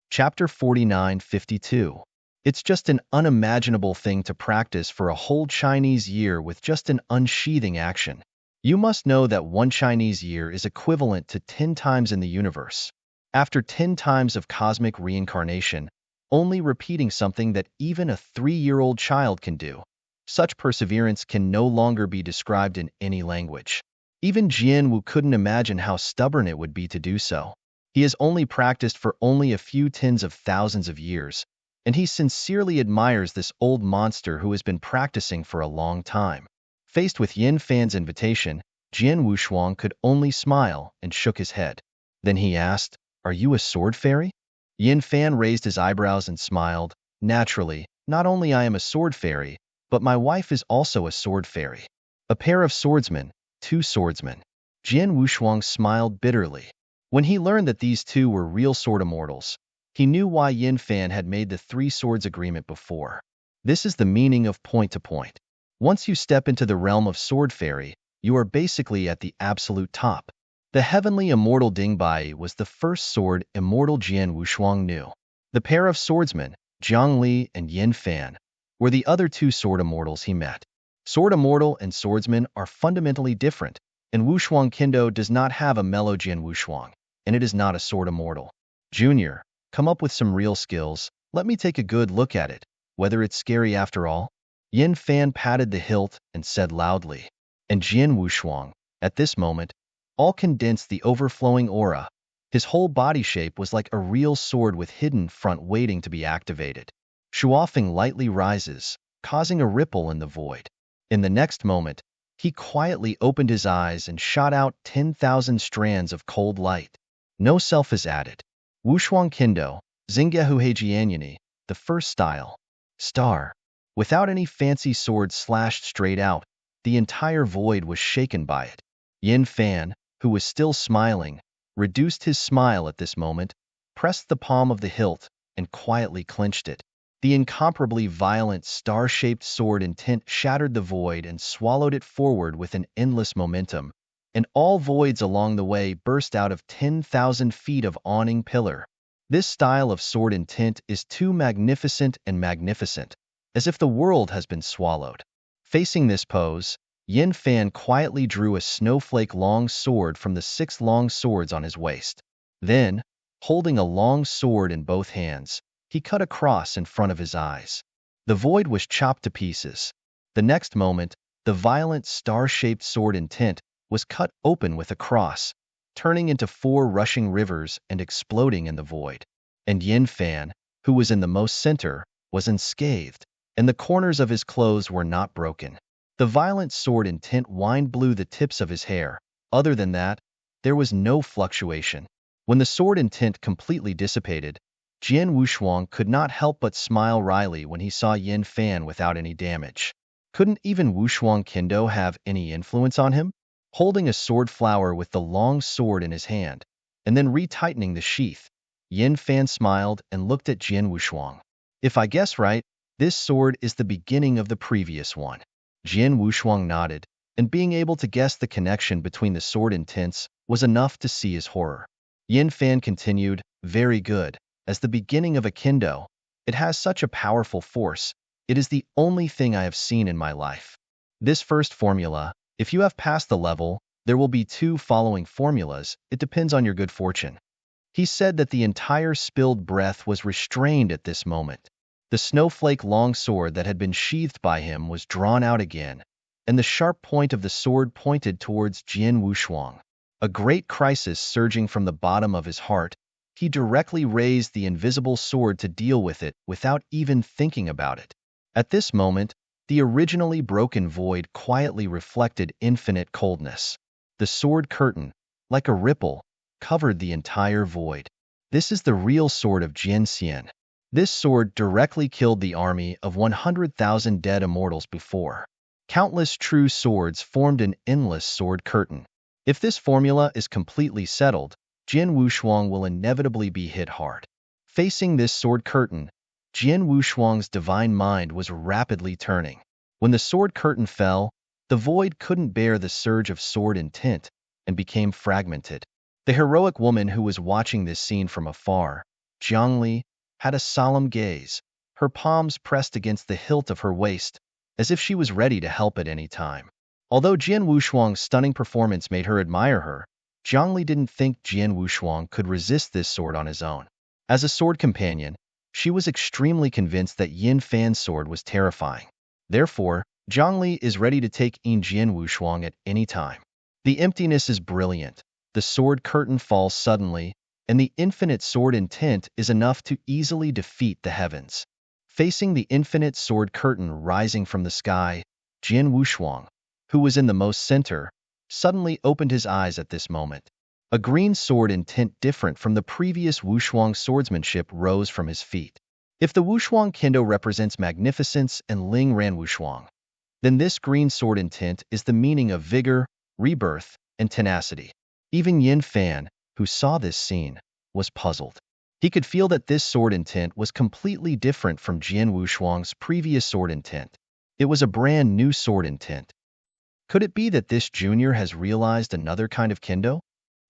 Chapter 49:52. It's just an unimaginable thing to practice for a whole Chinese year with just an unsheathing action. You must know that one Chinese year is equivalent to 10 times in the universe. After 10 times of cosmic reincarnation, only repeating something that even a 3-year-old child can do. Such perseverance can no longer be described in any language. Even Jian Wu couldn't imagine how stubborn it would be to do so. He has only practiced for only a few tens of thousands of years, and he sincerely admires this old monster who has been practicing for a long time. Faced with Yin Fan's invitation, Jian Wushuang could only smile and shook his head. Then he asked, "Are you a sword fairy?" Yin Fan raised his eyebrows and smiled. "Naturally, not only I am a sword fairy, but my wife is also a sword fairy. A pair of swordsmen, 2 swordsmen." Jian Wushuang smiled bitterly. When he learned that these two were real sword immortals, he knew why Yin Fan had made the 3 swords agreement before. This is the meaning of point to point. Once you step into the realm of sword fairy, you are basically at the absolute top. The heavenly immortal Dingbai was the first sword immortal Jian Wushuang knew. The pair of swordsmen, Zhang Li and Yin Fan, were the other 2 sword immortals he met. Sword immortal and swordsman are fundamentally different, and Wushuang Kendo does not have a mellow Jian Wushuang, and it is not a sword immortal. Junior, come up with some real skills. Let me take a good look at it, whether it's scary after all. Yin Fan patted the hilt and said loudly. And Jian Wushuang, at this moment, all condensed the overflowing aura. His whole body shape was like a real sword with hidden front waiting to be activated. Shuofeng lightly rises, causing a ripple in the void. In the next moment, he quietly opened his eyes and shot out 10,000 strands of cold light. No self is added. Wushuang Kendo, Xinggehu Heijianyani, the first style. Star. Without any fancy sword slashed straight out, the entire void was shaken by it. Yin Fan, who was still smiling, reduced his smile at this moment, pressed the palm of the hilt, and quietly clenched it. The incomparably violent star-shaped sword intent shattered the void and swallowed it forward with an endless momentum, and all voids along the way burst out of 10,000 feet of awning pillar. This style of sword intent is too magnificent and magnificent, as if the world has been swallowed. Facing this pose, Yin Fan quietly drew a snowflake long sword from the 6 long swords on his waist. Then, Holding a long sword in both hands, he cut a cross in front of his eyes. The void was chopped to pieces. The next moment, the violent star-shaped sword intent was cut open with a cross, turning into 4 rushing rivers and exploding in the void. And Yin Fan, who was in the most center, was unscathed, and the corners of his clothes were not broken. The violent sword intent wind blew the tips of his hair. Other than that, there was no fluctuation. When the sword intent completely dissipated, Jian Wushuang could not help but smile wryly when he saw Yin Fan without any damage. Couldn't even Wushuang Kendo have any influence on him? Holding a sword flower with the long sword in his hand, and then retightening the sheath, Yin Fan smiled and looked at Jian Wushuang. If I guess right, this sword is the beginning of the previous one. Jian Wushuang nodded, and being able to guess the connection between the sword intents was enough to see his horror. Yin Fan continued, very good. As the beginning of a kendo, it has such a powerful force. It is the only thing I have seen in my life. This first formula, if you have passed the level, there will be 2 following formulas. It depends on your good fortune. He said that the entire spilled breath was restrained at this moment. The snowflake long sword that had been sheathed by him was drawn out again, and the sharp point of the sword pointed towards Jian Wushuang. A great crisis surging from the bottom of his heart, he directly raised the invisible sword to deal with it without even thinking about it. At this moment, the originally broken void quietly reflected infinite coldness. The sword curtain, like a ripple, covered the entire void. This is the real sword of Jian Xian. This sword directly killed the army of 100,000 dead immortals before. Countless true swords formed an endless sword curtain. If this formula is completely settled, Jian Wushuang will inevitably be hit hard. Facing this sword curtain, Jian Wushuang's divine mind was rapidly turning. When the sword curtain fell, the void couldn't bear the surge of sword intent and became fragmented. The heroic woman who was watching this scene from afar, Zhangli, had a solemn gaze, her palms pressed against the hilt of her waist, as if she was ready to help at any time. Although Jian Wushuang's stunning performance made her admire her, Zhangli didn't think Jian Wushuang could resist this sword on his own. As a sword companion, she was extremely convinced that Yin Fan's sword was terrifying. Therefore, Zhangli is ready to take in Jian Wushuang at any time. The emptiness is brilliant. The sword curtain falls suddenly, and the infinite sword intent is enough to easily defeat the heavens. Facing the infinite sword curtain rising from the sky, Jian Wushuang, who was in the most center, suddenly opened his eyes at this moment. A green sword intent different from the previous Wushuang swordsmanship rose from his feet. If the Wushuang Kendo represents magnificence and Ling Ran Wushuang, then this green sword intent is the meaning of vigor, rebirth, and tenacity. Even Yin Fan, who saw this scene, was puzzled. He could feel that this sword intent was completely different from Jian Wushuang's previous sword intent. It was a brand new sword intent. Could it be that this junior has realized another kind of kendo?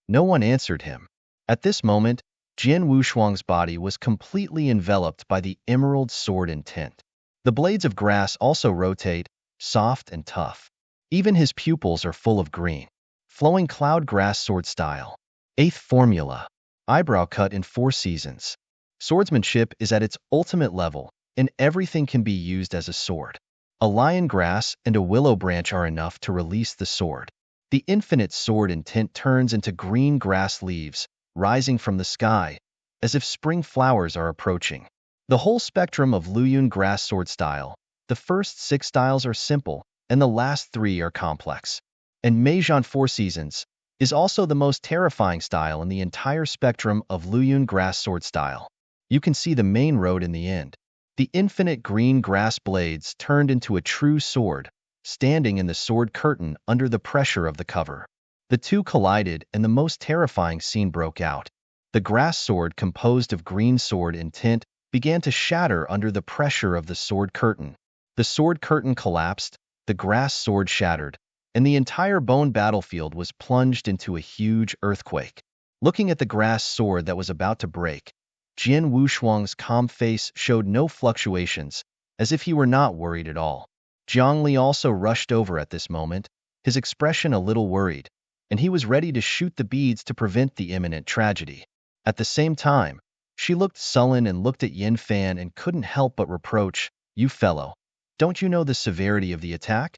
No one answered him. At this moment, Jian Wushuang's body was completely enveloped by the emerald sword intent. The blades of grass also rotate, soft and tough. Even his pupils are full of green. Flowing cloud grass sword style. 8th formula. Eyebrow cut in 4 seasons. Swordsmanship is at its ultimate level, and everything can be used as a sword. A lion grass and a willow branch are enough to release the sword. The infinite sword intent turns into green grass leaves, rising from the sky, as if spring flowers are approaching. The whole spectrum of Luyun grass sword style, the first 6 styles are simple, and the last 3 are complex. And Meijian 4 seasons is also the most terrifying style in the entire spectrum of Luyun grass sword style. You can see the main road in the end. The infinite green grass blades turned into a true sword, standing in the sword curtain under the pressure of the cover. The two collided and the most terrifying scene broke out. The grass sword composed of green sword intent began to shatter under the pressure of the sword curtain. The sword curtain collapsed, the grass sword shattered, and the entire bone battlefield was plunged into a huge earthquake. Looking at the grass sword that was about to break, Jian Wushuang's calm face showed no fluctuations, as if he were not worried at all. Jiang Li also rushed over at this moment, his expression a little worried, and he was ready to shoot the beads to prevent the imminent tragedy. At the same time, she looked sullen and looked at Yin Fan and couldn't help but reproach, "You fellow, don't you know the severity of the attack?"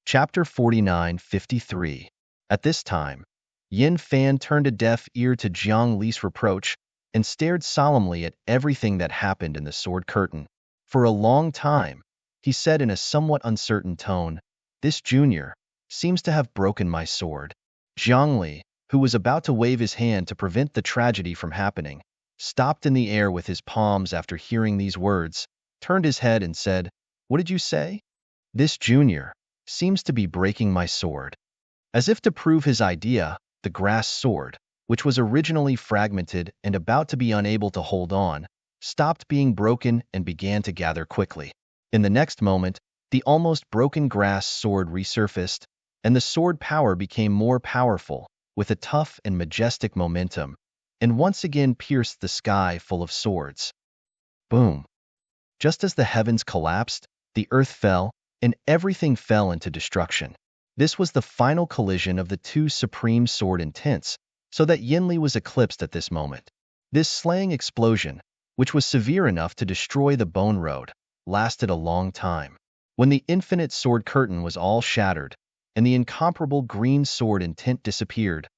Chapter 49:53. At this time, Yin Fan turned a deaf ear to Jiang Li's reproach and stared solemnly at everything that happened in the sword curtain. For a long time, he said in a somewhat uncertain tone, "This junior seems to have broken my sword." Jiang Li, who was about to wave his hand to prevent the tragedy from happening, stopped in the air with his palms after hearing these words, turned his head and said, "What did you say?" "This junior seems to be breaking my sword." As if to prove his idea, the grass sword, which was originally fragmented and about to be unable to hold on, stopped being broken and began to gather quickly. In the next moment, the almost broken grass sword resurfaced, and the sword power became more powerful, with a tough and majestic momentum, and once again pierced the sky full of swords. Boom! Just as the heavens collapsed, the earth fell, and everything fell into destruction. This was the final collision of the two supreme sword intents, so that Yinli was eclipsed at this moment. This slaying explosion, which was severe enough to destroy the bone road, lasted a long time. When the infinite sword curtain was all shattered, and the incomparable green sword intent disappeared,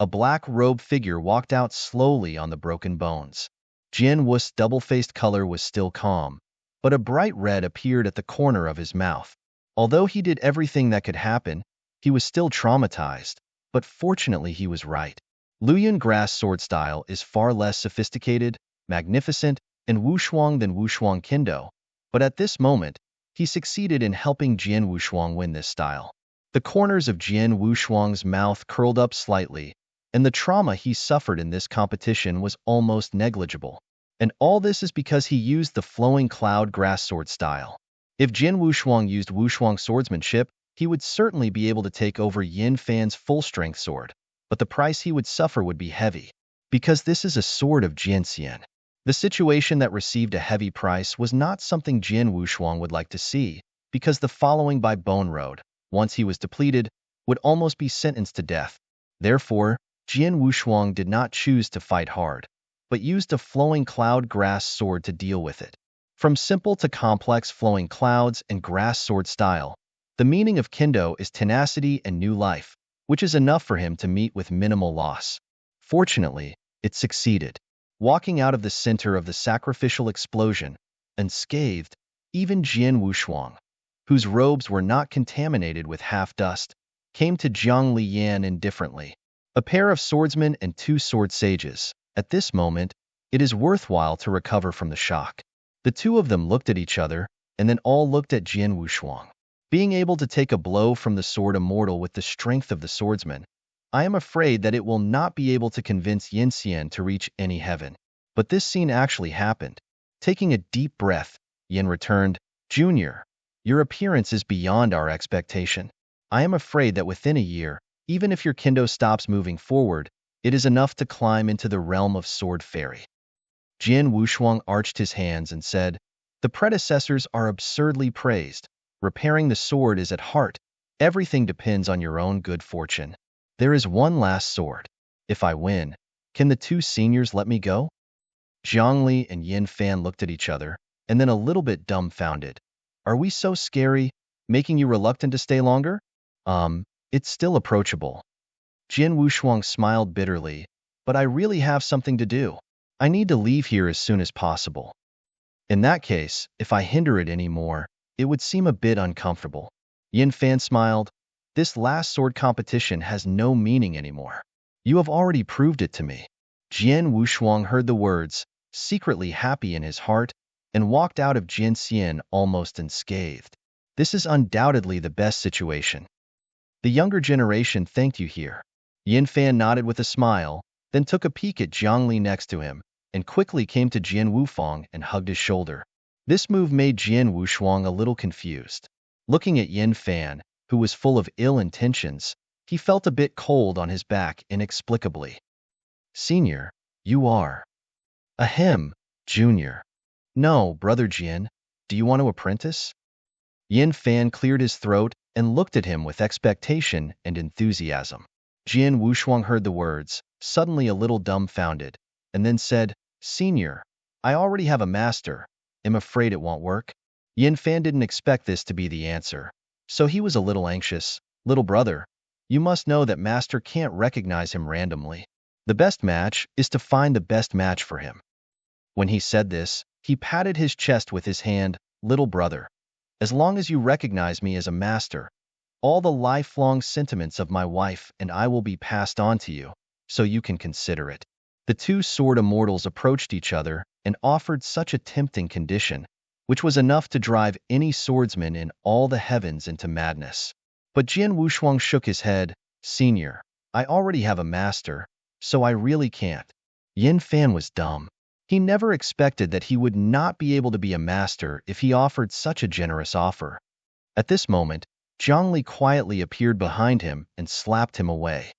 a black-robed figure walked out slowly on the broken bones. Jian Wu's double-faced color was still calm, but a bright red appeared at the corner of his mouth. Although he did everything that could happen, he was still traumatized, but fortunately he was right. Luoyuan grass sword style is far less sophisticated, magnificent, and wushuang than wushuang kendo, but at this moment, he succeeded in helping Jian Wushuang win this style. The corners of Jian Wushuang's mouth curled up slightly, and the trauma he suffered in this competition was almost negligible. And all this is because he used the flowing cloud grass sword style. If Jian Wushuang used Wushuang swordsmanship, he would certainly be able to take over Yin Fan's full-strength sword, but the price he would suffer would be heavy. Because this is a sword of Jianxian. The situation that received a heavy price was not something Jian Wushuang would like to see, because the following by Bone Road, once he was depleted, would almost be sentenced to death. Therefore, Jian Wushuang did not choose to fight hard, but used a flowing cloud grass sword to deal with it. From simple to complex flowing clouds and grass sword style, the meaning of Kendo is tenacity and new life, which is enough for him to meet with minimal loss. Fortunately, it succeeded. Walking out of the center of the sacrificial explosion, unscathed, even Jian Wushuang, whose robes were not contaminated with half-dust, came to Jiang Li Yan indifferently. A pair of swordsmen and two sword sages. At this moment, it is worthwhile to recover from the shock. The two of them looked at each other, and then all looked at Jian Wushuang. Being able to take a blow from the sword immortal with the strength of the swordsman, I am afraid that it will not be able to convince Yin Xian to reach any heaven. But this scene actually happened. Taking a deep breath, Yin returned, "Junior, your appearance is beyond our expectation. I am afraid that within a year, even if your kendo stops moving forward, it is enough to climb into the realm of sword fairy." Jian Wushuang arched his hands and said, "The predecessors are absurdly praised. Repairing the sword is at heart. Everything depends on your own good fortune. There is one last sword. If I win, can the two seniors let me go?" Zhang Li and Yin Fan looked at each other, and then a little bit dumbfounded. "Are we so scary, making you reluctant to stay longer?" It's still approachable." Jian Wushuang smiled bitterly, "But I really have something to do. I need to leave here as soon as possible. In that case, if I hinder it any more, it would seem a bit uncomfortable." Yin Fan smiled. "This last sword competition has no meaning anymore. You have already proved it to me." Jian Wushuang heard the words, secretly happy in his heart, and walked out of Jianxian almost unscathed. This is undoubtedly the best situation. The younger generation thanked you here. Yin Fan nodded with a smile, then took a peek at Jiang Li next to him, and quickly came to Jian Wufang and hugged his shoulder. This move made Jian Wushuang a little confused. Looking at Yin Fan, who was full of ill intentions, he felt a bit cold on his back inexplicably. "Senior, you are." "Ahem, Junior." "No, Brother Jian, do you want to apprentice?" Yin Fan cleared his throat and looked at him with expectation and enthusiasm. Jian Wushuang heard the words, suddenly a little dumbfounded, and then said, "Senior, I already have a master. I'm afraid it won't work." Yin Fan didn't expect this to be the answer, so he was a little anxious. "Little brother, you must know that master can't recognize him randomly. The best match is to find the best match for him." When he said this, he patted his chest with his hand. "Little brother, as long as you recognize me as a master, all the lifelong sentiments of my wife and I will be passed on to you, so you can consider it." The two sword immortals approached each other and offered such a tempting condition, which was enough to drive any swordsman in all the heavens into madness. But Jian Wushuang shook his head. "Senior, I already have a master, so I really can't." Yin Fan was dumb. He never expected that he would not be able to be a master if he offered such a generous offer. At this moment, Zhang Li quietly appeared behind him and slapped him away.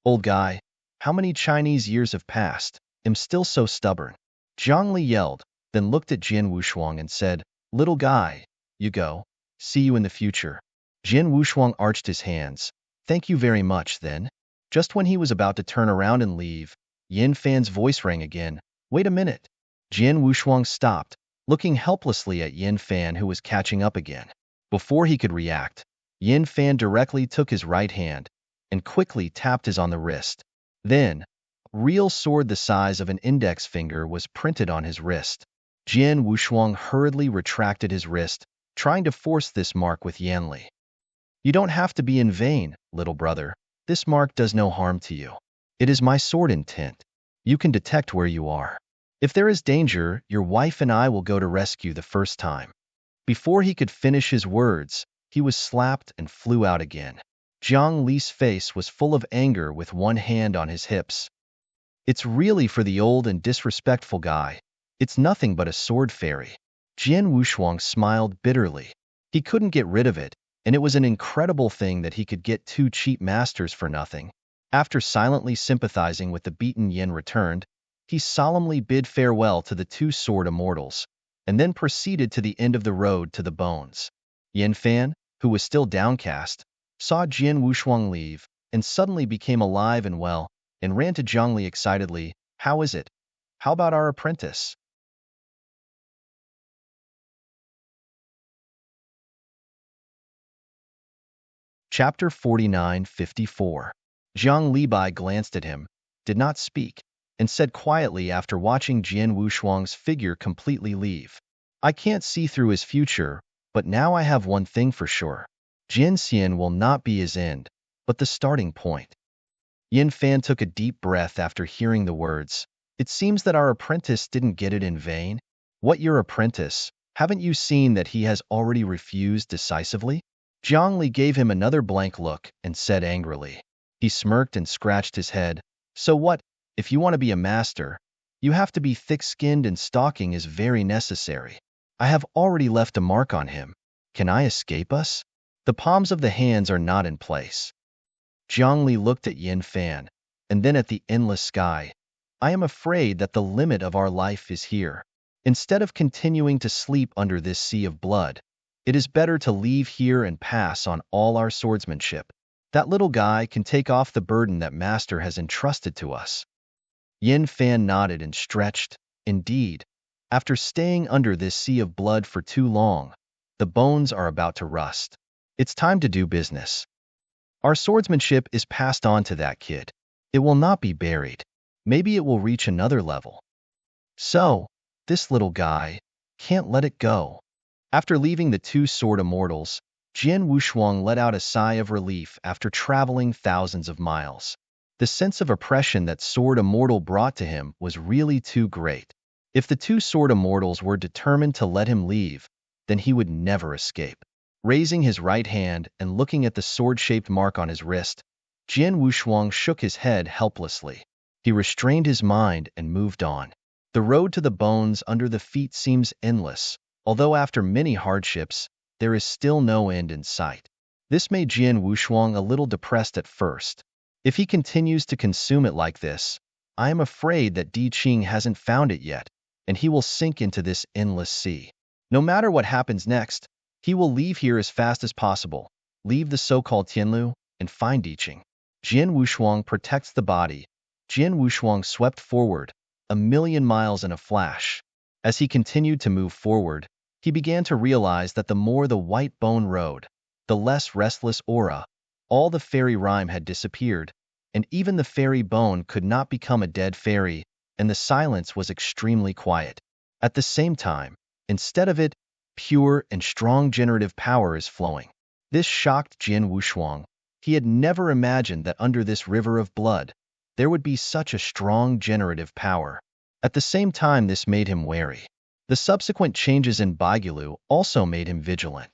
"Old guy, how many Chinese years have passed? I'm still so stubborn." Zhang Li yelled, then looked at Jian Wushuang and said, "Little guy, you go. See you in the future." Jian Wushuang arched his hands. "Thank you very much, then." Just when he was about to turn around and leave, Yin Fan's voice rang again. "Wait a minute." Jian Wushuang stopped, looking helplessly at Yin Fan, who was catching up again. Before he could react, Yin Fan directly took his right hand and quickly tapped his on the wrist. Then, a real sword the size of an index finger was printed on his wrist. Jian Wushuang hurriedly retracted his wrist, trying to force this mark with Yanli. "You don't have to be in vain, little brother. This mark does no harm to you. It is my sword intent. You can detect where you are. If there is danger, your wife and I will go to rescue the first time." Before he could finish his words, he was slapped and flew out again. Zhang Li's face was full of anger with one hand on his hips. "It's really for the old and disrespectful guy. It's nothing but a sword fairy." Jian Wushuang smiled bitterly. He couldn't get rid of it, and it was an incredible thing that he could get two cheap masters for nothing. After silently sympathizing with the beaten Yin returned, he solemnly bid farewell to the two sword immortals, and then proceeded to the end of the road to the bones. Yin Fan, who was still downcast, saw Jian Wushuang leave, and suddenly became alive and well, and ran to Zhang Li excitedly. "How is it? How about our apprentice?" Chapter 49:54. Zhang Libai glanced at him, did not speak, and said quietly after watching Jian Wushuang's figure completely leave, "I can't see through his future, but now I have one thing for sure. Jian Xian will not be his end, but the starting point." Yin Fan took a deep breath after hearing the words. "It seems that our apprentice didn't get it in vain." "What, your apprentice? Haven't you seen that he has already refused decisively?" Zhang Li gave him another blank look and said angrily. He smirked and scratched his head. "So what? If you want to be a master, you have to be thick-skinned, and stalking is very necessary. I have already left a mark on him. Can I escape us? The palms of the hands are not in place." Zhang Li looked at Yin Fan, and then at the endless sky. "I am afraid that the limit of our life is here. Instead of continuing to sleep under this sea of blood, it is better to leave here and pass on all our swordsmanship. That little guy can take off the burden that master has entrusted to us." Yin Fan nodded and stretched. Indeed, after staying under this sea of blood for too long, the bones are about to rust. It's time to do business. Our swordsmanship is passed on to that kid. It will not be buried. Maybe it will reach another level. So, this little guy, can't let it go. After leaving the two sword immortals, Jian Wushuang let out a sigh of relief after traveling thousands of miles. The sense of oppression that Sword Immortal brought to him was really too great. If the two Sword Immortals were determined to let him leave, then he would never escape. Raising his right hand and looking at the sword-shaped mark on his wrist, Jian Wushuang shook his head helplessly. He restrained his mind and moved on. The road to the bones under the feet seems endless, although after many hardships, there is still no end in sight. This made Jian Wushuang a little depressed at first. If he continues to consume it like this, I am afraid that Di Qing hasn't found it yet, and he will sink into this endless sea. No matter what happens next, he will leave here as fast as possible. leave the so-called Tianlu, and find Yiqing. Jian Wushuang protects the body. Jian Wushuang swept forward, 1,000,000 miles in a flash. As he continued to move forward, he began to realize that the more the white bone rode, the less restless aura. All the fairy rhyme had disappeared, and even the fairy bone could not become a dead fairy, and the silence was extremely quiet. At the same time, instead of it, pure and strong generative power is flowing. This shocked Jian Wushuang. He had never imagined that under this river of blood, there would be such a strong generative power. At the same time, this made him wary. The subsequent changes in Baigilu also made him vigilant.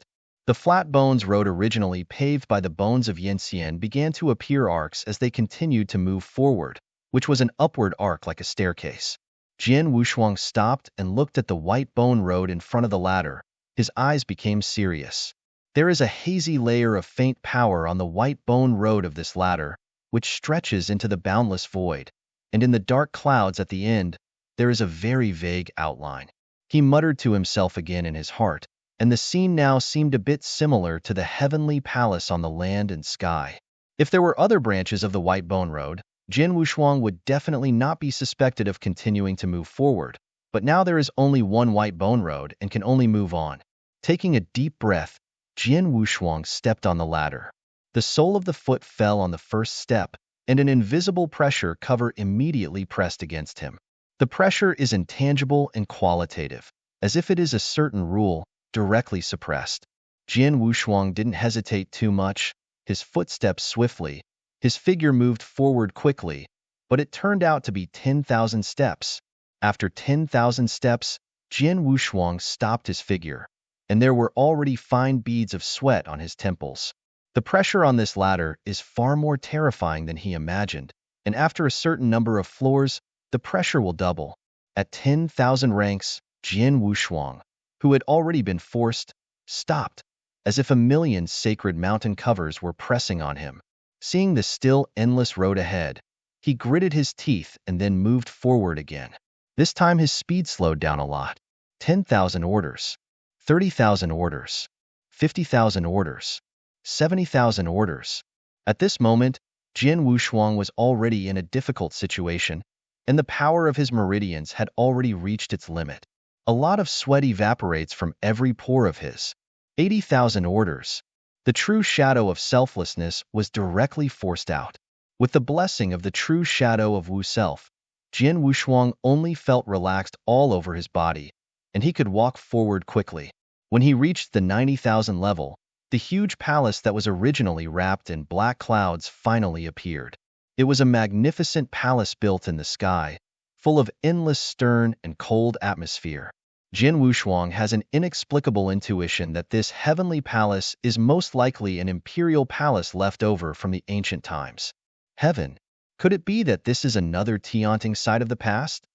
The flat bones road originally paved by the bones of Yanxian began to appear arcs as they continued to move forward, which was an upward arc like a staircase. Jian Wushuang stopped and looked at the white bone road in front of the ladder. His eyes became serious. There is a hazy layer of faint power on the white bone road of this ladder, which stretches into the boundless void, and in the dark clouds at the end, there is a very vague outline. He muttered to himself again in his heart, and the scene now seemed a bit similar to the heavenly palace on the land and sky. If there were other branches of the White Bone Road, Jian Wushuang would definitely not be suspected of continuing to move forward, but now there is only one White Bone Road and can only move on. Taking a deep breath, Jian Wushuang stepped on the ladder. The sole of the foot fell on the first step, and an invisible pressure cover immediately pressed against him. The pressure is intangible and qualitative, as if it is a certain rule, directly suppressed. Jian Wushuang didn't hesitate too much. His footsteps swiftly. His figure moved forward quickly, but it turned out to be 10,000 steps. After 10,000 steps, Jian Wushuang stopped his figure, and there were already fine beads of sweat on his temples. The pressure on this ladder is far more terrifying than he imagined, and after a certain number of floors, the pressure will double. At 10,000 ranks, Jian Wushuang, who had already been forced, stopped, as if 1,000,000 sacred mountain covers were pressing on him. Seeing the still endless road ahead, he gritted his teeth and then moved forward again. This time his speed slowed down a lot. 10,000 orders, 30,000 orders, 50,000 orders, 70,000 orders. At this moment, Jian Wushuang was already in a difficult situation, and the power of his meridians had already reached its limit. A lot of sweat evaporates from every pore of his. 80,000 orders. The true shadow of selflessness was directly forced out. With the blessing of the true shadow of Wu Self, Jian Wushuang only felt relaxed all over his body, and he could walk forward quickly. When he reached the 90,000 level, the huge palace that was originally wrapped in black clouds finally appeared. It was a magnificent palace built in the sky, full of endless stern and cold atmosphere. Jian Wushuang has an inexplicable intuition that this heavenly palace is most likely an imperial palace left over from the ancient times. Heaven? Could it be that this is another Tianting side of the past?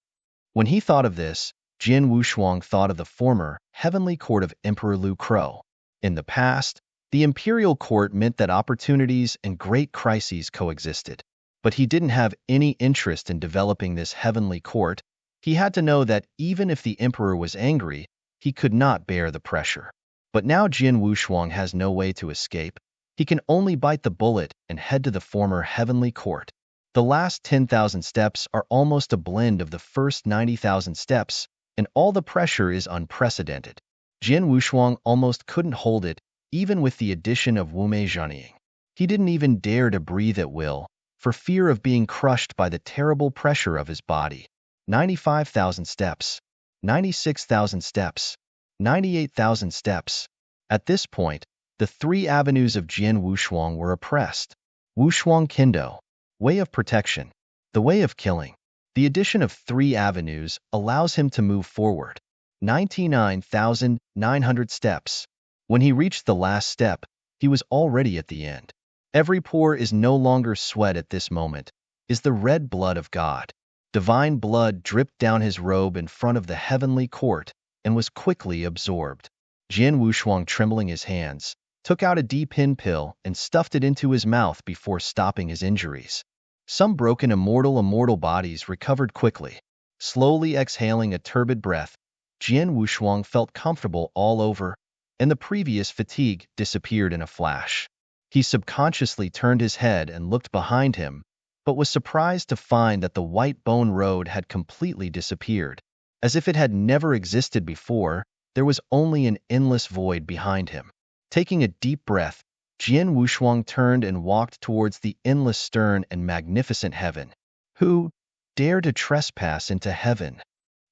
When he thought of this, Jian Wushuang thought of the former heavenly court of Emperor Lu Kuo. In the past, the imperial court meant that opportunities and great crises coexisted. But he didn't have any interest in developing this heavenly court. He had to know that even if the emperor was angry, he could not bear the pressure. But now Jian Wushuang has no way to escape. He can only bite the bullet and head to the former heavenly court. The last 10,000 steps are almost a blend of the first 90,000 steps, and all the pressure is unprecedented. Jian Wushuang almost couldn't hold it, even with the addition of Wumei Zhanying. He didn't even dare to breathe at will, for fear of being crushed by the terrible pressure of his body. 95,000 steps, 96,000 steps, 98,000 steps. At this point, the three avenues of Jian Wushuang were oppressed. Wushuang Kendo, way of protection, the way of killing. The addition of 3 avenues allows him to move forward. 99,900 steps. When he reached the last step, he was already at the end. Every pore is no longer sweat at this moment, is the red blood of God. Divine blood dripped down his robe in front of the heavenly court and was quickly absorbed. Jian Wushuang, trembling his hands, took out a D-pin pill and stuffed it into his mouth before stopping his injuries. Some broken immortal bodies recovered quickly. Slowly exhaling a turbid breath, Jian Wushuang felt comfortable all over, and the previous fatigue disappeared in a flash. He subconsciously turned his head and looked behind him, but was surprised to find that the white bone road had completely disappeared. As if it had never existed before, there was only an endless void behind him. Taking a deep breath, Jian Wushuang turned and walked towards the endless stern and magnificent heaven. Who dared to trespass into heaven?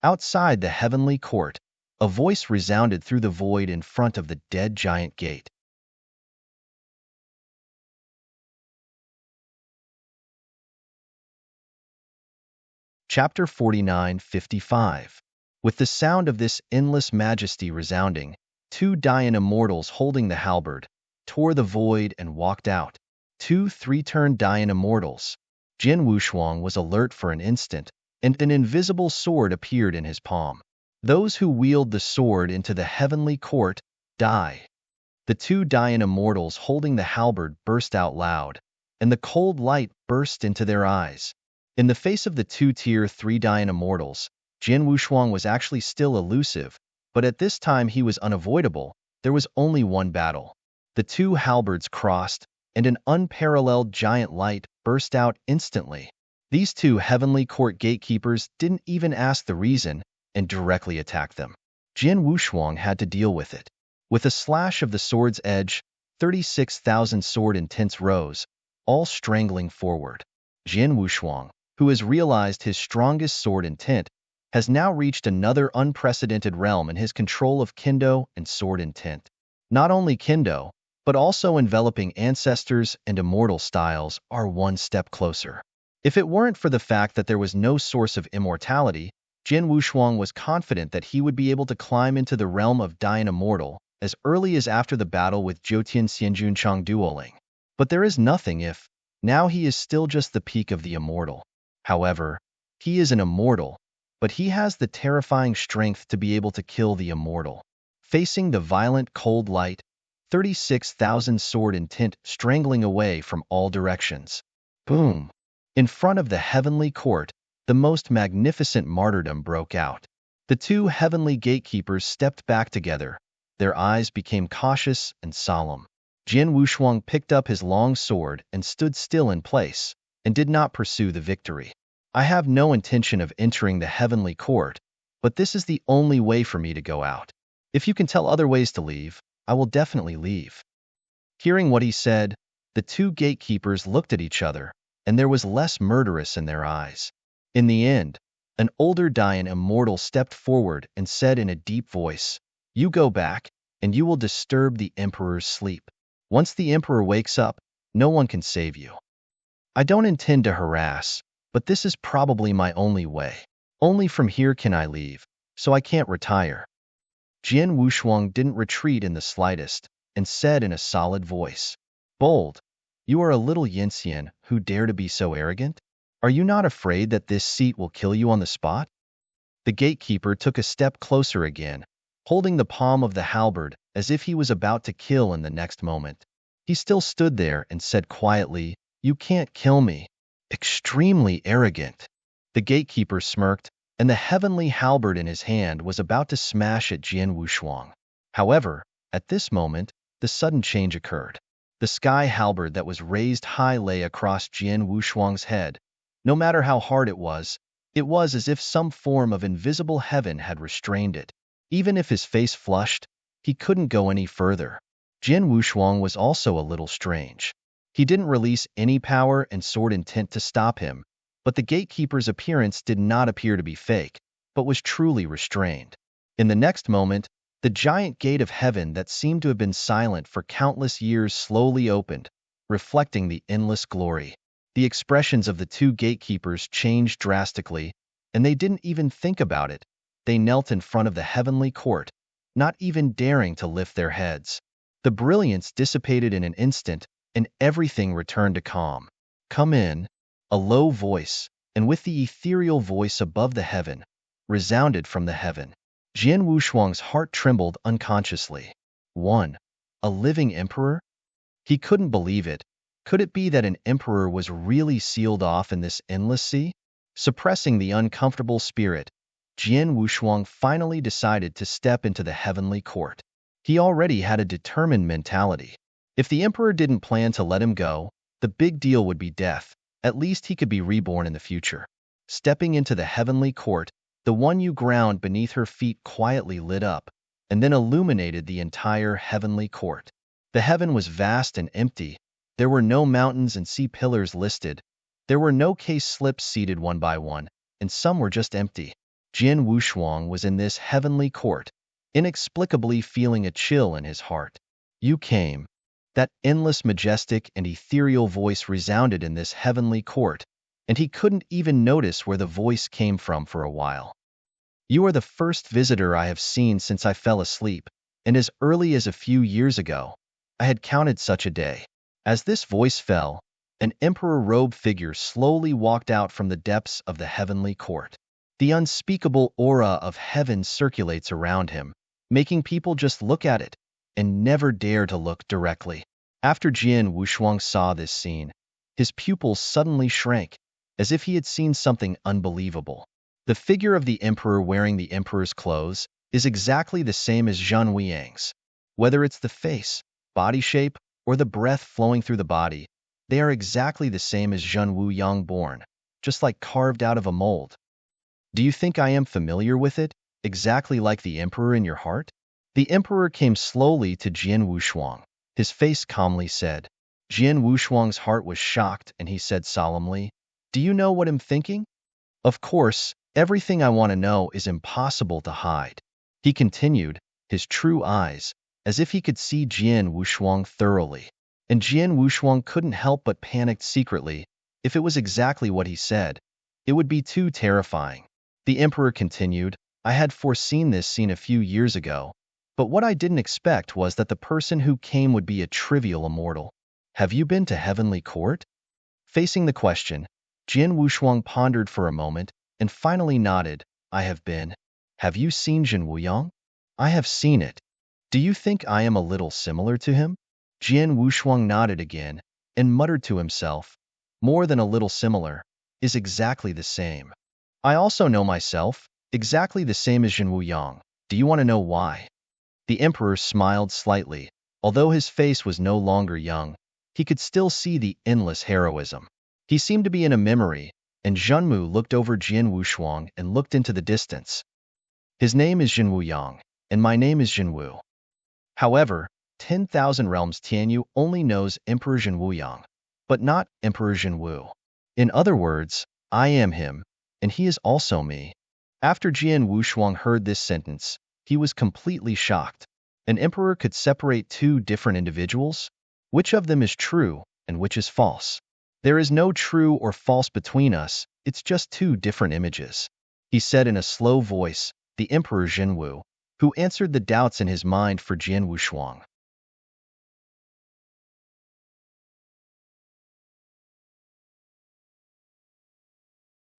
Outside the heavenly court, a voice resounded through the void in front of the dead giant gate. Chapter 49:55. With the sound of this endless majesty resounding, two Dayan immortals holding the halberd tore the void and walked out. Two three-turned Dayan immortals. Jin Wushuang was alert for an instant, and an invisible sword appeared in his palm. Those who wield the sword into the heavenly court die. The two Dayan immortals holding the halberd burst out loud, and the cold light burst into their eyes. In the face of the two Tier 3 Dayan immortals, Jin Wushuang was actually still elusive, but at this time he was unavoidable. There was only one battle. The two halberds crossed, and an unparalleled giant light burst out instantly. These two heavenly court gatekeepers didn't even ask the reason and directly attacked them. Jin Wushuang had to deal with it. With a slash of the sword's edge, 36,000 sword intents rose, all strangling forward. Jin Wushuang, who has realized his strongest sword intent, has now reached another unprecedented realm in his control of Kendo and sword intent. Not only Kendo, but also enveloping ancestors and immortal styles are one step closer. If it weren't for the fact that there was no source of immortality, Jin Wushuang was confident that he would be able to climb into the realm of Dayan Immortal as early as after the battle with Jotian Xianjun Chang Duoling. But there is nothing if. Now he is still just the peak of the immortal. However, he is an immortal, but he has the terrifying strength to be able to kill the immortal. Facing the violent cold light, 36,000 sword intent strangling away from all directions. Boom! In front of the heavenly court, the most magnificent martyrdom broke out. The two heavenly gatekeepers stepped back together. Their eyes became cautious and solemn. Jin Wushuang picked up his long sword and stood still in place, and did not pursue the victory. I have no intention of entering the heavenly court, but this is the only way for me to go out. If you can tell other ways to leave, I will definitely leave. Hearing what he said, the two gatekeepers looked at each other, and there was less murderous in their eyes. In the end, an older Dayan immortal stepped forward and said in a deep voice, "You go back, and you will disturb the Emperor's sleep. Once the Emperor wakes up, no one can save you. I don't intend to harass, but this is probably my only way. Only from here can I leave, so I can't retire." Jin Wushuang didn't retreat in the slightest, and said in a solid voice, "Bold, you are a little Yinxian who dare to be so arrogant? Are you not afraid that this seat will kill you on the spot?" The gatekeeper took a step closer again, holding the palm of the halberd as if he was about to kill in the next moment. He still stood there and said quietly, "You can't kill me." Extremely arrogant. The gatekeeper smirked, and the heavenly halberd in his hand was about to smash at Jin Wushuang. However, at this moment, the sudden change occurred. The sky halberd that was raised high lay across Jin Wushuang's head. No matter how hard it was as if some form of invisible heaven had restrained it. Even if his face flushed, he couldn't go any further. Jin Wushuang was also a little strange. He didn't release any power and sword intent to stop him, but the gatekeeper's appearance did not appear to be fake, but was truly restrained. In the next moment, the giant gate of heaven that seemed to have been silent for countless years slowly opened, reflecting the endless glory. The expressions of the two gatekeepers changed drastically, and they didn't even think about it. They knelt in front of the heavenly court, not even daring to lift their heads. The brilliance dissipated in an instant, and everything returned to calm. "Come in," a low voice, and with the ethereal voice above the heaven, resounded from the heaven. Jin Wushuang's heart trembled unconsciously. A living emperor? He couldn't believe it. Could it be that an emperor was really sealed off in this endless sea? Suppressing the uncomfortable spirit, Jin Wushuang finally decided to step into the heavenly court. He already had a determined mentality. If the emperor didn't plan to let him go, the big deal would be death. At least he could be reborn in the future. Stepping into the heavenly court, the one you ground beneath her feet quietly lit up, and then illuminated the entire heavenly court. The heaven was vast and empty. There were no mountains and sea pillars listed. There were no case slips seated one by one, and some were just empty. Jian Wushuang was in this heavenly court, inexplicably feeling a chill in his heart. You came. That endless, majestic, and ethereal voice resounded in this heavenly court, and he couldn't even notice where the voice came from for a while. You are the first visitor I have seen since I fell asleep, and as early as a few years ago, I had counted such a day. As this voice fell, an emperor-robed figure slowly walked out from the depths of the heavenly court. The unspeakable aura of heaven circulates around him, making people just look at it and never dare to look directly. After Jian Wushuang saw this scene, his pupils suddenly shrank, as if he had seen something unbelievable. The figure of the emperor wearing the emperor's clothes is exactly the same as Zhen Wuyang's. Whether it's the face, body shape, or the breath flowing through the body, they are exactly the same as Zhen Wuyang born, just like carved out of a mold. Do you think I am familiar with it, exactly like the emperor in your heart? The emperor came slowly to Jian Wushuang. His face calmly said. Jian Wushuang's heart was shocked, and he said solemnly, "Do you know what I'm thinking?" "Of course, everything I want to know is impossible to hide." He continued, his true eyes, as if he could see Jian Wushuang thoroughly. And Jian Wushuang couldn't help but panic secretly. If it was exactly what he said, it would be too terrifying. The emperor continued, "I had foreseen this scene a few years ago, but what I didn't expect was that the person who came would be a trivial immortal. Have you been to heavenly court?" Facing the question, Jian Wushuang pondered for a moment and finally nodded. "I have been." "Have you seen Zhen Wuyang?" "I have seen it." "Do you think I am a little similar to him?" Jian Wushuang nodded again and muttered to himself, "More than a little similar, is exactly the same. I also know myself, exactly the same as Zhen Wuyang. Do you want to know why?" The emperor smiled slightly. Although his face was no longer young, he could still see the endless heroism. He seemed to be in a memory, and Zhenmu looked over Jian Wushuang and looked into the distance. "His name is Zhen Wuyang, and my name is Zhen Wu. However, 10,000 Realms Tianyu only knows Emperor Zhen Wuyang, but not Emperor Zhen Wu. In other words, I am him, and he is also me." After Jian Wushuang heard this sentence, he was completely shocked. An emperor could separate two different individuals? Which of them is true, and which is false? "There is no true or false between us, it's just two different images," he said in a slow voice, the Emperor Zhenwu, who answered the doubts in his mind for Jian Wushuang.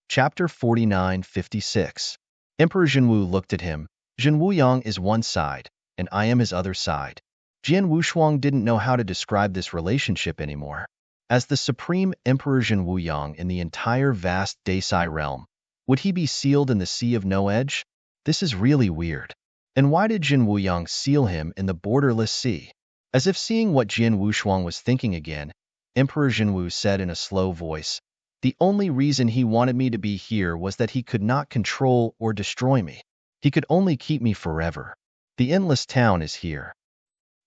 Chapter 49-56. Emperor Zhenwu looked at him. "Zhen Wuyang is one side, and I am his other side." Jian Wushuang didn't know how to describe this relationship anymore. As the supreme Emperor Zhen Wuyang in the entire vast Desai realm, would he be sealed in the Sea of No Edge? This is really weird. And why did Zhen Wuyang seal him in the borderless sea? As if seeing what Jian Wushuang was thinking again, Emperor Zhenwu said in a slow voice, "The only reason he wanted me to be here was that he could not control or destroy me. He could only keep me forever. The endless town is here.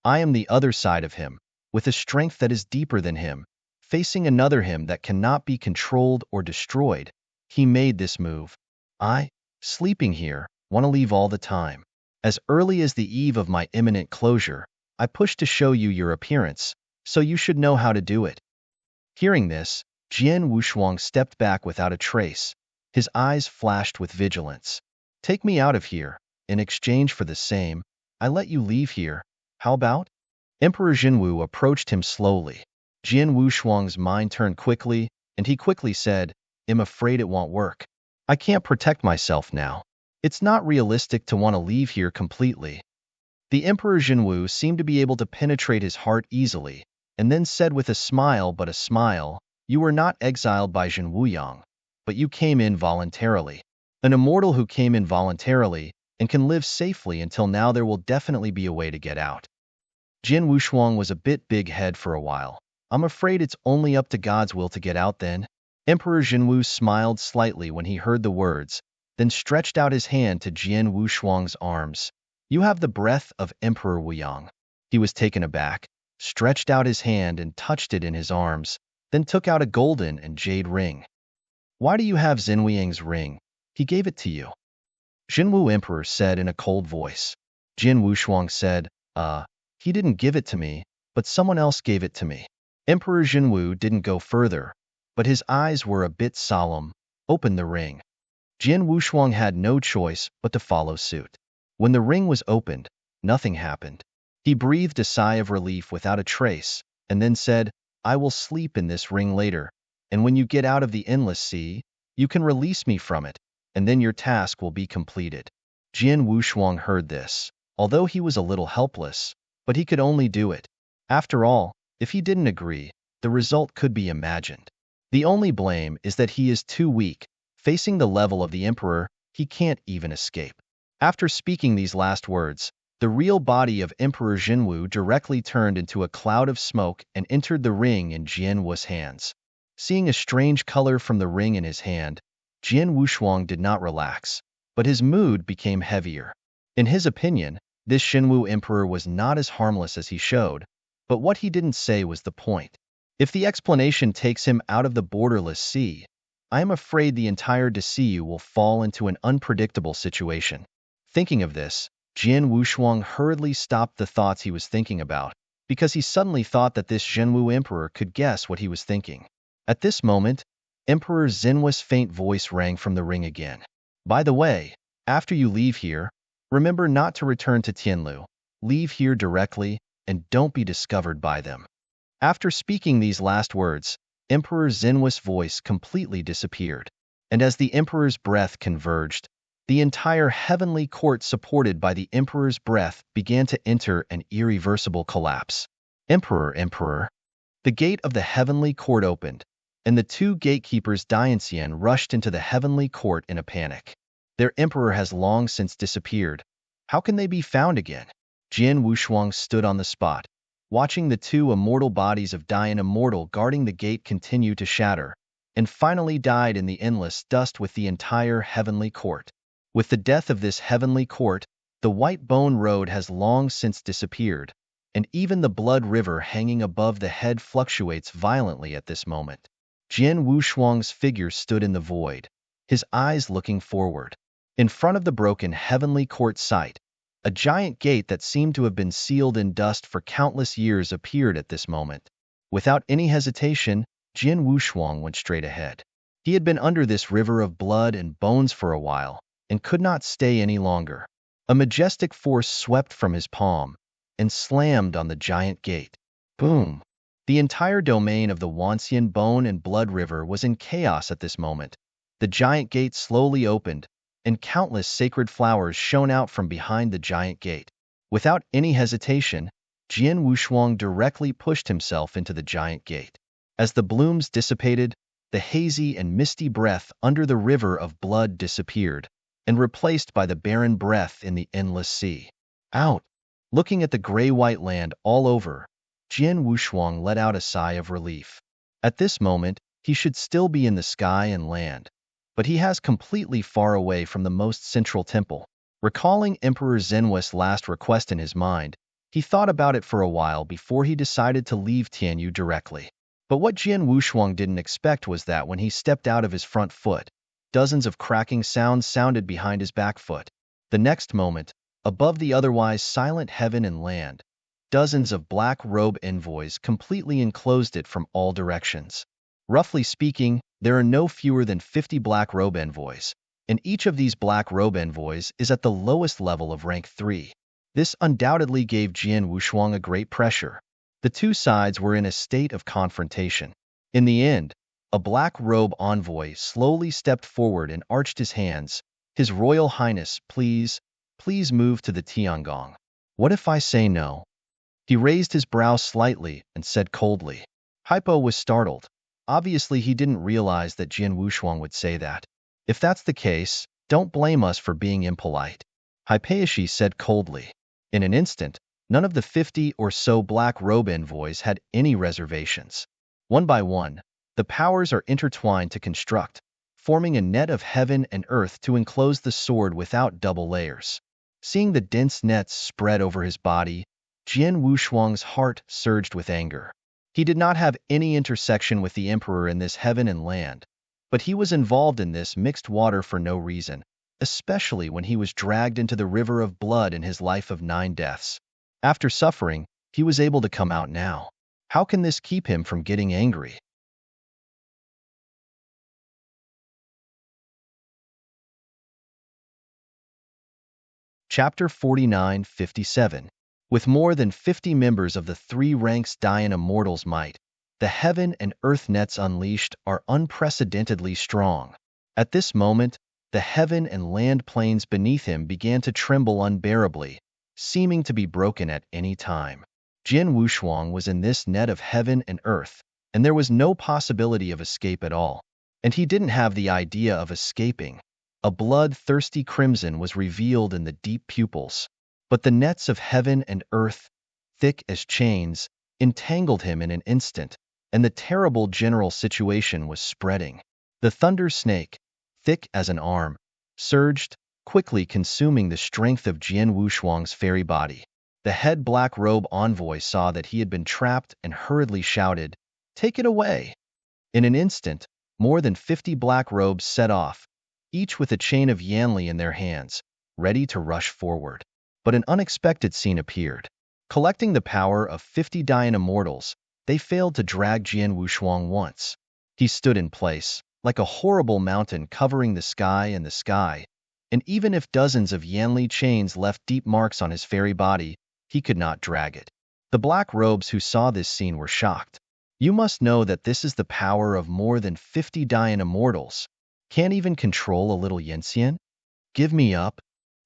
I am the other side of him, with a strength that is deeper than him, facing another him that cannot be controlled or destroyed. He made this move. I, sleeping here, want to leave all the time. As early as the eve of my imminent closure, I push to show you your appearance, so you should know how to do it." Hearing this, Jian Wushuang stepped back without a trace. His eyes flashed with vigilance. "Take me out of here. In exchange for the same, I let you leave here. How about?" Emperor Zhenwu approached him slowly. Jian Wushuang's mind turned quickly, and he quickly said, "I'm afraid it won't work. I can't protect myself now. It's not realistic to want to leave here completely." The Emperor Zhenwu seemed to be able to penetrate his heart easily, and then said with a smile, but a smile, "You were not exiled by Zhen Wuyang, but you came in voluntarily. An immortal who came in voluntarily and can live safely until now, there will definitely be a way to get out." Jin Wushuang was a bit big-head for a while. I'm afraid it's only up to God's will to get out then. Emperor Jinwu smiled slightly when he heard the words, then stretched out his hand to Jin Wushuang's arms. You have the breath of Emperor Wuyang. He was taken aback, stretched out his hand and touched it in his arms, then took out a golden and jade ring. Why do you have Xinwuyang's ring? He gave it to you. Jinwu Emperor said in a cold voice. Jin Wushuang said, he didn't give it to me, but someone else gave it to me. Emperor Jinwu didn't go further, but his eyes were a bit solemn. Open the ring. Jin Wushuang had no choice but to follow suit. When the ring was opened, nothing happened. He breathed a sigh of relief without a trace, and then said, I will sleep in this ring later, and when you get out of the endless sea, you can release me from it, and then your task will be completed. Jin Wushuang heard this, although he was a little helpless, but he could only do it. After all, if he didn't agree, the result could be imagined. The only blame is that he is too weak. Facing the level of the emperor, he can't even escape. After speaking these last words, the real body of Emperor Jinwu directly turned into a cloud of smoke and entered the ring in Jin Wu's hands. Seeing a strange color from the ring in his hand, Jin Wushuang did not relax, but his mood became heavier. In his opinion, this Jinwu emperor was not as harmless as he showed, but what he didn't say was the point. If the explanation takes him out of the borderless sea, I am afraid the entire Desiyu will fall into an unpredictable situation. Thinking of this, Jin Wushuang hurriedly stopped the thoughts he was thinking about, because he suddenly thought that this Jinwu emperor could guess what he was thinking. At this moment, Emperor Xinwu's faint voice rang from the ring again. By the way, after you leave here, remember not to return to Tianlu. Leave here directly, and don't be discovered by them. After speaking these last words, Emperor Xinwu's voice completely disappeared, and as the emperor's breath converged, the entire heavenly court supported by the emperor's breath began to enter an irreversible collapse. Emperor! The gate of the heavenly court opened, and the two gatekeepers Dianxian rushed into the heavenly court in a panic. Their emperor has long since disappeared. How can they be found again? Jin Wushuang stood on the spot, watching the two immortal bodies of Dian Immortal guarding the gate continue to shatter, and finally died in the endless dust with the entire heavenly court. With the death of this heavenly court, the White Bone Road has long since disappeared, and even the blood river hanging above the head fluctuates violently at this moment. Jin Wushuang's figure stood in the void, his eyes looking forward. In front of the broken heavenly court site, a giant gate that seemed to have been sealed in dust for countless years appeared at this moment. Without any hesitation, Jin Wushuang went straight ahead. He had been under this river of blood and bones for a while, and could not stay any longer. A majestic force swept from his palm, and slammed on the giant gate. Boom! The entire domain of the Wanxian Bone and Blood River was in chaos at this moment. The giant gate slowly opened, and countless sacred flowers shone out from behind the giant gate. Without any hesitation, Jin Wushuang directly pushed himself into the giant gate. As the blooms dissipated, the hazy and misty breath under the river of blood disappeared, and replaced by the barren breath in the endless sea. Out! Looking at the gray-white land all over, Jin Wushuang let out a sigh of relief. At this moment, he should still be in the sky and land, but he has completely far away from the most central temple. Recalling Emperor Xinwu's last request in his mind, he thought about it for a while before he decided to leave Tianyu directly. But what Jin Wushuang didn't expect was that when he stepped out of his front foot, dozens of cracking sounds sounded behind his back foot. The next moment, above the otherwise silent heaven and land, dozens of black robe envoys completely enclosed it from all directions. Roughly speaking, there are no fewer than 50 black robe envoys, and each of these black robe envoys is at the lowest level of rank 3. This undoubtedly gave Jin Wushuang a great pressure. The two sides were in a state of confrontation. In the end, a black robe envoy slowly stepped forward and arched his hands. His Royal Highness, please move to the Tiangong. What if I say no? He raised his brow slightly and said coldly. Hypo was startled. Obviously, he didn't realize that Jin Wushuang would say that. If that's the case, don't blame us for being impolite. Hypaishi said coldly. In an instant, None of the 50 or so black robe envoys had any reservations. One by one, the powers are intertwined to construct, forming a net of heaven and earth to enclose the sword without double layers. Seeing the dense nets spread over his body, Jian Wushuang's heart surged with anger. He did not have any intersection with the emperor in this heaven and land, but he was involved in this mixed water for no reason, especially when he was dragged into the river of blood in his life of 9 deaths. After suffering, he was able to come out now. How can this keep him from getting angry? Chapter 49-57. With more than 50 members of the 3 ranks Dian Immortal's might, the heaven and earth nets unleashed are unprecedentedly strong. At this moment, the heaven and land planes beneath him began to tremble unbearably, seeming to be broken at any time. Jian Wushuang was in this net of heaven and earth, and there was no possibility of escape at all. And he didn't have the idea of escaping. A blood-thirsty crimson was revealed in the deep pupils. But the nets of heaven and earth, thick as chains, entangled him in an instant, and the terrible general situation was spreading. The thunder snake, thick as an arm, surged, quickly consuming the strength of Jian Wushuang's fairy body. The head black robe envoy saw that he had been trapped and hurriedly shouted, "Take it away!" In an instant, more than 50 black robes set off, each with a chain of Yanli in their hands, ready to rush forward. But an unexpected scene appeared. Collecting the power of 50 Dian Immortals, they failed to drag Jian Wushuang once. He stood in place, like a horrible mountain covering the sky, and even if dozens of Yanli chains left deep marks on his fairy body, he could not drag it. The black robes who saw this scene were shocked. You must know that this is the power of more than 50 Dian Immortals. Can't even control a little Yanxian? Give me up.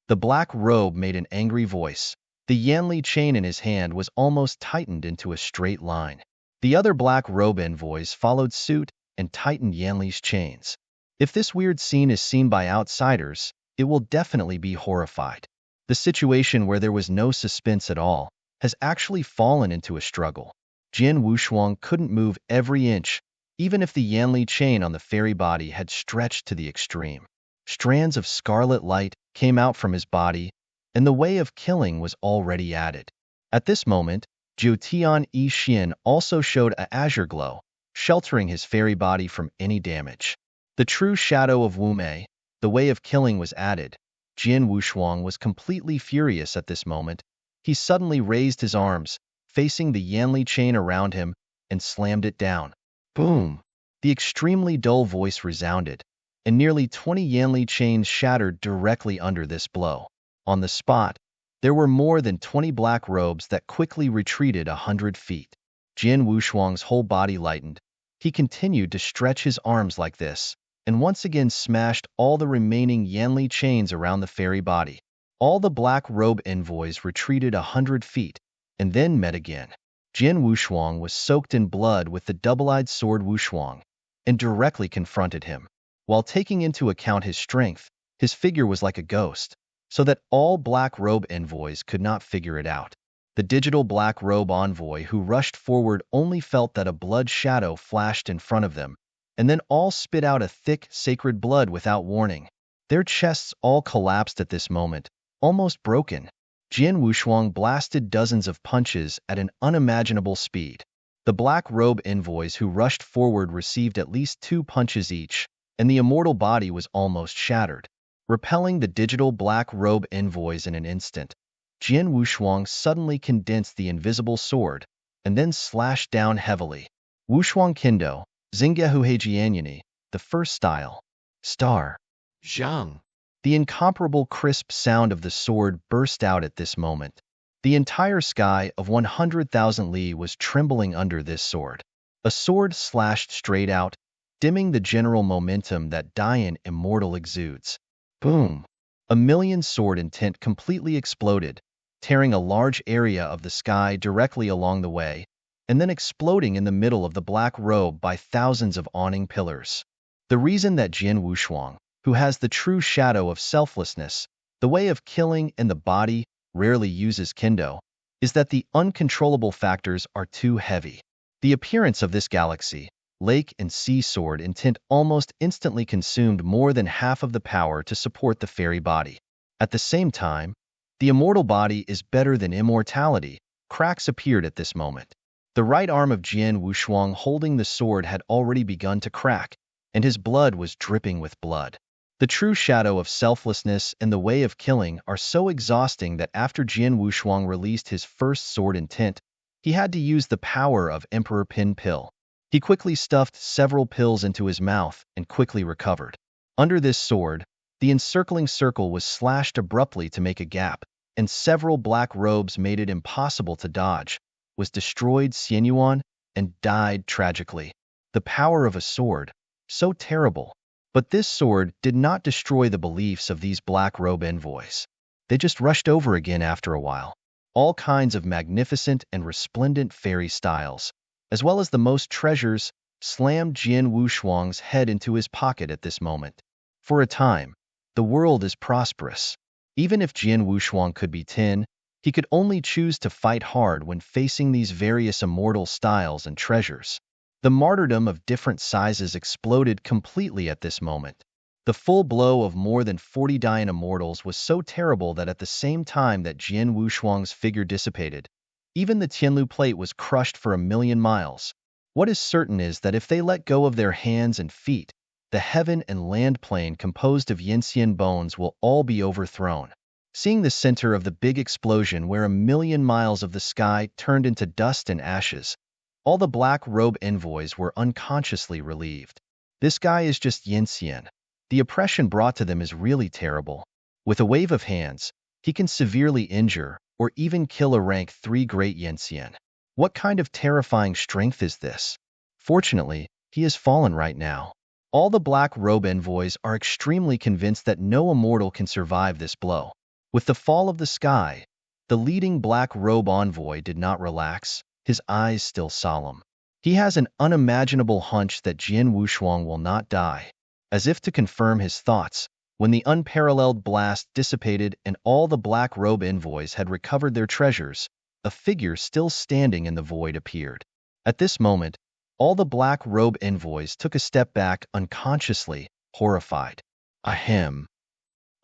The black robe made an angry voice. The Yanli chain in his hand was almost tightened into a straight line. The other black robe envoys followed suit and tightened Yanli's chains. If this weird scene is seen by outsiders, it will definitely be horrified. The situation where there was no suspense at all has actually fallen into a struggle. Jian Wushuang couldn't move every inch, even if the Yanli chain on the fairy body had stretched to the extreme. Strands of scarlet light came out from his body, and the way of killing was already added. At this moment, Jiutian Yi Xian also showed an azure glow, sheltering his fairy body from any damage. The true shadow of Wu Mei, the way of killing, was added. Jian Wushuang was completely furious at this moment. He suddenly raised his arms, facing the Yanli chain around him, and slammed it down. Boom! The extremely dull voice resounded, and nearly 20 Yanli chains shattered directly under this blow. On the spot, there were more than 20 black robes that quickly retreated 100 feet. Jian Wushuang's whole body lightened. He continued to stretch his arms like this, and once again smashed all the remaining Yanli chains around the fairy body. All the black robe envoys retreated 100 feet, and then met again. Jian Wushuang was soaked in blood with the double-eyed sword Wushuang, and directly confronted him. While taking into account his strength, his figure was like a ghost, so that all black robe envoys could not figure it out. The digital black robe envoy who rushed forward only felt that a blood shadow flashed in front of them, and then all spit out a thick, sacred blood without warning. Their chests all collapsed at this moment, almost broken. Jian Wushuang blasted dozens of punches at an unimaginable speed. The black robe envoys who rushed forward received at least 2 punches each, and the immortal body was almost shattered. Repelling the digital black robe envoys in an instant, Jian Wushuang suddenly condensed the invisible sword, and then slashed down heavily. Wushuang Kendo, Zingyahuhejianyani, the first style. Star. Zhang. The incomparable crisp sound of the sword burst out at this moment. The entire sky of 100,000 li was trembling under this sword. A sword slashed straight out, dimming the general momentum that Dian Immortal exudes. Boom! A million sword intent completely exploded, tearing a large area of the sky directly along the way, and then exploding in the middle of the black robe by thousands of awning pillars. The reason that Jian Wushuang, who has the true shadow of selflessness, the way of killing, and the body, rarely uses kendo, is that the uncontrollable factors are too heavy. The appearance of this galaxy, lake and sea sword intent almost instantly consumed more than half of the power to support the fairy body. At the same time, the immortal body is better than immortality. Cracks appeared at this moment. The right arm of Jian Wushuang holding the sword had already begun to crack, and his blood was dripping with blood. The true shadow of selflessness and the way of killing are so exhausting that after Jian Wushuang released his first sword intent, he had to use the power of Emperor Pin Pill. He quickly stuffed several pills into his mouth and quickly recovered. Under this sword, the encircling circle was slashed abruptly to make a gap, and several black robes made it impossible to dodge, was destroyed Xianyuan, and died tragically. The power of a sword, so terrible. But this sword did not destroy the beliefs of these black robe envoys. They just rushed over again after a while. All kinds of magnificent and resplendent fairy styles, as well as the most treasures, slammed Jian Wushuang's head into his pocket at this moment. For a time, the world is prosperous. Even if Jian Wushuang could be 10, he could only choose to fight hard when facing these various immortal styles and treasures. The martyrdom of different sizes exploded completely at this moment. The full blow of more than 40 dying immortals was so terrible that at the same time that Jian Wushuang's figure dissipated, even the Tianlu plate was crushed for 1,000,000 miles. What is certain is that if they let go of their hands and feet, the heaven and land plane composed of Yinxian bones will all be overthrown. Seeing the center of the big explosion where 1,000,000 miles of the sky turned into dust and ashes, all the black robe envoys were unconsciously relieved. This guy is just Yinxian. The oppression brought to them is really terrible. With a wave of hands, he can severely injure or even kill a rank 3 great Yinxian. What kind of terrifying strength is this? Fortunately, he has fallen right now. All the black robe envoys are extremely convinced that no immortal can survive this blow. With the fall of the sky, the leading black robe envoy did not relax, his eyes still solemn. He has an unimaginable hunch that Jian Wushuang will not die. As if to confirm his thoughts, when the unparalleled blast dissipated and all the black robe envoys had recovered their treasures, a figure still standing in the void appeared. At this moment, all the black robe envoys took a step back unconsciously, horrified. Ahem.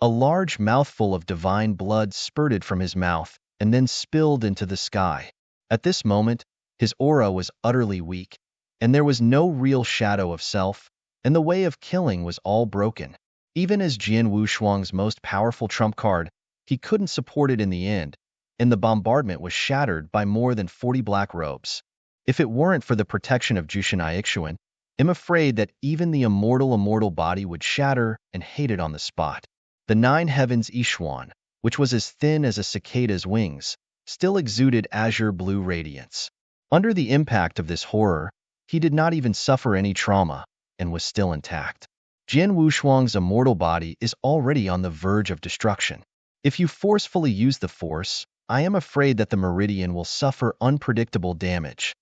A large mouthful of divine blood spurted from his mouth and then spilled into the sky. At this moment, his aura was utterly weak, and there was no real shadow of self, and the way of killing was all broken. Even as Jian Wushuang's most powerful trump card, he couldn't support it in the end, and the bombardment was shattered by more than 40 black robes. If it weren't for the protection of Jushin Ixuan, I'm afraid that even the immortal body would shatter and hate it on the spot. The 9 heavens Yishuan, which was as thin as a cicada's wings, still exuded azure blue radiance. Under the impact of this horror, he did not even suffer any trauma, and was still intact. Jian Wushuang's immortal body is already on the verge of destruction. If you forcefully use the force, I am afraid that the meridian will suffer unpredictable damage.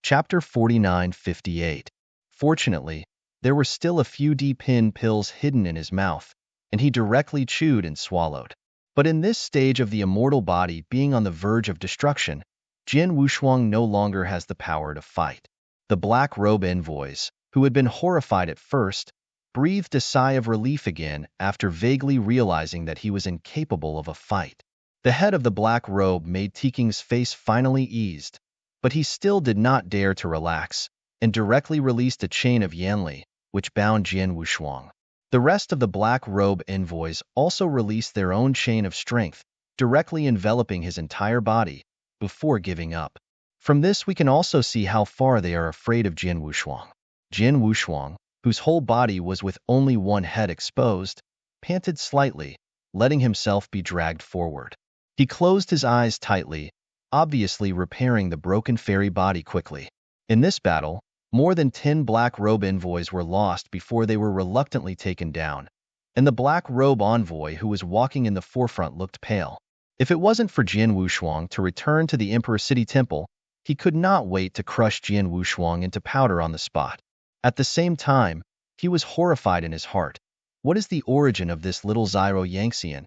Chapter 4958. Fortunately, there were still a few D-pin pills hidden in his mouth, and he directly chewed and swallowed. But in this stage of the immortal body being on the verge of destruction, Jian Wushuang no longer has the power to fight. The black robe envoys, who had been horrified at first, breathed a sigh of relief again after vaguely realizing that he was incapable of a fight. The head of the black robe made Tiking's face finally eased, but he still did not dare to relax, and directly released a chain of Yanli, which bound Jian Wushuang. The rest of the black robe envoys also released their own chain of strength, directly enveloping his entire body, before giving up. From this we can also see how far they are afraid of Jian Wushuang. Jian Wushuang, whose whole body was with only one head exposed, panted slightly, letting himself be dragged forward. He closed his eyes tightly, obviously repairing the broken fairy body quickly. In this battle, more than 10 black robe envoys were lost before they were reluctantly taken down, and the black robe envoy who was walking in the forefront looked pale. If it wasn't for Jian Wushuang to return to the Emperor City Temple, he could not wait to crush Jian Wushuang into powder on the spot. At the same time, He was horrified in his heart. What is the origin of this little Zyro Yangxian?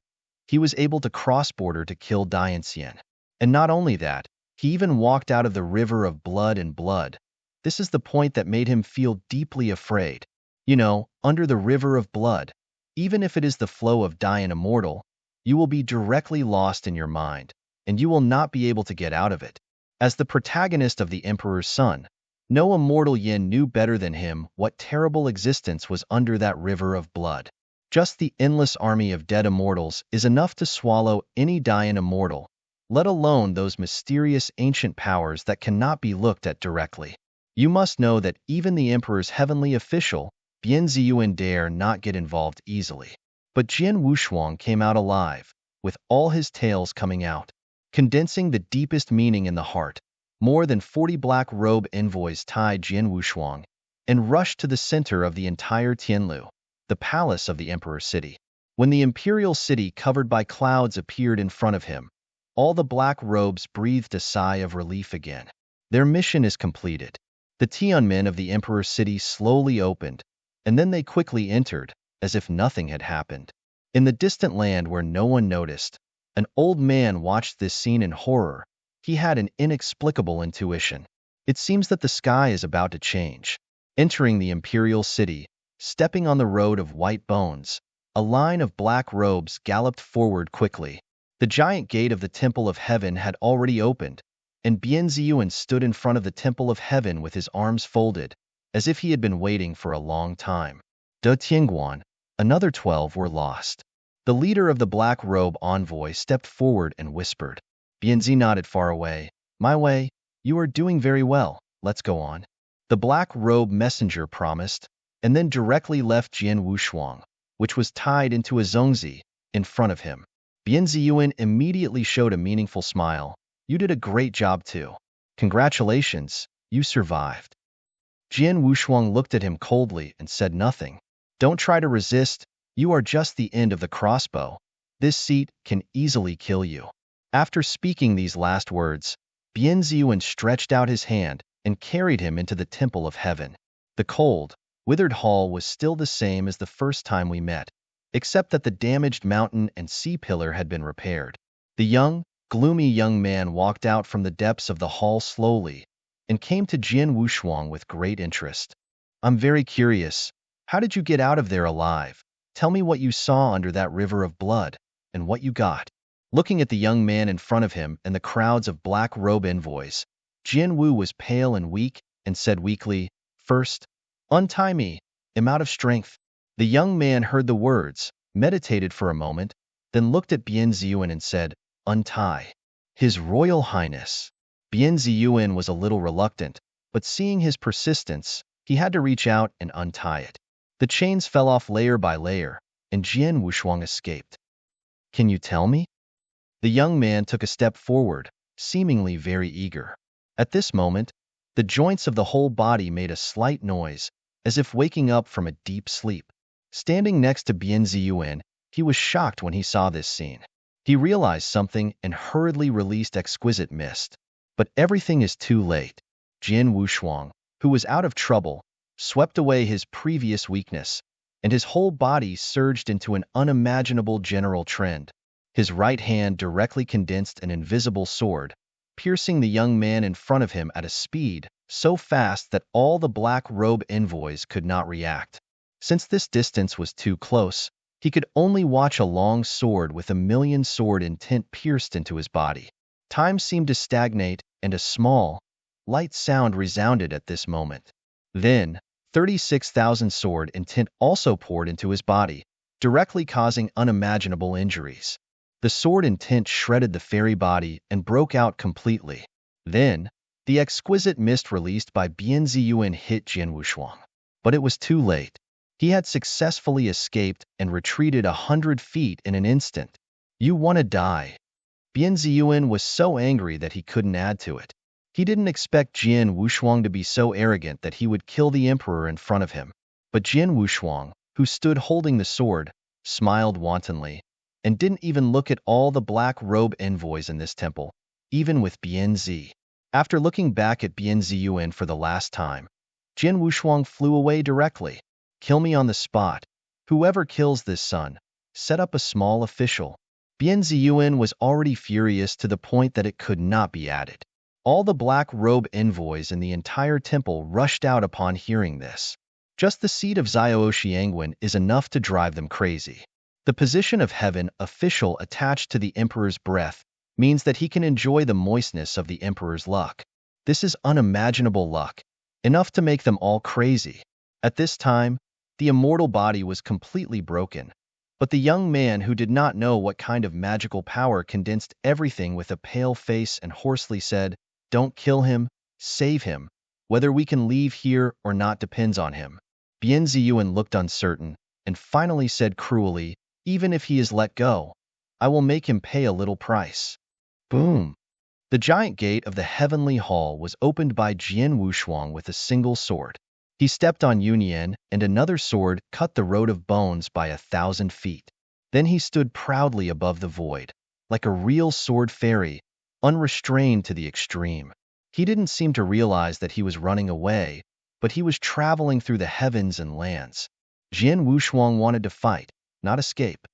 He was able to cross border to kill Dianxian. And not only that, he even walked out of the river of blood and blood. This is the point that made him feel deeply afraid. You know, under the river of blood, even if it is the flow of Dian immortal, you will be directly lost in your mind, and you will not be able to get out of it. As the protagonist of the Emperor's Son, no immortal Yin knew better than him what terrible existence was under that river of blood. Just the endless army of dead immortals is enough to swallow any Dian immortal, let alone those mysterious ancient powers that cannot be looked at directly. You must know that even the Emperor's heavenly official, Bian Ziyuan, dare not get involved easily. But Jian Wushuang came out alive, with all his tales coming out, condensing the deepest meaning in the heart. More than 40 black robe envoys tied Jian Wushuang and rushed to the center of the entire Tianlu, the palace of the Emperor's city. When the imperial city covered by clouds appeared in front of him, all the black robes breathed a sigh of relief again. Their mission is completed. The Tianmen of the Emperor's city slowly opened, and then they quickly entered, as if nothing had happened. In the distant land where no one noticed, an old man watched this scene in horror. He had an inexplicable intuition. It seems that the sky is about to change. Entering the imperial city, stepping on the road of white bones, a line of black robes galloped forward quickly. The giant gate of the Temple of Heaven had already opened, and Bian Ziyuan stood in front of the Temple of Heaven with his arms folded, as if he had been waiting for a long time. De Tianguan, another 12 were lost. The leader of the black robe envoy stepped forward and whispered. Bianzi nodded far away. My way, you are doing very well, let's go on. The black robe messenger promised, and then directly left Jian Wushuang, which was tied into a zongzi, in front of him. Bian Ziyuan immediately showed a meaningful smile. You did a great job too. Congratulations, you survived. Jian Wushuang looked at him coldly and said nothing. Don't try to resist, you are just the end of the crossbow. This seat can easily kill you. After speaking these last words, Bian Ziyuan stretched out his hand and carried him into the Temple of Heaven. The cold, withered hall was still the same as the first time we met, except that the damaged mountain and sea pillar had been repaired. The young, gloomy young man walked out from the depths of the hall slowly and came to Jian Wushuang with great interest. I'm very curious. How did you get out of there alive? Tell me what you saw under that river of blood, and what you got. Looking at the young man in front of him and the crowds of black robe envoys, Jian Wu was pale and weak and said weakly, First, untie me. I'm out of strength. The young man heard the words, meditated for a moment, then looked at Bian Ziyuan and said, Untie. His Royal Highness. Bian Ziyuan was a little reluctant, but seeing his persistence, he had to reach out and untie it. The chains fell off layer by layer, and Jian Wushuang escaped. Can you tell me? The young man took a step forward, seemingly very eager. At this moment, the joints of the whole body made a slight noise, as if waking up from a deep sleep. Standing next to Bian Ziyuan, he was shocked when he saw this scene. He realized something and hurriedly released exquisite mist. But everything is too late. Jian Wushuang, who was out of trouble, swept away his previous weakness, and his whole body surged into an unimaginable general trend. His right hand directly condensed an invisible sword, piercing the young man in front of him at a speed so fast that all the black robe envoys could not react. Since this distance was too close, he could only watch a long sword with a million sword intent pierced into his body. Time seemed to stagnate, and a small, light sound resounded at this moment. Then, 36,000 sword intent also poured into his body, directly causing unimaginable injuries. The sword intent shredded the fairy body and broke out completely. Then, the exquisite mist released by Bian Ziyuan hit Jian Wushuang. But it was too late. He had successfully escaped and retreated 100 feet in an instant. You want to die. Bian Ziyuan was so angry that he couldn't add to it. He didn't expect Jian Wushuang to be so arrogant that he would kill the emperor in front of him. But Jian Wushuang, who stood holding the sword, smiled wantonly, and didn't even look at all the black robe envoys in this temple, even with Bian Zi. After looking back at Bian Ziyuan for the last time, Jian Wushuang flew away directly. Kill me on the spot. Whoever kills this son, set up a small official. Bian Ziyuan was already furious to the point that it could not be added. All the black robe envoys in the entire temple rushed out upon hearing this. Just the seed of Xiao Xiangwen is enough to drive them crazy. The position of heaven official attached to the emperor's breath means that he can enjoy the moistness of the emperor's luck. This is unimaginable luck, enough to make them all crazy. At this time, the immortal body was completely broken, but the young man who did not know what kind of magical power condensed everything with a pale face and hoarsely said, "Don't kill him, save him. Whether we can leave here or not depends on him." Bian Ziyuan looked uncertain and finally said cruelly, "Even if he is let go, I will make him pay a little price." Boom! The giant gate of the heavenly hall was opened by Jian Wushuang with a single sword. He stepped on Yunyan, and another sword cut the road of bones by 1,000 feet. Then he stood proudly above the void, like a real sword fairy, unrestrained to the extreme. He didn't seem to realize that he was running away, but he was traveling through the heavens and lands. Jian Wushuang wanted to fight, not escape.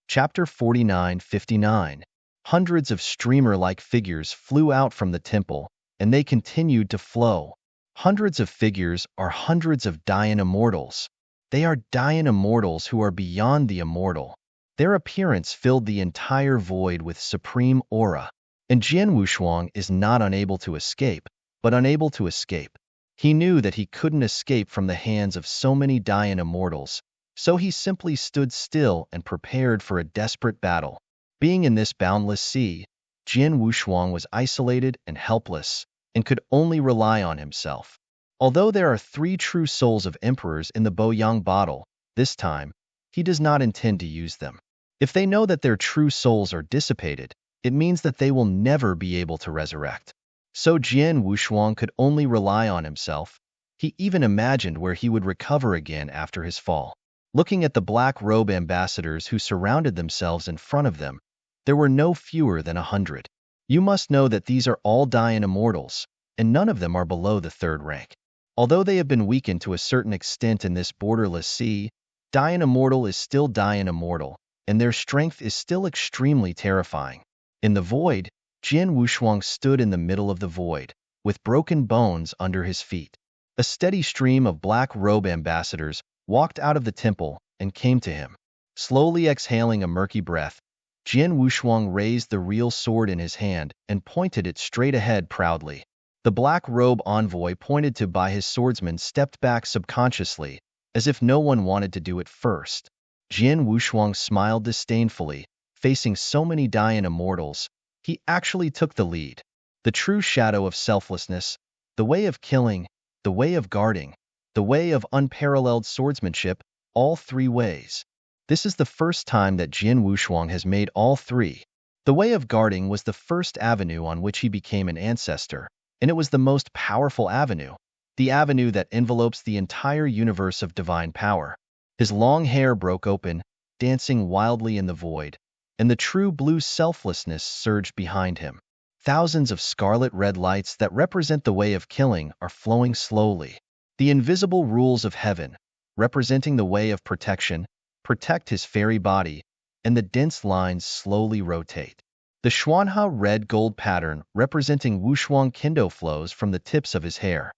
Chapter 49-59. Hundreds of streamer-like figures flew out from the temple, and they continued to flow. Hundreds of figures are hundreds of Dayan immortals. They are Dayan immortals who are beyond the immortal. Their appearance filled the entire void with supreme aura. And Jian Wushuang is not unable to escape, but unable to escape. He knew that he couldn't escape from the hands of so many Dayan immortals, so he simply stood still and prepared for a desperate battle. Being in this boundless sea, Jian Wushuang was isolated and helpless, and could only rely on himself. Although there are 3 true souls of emperors in the Boyang bottle, this time, he does not intend to use them. If they know that their true souls are dissipated, it means that they will never be able to resurrect. So Jian Wushuang could only rely on himself. He even imagined where he would recover again after his fall. Looking at the black robe ambassadors who surrounded themselves in front of them, there were no fewer than 100. You must know that these are all Dayan immortals, and none of them are below the 3rd rank. Although they have been weakened to a certain extent in this borderless sea, Dayan immortal is still Dayan immortal, and their strength is still extremely terrifying. In the void, Jian Wushuang stood in the middle of the void, with broken bones under his feet. A steady stream of black robe ambassadors walked out of the temple and came to him. Slowly exhaling a murky breath, Jian Wushuang raised the real sword in his hand and pointed it straight ahead proudly. The black robe envoy pointed to by his swordsman stepped back subconsciously, as if no one wanted to do it first. Jian Wushuang smiled disdainfully, facing so many Dayan immortals. He actually took the lead. The true shadow of selflessness, the way of killing, the way of guarding, the way of unparalleled swordsmanship, all 3 ways. This is the first time that Jian Wushuang has made all 3. The way of guarding was the first avenue on which he became an ancestor, and it was the most powerful avenue, the avenue that envelopes the entire universe of divine power. His long hair broke open, dancing wildly in the void, and the true blue selflessness surged behind him. Thousands of scarlet red lights that represent the way of killing are flowing slowly. The invisible rules of heaven, representing the way of protection, protect his fairy body, and the dense lines slowly rotate. The Xuanha red gold pattern representing Wushuang Kendo flows from the tips of his hair.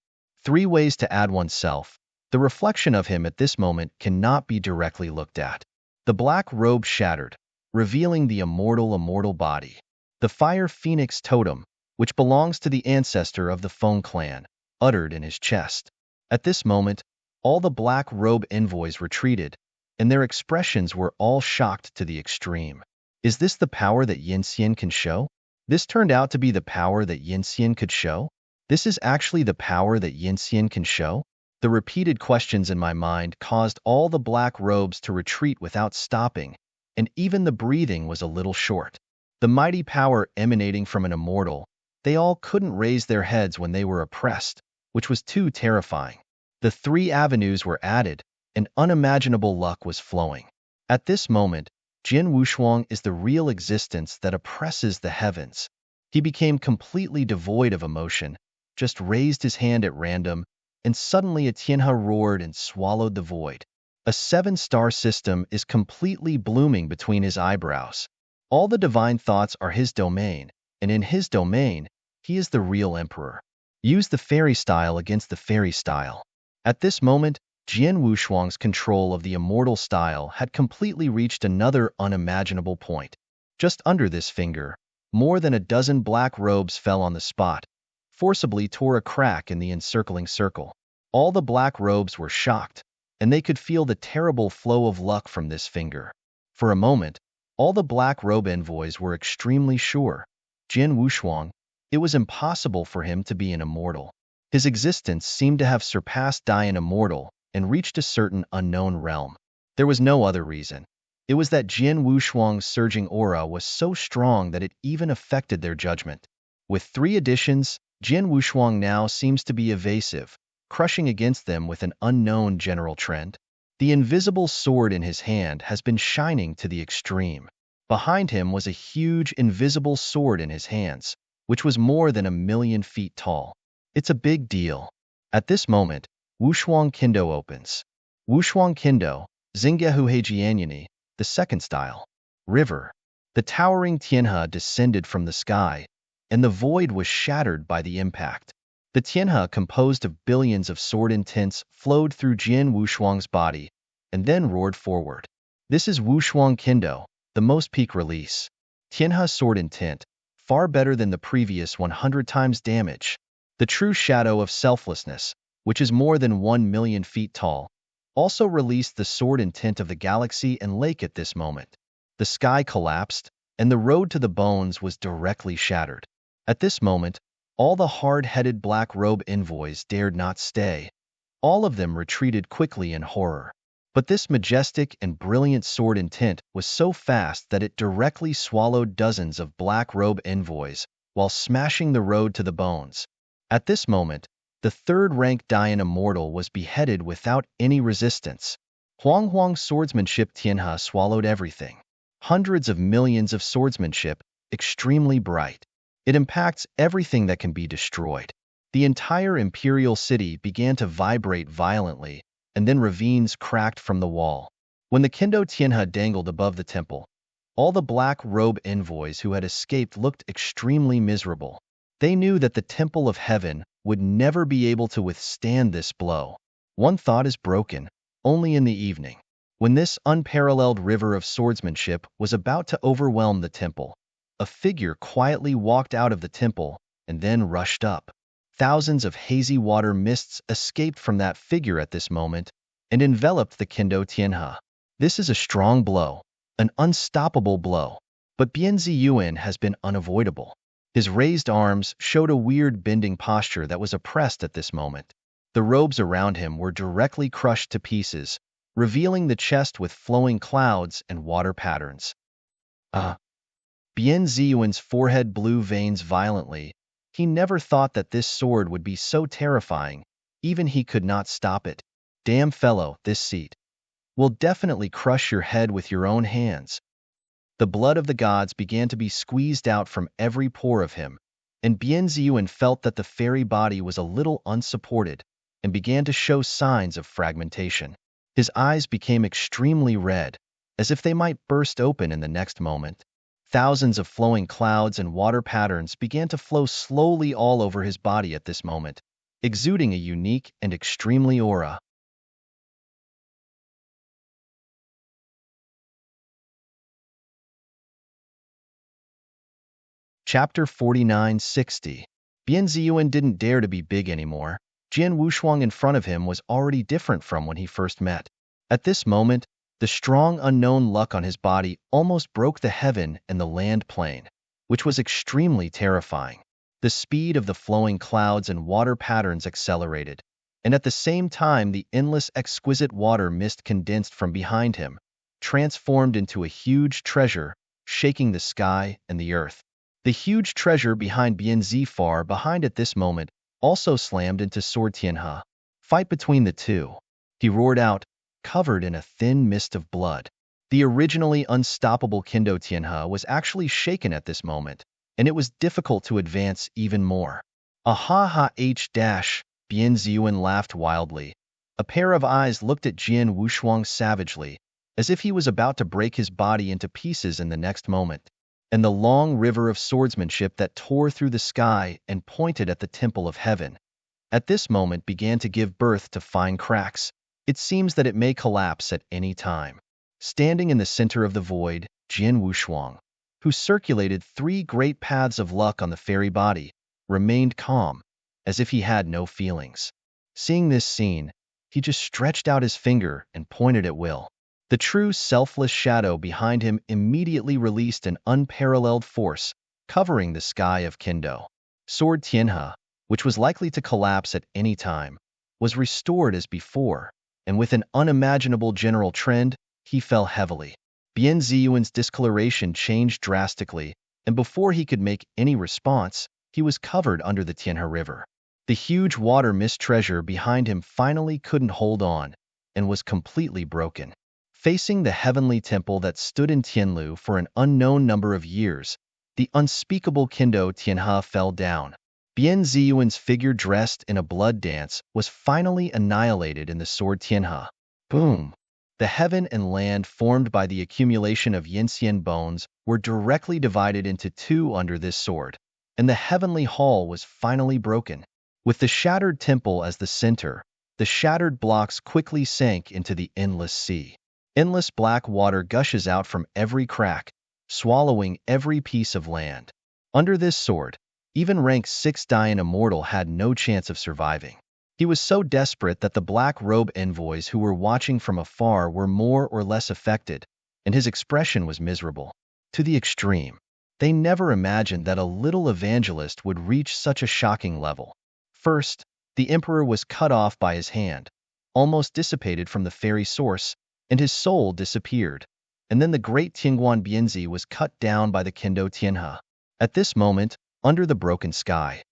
3 ways to add oneself. The reflection of him at this moment cannot be directly looked at. The black robe shattered, revealing the immortal body. The fire phoenix totem, which belongs to the ancestor of the Feng clan, uttered in his chest. At this moment, all the black robe envoys retreated, and their expressions were all shocked to the extreme. Is this the power that Yin Xian can show? This turned out to be the power that Yin Xian could show? This is actually the power that Yin Xian can show? The repeated questions in my mind caused all the black robes to retreat without stopping, and even the breathing was a little short. The mighty power emanating from an immortal, they all couldn't raise their heads when they were oppressed, which was too terrifying. The 3 avenues were added, and unimaginable luck was flowing. At this moment, Jian Wushuang is the real existence that oppresses the heavens. He became completely devoid of emotion, just raised his hand at random, and suddenly a Tianhe roared and swallowed the void. A seven-star system is completely blooming between his eyebrows. All the divine thoughts are his domain, and in his domain, he is the real emperor. Use the fairy style against the fairy style. At this moment, Jian Wushuang's control of the immortal style had completely reached another unimaginable point. Just under this finger, more than a dozen black robes fell on the spot, forcibly tore a crack in the encircling circle. All the black robes were shocked, and they could feel the terrible flow of luck from this finger. For a moment, all the black robe envoys were extremely sure. Jian Wushuang, it was impossible for him to be an immortal. His existence seemed to have surpassed Dian Immortal and reached a certain unknown realm. There was no other reason. It was that Jian Wushuang's surging aura was so strong that it even affected their judgment. With 3 additions, Jian Wushuang now seems to be evasive, crushing against them with an unknown general trend. The invisible sword in his hand has been shining to the extreme. Behind him was a huge invisible sword in his hands, which was more than 1,000,000 feet tall. It's a big deal. At this moment, Wushuang Kendo opens. Wushuang Kendo, Xinggehu Heijianyani, the second style. River. The towering Tianhe descended from the sky, and the void was shattered by the impact. The Tianhe, composed of billions of sword intents, flowed through Jian Wushuang's body, and then roared forward. This is Wushuang Kendo, the most peak release. Tianhe sword intent, far better than the previous 100 times damage. The true shadow of selflessness, which is more than 1,000,000 feet tall, also released the sword intent of the galaxy and lake at this moment. The sky collapsed, and the road to the bones was directly shattered. At this moment, all the hard-headed black robe envoys dared not stay. All of them retreated quickly in horror. But this majestic and brilliant sword intent was so fast that it directly swallowed dozens of black robe envoys while smashing the road to the bones. At this moment, the third-ranked Dian Immortal was beheaded without any resistance. Huang's swordsmanship Tianhe swallowed everything. Hundreds of millions of swordsmanship, extremely bright. It impacts everything that can be destroyed. The entire imperial city began to vibrate violently, and then ravines cracked from the wall. When the Kendo Tianhe dangled above the temple, all the black robe envoys who had escaped looked extremely miserable. They knew that the temple of heaven would never be able to withstand this blow. One thought is broken, only in the evening. When this unparalleled river of swordsmanship was about to overwhelm the temple, a figure quietly walked out of the temple and then rushed up. Thousands of hazy water mists escaped from that figure at this moment and enveloped the Kendo Tianhe. This is a strong blow, an unstoppable blow. But Bian Ziyuan has been unavoidable. His raised arms showed a weird bending posture that was oppressed at this moment. The robes around him were directly crushed to pieces, revealing the chest with flowing clouds and water patterns. Bian Ziyuan's forehead blew veins violently. He never thought that this sword would be so terrifying. Even he could not stop it. Damn fellow, this seat will definitely crush your head with your own hands. The blood of the gods began to be squeezed out from every pore of him, and Bian Ziyuan felt that the fairy body was a little unsupported and began to show signs of fragmentation. His eyes became extremely red, as if they might burst open in the next moment. Thousands of flowing clouds and water patterns began to flow slowly all over his body at this moment, exuding a unique and extremely aura. Chapter 4960. Bian Ziyuan didn't dare to be big anymore. Jian Wushuang in front of him was already different from when he first met. At this moment, the strong unknown luck on his body almost broke the heaven and the land plane, which was extremely terrifying. The speed of the flowing clouds and water patterns accelerated, and at the same time the endless exquisite water mist condensed from behind him, transformed into a huge treasure, shaking the sky and the earth. The huge treasure behind Bian Zi far behind at this moment also slammed into Sword Tianhe. Fight between the two. He roared out, covered in a thin mist of blood. The originally unstoppable Kendo Tianhe was actually shaken at this moment, and it was difficult to advance even more. Ah ha h dash, Bian Ziyuan laughed wildly. A pair of eyes looked at Jian Wushuang savagely, as if he was about to break his body into pieces in the next moment. And the long river of swordsmanship that tore through the sky and pointed at the temple of heaven, at this moment began to give birth to fine cracks. It seems that it may collapse at any time. Standing in the center of the void, Jian Wushuang, who circulated 3 great paths of luck on the fairy body, remained calm, as if he had no feelings. Seeing this scene, he just stretched out his finger and pointed at Will. The true selfless shadow behind him immediately released an unparalleled force, covering the sky of Kendo. Sword Tianhe, which was likely to collapse at any time, was restored as before, and with an unimaginable general trend, he fell heavily. Bian Ziyuan's discoloration changed drastically, and before he could make any response, he was covered under the Tianhe River. The huge water mist treasure behind him finally couldn't hold on, and was completely broken. Facing the heavenly temple that stood in Tianlu for an unknown number of years, the unspeakable Kendo Tianhe fell down. Bian Ziyuan's figure dressed in a blood dance was finally annihilated in the sword Tianhe. Boom! The heaven and land formed by the accumulation of Yinxian bones were directly divided into 2 under this sword, and the heavenly hall was finally broken. With the shattered temple as the center, the shattered blocks quickly sank into the endless sea. Endless black water gushes out from every crack, swallowing every piece of land. Under this sword, even rank 6 Dayan immortal had no chance of surviving. He was so desperate that the black robe envoys who were watching from afar were more or less affected, and his expression was miserable. To the extreme. They never imagined that a little evangelist would reach such a shocking level. First, the emperor was cut off by his hand, almost dissipated from the fairy source, and his soul disappeared. And then the great Tianguan Bianzi was cut down by the Kendo Tianhe. At this moment, under the broken sky,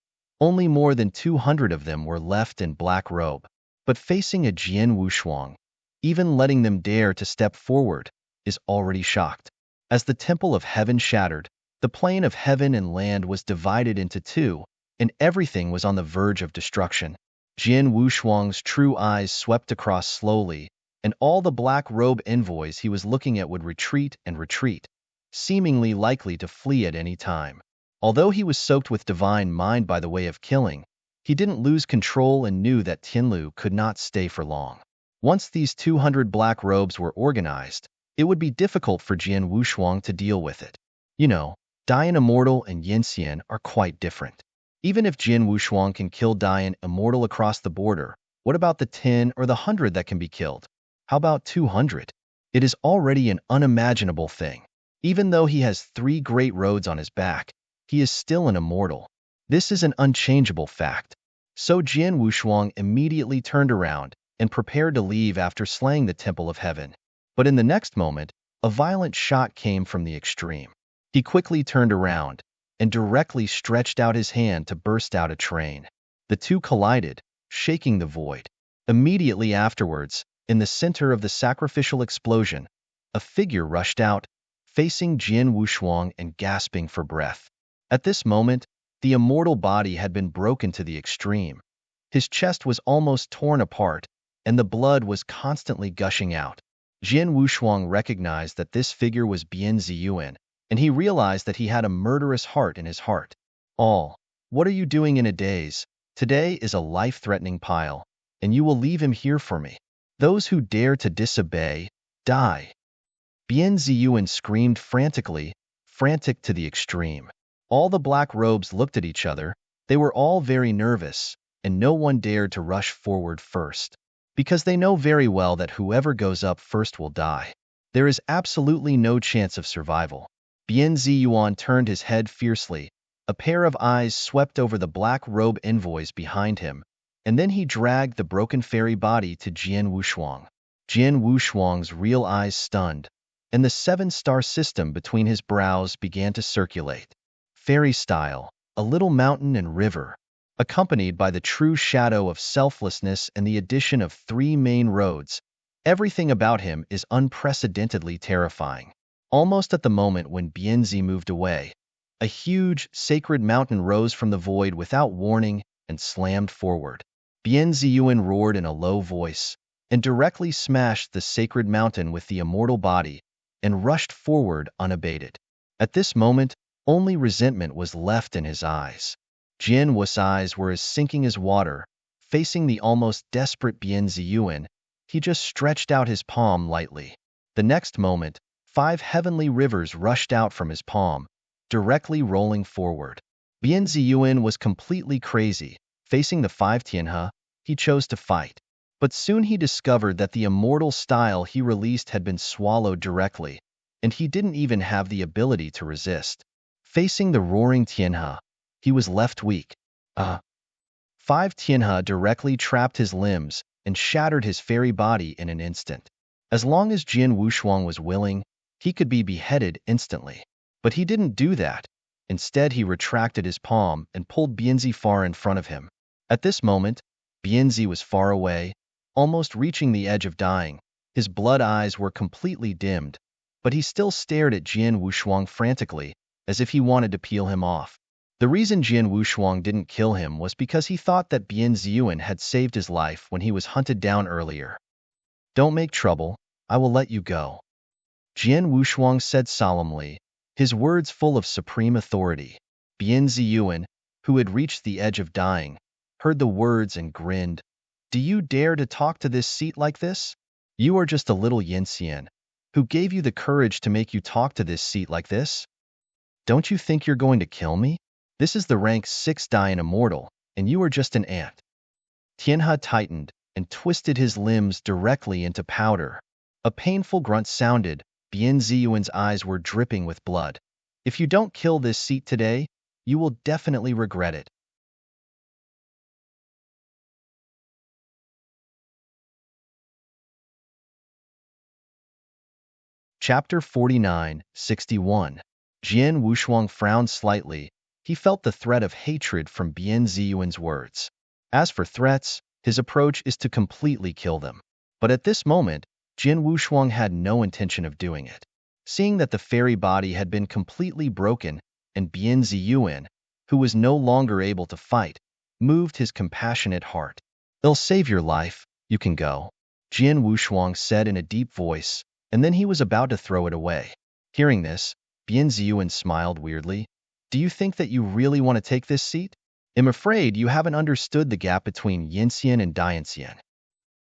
only more than 200 of them were left in black robe. But facing a Jian Wushuang, even letting them dare to step forward, is already shocked. As the temple of heaven shattered, the plane of heaven and land was divided into 2, and everything was on the verge of destruction. Jian Wushuang's true eyes swept across slowly, and all the black robe envoys he was looking at would retreat and retreat, seemingly likely to flee at any time. Although he was soaked with divine mind by the way of killing, he didn't lose control and knew that Tianlu could not stay for long. Once these 200 black robes were organized, it would be difficult for Jian Wushuang to deal with it. You know, Dayan Immortal and Yinxian are quite different. Even if Jian Wushuang can kill Dayan Immortal across the border, what about the 10 or the 100 that can be killed? How about 200? It is already an unimaginable thing. Even though he has 3 great roads on his back, he is still an immortal. This is an unchangeable fact. So Jian Wushuang immediately turned around and prepared to leave after slaying the Temple of Heaven. But in the next moment, a violent shot came from the extreme. He quickly turned around and directly stretched out his hand to burst out a train. The 2 collided, shaking the void. Immediately afterwards, in the center of the sacrificial explosion, a figure rushed out, facing Jian Wushuang and gasping for breath. At this moment, the immortal body had been broken to the extreme. His chest was almost torn apart, and the blood was constantly gushing out. Jian Wushuang recognized that this figure was Bian Ziyuan, and he realized that he had a murderous heart in his heart. What are you doing in a daze? Today is a life-threatening pile, and you will leave him here for me. Those who dare to disobey, die. Bian Ziyuan screamed frantically, frantic to the extreme. All the black robes looked at each other. They were all very nervous, and no one dared to rush forward first, because they know very well that whoever goes up first will die. There is absolutely no chance of survival. Bian Ziyuan turned his head fiercely. A pair of eyes swept over the black robe envoys behind him, and then he dragged the broken fairy body to Jian Wushuang. Jian Wushuang's real eyes stunned, and the 7-star system between his brows began to circulate. Fairy style, a little mountain and river, accompanied by the true shadow of selflessness and the addition of 3 main roads. Everything about him is unprecedentedly terrifying. Almost at the moment when Bianzi moved away, A huge, sacred mountain rose from the void without warning and slammed forward. Bien Ziyuan roared in a low voice and directly smashed the sacred mountain with the immortal body and rushed forward unabated. At this moment, only resentment was left in his eyes. Jin Wu's eyes were as sinking as water. Facing the almost desperate Bien Ziyuan, he just stretched out his palm lightly. The next moment, 5 heavenly rivers rushed out from his palm, directly rolling forward. Bien Ziyuan was completely crazy. Facing the 5 Tianhe, he chose to fight. But soon he discovered that the immortal style he released had been swallowed directly, and he didn't even have the ability to resist. Facing the roaring Tianhe, he was left weak. 5 Tianhe directly trapped his limbs and shattered his fairy body in an instant. As long as Jin Wushuang was willing, he could be beheaded instantly. But he didn't do that. Instead, he retracted his palm and pulled Bianzi far in front of him. At this moment, Bianzi was far away, almost reaching the edge of dying. His blood eyes were completely dimmed, but he still stared at Jin Wushuang frantically, as if he wanted to peel him off. The reason Jin Wushuang didn't kill him was because he thought that Bien Ziyuan had saved his life when he was hunted down earlier. "Don't make trouble, I will let you go," Jin Wushuang said solemnly, his words full of supreme authority. Bien Ziyuan, who had reached the edge of dying, heard the words and grinned. "Do you dare to talk to this seat like this? You are just a little Yinxian. Who gave you the courage to make you talk to this seat like this? Don't you think you're going to kill me? This is the rank 6 Dian Immortal, and you are just an ant." Tianhe tightened and twisted his limbs directly into powder. A painful grunt sounded. Bien Ziyuan's eyes were dripping with blood. "If you don't kill this seat today, you will definitely regret it." Chapter 49:61. Jin Wushuang frowned slightly. He felt the threat of hatred from Bien Ziyuan's words. As for threats, his approach is to completely kill them. But at this moment, Jin Wushuang had no intention of doing it. Seeing that the fairy body had been completely broken, and Bien Ziyuan, who was no longer able to fight, moved his compassionate heart. "They'll save your life, you can go," Jin Wushuang said in a deep voice, and then he was about to throw it away. Hearing this, Bien Ziyuan smiled weirdly. "Do you think that you really want to take this seat? I'm afraid you haven't understood the gap between Yinxian and Dianxian."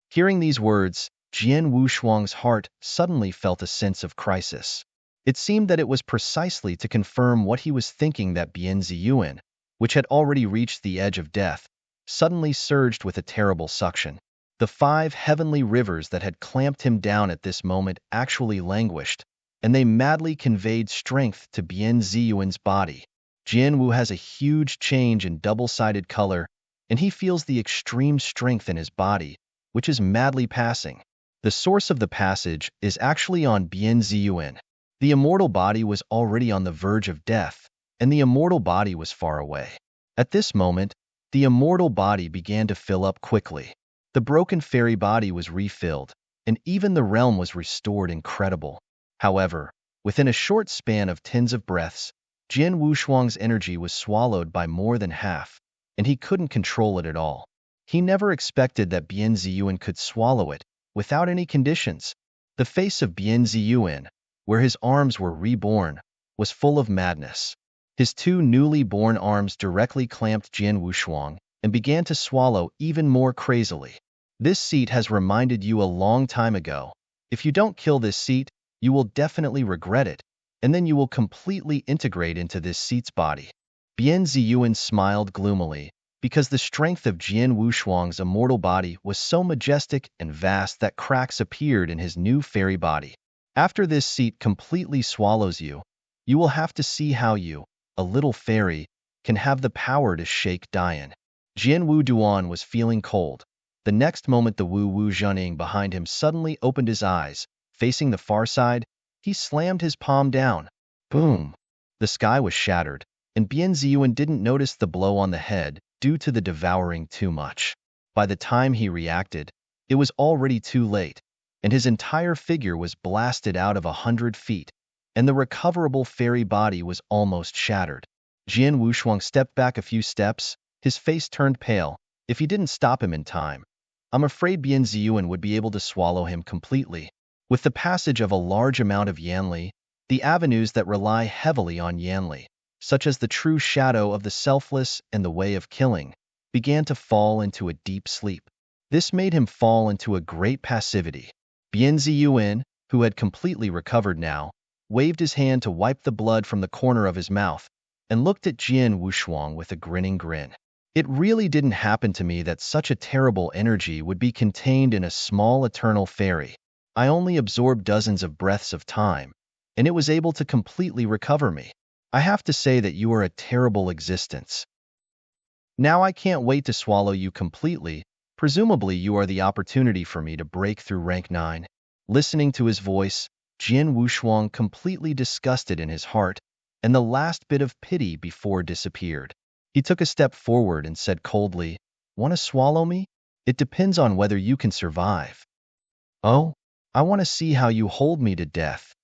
Hearing these words, Jin Wushuang's heart suddenly felt a sense of crisis. It seemed that it was precisely to confirm what he was thinking that Bien Ziyuan, which had already reached the edge of death, suddenly surged with a terrible suction. The 5 heavenly rivers that had clamped him down at this moment actually languished, and they madly conveyed strength to Bien Ziyuan's body. Jin Wu has a huge change in double-sided color, and he feels the extreme strength in his body, which is madly passing. The source of the passage is actually on Bien Ziyuan. The immortal body was already on the verge of death, and the immortal body was far away. At this moment, the immortal body began to fill up quickly. The broken fairy body was refilled, and even the realm was restored incredible. However, within a short span of tens of breaths, Jin Wushuang's energy was swallowed by more than half, and he couldn't control it at all. He never expected that Bien Ziyuan could swallow it without any conditions. The face of Bien Ziyuan, where his arms were reborn, was full of madness. His 2 newly born arms directly clamped Jin Wushuang and began to swallow even more crazily. "This seat has reminded you a long time ago. If you don't kill this seat, you will definitely regret it, and then you will completely integrate into this seat's body." Bien Ziyuan smiled gloomily, because the strength of Jin Wushuang's immortal body was so majestic and vast that cracks appeared in his new fairy body. "After this seat completely swallows you, you will have to see how you, a little fairy, can have the power to shake Dian." Jin Wu Duan was feeling cold. The next moment the Wu Wu Zhening behind him suddenly opened his eyes. Facing the far side, he slammed his palm down. Boom! The sky was shattered, and Bien Ziyuan didn't notice the blow on the head due to the devouring too much. By the time he reacted, it was already too late, and his entire figure was blasted out of 100 feet. and the recoverable fairy body was almost shattered. Jian Wushuang stepped back a few steps, his face turned pale. If he didn't stop him in time, I'm afraid Bian Ziyuan would be able to swallow him completely. With the passage of a large amount of Yanli, the avenues that rely heavily on Yanli, such as the true shadow of the selfless and the way of killing, began to fall into a deep sleep. This made him fall into a great passivity. Bian Ziyuan, who had completely recovered now, waved his hand to wipe the blood from the corner of his mouth, and looked at Jian Wushuang with a grinning grin. It really didn't happen to me that such a terrible energy would be contained in a small eternal fairy. I only absorbed dozens of breaths of time, and it was able to completely recover me. I have to say that you are a terrible existence. Now I can't wait to swallow you completely. Presumably you are the opportunity for me to break through rank 9. Listening to his voice, Jian Wushuang completely disgusted in his heart, and the last bit of pity before disappeared. He took a step forward and said coldly, "Want to swallow me? It depends on whether you can survive." "Oh, I want to see how you hold me to death."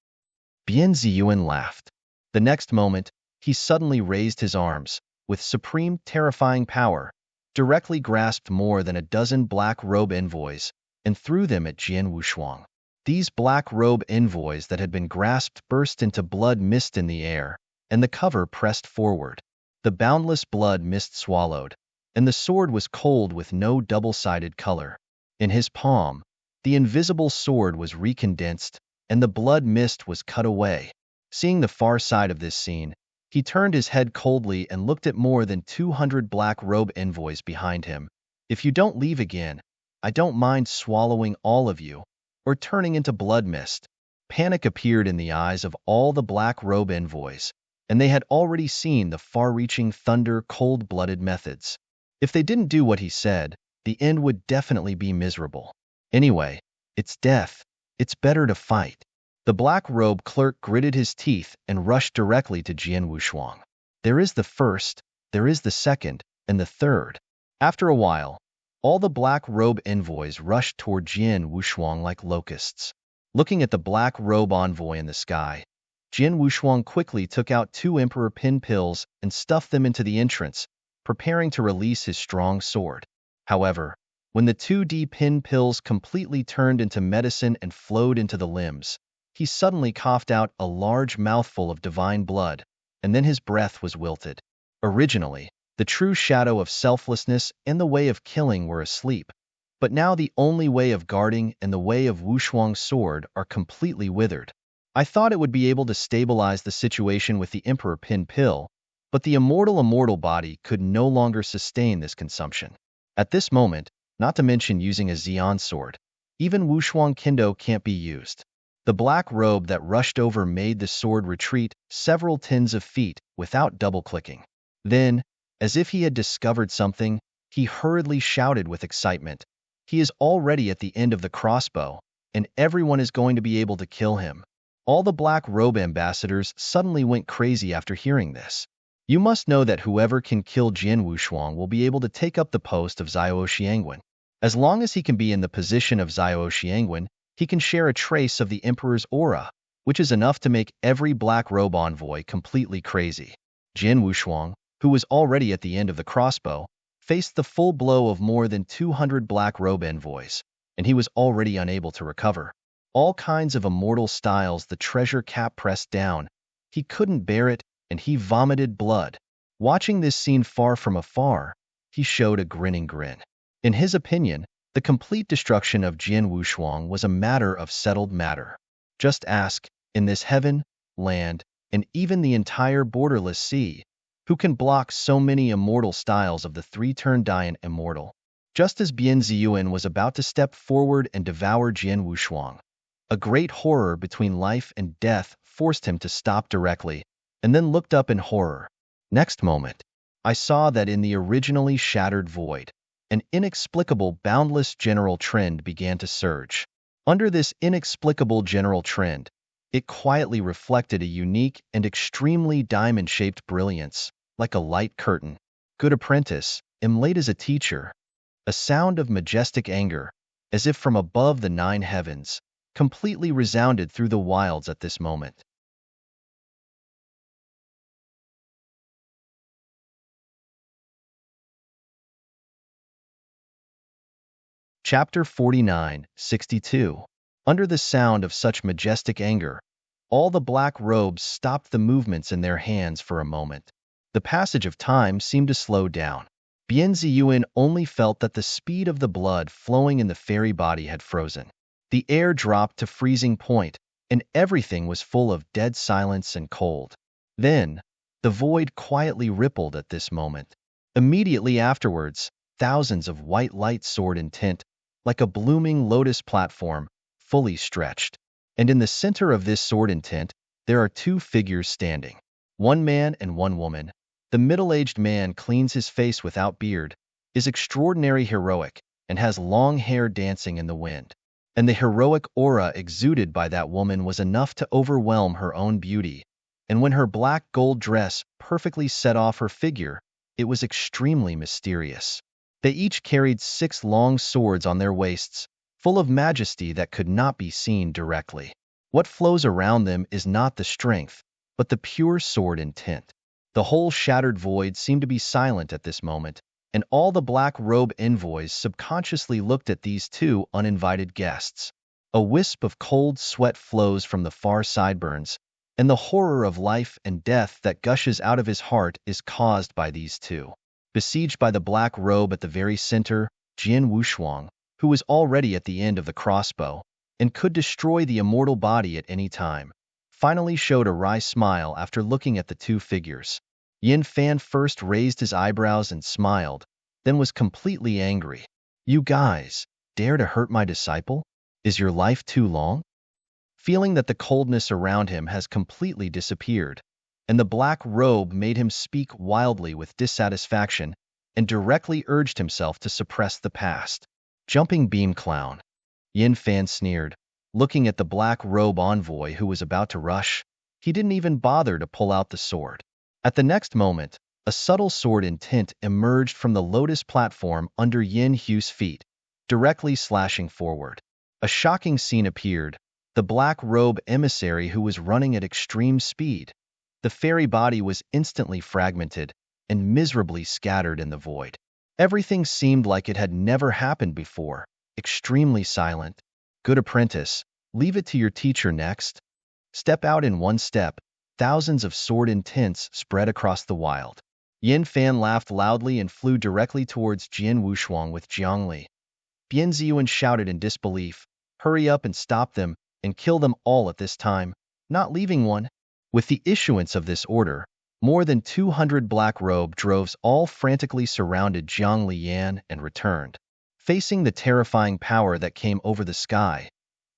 Bian Ziyuan laughed. The next moment, he suddenly raised his arms, with supreme, terrifying power, directly grasped more than a dozen black robe envoys, and threw them at Jian Wushuang. These black robe envoys that had been grasped burst into blood mist in the air, and the cover pressed forward. The boundless blood mist swallowed, and the sword was cold with no double-sided color. In his palm, the invisible sword was recondensed, and the blood mist was cut away. Seeing the far side of this scene, he turned his head coldly and looked at more than 200 black robe envoys behind him. "If you don't leave again, I don't mind swallowing all of you, or turning into blood mist." Panic appeared in the eyes of all the black robe envoys, and they had already seen the far-reaching thunder cold-blooded methods. If they didn't do what he said, the end would definitely be miserable. Anyway, it's death. It's better to fight. The black robe clerk gritted his teeth and rushed directly to Jian Wushuang. There is the first, there is the second, and the third. After a while, all the black robe envoys rushed toward Jian Wushuang like locusts. Looking at the black robe envoy in the sky, Jian Wushuang quickly took out 2 emperor pin pills and stuffed them into the entrance, preparing to release his strong sword. However, when the 2D pin pills completely turned into medicine and flowed into the limbs, he suddenly coughed out a large mouthful of divine blood, and then his breath was wilted. Originally, the true shadow of selflessness and the way of killing were asleep, but now the only way of guarding and the way of Wushuang's sword are completely withered. I thought it would be able to stabilize the situation with the Emperor Pin Pill, but the immortal body could no longer sustain this consumption. At this moment, not to mention using a Xian sword, even Wushuang Kendo can't be used. The black robe that rushed over made the sword retreat several tens of feet without double-clicking. Then, as if he had discovered something, he hurriedly shouted with excitement, "He is already at the end of the crossbow, and everyone is going to be able to kill him." All the black robe ambassadors suddenly went crazy after hearing this. You must know that whoever can kill Jian Wushuang will be able to take up the post of Xiao Xiangwen. As long as he can be in the position of Xiao Xiangwen, he can share a trace of the Emperor's aura, which is enough to make every black robe envoy completely crazy. Jian Wushuang, who was already at the end of the crossbow, faced the full blow of more than 200 black robe envoys, and he was already unable to recover. All kinds of immortal styles the treasure cap pressed down. He couldn't bear it, and he vomited blood. Watching this scene far from afar, he showed a grinning grin. In his opinion, the complete destruction of Jian Wushuang was a matter of settled matter. Just ask, in this heaven, land, and even the entire borderless sea, who can block so many immortal styles of the 3-turn Dian immortal? Just as Bian Ziyuan was about to step forward and devour Jian Wushuang, a great horror between life and death forced him to stop directly, and then looked up in horror. Next moment, I saw that in the originally shattered void, an inexplicable boundless general trend began to surge. Under this inexplicable general trend, it quietly reflected a unique and extremely diamond-shaped brilliance, like a light curtain. Good apprentice, am late as a teacher. A sound of majestic anger, as if from above the 9 heavens, completely resounded through the wilds at this moment. Chapter 49, 62. Under the sound of such majestic anger, all the black robes stopped the movements in their hands for a moment. The passage of time seemed to slow down. Bien Ziyuan only felt that the speed of the blood flowing in the fairy body had frozen. The air dropped to freezing point, and everything was full of dead silence and cold. Then, the void quietly rippled at this moment. Immediately afterwards, thousands of white light soared in tint, like a blooming lotus platform, fully stretched. And in the center of this sword intent, there are two figures standing. One man and one woman. The middle-aged man cleans his face without beard, is extraordinary heroic, and has long hair dancing in the wind. And the heroic aura exuded by that woman was enough to overwhelm her own beauty. And when her black gold dress perfectly set off her figure, it was extremely mysterious. They each carried 6 long swords on their waists, full of majesty that could not be seen directly. What flows around them is not the strength, but the pure sword intent. The whole shattered void seemed to be silent at this moment, and all the black robe envoys subconsciously looked at these two uninvited guests. A wisp of cold sweat flows from the far sideburns, and the horror of life and death that gushes out of his heart is caused by these two. Besieged by the black robe at the very center, Jian Wushuang, who was already at the end of the crossbow, and could destroy the immortal body at any time, finally showed a wry smile after looking at the two figures. Yin Fan first raised his eyebrows and smiled, then was completely angry. "You guys, dare to hurt my disciple? Is your life too long?" Feeling that the coldness around him has completely disappeared, and the black robe made him speak wildly with dissatisfaction and directly urged himself to suppress the past. "Jumping beam clown," Yin Fan sneered, looking at the black robe envoy who was about to rush. He didn't even bother to pull out the sword. At the next moment, a subtle sword intent emerged from the lotus platform under Yin Hu's feet, directly slashing forward. A shocking scene appeared. The black robe emissary who was running at extreme speed. The fairy body was instantly fragmented and miserably scattered in the void. Everything seemed like it had never happened before, extremely silent. "Good apprentice, leave it to your teacher next." Step out in one step, thousands of sword intents spread across the wild. Yin Fan laughed loudly and flew directly towards Jian Wushuang with Jiangli. Bien Ziyuan shouted in disbelief, "Hurry up and stop them, and kill them all at this time, not leaving one." With the issuance of this order, more than 200 black robe droves all frantically surrounded Jiang Liyan and returned. Facing the terrifying power that came over the sky,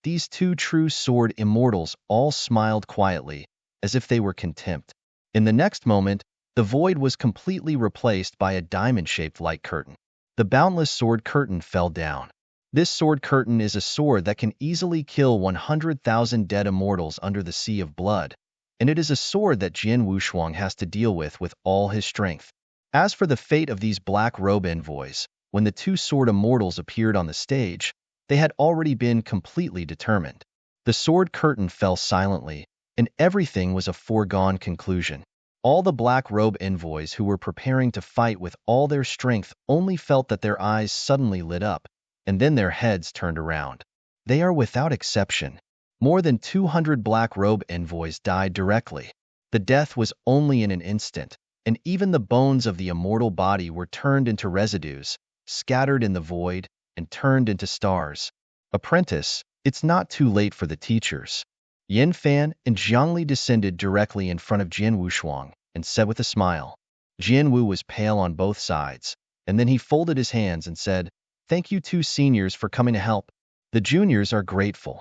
these two true sword immortals all smiled quietly, as if they were contempt. In the next moment, the void was completely replaced by a diamond-shaped light curtain. The boundless sword curtain fell down. This sword curtain is a sword that can easily kill 100,000 dead immortals under the sea of blood, and it is a sword that Jian Wushuang has to deal with all his strength. As for the fate of these black robe envoys, when the two sword immortals appeared on the stage, they had already been completely determined. The sword curtain fell silently, and everything was a foregone conclusion. All the black robe envoys who were preparing to fight with all their strength only felt that their eyes suddenly lit up, and then their heads turned around. They are without exception. More than 200 black robe envoys died directly. The death was only in an instant, and even the bones of the immortal body were turned into residues, scattered in the void, and turned into stars. "Apprentice, it's not too late for the teachers." Yin Fan and Jiangli descended directly in front of Jian Wushuang and said with a smile. Jian Wu was pale on both sides, and then he folded his hands and said, "Thank you two seniors for coming to help. The juniors are grateful."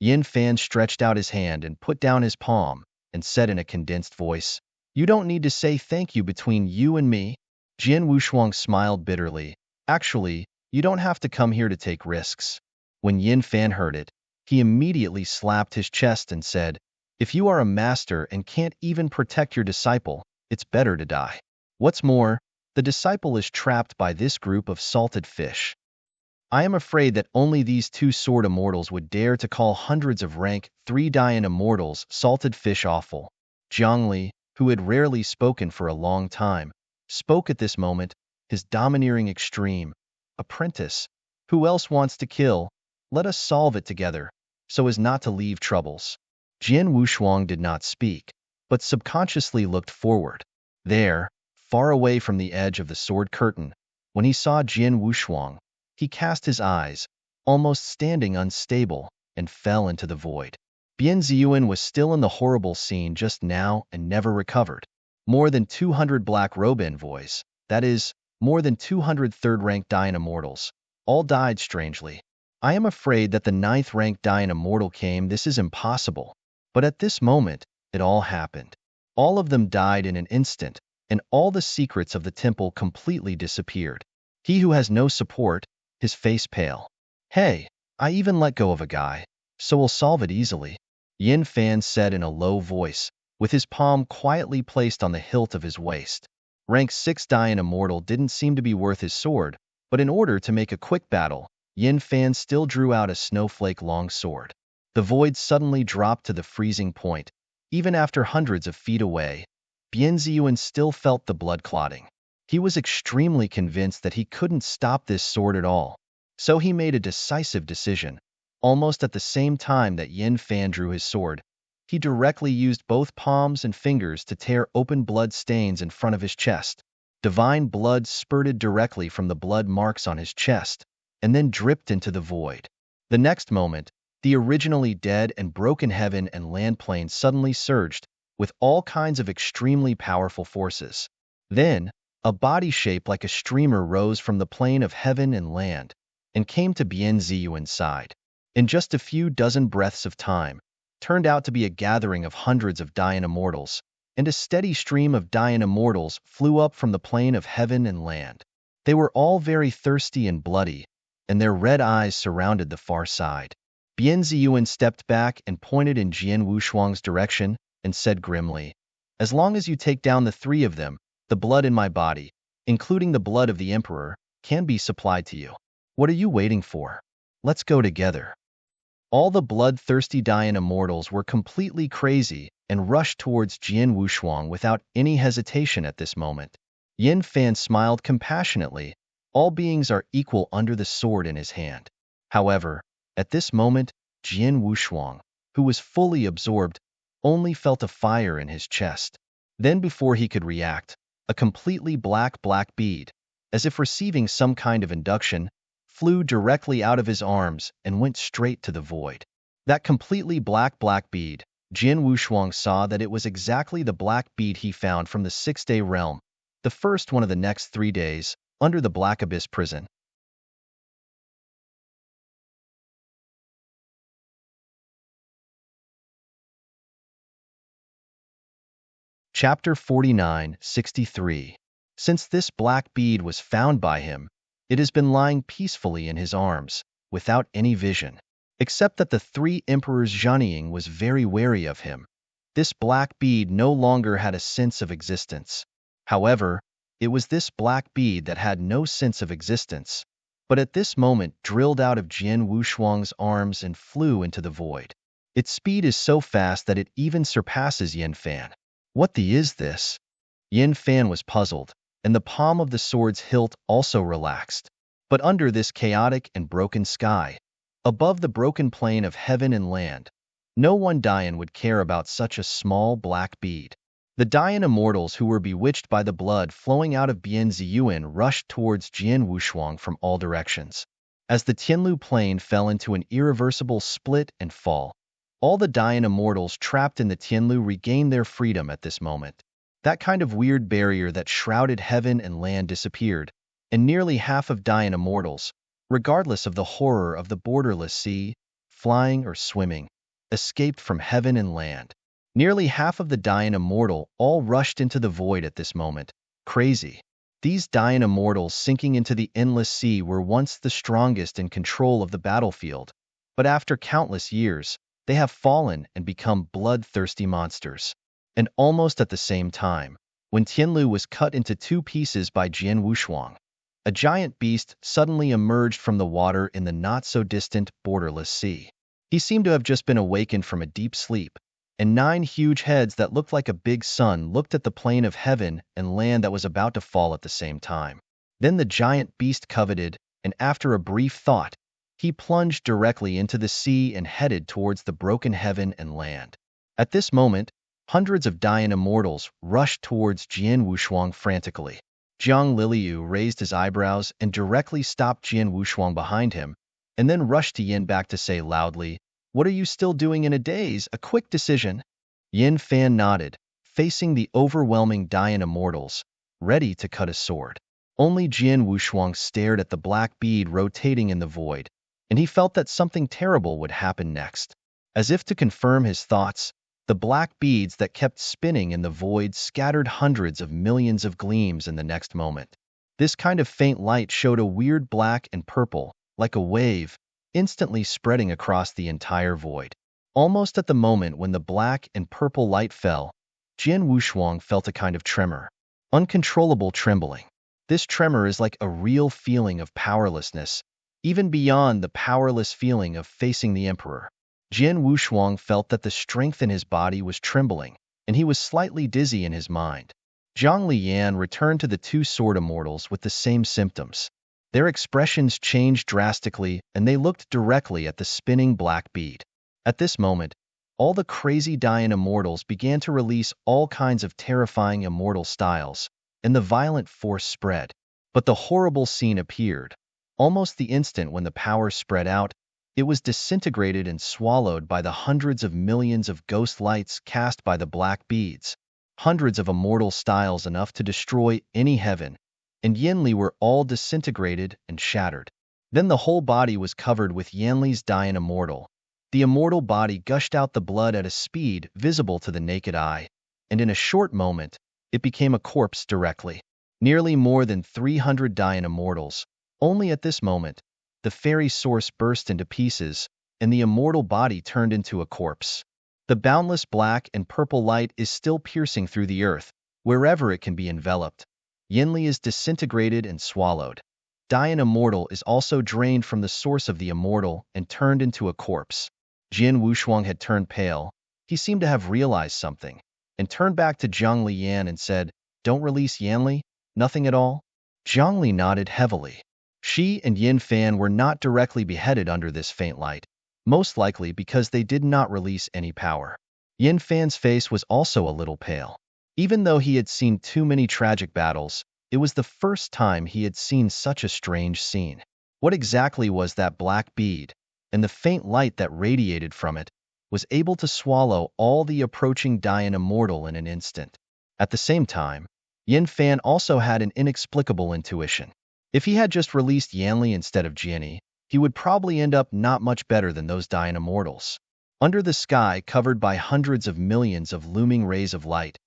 Yin Fan stretched out his hand and put down his palm and said in a condensed voice, "You don't need to say thank you between you and me." Jian Wushuang smiled bitterly. "Actually, you don't have to come here to take risks." When Yin Fan heard it, he immediately slapped his chest and said, "If you are a master and can't even protect your disciple, it's better to die. What's more, the disciple is trapped by this group of salted fish. I am afraid that only these two sword immortals would dare to call hundreds of rank 3 Dian immortals salted fish awful." Jiangli, who had rarely spoken for a long time, spoke at this moment, his domineering extreme. "Apprentice, Who else wants to kill? Let us solve it together, so as not to leave troubles. Jian Wushuang did not speak, but subconsciously looked forward. There, far away from the edge of the sword curtain, when he saw Jian Wushuang, he cast his eyes, almost standing unstable, and fell into the void. Bian Ziyuan was still in the horrible scene just now and never recovered. More than 200 black robe envoys, that is, more than 200 third-rank Dayan immortals, all died strangely. I am afraid that the 9th-rank Dayan immortal came. This is impossible. But at this moment, it all happened. All of them died in an instant, and all the secrets of the temple completely disappeared. He who has no support, his face pale. Hey, I even let go of a guy, so we'll solve it easily. Yin Fan said in a low voice, with his palm quietly placed on the hilt of his waist. Rank 6 Dayan immortal didn't seem to be worth his sword, but in order to make a quick battle, Yin Fan still drew out a snowflake-long sword. The void suddenly dropped to the freezing point. Even after hundreds of feet away, Bian Ziyuan still felt the blood clotting. He was extremely convinced that he couldn't stop this sword at all. So he made a decisive decision. Almost at the same time that Yin Fan drew his sword, he directly used both palms and fingers to tear open blood stains in front of his chest. Divine blood spurted directly from the blood marks on his chest, and then dripped into the void. The next moment, the originally dead and broken heaven and land plane suddenly surged, with all kinds of extremely powerful forces. Then, a body shaped like a streamer rose from the plane of heaven and land, and came to Bian Ziyuan's side. In just a few dozen breaths of time, turned out to be a gathering of hundreds of Dayan immortals, and a steady stream of Dayan immortals flew up from the plane of heaven and land. They were all very thirsty and bloody, and their red eyes surrounded the far side. Bian Ziyuan stepped back and pointed in Jian Wushuang's direction, and said grimly, "As long as you take down the 3 of them, the blood in my body, including the blood of the Emperor, can be supplied to you. What are you waiting for? Let's go together." All the bloodthirsty Dayan immortals were completely crazy and rushed towards Jian Wushuang without any hesitation at this moment. Yin Fan smiled compassionately. All beings are equal under the sword in his hand. However, at this moment, Jian Wushuang, who was fully absorbed, only felt a fire in his chest. Then before he could react, a completely black bead, as if receiving some kind of induction, flew directly out of his arms and went straight to the void. That completely black bead, Jian Wushuang saw that it was exactly the black bead he found from the 6th-day realm, the first one of the next 3 days, under the Black Abyss prison. Chapter 49:63. Since this black bead was found by him, it has been lying peacefully in his arms, without any vision. Except that the 3 emperors Zhanying was very wary of him. This black bead no longer had a sense of existence. However, it was this black bead that had no sense of existence, but at this moment drilled out of Jian Wushuang's arms and flew into the void. Its speed is so fast that it even surpasses Yin Fan. What the is this? Yin Fan was puzzled, and the palm of the sword's hilt also relaxed. But under this chaotic and broken sky, above the broken plane of heaven and land, no one Dayan would care about such a small black bead. The Dayan immortals who were bewitched by the blood flowing out of Bian Ziyuan rushed towards Jian Wushuang from all directions. As the Tianlu plane fell into an irreversible split and fall, all the Dayan immortals trapped in the Tianlu regained their freedom at this moment. That kind of weird barrier that shrouded heaven and land disappeared, and nearly half of Dayan immortals, regardless of the horror of the borderless sea, flying or swimming, escaped from heaven and land. Nearly half of the Dayan immortal all rushed into the void at this moment, crazy. These Dayan immortals sinking into the endless sea were once the strongest in control of the battlefield, but after countless years, they have fallen and become bloodthirsty monsters. And almost at the same time, when Tianlu was cut into 2 pieces by Jian Wushuang, a giant beast suddenly emerged from the water in the not-so-distant, borderless sea. He seemed to have just been awakened from a deep sleep, and 9 huge heads that looked like a big sun looked at the plane of heaven and land that was about to fall at the same time. Then the giant beast coveted and after a brief thought, he plunged directly into the sea and headed towards the broken heaven and land. At this moment, hundreds of dying immortals rushed towards Jian Wushuang frantically. Jiang Liliu raised his eyebrows and directly stopped Jian Wushuang behind him, and then rushed to Yin back to say loudly, "What are you still doing in a daze? A quick decision." Yin Fan nodded, facing the overwhelming dying immortals, ready to cut a sword. Only Jian Wushuang stared at the black bead rotating in the void, and he felt that something terrible would happen next. As if to confirm his thoughts, the black beads that kept spinning in the void scattered hundreds of millions of gleams in the next moment. This kind of faint light showed a weird black and purple, like a wave, instantly spreading across the entire void. Almost at the moment when the black and purple light fell, Jian Wushuang felt a kind of tremor. Uncontrollable trembling. This tremor is like a real feeling of powerlessness, even beyond the powerless feeling of facing the emperor. Jian Wushuang felt that the strength in his body was trembling, and he was slightly dizzy in his mind. Zhang Liyan returned to the two sword immortals with the same symptoms. Their expressions changed drastically, and they looked directly at the spinning black bead. At this moment, all the crazy dying immortals began to release all kinds of terrifying immortal styles, and the violent force spread. But the horrible scene appeared. Almost the instant when the power spread out, it was disintegrated and swallowed by the hundreds of millions of ghost lights cast by the black beads. Hundreds of immortal styles enough to destroy any heaven, and Yanli were all disintegrated and shattered. Then the whole body was covered with Yanli's dying immortal. The immortal body gushed out the blood at a speed visible to the naked eye, and in a short moment, it became a corpse directly. Nearly more than 300 dying immortals. Only at this moment, the fairy source burst into pieces, and the immortal body turned into a corpse. The boundless black and purple light is still piercing through the earth, wherever it can be enveloped. Yanli is disintegrated and swallowed. Dying immortal is also drained from the source of the immortal and turned into a corpse. Jian Wushuang had turned pale. He seemed to have realized something, and turned back to Zhang Liyan and said, "Don't release Yanli? Nothing at all?" Zhang Li nodded heavily. She and Yin Fan were not directly beheaded under this faint light, most likely because they did not release any power. Yin Fan's face was also a little pale. Even though he had seen too many tragic battles, it was the first time he had seen such a strange scene. What exactly was that black bead, and the faint light that radiated from it, was able to swallow all the approaching dying immortal in an instant. At the same time, Yin Fan also had an inexplicable intuition. If he had just released Yanli instead of Jianni, he would probably end up not much better than those dying immortals. Under the sky covered by hundreds of millions of looming rays of light,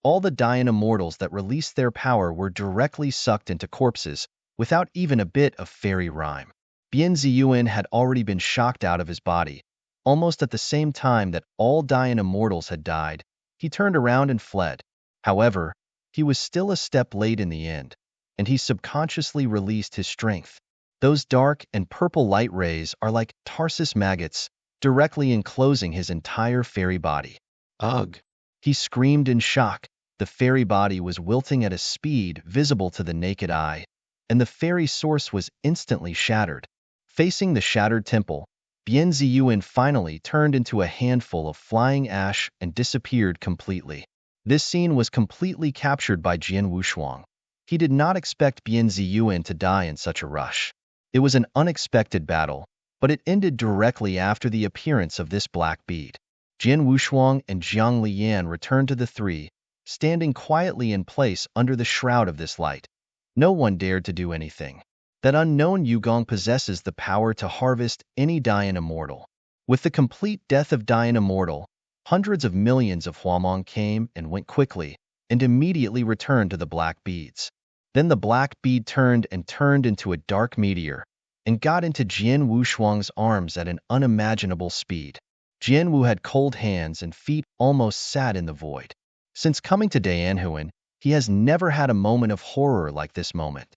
all the dying immortals that released their power were directly sucked into corpses, without even a bit of fairy rhyme. Bian Ziyuan had already been shocked out of his body. Almost at the same time that all dying immortals had died, he turned around and fled. However, he was still a step late in the end, and he subconsciously released his strength. Those dark and purple light rays are like Tarsus maggots, directly enclosing his entire fairy body. Ugh! He screamed in shock. The fairy body was wilting at a speed visible to the naked eye, and the fairy source was instantly shattered. Facing the shattered temple, Bian Ziyuan finally turned into a handful of flying ash and disappeared completely. This scene was completely captured by Jian Wushuang. He did not expect Bian Ziyuan to die in such a rush. It was an unexpected battle, but it ended directly after the appearance of this black bead. Jian Wushuang and Zhang Liyan returned to the three, standing quietly in place under the shroud of this light. No one dared to do anything. That unknown Yugong possesses the power to harvest any dying immortal. With the complete death of dying immortal, hundreds of millions of Huamong came and went quickly, and immediately returned to the black beads. Then the black bead turned into a dark meteor, and got into Jian Wushuang's arms at an unimaginable speed. Jian Wu had cold hands and feet almost sat in the void. Since coming to Dayanhuan, he has never had a moment of horror like this moment.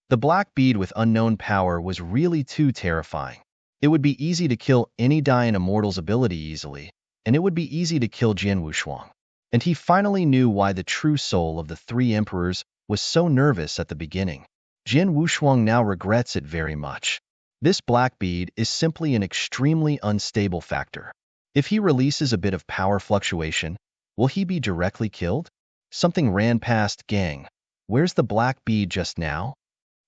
The black bead with unknown power was really too terrifying. It would be easy to kill any dying immortal's ability easily, and it would be easy to kill Jian Wushuang. And he finally knew why the true soul of the three emperors was so nervous at the beginning. Jin Wushuang now regrets it very much. This black bead is simply an extremely unstable factor. If he releases a bit of power fluctuation, will he be directly killed? Something ran past Gang. Where's the black bead just now?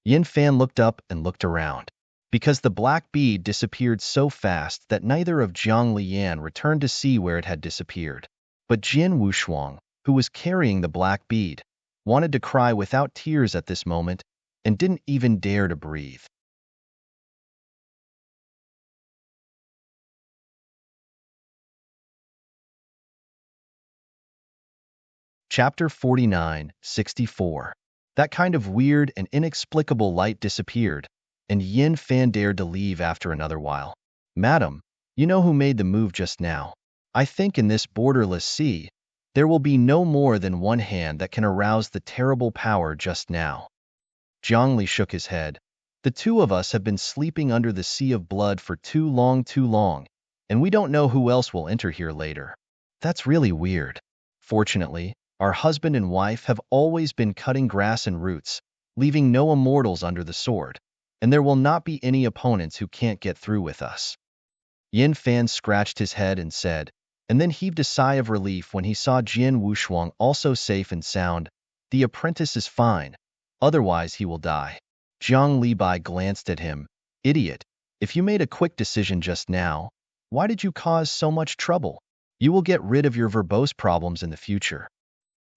Yin Fan looked up and looked around. Because the black bead disappeared so fast that neither of Jiang Lian returned to see where it had disappeared. But Jin Wushuang, who was carrying the black bead, wanted to cry without tears at this moment and didn't even dare to breathe. Chapter 49:64. That kind of weird and inexplicable light disappeared, and Yin Fan dared to leave after another while. Madam, you know who made the move just now. I think in this borderless sea, there will be no more than one hand that can arouse the terrible power just now. Zhongli shook his head. The two of us have been sleeping under the sea of blood for too long, and we don't know who else will enter here later. That's really weird. Fortunately, our husband and wife have always been cutting grass and roots, leaving no immortals under the sword, and there will not be any opponents who can't get through with us. Yin Fan scratched his head and said, and then heaved a sigh of relief when he saw Jin Wushuang also safe and sound. The apprentice is fine, otherwise he will die. Zhang Libai glanced at him. Idiot, if you made a quick decision just now, why did you cause so much trouble? You will get rid of your verbose problems in the future.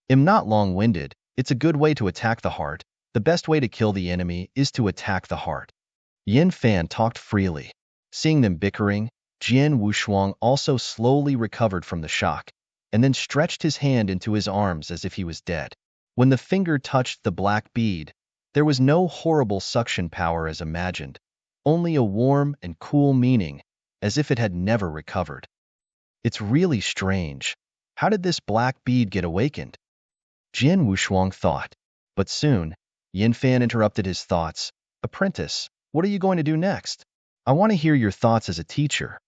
I'm not long-winded, it's a good way to attack the heart. The best way to kill the enemy is to attack the heart. Yin Fan talked freely. Seeing them bickering, Jin Wushuang also slowly recovered from the shock, and then stretched his hand into his arms as if he was dead. When the finger touched the black bead, there was no horrible suction power as imagined, only a warm and cool meaning, as if it had never recovered. It's really strange. How did this black bead get awakened? Jin Wushuang thought. But soon, Yin Fan interrupted his thoughts. Apprentice, what are you going to do next? I want to hear your thoughts as a teacher.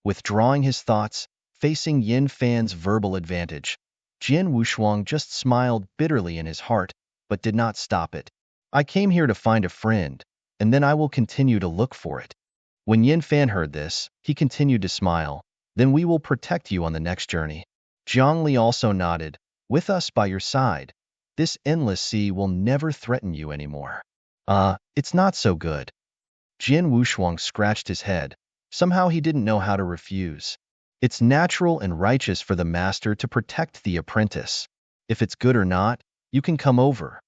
Withdrawing his thoughts, facing Yin Fan's verbal advantage, Jin Wushuang just smiled bitterly in his heart, but did not stop it. I came here to find a friend, and then I will continue to look for it. When Yin Fan heard this, he continued to smile. Then we will protect you on the next journey. Zhang Li also nodded. With us by your side, this endless sea will never threaten you anymore. It's not so good. Jin Wushuang scratched his head. Somehow he didn't know how to refuse. It's natural and righteous for the master to protect the apprentice. If it's good or not, you can come over.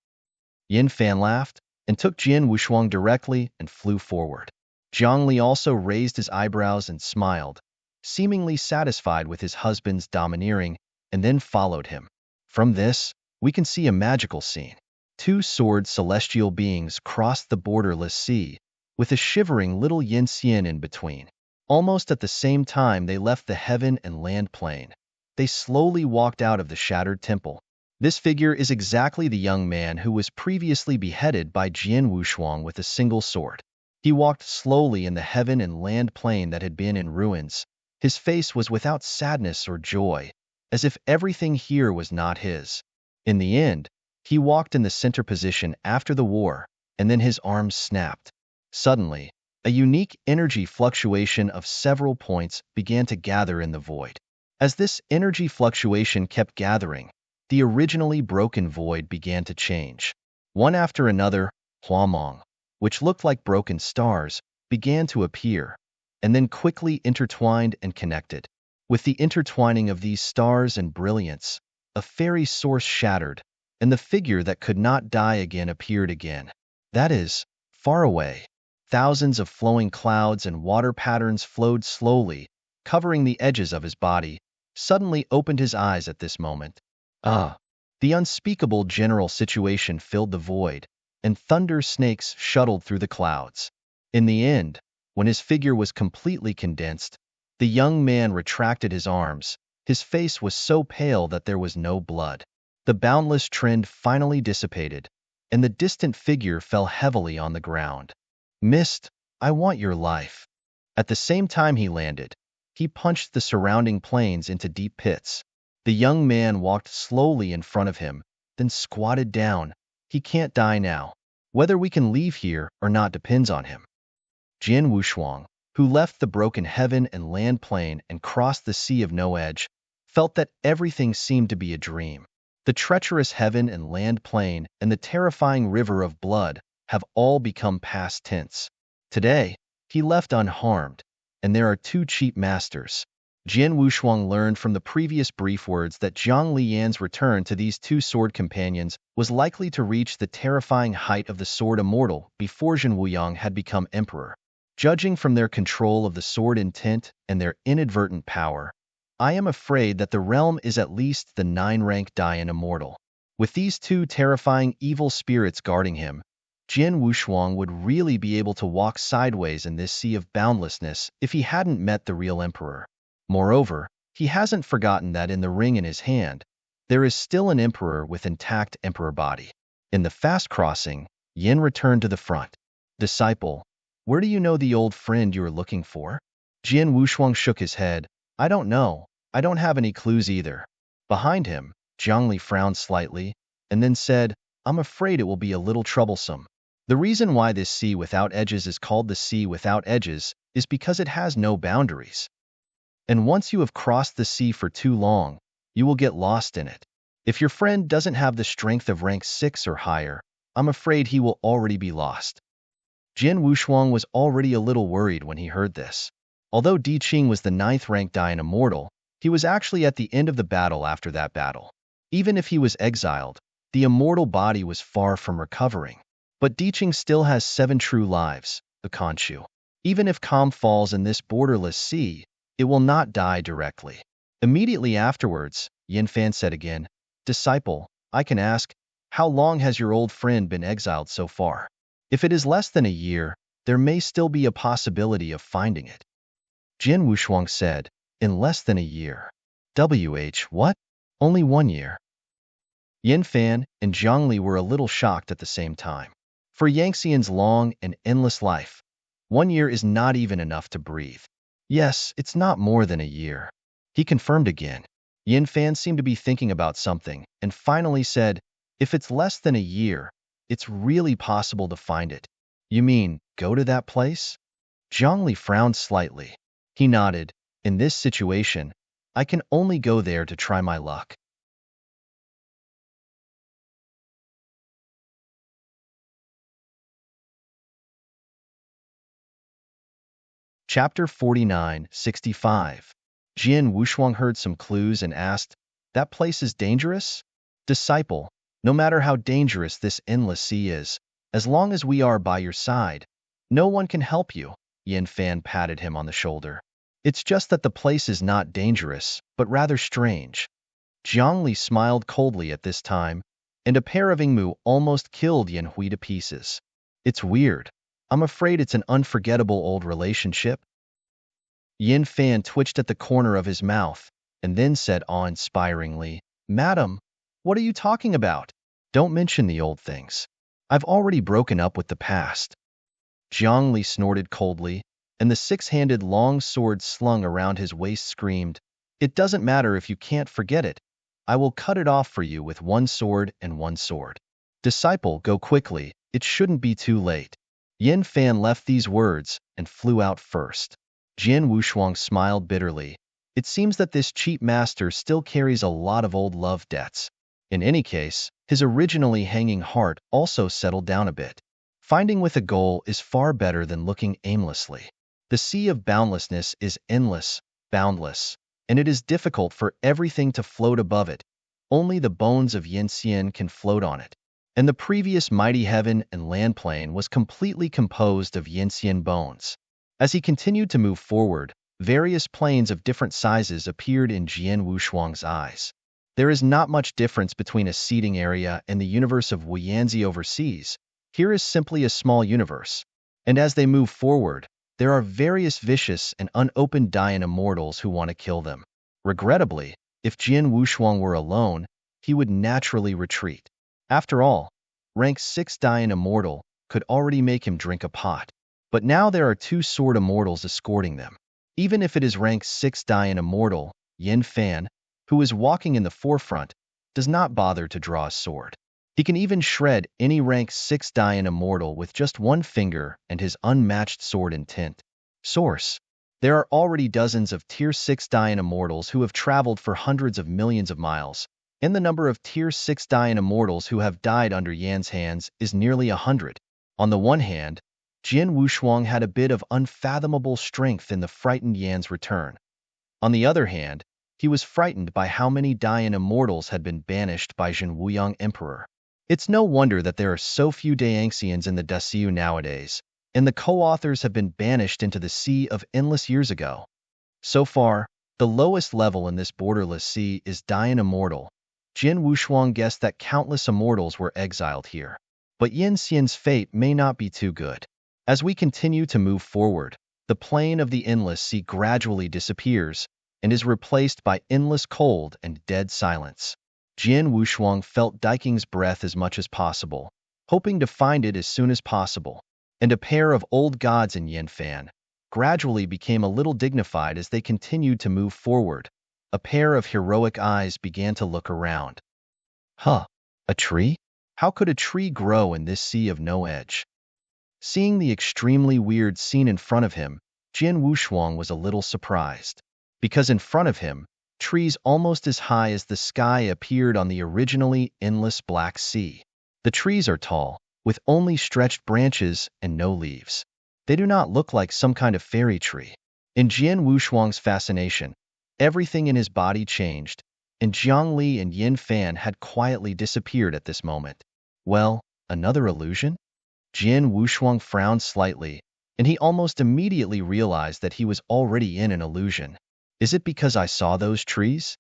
Yin Fan laughed and took Jin Wushuang directly and flew forward. Zhang Li also raised his eyebrows and smiled, seemingly satisfied with his husband's domineering, and then followed him. From this, we can see a magical scene. Two sword celestial beings crossed the borderless sea, with a shivering little yin xian in between. Almost at the same time they left the heaven and land plane. They slowly walked out of the shattered temple. This figure is exactly the young man who was previously beheaded by Jin Wushuang with a single sword. He walked slowly in the heaven and land plane that had been in ruins. His face was without sadness or joy, as if everything here was not his. In the end, he walked in the center position after the war, and then his arms snapped. Suddenly, a unique energy fluctuation of several points began to gather in the void. As this energy fluctuation kept gathering, the originally broken void began to change. One after another, Huamong, which looked like broken stars, began to appear, and then quickly intertwined and connected. With the intertwining of these stars and brilliance, a fairy source shattered, and the figure that could not die again appeared again. That is, far away. Thousands of flowing clouds and water patterns flowed slowly, covering the edges of his body. Suddenly opened his eyes at this moment. The unspeakable general situation filled the void, and thunder snakes shuttled through the clouds. In the end, when his figure was completely condensed, the young man retracted his arms. His face was so pale that there was no blood. The boundless trend finally dissipated, and the distant figure fell heavily on the ground. Mist, I want your life. At the same time he landed, he punched the surrounding plains into deep pits. The young man walked slowly in front of him, then squatted down. He can't die now. Whether we can leave here or not depends on him. Jian Wushuang, who left the broken heaven and land plane and crossed the sea of no edge, felt that everything seemed to be a dream. The treacherous heaven and land plane and the terrifying river of blood have all become past tense. Today, he left unharmed, and there are two cheap masters. Jian Wushuang learned from the previous brief words that Zhang Liyan's return to these two sword companions was likely to reach the terrifying height of the sword immortal before Zhen Wuyang had become emperor. Judging from their control of the sword intent and their inadvertent power, I am afraid that the realm is at least the 9-rank Dayan immortal. With these two terrifying evil spirits guarding him, Jian Wushuang would really be able to walk sideways in this sea of boundlessness if he hadn't met the real emperor. Moreover, he hasn't forgotten that in the ring in his hand, there is still an emperor with intact emperor body. In the fast crossing, Yin returned to the front. Disciple, where do you know the old friend you are looking for? Jian Wushuang shook his head. I don't know. I don't have any clues either. Behind him, Zhang Li frowned slightly, and then said, I'm afraid it will be a little troublesome. The reason why this sea without edges is called the sea without edges is because it has no boundaries. And once you have crossed the sea for too long, you will get lost in it. If your friend doesn't have the strength of rank 6 or higher, I'm afraid he will already be lost. Jian Wushuang was already a little worried when he heard this. Although Di Qing was the 9th rank Dayan immortal, he was actually at the end of the battle after that battle. Even if he was exiled, the immortal body was far from recovering. But Di Qing still has 7 true lives, the Khonshu. Even if Calm falls in this borderless sea, it will not die directly. Immediately afterwards, Yin Fan said again, Disciple, I can ask, how long has your old friend been exiled so far? If it is less than a year, there may still be a possibility of finding it. Jian Wushuang said, in less than a year. What? Only 1 year. Yin Fan and Zhang Li were a little shocked at the same time. For Yangxian's long and endless life, 1 year is not even enough to breathe. Yes, it's not more than a year. He confirmed again. Yin Fan seemed to be thinking about something and finally said, if it's less than a year, it's really possible to find it. You mean, go to that place? Zhang Li frowned slightly. He nodded. In this situation, I can only go there to try my luck. Chapter 49-65. Jian Wushuang heard some clues and asked, that place is dangerous? Disciple, no matter how dangerous this endless sea is, as long as we are by your side, no one can help you. Yin Fan patted him on the shoulder. It's just that the place is not dangerous, but rather strange. Zhang Li smiled coldly at this time, and a pair of Ingmu almost killed Yin Hui to pieces. It's weird. I'm afraid it's an unforgettable old relationship. Yin Fan twitched at the corner of his mouth, and then said awe-inspiringly, Madam, what are you talking about? Don't mention the old things. I've already broken up with the past. Zhang Li snorted coldly, and the 6-handed long sword slung around his waist screamed, It doesn't matter if you can't forget it. I will cut it off for you with 1 sword and 1 sword. Disciple, go quickly. It shouldn't be too late. Yin Fan left these words and flew out first. Jian Wushuang smiled bitterly. It seems that this cheap master still carries a lot of old love debts. In any case, his originally hanging heart also settled down a bit. Finding with a goal is far better than looking aimlessly. The sea of boundlessness is endless, boundless, and it is difficult for everything to float above it. Only the bones of Yinxian can float on it. And the previous mighty heaven and land plane was completely composed of Yinxian bones. As he continued to move forward, various planes of different sizes appeared in Jian Wushuang's eyes. There is not much difference between a seating area and the universe of Wuyanzi overseas. Here is simply a small universe. And as they move forward, there are various vicious and unopened Dayan immortals who want to kill them. Regrettably, if Jian Wushuang were alone, he would naturally retreat. After all, rank 6 Dayan immortal could already make him drink a pot. But now there are 2 sword immortals escorting them. Even if it is rank 6 Dayan immortal, Yin Fan, who is walking in the forefront, does not bother to draw a sword. He can even shred any rank 6 Dian immortal with just one finger and his unmatched sword in tint. Source: there are already dozens of Tier 6 Dian immortals who have traveled for hundreds of millions of miles, and the number of Tier 6 Dian immortals who have died under Yan's hands is nearly 100. On the one hand, Jin Wushuang had a bit of unfathomable strength in the frightened Yan's return. On the other hand, he was frightened by how many Dian immortals had been banished by Jin Wuyang Emperor. It's no wonder that there are so few Daexians in the Dasiu nowadays, and the co-authors have been banished into the Sea of Endless years ago. So far, the lowest level in this borderless sea is Dian Immortal. Jin Wushuang guessed that countless immortals were exiled here. But Yin Xian's fate may not be too good. As we continue to move forward, the plane of the endless sea gradually disappears and is replaced by endless cold and dead silence. Jin Wushuang felt Daiking's breath as much as possible, hoping to find it as soon as possible, and a pair of old gods in Yanfan gradually became a little dignified as they continued to move forward. A pair of heroic eyes began to look around. Huh, a tree? How could a tree grow in this sea of no edge? Seeing the extremely weird scene in front of him, Jin Wushuang was a little surprised, because in front of him, trees almost as high as the sky appeared on the originally endless Black Sea. The trees are tall, with only stretched branches and no leaves. They do not look like some kind of fairy tree. In Jin Wushuang's fascination, everything in his body changed, and Jiangli and Yin Fan had quietly disappeared at this moment. Well, another illusion? Jin Wushuang frowned slightly, and he almost immediately realized that he was already in an illusion. Is it because I saw those trees?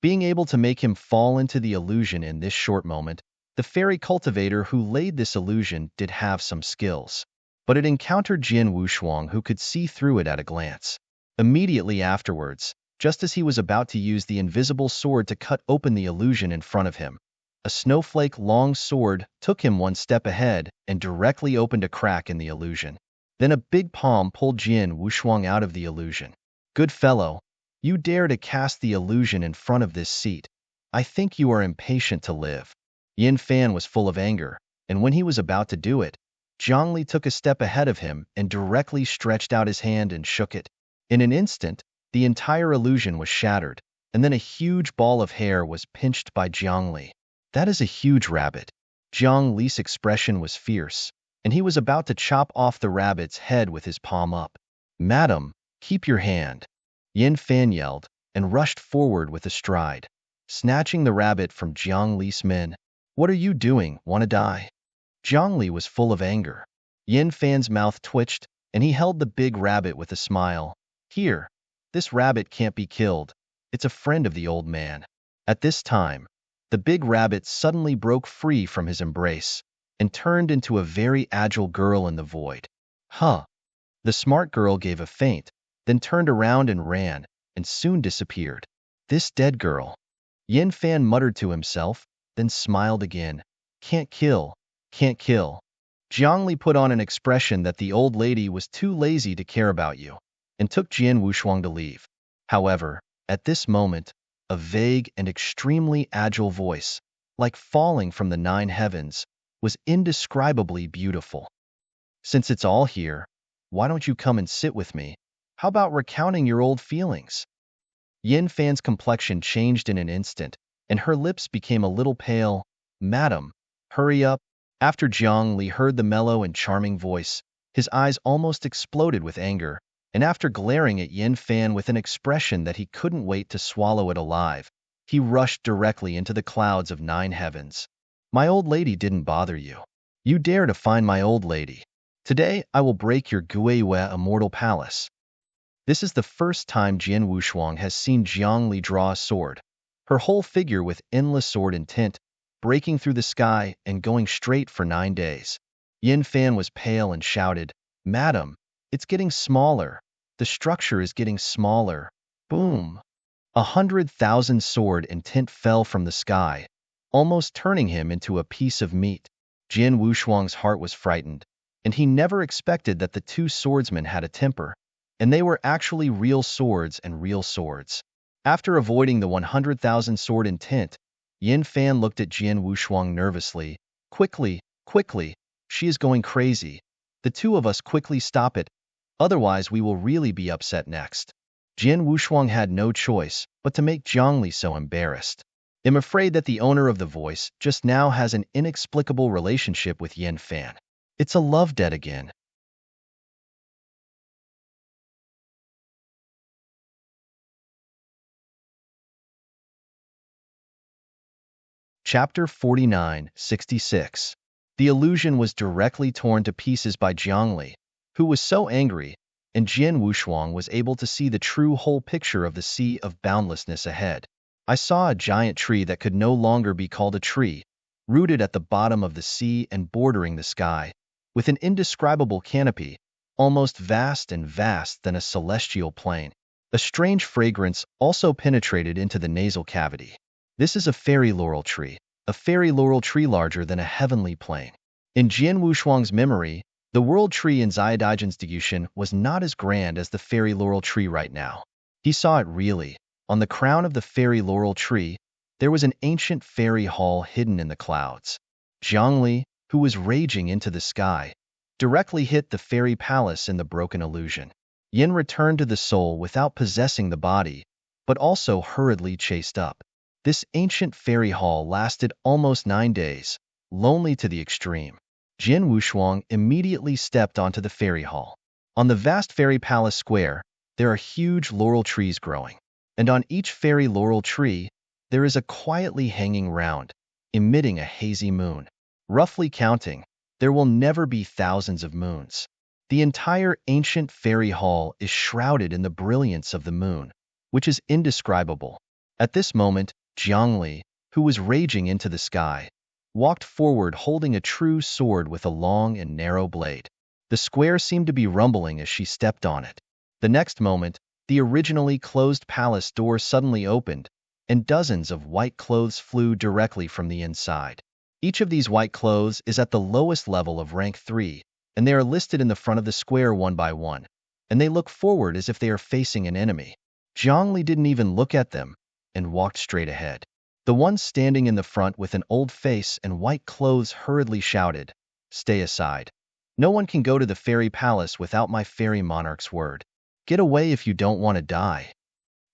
Being able to make him fall into the illusion in this short moment, the fairy cultivator who laid this illusion did have some skills. But it encountered Jin Wushuang who could see through it at a glance. Immediately afterwards, just as he was about to use the invisible sword to cut open the illusion in front of him, a snowflake-long sword took him one step ahead and directly opened a crack in the illusion. Then a big palm pulled Jin Wushuang out of the illusion. Good fellow, you dare to cast the illusion in front of this seat. I think you are impatient to live. Yin Fan was full of anger, and when he was about to do it, Zhongli took a step ahead of him and directly stretched out his hand and shook it. In an instant, the entire illusion was shattered, and then a huge ball of hair was pinched by Zhongli. That is a huge rabbit. Zhongli's expression was fierce, and he was about to chop off the rabbit's head with his palm up. Madam, keep your hand. Yin Fan yelled, and rushed forward with a stride, snatching the rabbit from Zhongli's men. What are you doing, wanna die? Zhongli was full of anger. Yin Fan's mouth twitched, and he held the big rabbit with a smile. Here, this rabbit can't be killed. It's a friend of the old man. At this time, the big rabbit suddenly broke free from his embrace and turned into a very agile girl in the void. Huh. The smart girl gave a faint, then turned around and ran, and soon disappeared. This dead girl. Yin Fan muttered to himself, then smiled again. Can't kill, can't kill. Zhongli put on an expression that the old lady was too lazy to care about you, and took Jin Wushuang to leave. However, at this moment, a vague and extremely agile voice, like falling from the 9 heavens, was indescribably beautiful. Since it's all here, why don't you come and sit with me? How about recounting your old feelings? Yin Fan's complexion changed in an instant, and her lips became a little pale. Madam, hurry up. After Jiang Li heard the mellow and charming voice, his eyes almost exploded with anger, and after glaring at Yin Fan with an expression that he couldn't wait to swallow it alive, he rushed directly into the clouds of 9 heavens. My old lady didn't bother you. You dare to find my old lady. Today I will break your Guiyue immortal palace. This is the first time Jin Wushuang has seen Jiang Li draw a sword, her whole figure with endless sword intent, breaking through the sky and going straight for 9 days. Yin Fan was pale and shouted, Madam, it's getting smaller. The structure is getting smaller. Boom. 100,000 sword intent fell from the sky, almost turning him into a piece of meat. Jin Wushuang's heart was frightened, and he never expected that the 2 swordsmen had a temper, and they were actually real swords and real swords. After avoiding the 100,000 sword intent, Yin Fan looked at Jian Wushuang nervously. Quickly, quickly, she is going crazy. The two of us quickly stop it, otherwise we will really be upset next. Jian Wushuang had no choice but to make Zhongli so embarrassed. I'm afraid that the owner of the voice just now has an inexplicable relationship with Yin Fan. It's a love debt again. Chapter 49-66. The illusion was directly torn to pieces by Zhongli, who was so angry, and Jian Wushuang was able to see the true whole picture of the sea of boundlessness ahead. I saw a giant tree that could no longer be called a tree, rooted at the bottom of the sea and bordering the sky, with an indescribable canopy, almost vast and vast than a celestial plane. A strange fragrance also penetrated into the nasal cavity. This is a fairy laurel tree, a fairy laurel tree larger than a heavenly plane. In Jian Wushuang's memory, the world tree in Xiadigen's Digushan was not as grand as the fairy laurel tree right now. He saw it really. On the crown of the fairy laurel tree, there was an ancient fairy hall hidden in the clouds. Zhongli, who was raging into the sky, directly hit the fairy palace in the broken illusion. Yin returned to the soul without possessing the body, but also hurriedly chased up. This ancient fairy hall lasted almost 9 days, lonely to the extreme. Jian Wushuang immediately stepped onto the fairy hall. On the vast fairy palace square, there are huge laurel trees growing, and on each fairy laurel tree, there is a quietly hanging round, emitting a hazy moon. Roughly counting, there will never be thousands of moons. The entire ancient fairy hall is shrouded in the brilliance of the moon, which is indescribable. At this moment, Zhongli, who was raging into the sky, walked forward holding a true sword with a long and narrow blade. The square seemed to be rumbling as she stepped on it. The next moment, the originally closed palace door suddenly opened, and dozens of white clothes flew directly from the inside. Each of these white clothes is at the lowest level of rank 3, and they are listed in the front of the square one by one, and they look forward as if they are facing an enemy. Zhongli didn't even look at them, and walked straight ahead. The one standing in the front with an old face and white clothes hurriedly shouted, "Stay aside. No one can go to the fairy palace without my fairy monarch's word. Get away if you don't want to die."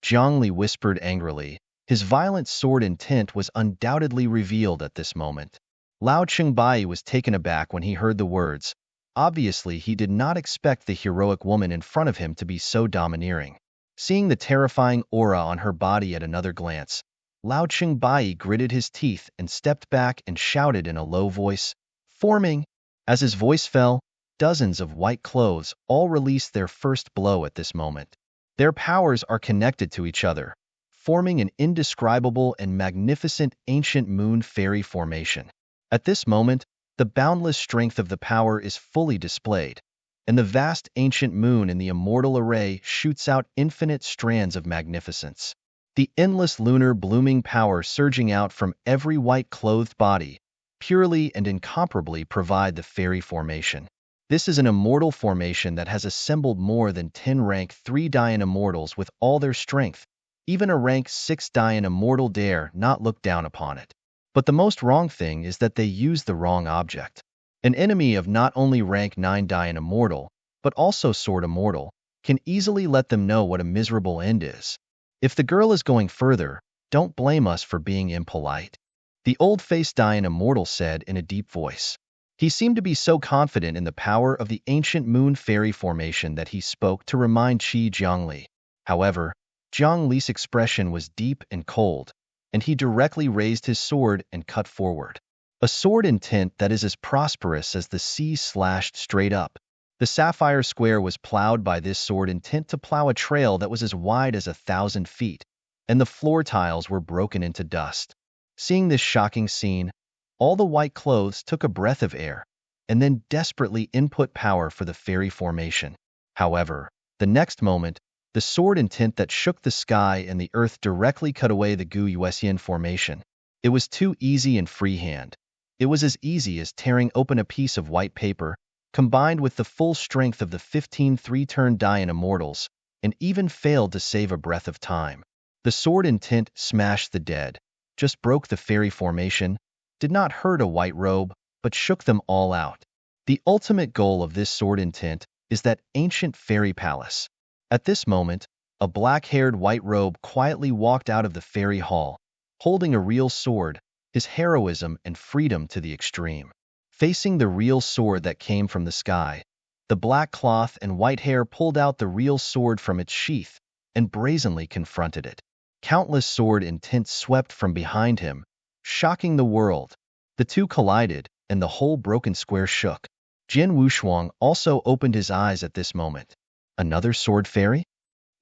Zhongli whispered angrily. His violent sword intent was undoubtedly revealed at this moment. Lao Chengbai was taken aback when he heard the words. Obviously, he did not expect the heroic woman in front of him to be so domineering. Seeing the terrifying aura on her body at another glance, Lao Chengbai gritted his teeth and stepped back and shouted in a low voice, "Forming!" As his voice fell, dozens of white clothes all released their first blow at this moment. Their powers are connected to each other, forming an indescribable and magnificent ancient moon fairy formation. At this moment, the boundless strength of the power is fully displayed, and the vast ancient moon in the immortal array shoots out infinite strands of magnificence. The endless lunar blooming power surging out from every white-clothed body, purely and incomparably provide the fairy formation. This is an immortal formation that has assembled more than 10 rank 3 Dian immortals with all their strength. Even a rank 6 Dian immortal dare not look down upon it. But the most wrong thing is that they use the wrong object. An enemy of not only rank 9 Dian immortal, but also sword immortal, can easily let them know what a miserable end is. If the girl is going further, don't blame us for being impolite. The old-faced Dian immortal said in a deep voice. He seemed to be so confident in the power of the ancient moon fairy formation that he spoke to remind Zhongli. However, Zhongli's expression was deep and cold, and he directly raised his sword and cut forward. A sword intent that is as prosperous as the sea slashed straight up. The sapphire square was plowed by this sword intent to plow a trail that was as wide as 1,000 feet, and the floor tiles were broken into dust. Seeing this shocking scene, all the white clothes took a breath of air, and then desperately input power for the fairy formation. However, the next moment, the sword intent that shook the sky and the earth directly cut away the Gu Yuesian formation. It was too easy and freehand. It was as easy as tearing open a piece of white paper, combined with the full strength of the 15 three-turn Dian immortals, and even failed to save a breath of time. The sword intent smashed the dead, just broke the fairy formation, did not hurt a white robe, but shook them all out. The ultimate goal of this sword intent is that ancient fairy palace. At this moment, a black-haired white robe quietly walked out of the fairy hall, holding a real sword, his heroism and freedom to the extreme. Facing the real sword that came from the sky, the black cloth and white hair pulled out the real sword from its sheath and brazenly confronted it. Countless sword intents swept from behind him, shocking the world. The two collided, and the whole broken square shook. Jin Wushuang also opened his eyes at this moment. Another sword fairy?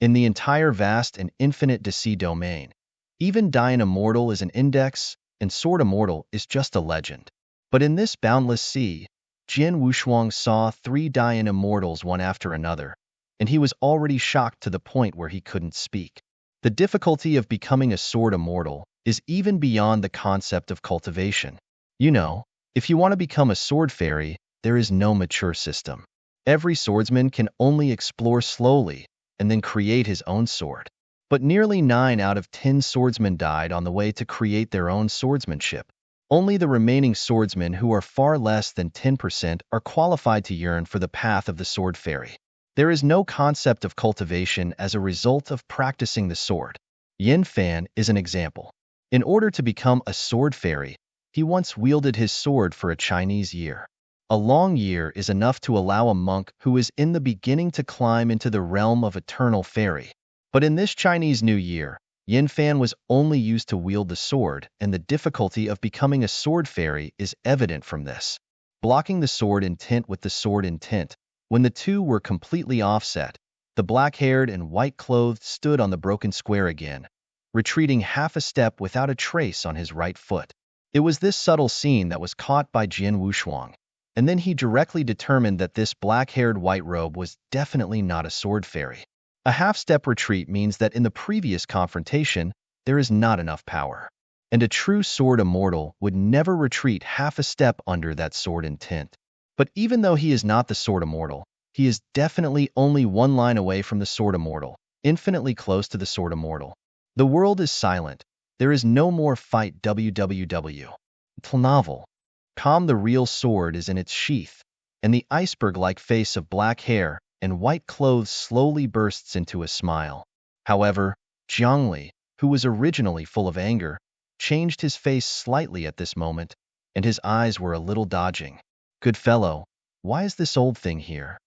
In the entire vast and infinite DC domain, even Dian Immortal is an index, and Sword Immortal is just a legend. But in this boundless sea, Jin Wushuang saw 3 Dian Immortals one after another, and he was already shocked to the point where he couldn't speak. The difficulty of becoming a Sword Immortal is even beyond the concept of cultivation. You know, if you want to become a sword fairy, there is no mature system. Every swordsman can only explore slowly and then create his own sword. But nearly 9 out of 10 swordsmen died on the way to create their own swordsmanship. Only the remaining swordsmen, who are far less than 10%, are qualified to yearn for the path of the sword fairy. There is no concept of cultivation as a result of practicing the sword. Yin Fan is an example. In order to become a sword fairy, he once wielded his sword for a Chinese year. A long year is enough to allow a monk who is in the beginning to climb into the realm of eternal fairy. But in this Chinese New Year, Yin Fan was only used to wield the sword, and the difficulty of becoming a sword fairy is evident from this. Blocking the sword intent with the sword intent, when the two were completely offset, the black-haired and white-clothed stood on the broken square again, retreating half a step without a trace on his right foot. It was this subtle scene that was caught by Jin Wushuang, and then he directly determined that this black-haired white robe was definitely not a sword fairy. A half-step retreat means that in the previous confrontation, there is not enough power. And a true sword immortal would never retreat half a step under that sword intent. But even though he is not the sword immortal, he is definitely only 1 line away from the sword immortal, infinitely close to the sword immortal. The world is silent. There is no more fight www. Novel. Calm, the real sword is in its sheath, and the iceberg-like face of black hair and white clothes slowly bursts into a smile. However, Zhongli, who was originally full of anger, changed his face slightly at this moment, and his eyes were a little dodging. Good fellow, why is this old thing here?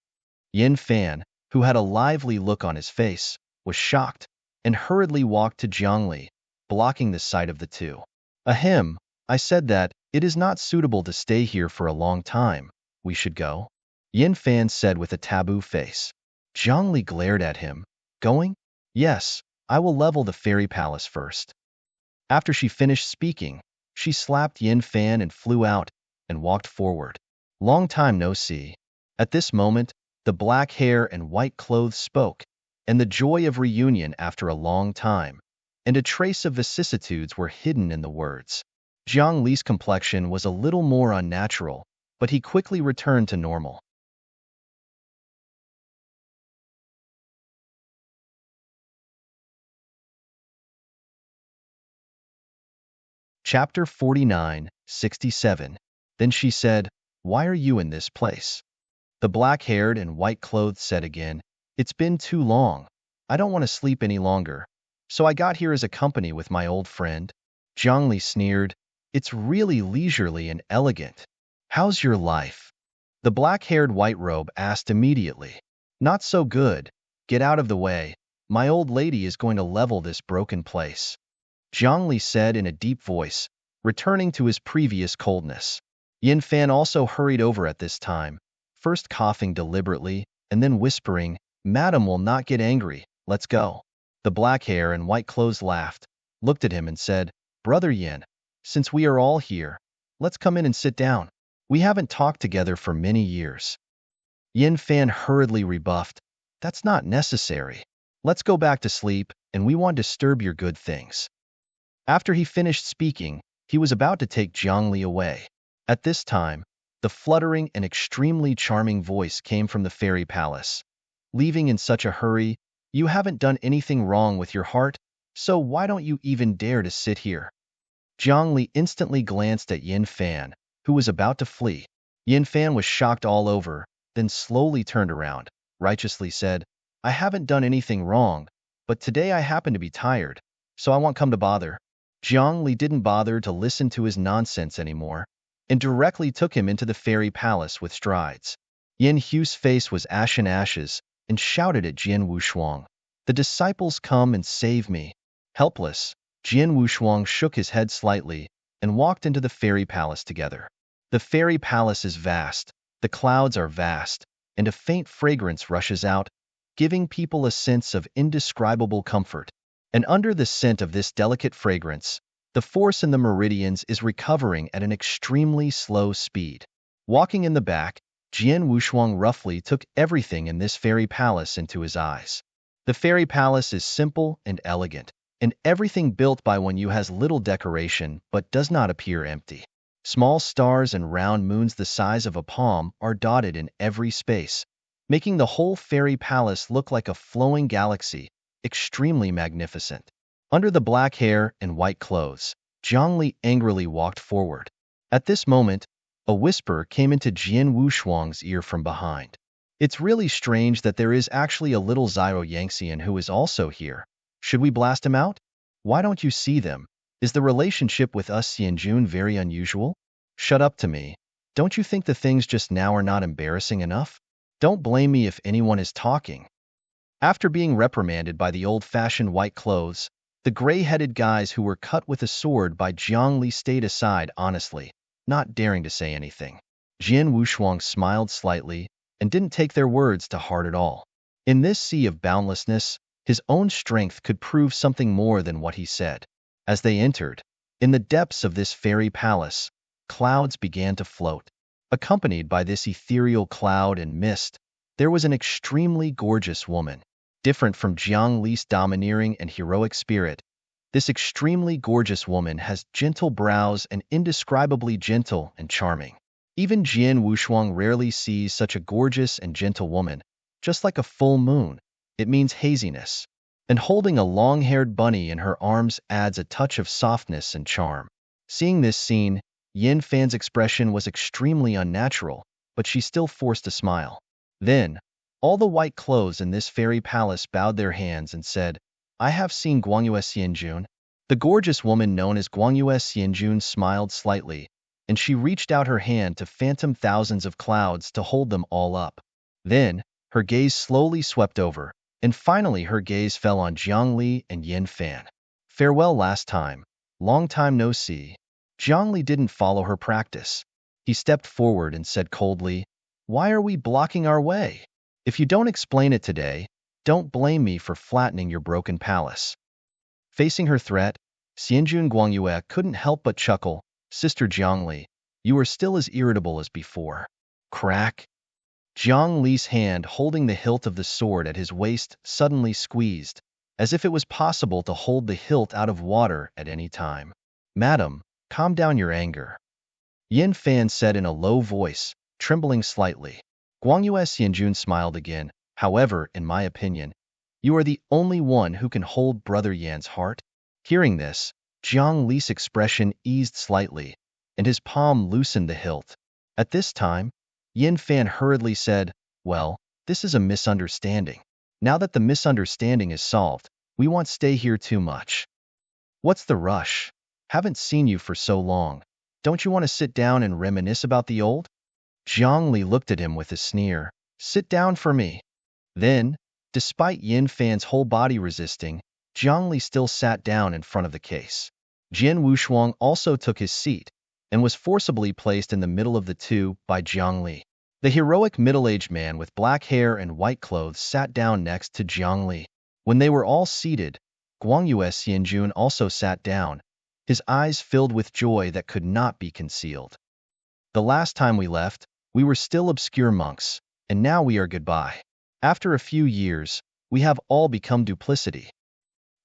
Yin Fan, who had a lively look on his face, was shocked, and hurriedly walked to Zhongli, blocking the sight of the two. Ahem, I said that it is not suitable to stay here for a long time. We should go. Yin Fan said with a taboo face. Zhongli glared at him. Going? Yes, I will level the fairy palace first. After she finished speaking, she slapped Yin Fan and flew out and walked forward. Long time no see. At this moment, the black hair and white clothes spoke, and the joy of reunion after a long time, and a trace of vicissitudes were hidden in the words. Zhang Li's complexion was a little more unnatural, but he quickly returned to normal. Chapter 49:67. Then she said, Why are you in this place? The black-haired and white-clothed said again, It's been too long. I don't want to sleep any longer. So I got here as a company with my old friend. Zhongli sneered, It's really leisurely and elegant. How's your life? The black-haired white robe asked immediately. Not so good. Get out of the way. My old lady is going to level this broken place. Zhongli said in a deep voice, returning to his previous coldness. Yin Fan also hurried over at this time, first coughing deliberately, and then whispering, Madam will not get angry, let's go. The black hair and white clothes laughed, looked at him and said, Brother Yin, since we are all here, let's come in and sit down. We haven't talked together for many years. Yin Fan hurriedly rebuffed, That's not necessary. Let's go back to sleep, and we won't disturb your good things. After he finished speaking, he was about to take Zhongli away. At this time, the fluttering and extremely charming voice came from the fairy palace. Leaving in such a hurry, you haven't done anything wrong with your heart, so why don't you even dare to sit here? Jiang Li instantly glanced at Yin Fan, who was about to flee. Yin Fan was shocked all over, then slowly turned around, righteously said, I haven't done anything wrong, but today I happen to be tired, so I won't come to bother. Jiang Li didn't bother to listen to his nonsense anymore, and directly took him into the fairy palace with strides. Yin Hu's face was ashen ashes, and shouted at Jian Wushuang, the disciples come and save me. Helpless, Jian Wushuang shook his head slightly and walked into the fairy palace together. The fairy palace is vast, the clouds are vast, and a faint fragrance rushes out, giving people a sense of indescribable comfort. And under the scent of this delicate fragrance, the force in the meridians is recovering at an extremely slow speed. Walking in the back, Jian Wushuang roughly took everything in this fairy palace into his eyes. The fairy palace is simple and elegant, and everything built by one Yu has little decoration but does not appear empty. Small stars and round moons the size of a palm are dotted in every space, making the whole fairy palace look like a flowing galaxy, extremely magnificent. Under the black hair and white clothes, Jiang Li angrily walked forward. At this moment, a whisper came into Jian Wushuang's ear from behind. It's really strange that there is actually a little Zhao Yangxian who is also here. Should we blast him out? Why don't you see them? Is the relationship with us Xianjun very unusual? Shut up to me. Don't you think the things just now are not embarrassing enough? Don't blame me if anyone is talking. After being reprimanded by the old-fashioned white clothes, the gray-headed guys who were cut with a sword by Jiang Li stayed aside honestly, not daring to say anything. Jian Wushuang smiled slightly and didn't take their words to heart at all. In this sea of boundlessness, his own strength could prove something more than what he said. As they entered, in the depths of this fairy palace, clouds began to float. Accompanied by this ethereal cloud and mist, there was an extremely gorgeous woman. Different from Jiang Li's domineering and heroic spirit, this extremely gorgeous woman has gentle brows and indescribably gentle and charming. Even Jian Wushuang rarely sees such a gorgeous and gentle woman, just like a full moon. It means haziness. And holding a long-haired bunny in her arms adds a touch of softness and charm. Seeing this scene, Yin Fan's expression was extremely unnatural, but she still forced a smile. Then, all the white clothes in this fairy palace bowed their hands and said, I have seen Guangyue Xianjun. The gorgeous woman known as Guangyue Xianjun smiled slightly, and she reached out her hand to phantom thousands of clouds to hold them all up. Then, her gaze slowly swept over, and finally her gaze fell on Jiang Li and Yin Fan. Farewell last time. Long time no see. Jiang Li didn't follow her practice. He stepped forward and said coldly, Why are we blocking our way? If you don't explain it today, don't blame me for flattening your broken palace. Facing her threat, Xianjun Guangyue couldn't help but chuckle. Sister Jiang Li, you are still as irritable as before. Crack. Jiang Li's hand holding the hilt of the sword at his waist suddenly squeezed, as if it was possible to hold the hilt out of water at any time. Madam, calm down your anger. Yin Fan said in a low voice, trembling slightly. Guangyue Xianjun smiled again. However, in my opinion, you are the only one who can hold Brother Yan's heart. Hearing this, Jiang Li's expression eased slightly, and his palm loosened the hilt. At this time, Yin Fan hurriedly said, Well, this is a misunderstanding. Now that the misunderstanding is solved, we won't stay here too much. What's the rush? Haven't seen you for so long. Don't you want to sit down and reminisce about the old? Jiang Li looked at him with a sneer. Sit down for me. Then, despite Yin Fan's whole body resisting, Jiang Li still sat down in front of the case. Jian Wushuang also took his seat, and was forcibly placed in the middle of the two by Jiang Li. The heroic middle-aged man with black hair and white clothes sat down next to Jiang Li. When they were all seated, Guangyue Xianjun also sat down, his eyes filled with joy that could not be concealed. The last time we left, we were still obscure monks, and now we are goodbye. After a few years, we have all become duplicity.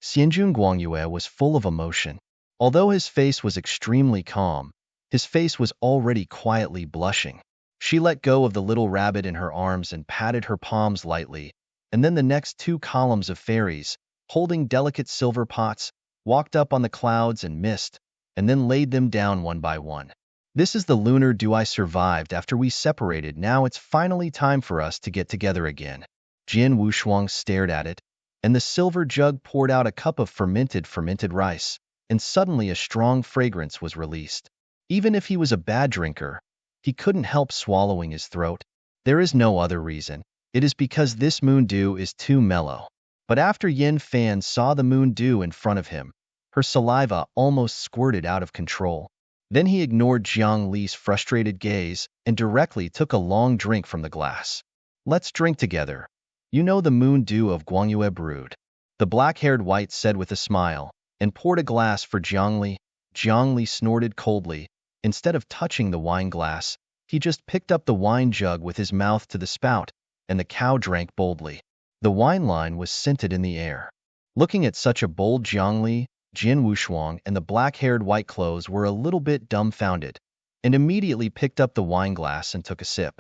Xianjun Guangyue was full of emotion. Although his face was extremely calm, his face was already quietly blushing. She let go of the little rabbit in her arms and patted her palms lightly, and then the next two columns of fairies, holding delicate silver pots, walked up on the clouds and mist, and then laid them down one by one. This is the lunar dew I survived after we separated. Now it's finally time for us to get together again. Jian Wushuang stared at it, and the silver jug poured out a cup of fermented rice, and suddenly a strong fragrance was released. Even if he was a bad drinker, he couldn't help swallowing his throat. There is no other reason. It is because this moon dew is too mellow. But after Yin Fan saw the moon dew in front of him, her saliva almost squirted out of control. Then he ignored Jiang Li's frustrated gaze and directly took a long drink from the glass. Let's drink together. You know the moon dew of Guangyue brewed. The black-haired white said with a smile, and poured a glass for Jiang Li. Jiang Li snorted coldly. Instead of touching the wine glass, he just picked up the wine jug with his mouth to the spout, and the cow drank boldly. The wine line was scented in the air. Looking at such a bold Jiang Li, Jian Wushuang and the black-haired white clothes were a little bit dumbfounded, and immediately picked up the wine glass and took a sip.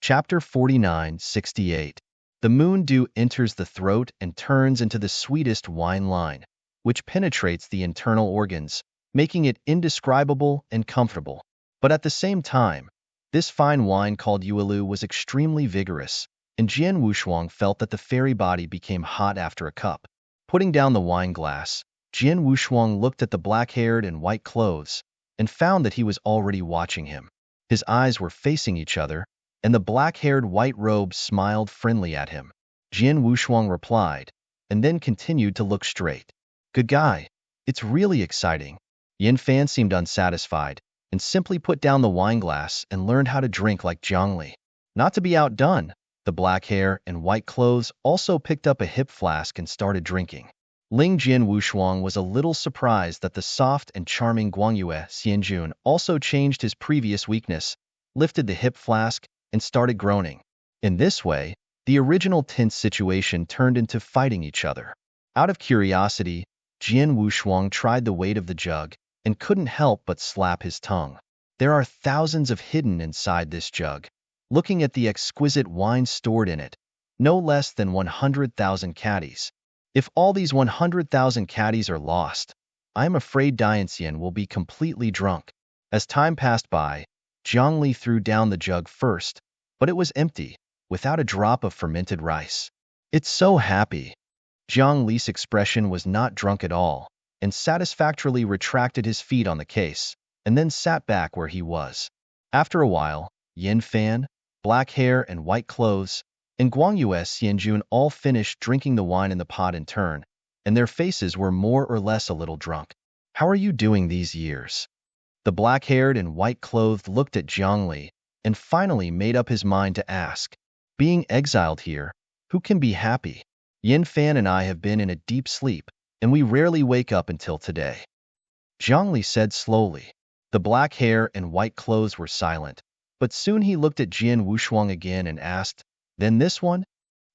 Chapter 49-68. The moon dew enters the throat and turns into the sweetest wine line, which penetrates the internal organs, making it indescribable and comfortable. But at the same time, this fine wine called Yuelu was extremely vigorous, and Jian Wushuang felt that the fairy body became hot after a cup. Putting down the wine glass, Jian Wushuang looked at the black-haired and white clothes, and found that he was already watching him. His eyes were facing each other, and the black-haired white robe smiled friendly at him. Jian Wushuang replied, and then continued to look straight. Good guy. It's really exciting. Yin Fan seemed unsatisfied, and simply put down the wine glass and learned how to drink like Jiang Li. Not to be outdone, the black hair and white clothes also picked up a hip flask and started drinking. Ling Jian Wushuang was a little surprised that the soft and charming Guangyue Xianjun also changed his previous weakness, lifted the hip flask, and started groaning. In this way, the original tense situation turned into fighting each other. Out of curiosity, Jian Wushuang tried the weight of the jug and couldn't help but slap his tongue. There are thousands of hidden inside this jug. Looking at the exquisite wine stored in it, no less than 100,000 caddies. If all these 100,000 caddies are lost, I am afraid Dianxian will be completely drunk. As time passed by, Jiang Li threw down the jug first, but it was empty, without a drop of fermented rice. It's so happy. Jiang Li's expression was not drunk at all, and satisfactorily retracted his feet on the case, and then sat back where he was. After a while, Yin Fan, black hair and white clothes, and Guangyue Xianjun all finished drinking the wine in the pot in turn, and their faces were more or less a little drunk. How are you doing these years? The black-haired and white-clothed looked at Jiang Li, and finally made up his mind to ask, being exiled here, who can be happy? Yin Fan and I have been in a deep sleep, and we rarely wake up until today. Jiang Li said slowly. The black hair and white clothes were silent, but soon he looked at Jian Wushuang again and asked, then this one?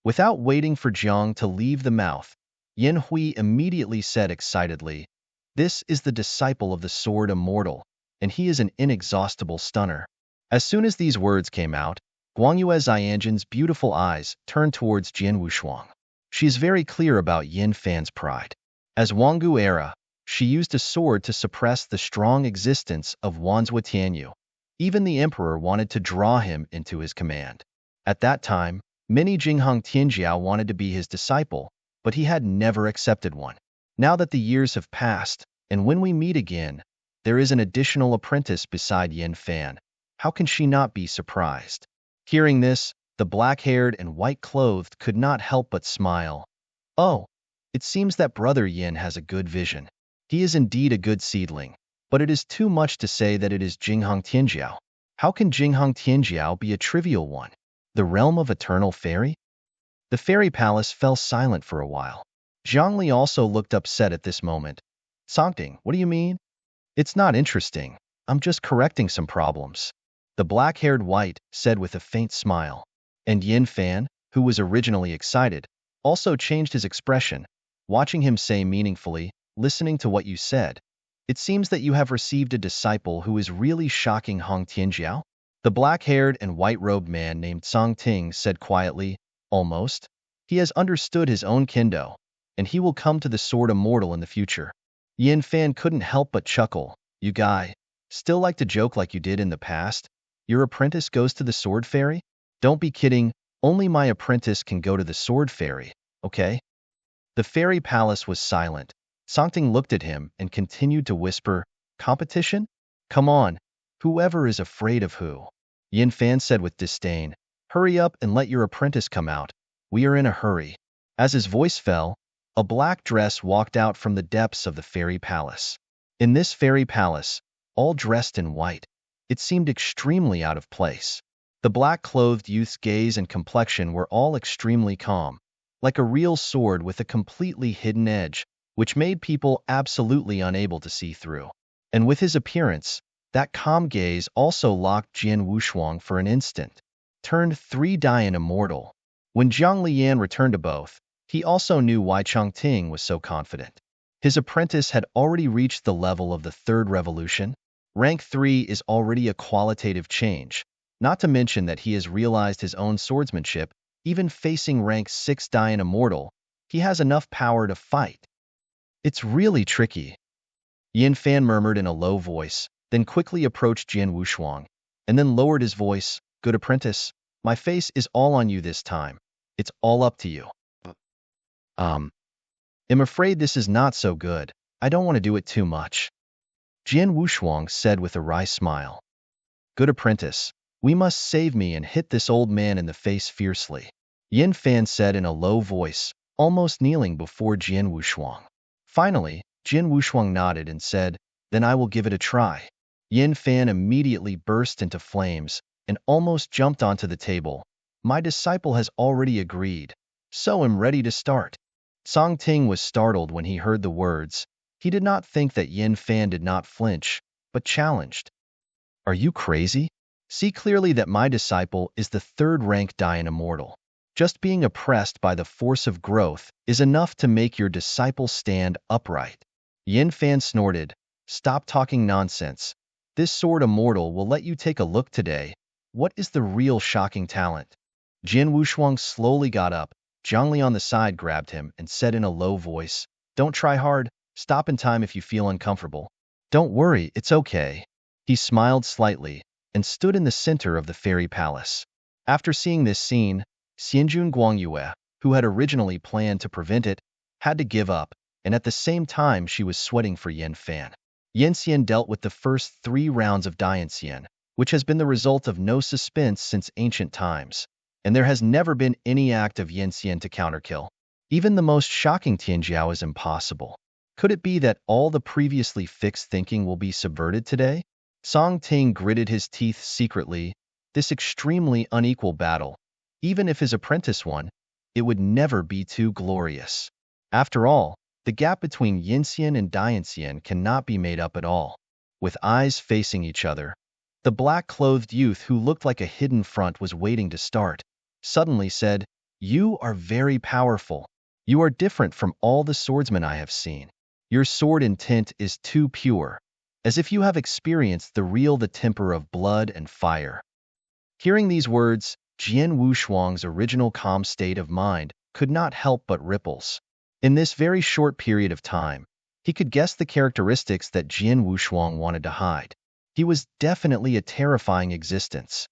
Without waiting for Jiang to leave the mouth, Yin Hui immediately said excitedly, this is the disciple of the sword immortal, and he is an inexhaustible stunner. As soon as these words came out, Guangyue Xianjun's beautiful eyes turned towards Jian Wushuang. She is very clear about Yin Fan's pride. As Wanggu era, she used a sword to suppress the strong existence of Wanzhou Tianyu. Even the emperor wanted to draw him into his command. At that time, many Jinghang Tianjiao wanted to be his disciple, but he had never accepted one. Now that the years have passed, and when we meet again, there is an additional apprentice beside Yin Fan. How can she not be surprised? Hearing this, the black-haired and white-clothed could not help but smile. Oh, it seems that Brother Yin has a good vision. He is indeed a good seedling, but it is too much to say that it is Jinghang Tianjiao. How can Jinghang Tianjiao be a trivial one? The realm of eternal fairy? The fairy palace fell silent for a while. Zhang Li also looked upset at this moment. Songting, what do you mean? It's not interesting. I'm just correcting some problems. The black-haired white said with a faint smile. And Yin Fan, who was originally excited, also changed his expression, watching him say meaningfully, listening to what you said. It seems that you have received a disciple who is really shocking Hong Tianjiao? The black-haired and white-robed man named Song Ting said quietly, almost. He has understood his own kendo, and he will come to the sword immortal in the future. Yin Fan couldn't help but chuckle. You guy, still like to joke like you did in the past? Your apprentice goes to the sword fairy? Don't be kidding, only my apprentice can go to the sword fairy, okay? The fairy palace was silent. Song Ting looked at him and continued to whisper, competition? Come on, whoever is afraid of who? Yin Fan said with disdain, hurry up and let your apprentice come out. We are in a hurry. As his voice fell, a black dress walked out from the depths of the fairy palace. In this fairy palace, all dressed in white, it seemed extremely out of place. The black-clothed youth's gaze and complexion were all extremely calm, like a real sword with a completely hidden edge, which made people absolutely unable to see through. And with his appearance, that calm gaze also locked Jian Wushuang for an instant, turned 3 Dian immortal. When Zhang Liyan returned to both, he also knew why Chongting was so confident. His apprentice had already reached the level of the 3rd revolution. Rank 3 is already a qualitative change, not to mention that he has realized his own swordsmanship. Even facing rank 6 Dian immortal, he has enough power to fight. It's really tricky. Yin Fan murmured in a low voice, then quickly approached Jian Wushuang, and then lowered his voice, good apprentice, my face is all on you this time. It's all up to you. I'm afraid this is not so good. I don't want to do it too much. Jian Wushuang said with a wry smile. Good apprentice, we must save me and hit this old man in the face fiercely. Yin Fan said in a low voice, almost kneeling before Jian Wushuang. Finally, Jian Wushuang nodded and said, then I will give it a try. Yin Fan immediately burst into flames and almost jumped onto the table. My disciple has already agreed, so I'm ready to start. Song Ting was startled when he heard the words. He did not think that Yin Fan did not flinch, but challenged. Are you crazy? See clearly that my disciple is the 3rd rank Dian immortal. Just being oppressed by the force of growth is enough to make your disciple stand upright. Yin Fan snorted, stop talking nonsense. This sword immortal will let you take a look today. What is the real shocking talent? Jian Wushuang slowly got up. Zhang Li on the side grabbed him and said in a low voice, don't try hard, stop in time if you feel uncomfortable. Don't worry, it's okay. He smiled slightly and stood in the center of the fairy palace. After seeing this scene, Xianjun Guangyue, who had originally planned to prevent it, had to give up, and at the same time she was sweating for Yin Fan. Yin Xian dealt with the first 3 rounds of Dian Xian, which has been the result of no suspense since ancient times, and there has never been any act of Yin Xian to counterkill. Even the most shocking Tianjiao is impossible. Could it be that all the previously fixed thinking will be subverted today? Song Ting gritted his teeth secretly. This extremely unequal battle, even if his apprentice won, it would never be too glorious. After all, the gap between Yin Xian and Dian Xian cannot be made up at all. With eyes facing each other, the black-clothed youth who looked like a hidden front was waiting to start, suddenly said, you are very powerful. You are different from all the swordsmen I have seen. Your sword intent is too pure, as if you have experienced the temper of blood and fire. Hearing these words, Jian Wushuang's original calm state of mind could not help but ripples. In this very short period of time, he could guess the characteristics that Jian Wushuang wanted to hide. He was definitely a terrifying existence.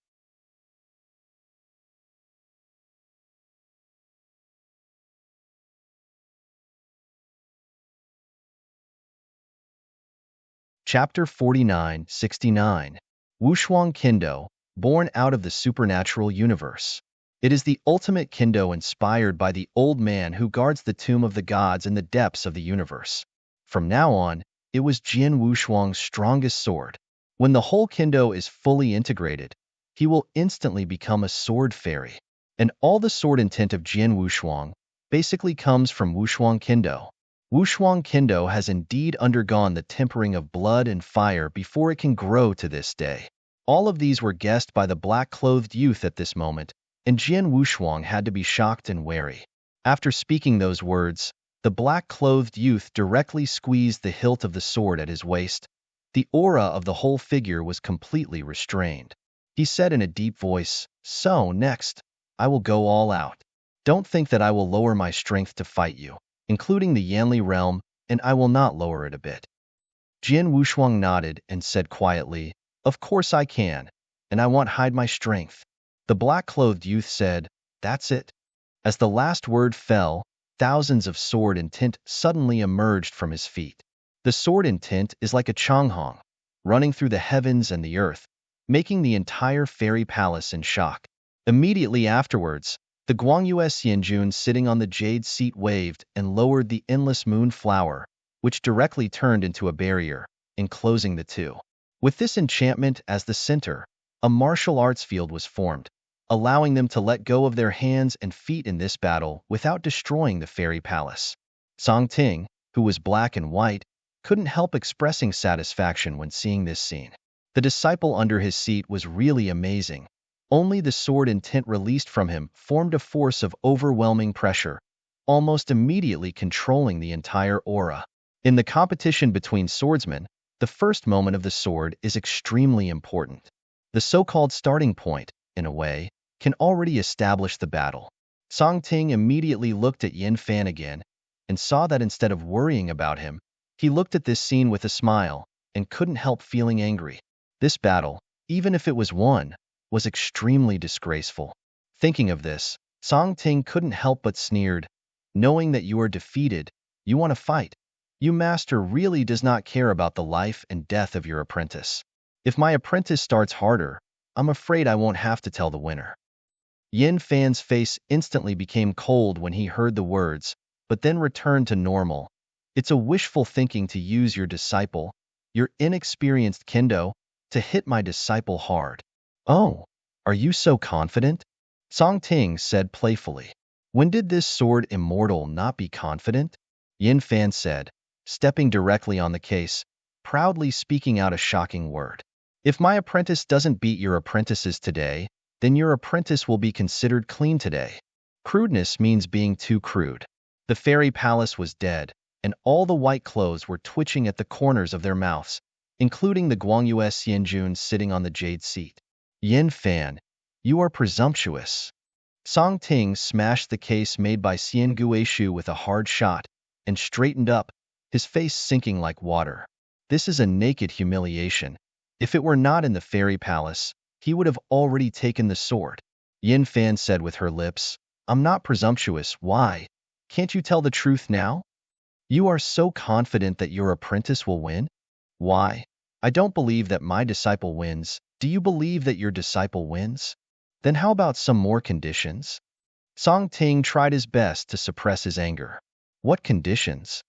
Chapter 49-69 Wushuang Kendo, born out of the supernatural universe. It is the ultimate kendo inspired by the old man who guards the tomb of the gods in the depths of the universe. From now on, it was Jian Wushuang's strongest sword. When the whole kendo is fully integrated, he will instantly become a sword fairy. And all the sword intent of Jian Wushuang basically comes from Wushuang Kendo. Wushuang Kendo has indeed undergone the tempering of blood and fire before it can grow to this day. All of these were guessed by the black-clothed youth at this moment, and Jian Wushuang had to be shocked and wary. After speaking those words, the black-clothed youth directly squeezed the hilt of the sword at his waist. The aura of the whole figure was completely restrained. He said in a deep voice, "So, next, I will go all out. Don't think that I will lower my strength to fight you, including the Yanli realm, and I will not lower it a bit." Jian Wushuang nodded and said quietly, "Of course I can, and I won't hide my strength." The black-clothed youth said, "That's it." As the last word fell, thousands of sword and tint suddenly emerged from his feet. The sword and tint is like a changhong, running through the heavens and the earth, making the entire fairy palace in shock. Immediately afterwards, the Guangyue Xianjun sitting on the jade seat waved and lowered the endless moon flower, which directly turned into a barrier, enclosing the two. With this enchantment as the center, a martial arts field was formed, allowing them to let go of their hands and feet in this battle without destroying the fairy palace. Song Ting, who was black and white, couldn't help expressing satisfaction when seeing this scene. The disciple under his seat was really amazing. Only the sword and tint released from him formed a force of overwhelming pressure, almost immediately controlling the entire aura. In the competition between swordsmen, the first moment of the sword is extremely important. The so-called starting point, in a way, can already establish the battle. Song Ting immediately looked at Yin Fan again and saw that instead of worrying about him, he looked at this scene with a smile and couldn't help feeling angry. This battle, even if it was won, was extremely disgraceful. Thinking of this, Song Ting couldn't help but sneered. "Knowing that you are defeated, you want to fight. You master really does not care about the life and death of your apprentice. If my apprentice starts harder, I'm afraid I won't have to tell the winner." Yin Fan's face instantly became cold when he heard the words, but then returned to normal. "It's a wishful thinking to use your disciple, your inexperienced kendo, to hit my disciple hard." "Oh, are you so confident?" Song Ting said playfully. "When did this sword immortal not be confident?" Yin Fan said, stepping directly on the case, proudly speaking out a shocking word. "If my apprentice doesn't beat your apprentices today, then your apprentice will be considered clean today." Crudeness means being too crude. The fairy palace was dead, and all the white clothes were twitching at the corners of their mouths, including the Guangyue Xianjun sitting on the jade seat. "Yin Fan, you are presumptuous." Song Ting smashed the case made by Xian Guishu with a hard shot and straightened up, his face sinking like water. "This is a naked humiliation. If it were not in the fairy palace, he would have already taken the sword." Yin Fan said with her lips, "I'm not presumptuous. Why? Can't you tell the truth now? You are so confident that your apprentice will win? Why? I don't believe that my disciple wins. Do you believe that your disciple wins? Then how about some more conditions?" Song Ting tried his best to suppress his anger. "What conditions?"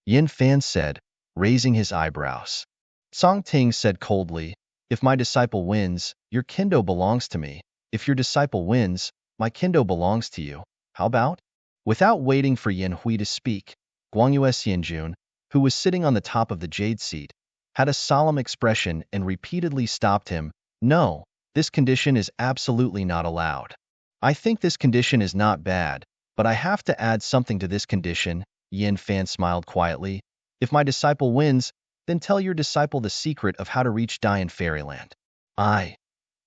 Yin Fan said, raising his eyebrows. Song Ting said coldly, "If my disciple wins, your kendo belongs to me. If your disciple wins, my kendo belongs to you. How about?" Without waiting for Yin Hui to speak, Guangyue Xianjun, who was sitting on the top of the jade seat, had a solemn expression and repeatedly stopped him. "No, this condition is absolutely not allowed. I think this condition is not bad, but I have to add something to this condition." Yin Fan smiled quietly. "If my disciple wins, then tell your disciple the secret of how to reach Dian Fairyland."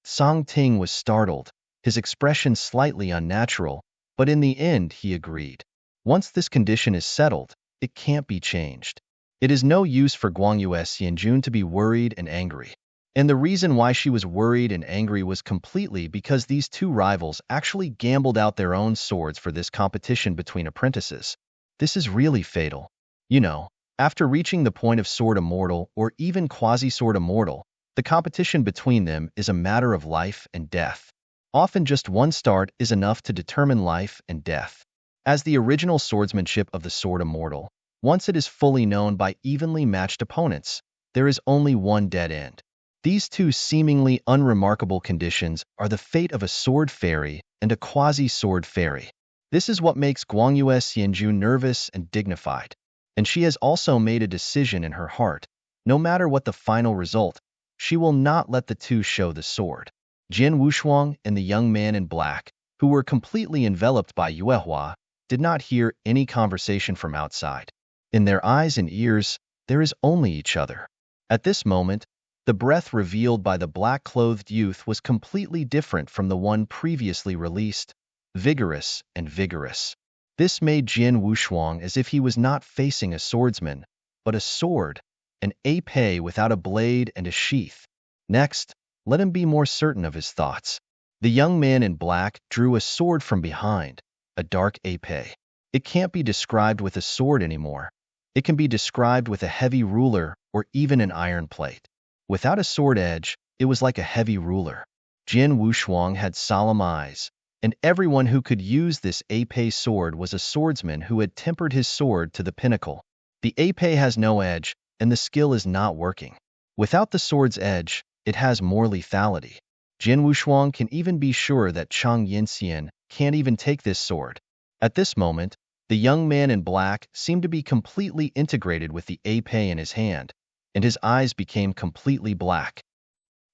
Song Ting was startled, his expression slightly unnatural, but in the end he agreed. Once this condition is settled, it can't be changed. It is no use for Guangyue Xianjun to be worried and angry. And the reason why she was worried and angry was completely because these two rivals actually gambled out their own swords for this competition between apprentices. This is really fatal. You know, after reaching the point of sword immortal or even quasi-sword immortal, the competition between them is a matter of life and death. Often just one start is enough to determine life and death. As the original swordsmanship of the sword immortal, once it is fully known by evenly matched opponents, there is only one dead end. These two seemingly unremarkable conditions are the fate of a sword fairy and a quasi-sword fairy. This is what makes Guangyue Xianjun nervous and dignified. And she has also made a decision in her heart. No matter what the final result, she will not let the two show the sword. Jian Wushuang and the young man in black, who were completely enveloped by Yuehua, did not hear any conversation from outside. In their eyes and ears, there is only each other. At this moment, The breath revealed by the black-clothed youth was completely different from the one previously released, vigorous and vigorous. This made Jin Wushuang as if he was not facing a swordsman, but a sword, an épée without a blade and a sheath. Next, let him be more certain of his thoughts. The young man in black drew a sword from behind, a dark épée. It can't be described with a sword anymore. It can be described with a heavy ruler or even an iron plate. Without a sword edge, it was like a heavy ruler. Jin Wushuang had solemn eyes, and everyone who could use this épée sword was a swordsman who had tempered his sword to the pinnacle. The épée has no edge, and the skill is not working. Without the sword's edge, it has more lethality. Jin Wushuang can even be sure that Chang Yinxian can't even take this sword. At this moment, the young man in black seemed to be completely integrated with the épée in his hand, and his eyes became completely black.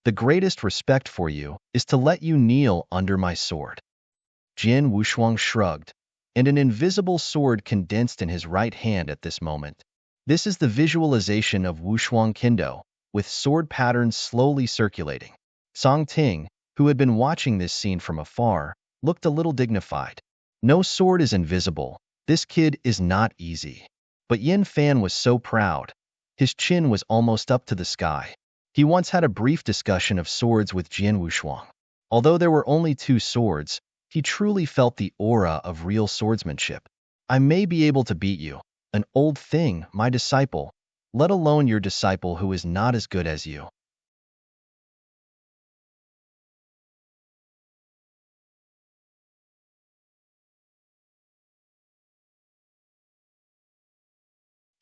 The greatest respect for you is to let you kneel under my sword. Jin Wushuang shrugged, and an invisible sword condensed in his right hand at this moment. This is the visualization of Wushuang Kendo, with sword patterns slowly circulating. Song Ting, who had been watching this scene from afar, looked a little dignified. No sword is invisible. This kid is not easy. But Yin Fan was so proud. His chin was almost up to the sky. He once had a brief discussion of swords with Jin Wushuang. Although there were only 2 swords, he truly felt the aura of real swordsmanship. I may be able to beat you, an old thing, my disciple, let alone your disciple who is not as good as you.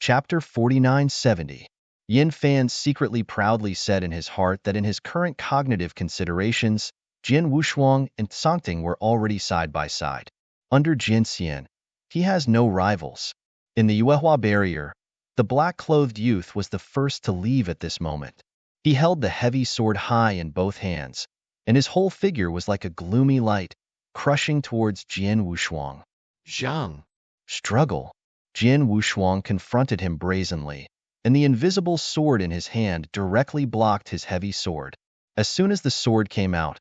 Chapter 4970. Yin Fan secretly proudly said in his heart that in his current cognitive considerations, Jin Wushuang and Songting were already side by side. Under Jin Xian, he has no rivals. In the Yuehua barrier, the black-clothed youth was the first to leave at this moment. He held the heavy sword high in both hands, and his whole figure was like a gloomy light, crushing towards Jin Wushuang. Zhang. Struggle. Jin Wushuang confronted him brazenly, and the invisible sword in his hand directly blocked his heavy sword. As soon as the sword came out,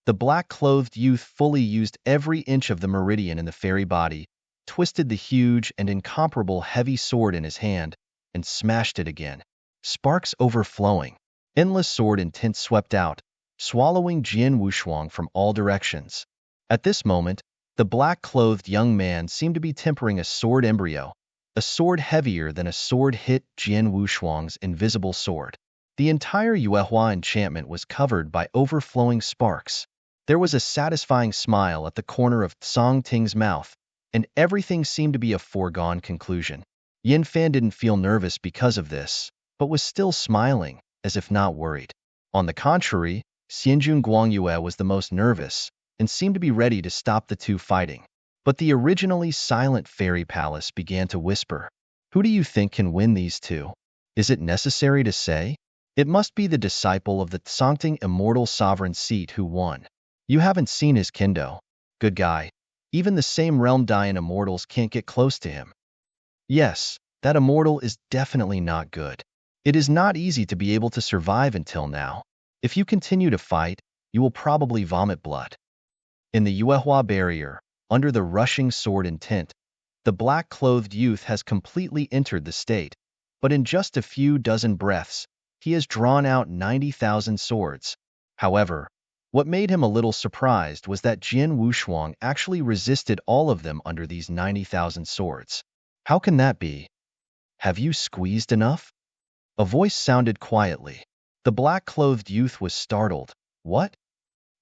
the black-clothed youth fully used every inch of the meridian in the fairy body, twisted the huge and incomparable heavy sword in his hand, and smashed it again. Sparks overflowing. Endless sword intent swept out, swallowing Jin Wushuang from all directions. At this moment, the black-clothed young man seemed to be tempering a sword embryo. A sword heavier than a sword hit Jin Wushuang's invisible sword. The entire Yuehua enchantment was covered by overflowing sparks. There was a satisfying smile at the corner of Song Ting's mouth, and everything seemed to be a foregone conclusion. Yin Fan didn't feel nervous because of this, but was still smiling, as if not worried. On the contrary, Xianjun Guangyue was the most nervous, and seemed to be ready to stop the two fighting. But the originally silent fairy palace began to whisper. Who do you think can win these two? Is it necessary to say? It must be the disciple of the Songting immortal sovereign seat who won. You haven't seen his kendo. Good guy. Even the same realm Dian immortals can't get close to him. Yes, that immortal is definitely not good. It is not easy to be able to survive until now. If you continue to fight, you will probably vomit blood. In the Yuehua barrier, under the rushing sword intent, the black-clothed youth has completely entered the state, but in just a few dozen breaths, he has drawn out 90,000 swords. However, what made him a little surprised was that Jin Wushuang actually resisted all of them under these 90,000 swords. How can that be? Have you squeezed enough? A voice sounded quietly. The black-clothed youth was startled. What?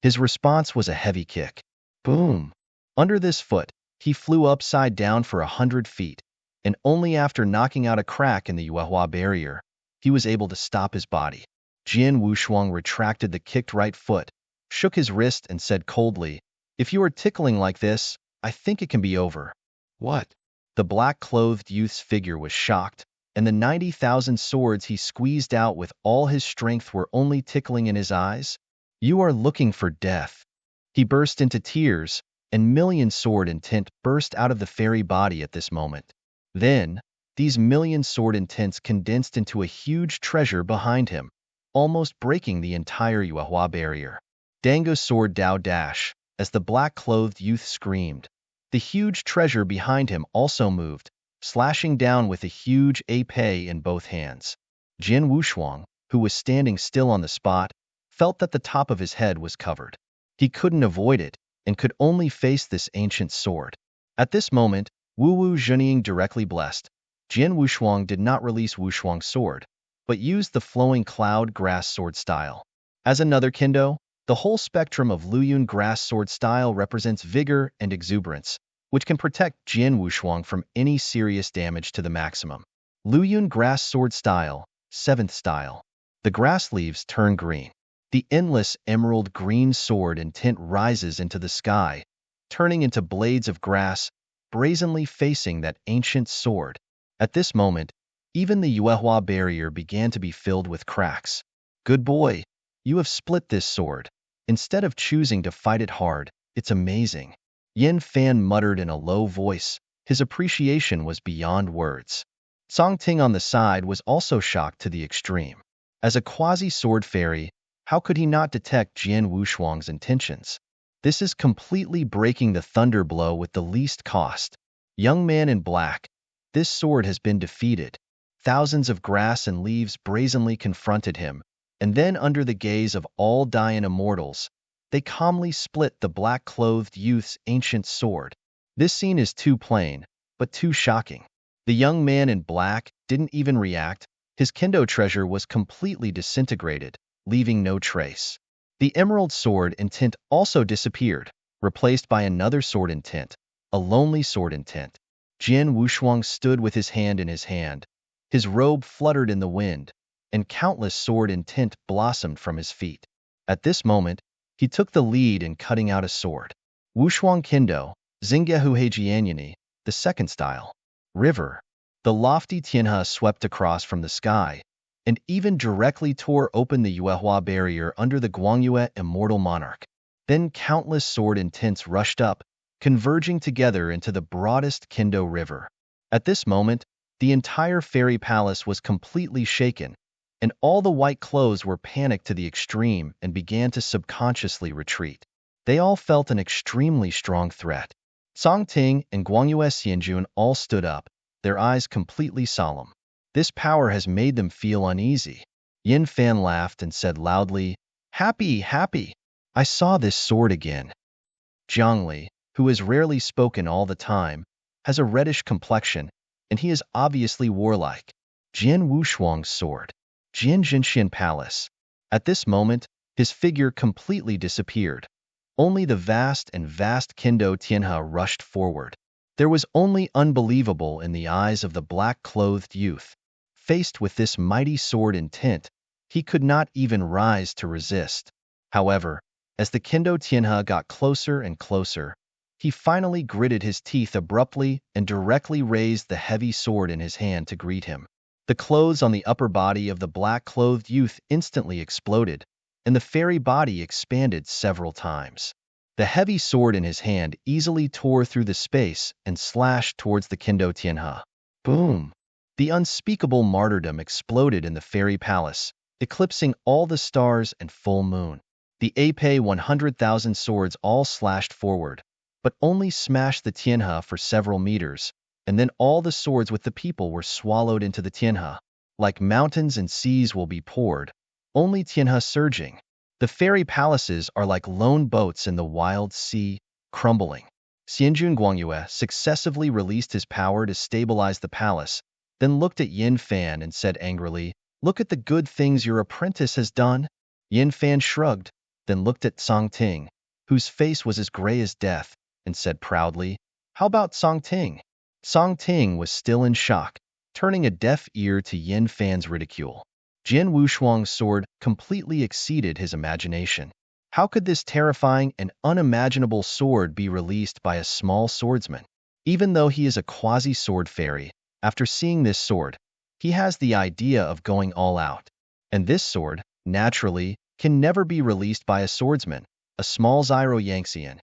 His response was a heavy kick. Boom! Under this foot, he flew upside down for 100 feet, and only after knocking out a crack in the Yuehua barrier, he was able to stop his body. Jin Wushuang retracted the kicked right foot, shook his wrist and said coldly, "If you are tickling like this, I think it can be over." What? The black-clothed youth's figure was shocked, and the 90,000 swords he squeezed out with all his strength were only tickling in his eyes. You are looking for death. He burst into tears, and million sword intent burst out of the fairy body at this moment. Then, these million sword intents condensed into a huge treasure behind him. almost breaking the entire Yuehua barrier. Dango's sword Dao dash, as the black-clothed youth screamed. The huge treasure behind him also moved, slashing down with a huge épée in both hands. Jin Wushuang, who was standing still on the spot, felt that the top of his head was covered. He couldn't avoid it, and could only face this ancient sword. At this moment, Wu Wu Zhenying directly blessed. Jin Wushuang did not release Wushuang's sword, but used the flowing cloud grass sword style. As another kendo, the whole spectrum of Luyun grass sword style represents vigor and exuberance, which can protect Jin Wushuang from any serious damage to the maximum. Luyun grass sword style, 7th style. The grass leaves turn green. The endless emerald green sword and tint rises into the sky, turning into blades of grass, brazenly facing that ancient sword. At this moment, even the Yuehua barrier began to be filled with cracks. Good boy, you have split this sword. Instead of choosing to fight it hard, it's amazing. Yin Fan muttered in a low voice. His appreciation was beyond words. Song Ting on the side was also shocked to the extreme. As a quasi-sword fairy, how could he not detect Jin Wushuang's intentions? This is completely breaking the thunder blow with the least cost. Young man in black, this sword has been defeated. Thousands of grass and leaves brazenly confronted him, and then under the gaze of all Dayan immortals, they calmly split the black-clothed youth's ancient sword. This scene is too plain, but too shocking. The young man in black didn't even react. His kendo treasure was completely disintegrated, leaving no trace. The emerald sword in tint also disappeared, replaced by another sword in tint, a lonely sword in tint. Jin Wushuang stood with his hand in his hand. His robe fluttered in the wind, and countless sword in tint blossomed from his feet. At this moment, he took the lead in cutting out a sword. Wushuang Kendo, Xinggehu Heijianyani, the 2nd style. River. The lofty Tianhe swept across from the sky, and even directly tore open the Yuehua barrier under the Guangyue immortal monarch. Then countless sword and tints rushed up, converging together into the broadest Kendo river. At this moment, the entire fairy palace was completely shaken, and all the white clothes were panicked to the extreme and began to subconsciously retreat. They all felt an extremely strong threat. Song Ting and Guangyue Xianjun all stood up, their eyes completely solemn. This power has made them feel uneasy. Yin Fan laughed and said loudly, "Happy, happy! I saw this sword again." Zhangli, who has rarely spoken all the time, has a reddish complexion, and he is obviously warlike. Jin Wushuang's sword. Jin Jinxian Palace. At this moment, his figure completely disappeared. Only the vast Kendo Tianhe rushed forward. There was only unbelievable in the eyes of the black-clothed youth. Faced with this mighty sword in tint, he could not even rise to resist. However, as the Kendo Tianhe got closer and closer, he finally gritted his teeth abruptly and directly raised the heavy sword in his hand to greet him. The clothes on the upper body of the black-clothed youth instantly exploded, and the fairy body expanded several times. The heavy sword in his hand easily tore through the space and slashed towards the Kendo Tianhe. Boom! The unspeakable martyrdom exploded in the fairy palace, eclipsing all the stars and full moon. The épée 100,000 swords all slashed forward, but only smashed the Tianhe for several meters, and then all the swords with the people were swallowed into the Tianhe. Like mountains and seas will be poured, only Tianhe surging. The fairy palaces are like lone boats in the wild sea, crumbling. Xianjun Guangyue successively released his power to stabilize the palace, then looked at Yin Fan and said angrily, "Look at the good things your apprentice has done." Yin Fan shrugged, then looked at Song Ting, whose face was as gray as death, and said proudly, "How about Song Ting?" Song Ting was still in shock, turning a deaf ear to Yin Fan's ridicule. Jin Wushuang's sword completely exceeded his imagination. How could this terrifying and unimaginable sword be released by a small swordsman? Even though he is a quasi-sword fairy, after seeing this sword, he has the idea of going all out. And this sword, naturally, can never be released by a swordsman, a small Zyro Yangxian.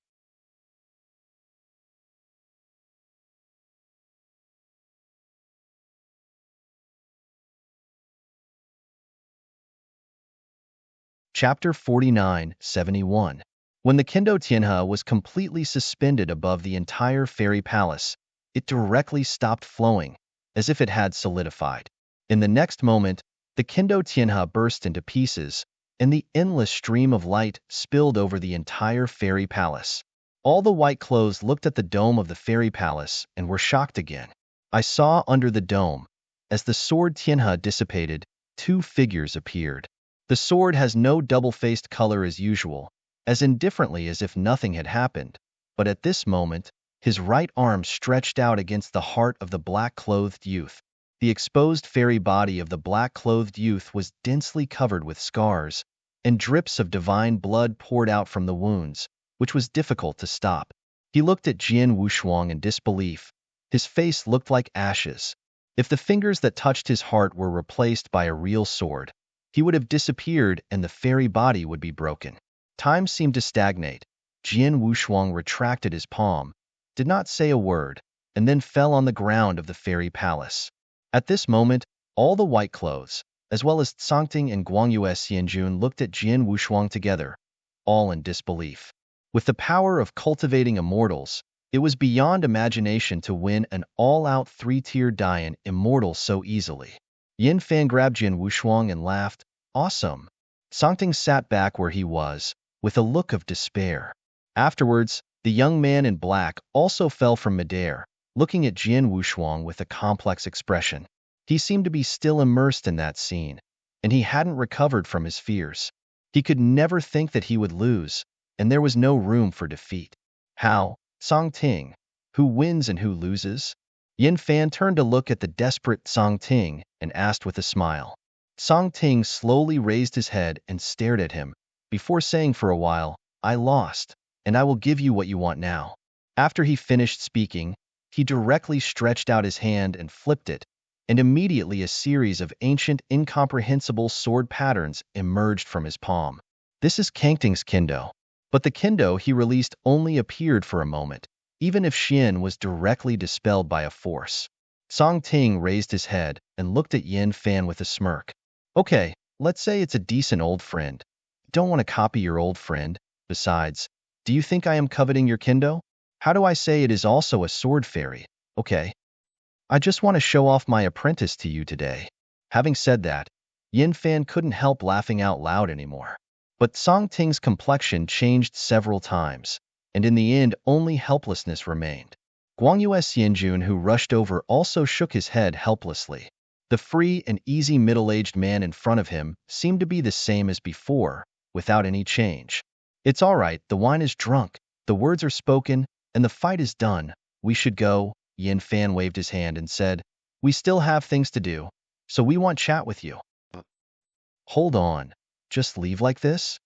Chapter 49-71. When the Kendo Tianhe was completely suspended above the entire fairy palace, it directly stopped flowing, as if it had solidified. In the next moment, the Kendo Tianhe burst into pieces, and the endless stream of light spilled over the entire fairy palace. All the white clothes looked at the dome of the fairy palace and were shocked again. I saw under the dome, as the sword Tianhe dissipated, two figures appeared. The sword has no double-faced color as usual, as indifferently as if nothing had happened, but at this moment, his right arm stretched out against the heart of the black-clothed youth. The exposed fairy body of the black-clothed youth was densely covered with scars, and drips of divine blood poured out from the wounds, which was difficult to stop. He looked at Jian Wushuang in disbelief. His face looked like ashes. If the fingers that touched his heart were replaced by a real sword, he would have disappeared and the fairy body would be broken. Time seemed to stagnate. Jian Wushuang retracted his palm, did not say a word, and then fell on the ground of the fairy palace. At this moment, all the white clothes, as well as Songting and Guangyue Xianjun, looked at Jian Wushuang together, all in disbelief. With the power of cultivating immortals, it was beyond imagination to win an all-out three-tier Dian immortal so easily. Yin Fan grabbed Jian Wushuang and laughed. Awesome. Songting sat back where he was, with a look of despair. Afterwards, the young man in black also fell from midair, looking at Jian Wushuang with a complex expression. He seemed to be still immersed in that scene, and he hadn't recovered from his fears. He could never think that he would lose, and there was no room for defeat. How? Song Ting. Who wins and who loses? Yin Fan turned to look at the desperate Song Ting and asked with a smile. Song Ting slowly raised his head and stared at him, before saying for a while, I lost, and I will give you what you want now. After he finished speaking, he directly stretched out his hand and flipped it, and immediately a series of ancient, incomprehensible sword patterns emerged from his palm. This is Kangting's Kendo. But the Kendo he released only appeared for a moment, even if Xian was directly dispelled by a force. Song Ting raised his head and looked at Yin Fan with a smirk. Okay, let's say it's a decent old friend. Don't want to copy your old friend. Besides, do you think I am coveting your Kendo? How do I say it is also a sword fairy? Okay. I just want to show off my apprentice to you today. Having said that, Yin Fan couldn't help laughing out loud anymore. But Song Ting's complexion changed several times, and in the end only helplessness remained. Guangyue Xianjun, who rushed over, also shook his head helplessly. The free and easy middle-aged man in front of him seemed to be the same as before, without any change. It's all right, the wine is drunk, the words are spoken, and the fight is done. We should go. Yin Fan waved his hand and said, we still have things to do, so we want chat with you. Hold on. Just leave like this?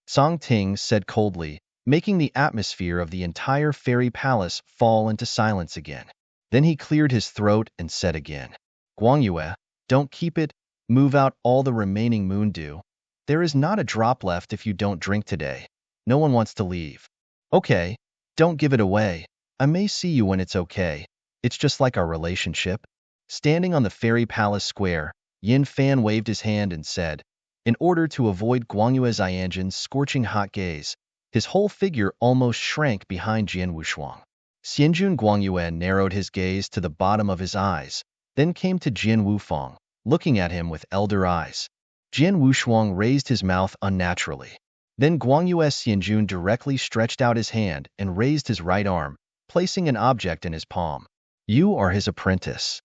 Song Ting said coldly, making the atmosphere of the entire fairy palace fall into silence again. Then he cleared his throat and said again, Guangyue, don't keep it, move out all the remaining moon dew. There is not a drop left if you don't drink today. No one wants to leave. Okay, don't give it away. I may see you when it's okay. It's just like our relationship. Standing on the fairy palace square, Yin Fan waved his hand and said, in order to avoid Guangyue Xianjun's scorching hot gaze, his whole figure almost shrank behind Jian Wushuang. Xianjun Guangyue narrowed his gaze to the bottom of his eyes, then came to Jian Wufang, looking at him with elder eyes. Jian Wushuang raised his mouth unnaturally. Then Guangyue Xianjun directly stretched out his hand and raised his right arm, placing an object in his palm. You are his apprentice.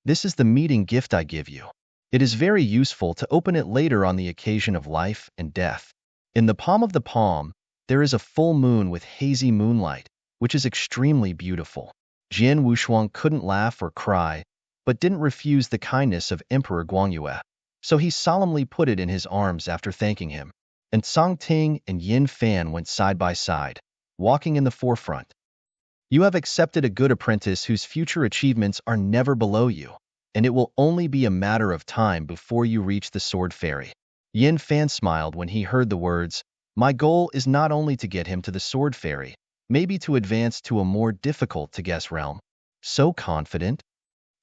This is the meeting gift I give you. It is very useful to open it later on the occasion of life and death. In the palm of the palm, there is a full moon with hazy moonlight, which is extremely beautiful. Jian Wushuang couldn't laugh or cry, but didn't refuse the kindness of Emperor Guangyue, so he solemnly put it in his arms after thanking him. And Song Ting and Yin Fan went side by side, walking in the forefront. You have accepted a good apprentice whose future achievements are never below you, and it will only be a matter of time before you reach the Sword Fairy. Yin Fan smiled when he heard the words, my goal is not only to get him to the Sword Fairy, maybe to advance to a more difficult-to-guess realm. So confident?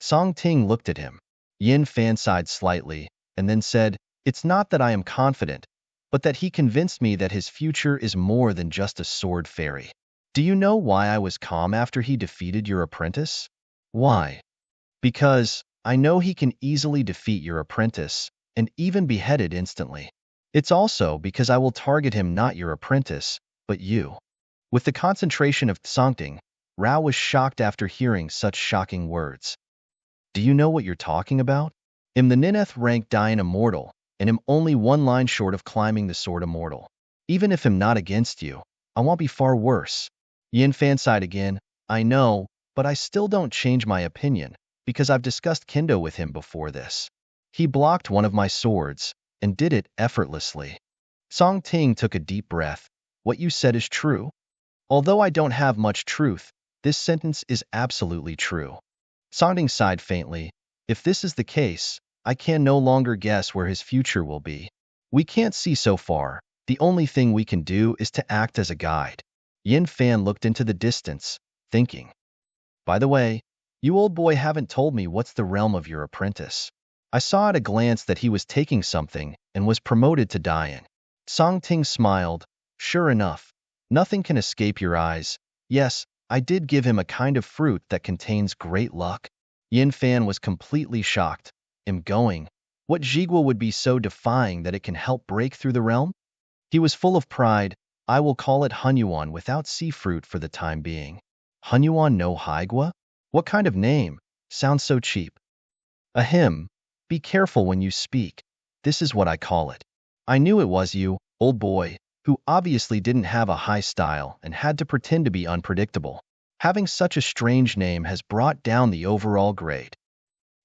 Song Ting looked at him. Yin Fan sighed slightly, and then said, it's not that I am confident, but that he convinced me that his future is more than just a sword fairy. Do you know why I was calm after he defeated your apprentice? Why? Because I know he can easily defeat your apprentice and even behead it instantly. It's also because I will target him, not your apprentice, but you. With the concentration of Tsongting, Rao was shocked after hearing such shocking words. Do you know what you're talking about? I'm the ninth rank Dian Immortal, and am only one line short of climbing the Sword Immortal. Even if I'm not against you, I won't be far worse. Yin Fan sighed again. I know, but I still don't change my opinion, because I've discussed Kendo with him before this. He blocked one of my swords, and did it effortlessly. Song Ting took a deep breath. What you said is true. Although I don't have much truth, this sentence is absolutely true. Song Ting sighed faintly. If this is the case, I can no longer guess where his future will be. We can't see so far. The only thing we can do is to act as a guide. Yin Fan looked into the distance, thinking. By the way, you old boy haven't told me what's the realm of your apprentice. I saw at a glance that he was taking something and was promoted to Dian. Song Ting smiled. Sure enough, nothing can escape your eyes. Yes, I did give him a kind of fruit that contains great luck. Yin Fan was completely shocked. I'm going. What Jigua would be so defying that it can help break through the realm? He was full of pride. I will call it Hunyuan without sea fruit for the time being. Hunyuan no Haigua? What kind of name? Sounds so cheap. Ahem. Be careful when you speak. This is what I call it. I knew it was you, old boy, who obviously didn't have a high style and had to pretend to be unpredictable. Having such a strange name has brought down the overall grade.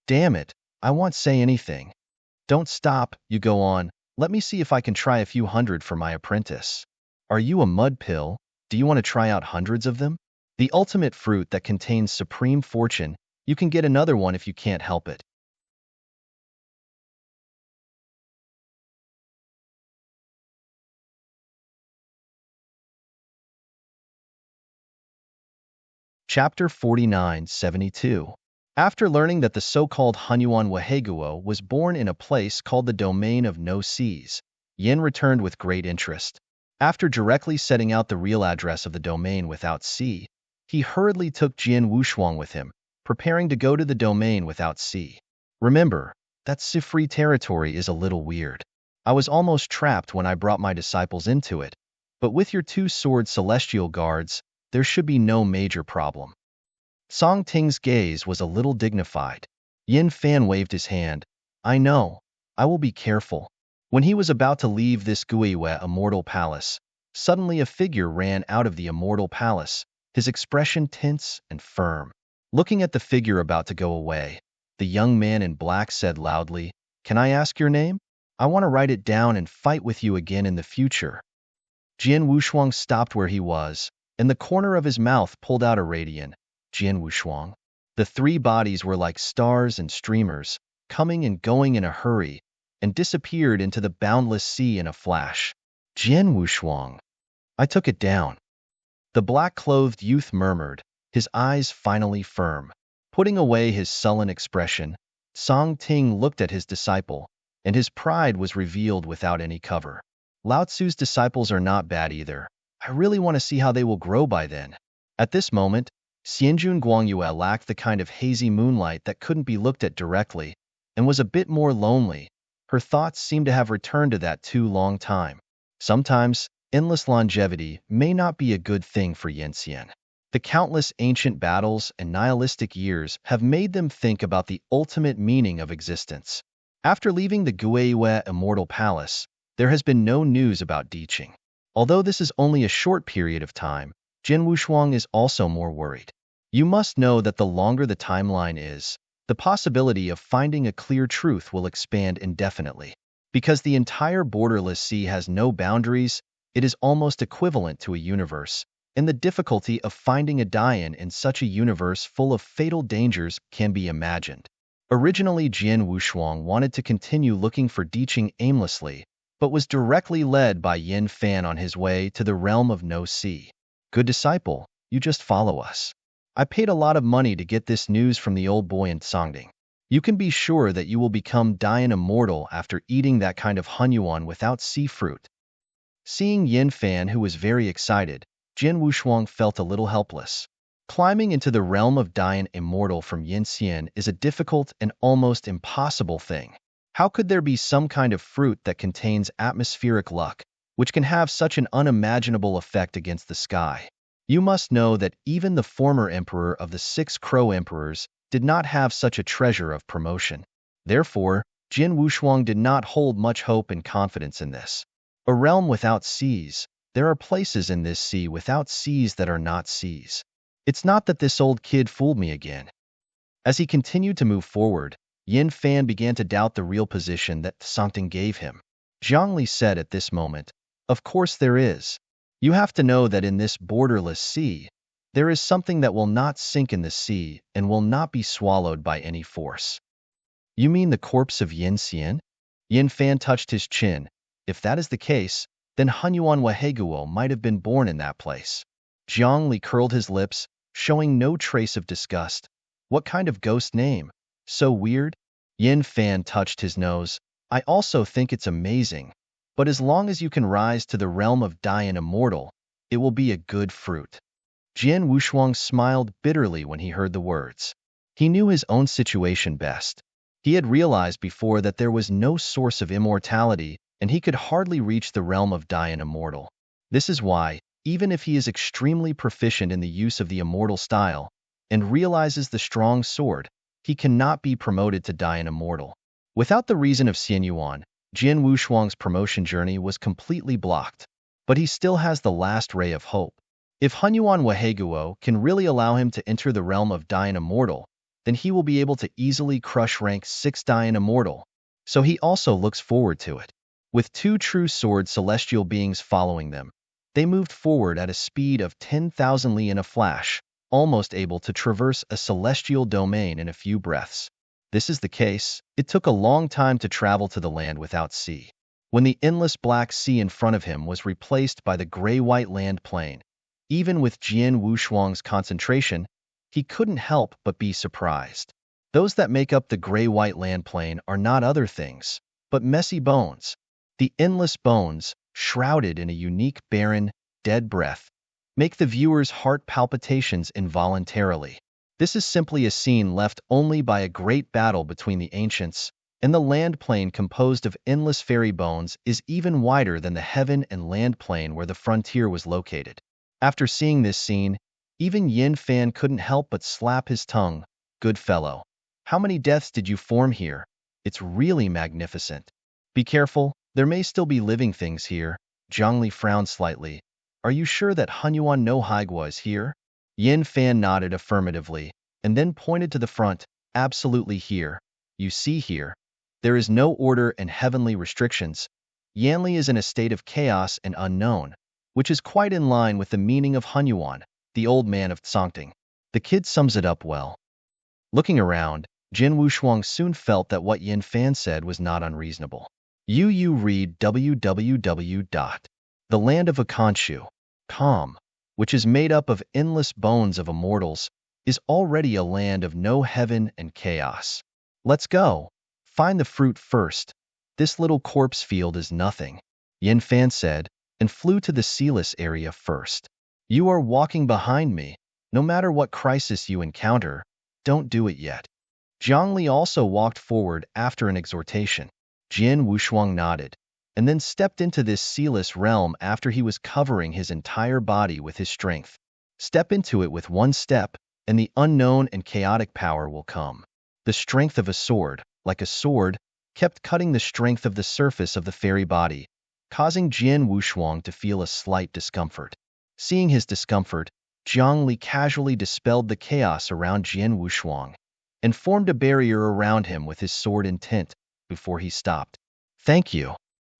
Damn it, I won't say anything. Don't stop, you go on. Let me see if I can try a few hundred for my apprentice. Are you a mud pill? Do you want to try out hundreds of them? The ultimate fruit that contains supreme fortune, you can get another one if you can't help it. Chapter 49-72. After learning that the so-called Hunyuan Waheguo was born in a place called the Domain of No Seas, Yin returned with great interest. After directly setting out the real address of the domain without sea, he hurriedly took Jian Wushuang with him, preparing to go to the domain without sea. Remember, that sea-free territory is a little weird. I was almost trapped when I brought my disciples into it, but with your two-sword celestial guards, there should be no major problem. Song Ting's gaze was a little dignified. Yin Fan waved his hand. I know. I will be careful. When he was about to leave this Guiwe immortal palace, suddenly a figure ran out of the immortal palace, his expression tense and firm. Looking at the figure about to go away, the young man in black said loudly, Can I ask your name? I want to write it down and fight with you again in the future. Jian Wushuang stopped where he was, and the corner of his mouth pulled out a radiant, Jian Wushuang. The three bodies were like stars and streamers, coming and going in a hurry, and disappeared into the boundless sea in a flash. Jian Wushuang. I took it down. The black-clothed youth murmured, his eyes finally firm. Putting away his sullen expression, Song Ting looked at his disciple, and his pride was revealed without any cover. Lao Tzu's disciples are not bad either. I really want to see how they will grow by then. At this moment, Xianjun Guangyue lacked the kind of hazy moonlight that couldn't be looked at directly, and was a bit more lonely. Her thoughts seemed to have returned to that too long time. Sometimes, endless longevity may not be a good thing for Yanxian. The countless ancient battles and nihilistic years have made them think about the ultimate meaning of existence. After leaving the Guiwe Immortal Palace, there has been no news about Diqing. Although this is only a short period of time, Jian Wushuang is also more worried. You must know that the longer the timeline is, the possibility of finding a clear truth will expand indefinitely. Because the entire borderless sea has no boundaries, it is almost equivalent to a universe, and the difficulty of finding a Dian in such a universe full of fatal dangers can be imagined. Originally, Jian Wushuang wanted to continue looking for Diqing aimlessly, but was directly led by Yin Fan on his way to the realm of no sea. Good disciple, you just follow us. I paid a lot of money to get this news from the old boy in Songding. You can be sure that you will become Dian immortal after eating that kind of Hunyuan without sea fruit. Seeing Yin Fan, who was very excited, Jin Wushuang felt a little helpless. Climbing into the realm of Dian Immortal from Yin Xian is a difficult and almost impossible thing. How could there be some kind of fruit that contains atmospheric luck, which can have such an unimaginable effect against the sky? You must know that even the former emperor of the 6 Crow Emperors did not have such a treasure of promotion. Therefore, Jin Wushuang did not hold much hope and confidence in this. A realm without seas. There are places in this sea without seas that are not seas. It's not that this old kid fooled me again. As he continued to move forward, Yin Fan began to doubt the real position that Songting gave him. Zhongli said at this moment, "Of course there is. You have to know that in this borderless sea, there is something that will not sink in the sea and will not be swallowed by any force." "You mean the corpse of Yin Xian?" Yin Fan touched his chin. "If that is the case, then Hunyuan Waheguo might have been born in that place." Jiang Li curled his lips, showing no trace of disgust. "What kind of ghost name? So weird?" Yin Fan touched his nose. "I also think it's amazing. But as long as you can rise to the realm of Dian Immortal, it will be a good fruit." Jin Wushuang smiled bitterly when he heard the words. He knew his own situation best. He had realized before that there was no source of immortality, and he could hardly reach the realm of Dian Immortal. This is why, even if he is extremely proficient in the use of the immortal style, and realizes the strong sword, he cannot be promoted to Dian Immortal. Without the reason of Xian Yuan, Jin Wushuang's promotion journey was completely blocked, but he still has the last ray of hope. If Hunyuan Waheguo can really allow him to enter the realm of Dian Immortal, then he will be able to easily crush rank 6 Dian Immortal, so he also looks forward to it. With 2 true sword celestial beings following them, they moved forward at a speed of 10,000 li in a flash, almost able to traverse a celestial domain in a few breaths. This is the case. It took a long time to travel to the land without sea. When the endless black sea in front of him was replaced by the gray-white land plain, even with Jin Wushuang's concentration, he couldn't help but be surprised. Those that make up the gray-white land plain are not other things, but messy bones. The endless bones, shrouded in a unique, barren, dead breath, make the viewer's heart palpitations involuntarily. This is simply a scene left only by a great battle between the ancients, and the land plain composed of endless fairy bones is even wider than the heaven and land plain where the frontier was located. After seeing this scene, even Yin Fan couldn't help but slap his tongue. "Good fellow. How many deaths did you form here? It's really magnificent." "Be careful, there may still be living things here." Zhongli frowned slightly. "Are you sure that Hunyuan no Haigua is here?" Yin Fan nodded affirmatively, and then pointed to the front. "Absolutely here. You see here. There is no order and heavenly restrictions. Yanli is in a state of chaos and unknown, which is quite in line with the meaning of Hunyuan, the old man of Tsongting." The kid sums it up well. Looking around, Jin Wushuang soon felt that what Yin Fan said was not unreasonable. You read www.thelandofAkanshu.com, which is made up of endless bones of immortals, is already a land of no heaven and chaos. Let's go. Find the fruit first. This little corpse field is nothing, Yin Fan said, and flew to the sealess area first. You are walking behind me. No matter what crisis you encounter, don't do it yet. Zhongli also walked forward after an exhortation. Jin Wushuang nodded, and then stepped into this sealess realm after he was covering his entire body with his strength. Step into it with one step, and the unknown and chaotic power will come. The strength of a sword, like a sword, kept cutting the strength of the surface of the fairy body, causing Jin Wushuang to feel a slight discomfort. Seeing his discomfort, Zhang Li casually dispelled the chaos around Jin Wushuang and formed a barrier around him with his sword intent before he stopped. "Thank you."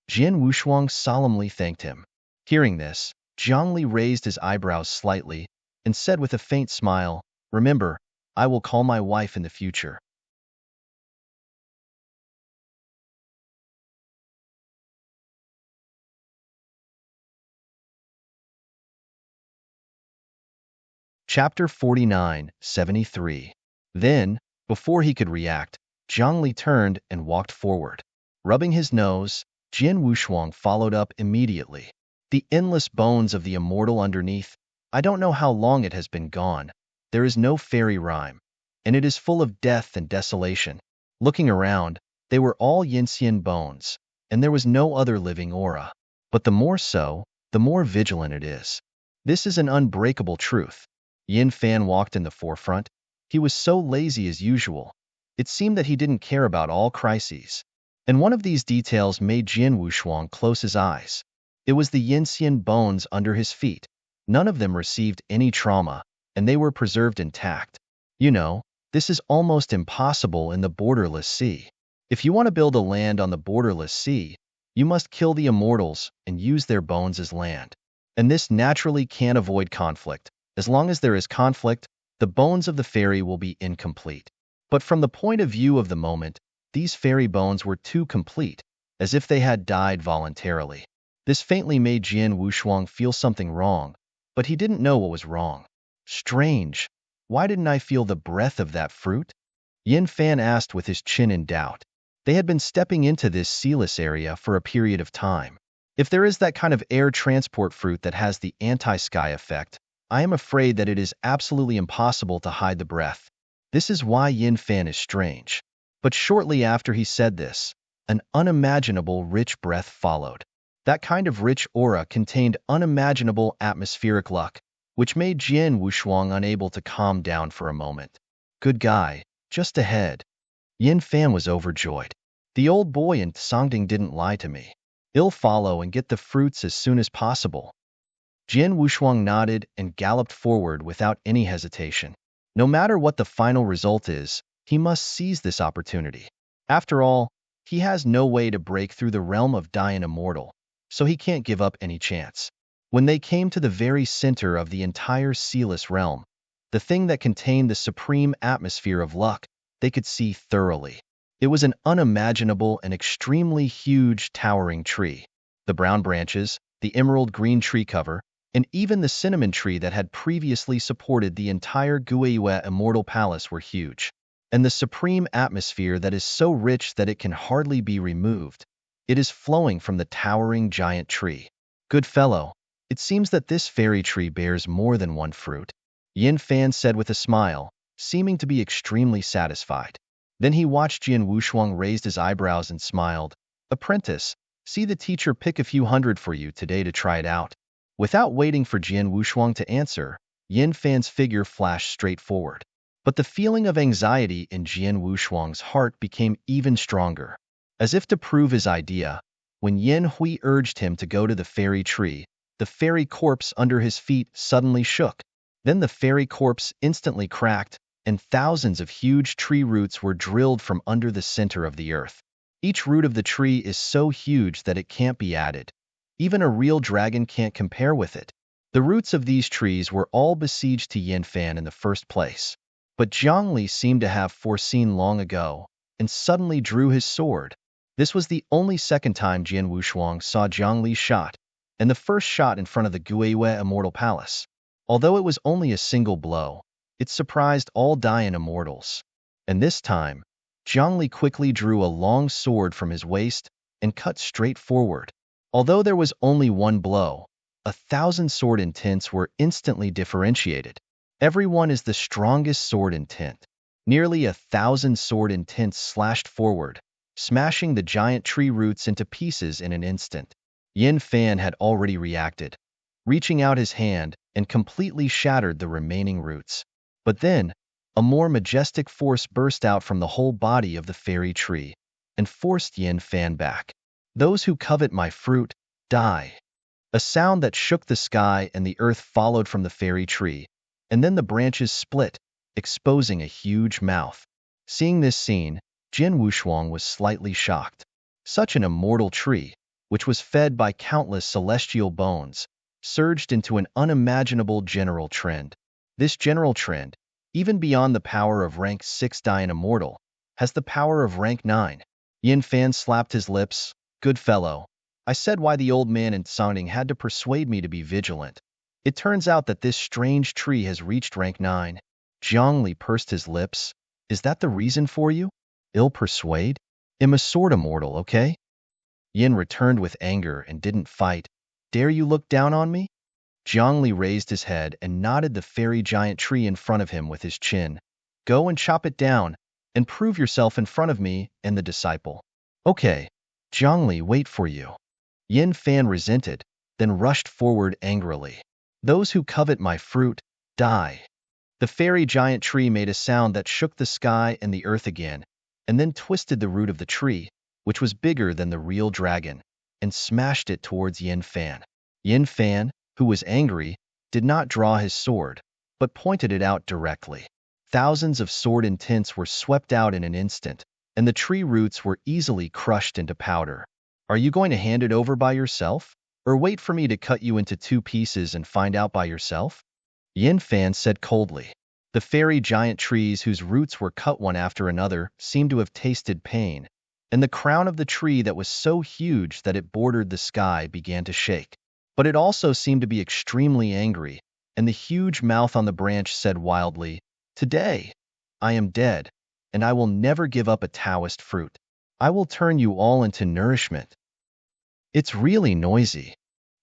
Jin Wushuang solemnly thanked him. Hearing this, Zhang Li raised his eyebrows slightly and said with a faint smile, "Remember, I will call my wife in the future." Chapter 49:73. Then, before he could react, Zhang Li turned and walked forward. Rubbing his nose, Jin Wushuang followed up immediately. The endless bones of the immortal underneath. I don't know how long it has been gone. There is no fairy rhyme, and it is full of death and desolation. Looking around, they were all Yinxian bones, and there was no other living aura. But the more so, the more vigilant it is. This is an unbreakable truth. Yin Fan walked in the forefront. He was so lazy as usual. It seemed that he didn't care about all crises. And one of these details made Jian Wushuang close his eyes. It was the Yinxian bones under his feet. None of them received any trauma, and they were preserved intact. You know, this is almost impossible in the borderless sea. If you want to build a land on the borderless sea, you must kill the immortals and use their bones as land. And this naturally can't avoid conflict. As long as there is conflict, the bones of the fairy will be incomplete. But from the point of view of the moment, these fairy bones were too complete, as if they had died voluntarily. This faintly made Jian Wushuang feel something wrong, but he didn't know what was wrong. Strange. Why didn't I feel the breath of that fruit? Yin Fan asked with his chin in doubt. They had been stepping into this sealess area for a period of time. If there is that kind of air transport fruit that has the anti-sky effect, I am afraid that it is absolutely impossible to hide the breath. This is why Yin Fan is strange. But shortly after he said this, an unimaginable rich breath followed. That kind of rich aura contained unimaginable atmospheric luck, which made Jian Wushuang unable to calm down for a moment. Good guy, just ahead. Yin Fan was overjoyed. The old boy in Songding didn't lie to me. He'll follow and get the fruits as soon as possible. Jian Wushuang nodded and galloped forward without any hesitation. No matter what the final result is, he must seize this opportunity. After all, he has no way to break through the realm of Dian Immortal, so he can't give up any chance. When they came to the very center of the entire sealess realm, the thing that contained the supreme atmosphere of luck, they could see thoroughly. It was an unimaginable and extremely huge towering tree. The brown branches, the emerald green tree cover, and even the cinnamon tree that had previously supported the entire Guiyue Immortal Palace were huge. And the supreme atmosphere that is so rich that it can hardly be removed. It is flowing from the towering giant tree. Good fellow, it seems that this fairy tree bears more than one fruit. Yin Fan said with a smile, seeming to be extremely satisfied. Then he watched Jian Wushuang raise his eyebrows and smiled. Apprentice, see the teacher pick a few hundred for you today to try it out. Without waiting for Jian Wushuang to answer, Yin Fan's figure flashed straight forward. But the feeling of anxiety in Jian Wushuang's heart became even stronger. As if to prove his idea, when Yin Hui urged him to go to the fairy tree, the fairy corpse under his feet suddenly shook. Then the fairy corpse instantly cracked, and thousands of huge tree roots were drilled from under the center of the earth. Each root of the tree is so huge that it can't be added. Even a real dragon can't compare with it. The roots of these trees were all besieged to Yin Fan in the first place. But Zhang Li seemed to have foreseen long ago, and suddenly drew his sword. This was the only second time Jian Wushuang saw Zhang Li's shot, and the first shot in front of the Guiyue Immortal Palace. Although it was only a single blow, it surprised all Dian immortals. And this time, Zhang Li quickly drew a long sword from his waist and cut straight forward. Although there was only one blow, 1,000 sword intents were instantly differentiated. Everyone is the strongest sword intent. Nearly 1,000 sword intents slashed forward, smashing the giant tree roots into pieces in an instant. Yin Fan had already reacted, reaching out his hand and completely shattered the remaining roots. But then, a more majestic force burst out from the whole body of the fairy tree and forced Yin Fan back. Those who covet my fruit, die. A sound that shook the sky and the earth followed from the fairy tree, and then the branches split, exposing a huge mouth. Seeing this scene, Jian Wushuang was slightly shocked. Such an immortal tree, which was fed by countless celestial bones, surged into an unimaginable general trend. This general trend, even beyond the power of rank 6 Dian Immortal, has the power of rank 9. Yin Fan slapped his lips. Good fellow. I said why the old man in Songding had to persuade me to be vigilant. It turns out that this strange tree has reached rank 9. Zhang Li pursed his lips. Is that the reason for you? Ill persuade? I'm a sword immortal, okay? Yin returned with anger and didn't fight. Dare you look down on me? Zhongli raised his head and nodded the fairy giant tree in front of him with his chin. Go and chop it down, and prove yourself in front of me and the disciple. Okay, Zhongli, wait for you. Yin Fan resented, then rushed forward angrily. Those who covet my fruit, die. The fairy giant tree made a sound that shook the sky and the earth again, and then twisted the root of the tree, which was bigger than the real dragon, and smashed it towards Yin Fan. Yin Fan, who was angry, did not draw his sword, but pointed it out directly. Thousands of sword intents were swept out in an instant, and the tree roots were easily crushed into powder. Are you going to hand it over by yourself, or wait for me to cut you into 2 pieces and find out by yourself? Yin Fan said coldly. The fairy giant trees whose roots were cut one after another seemed to have tasted pain, and the crown of the tree that was so huge that it bordered the sky began to shake. But it also seemed to be extremely angry, and the huge mouth on the branch said wildly, Today, I am dead, and I will never give up a Taoist fruit. I will turn you all into nourishment. It's really noisy.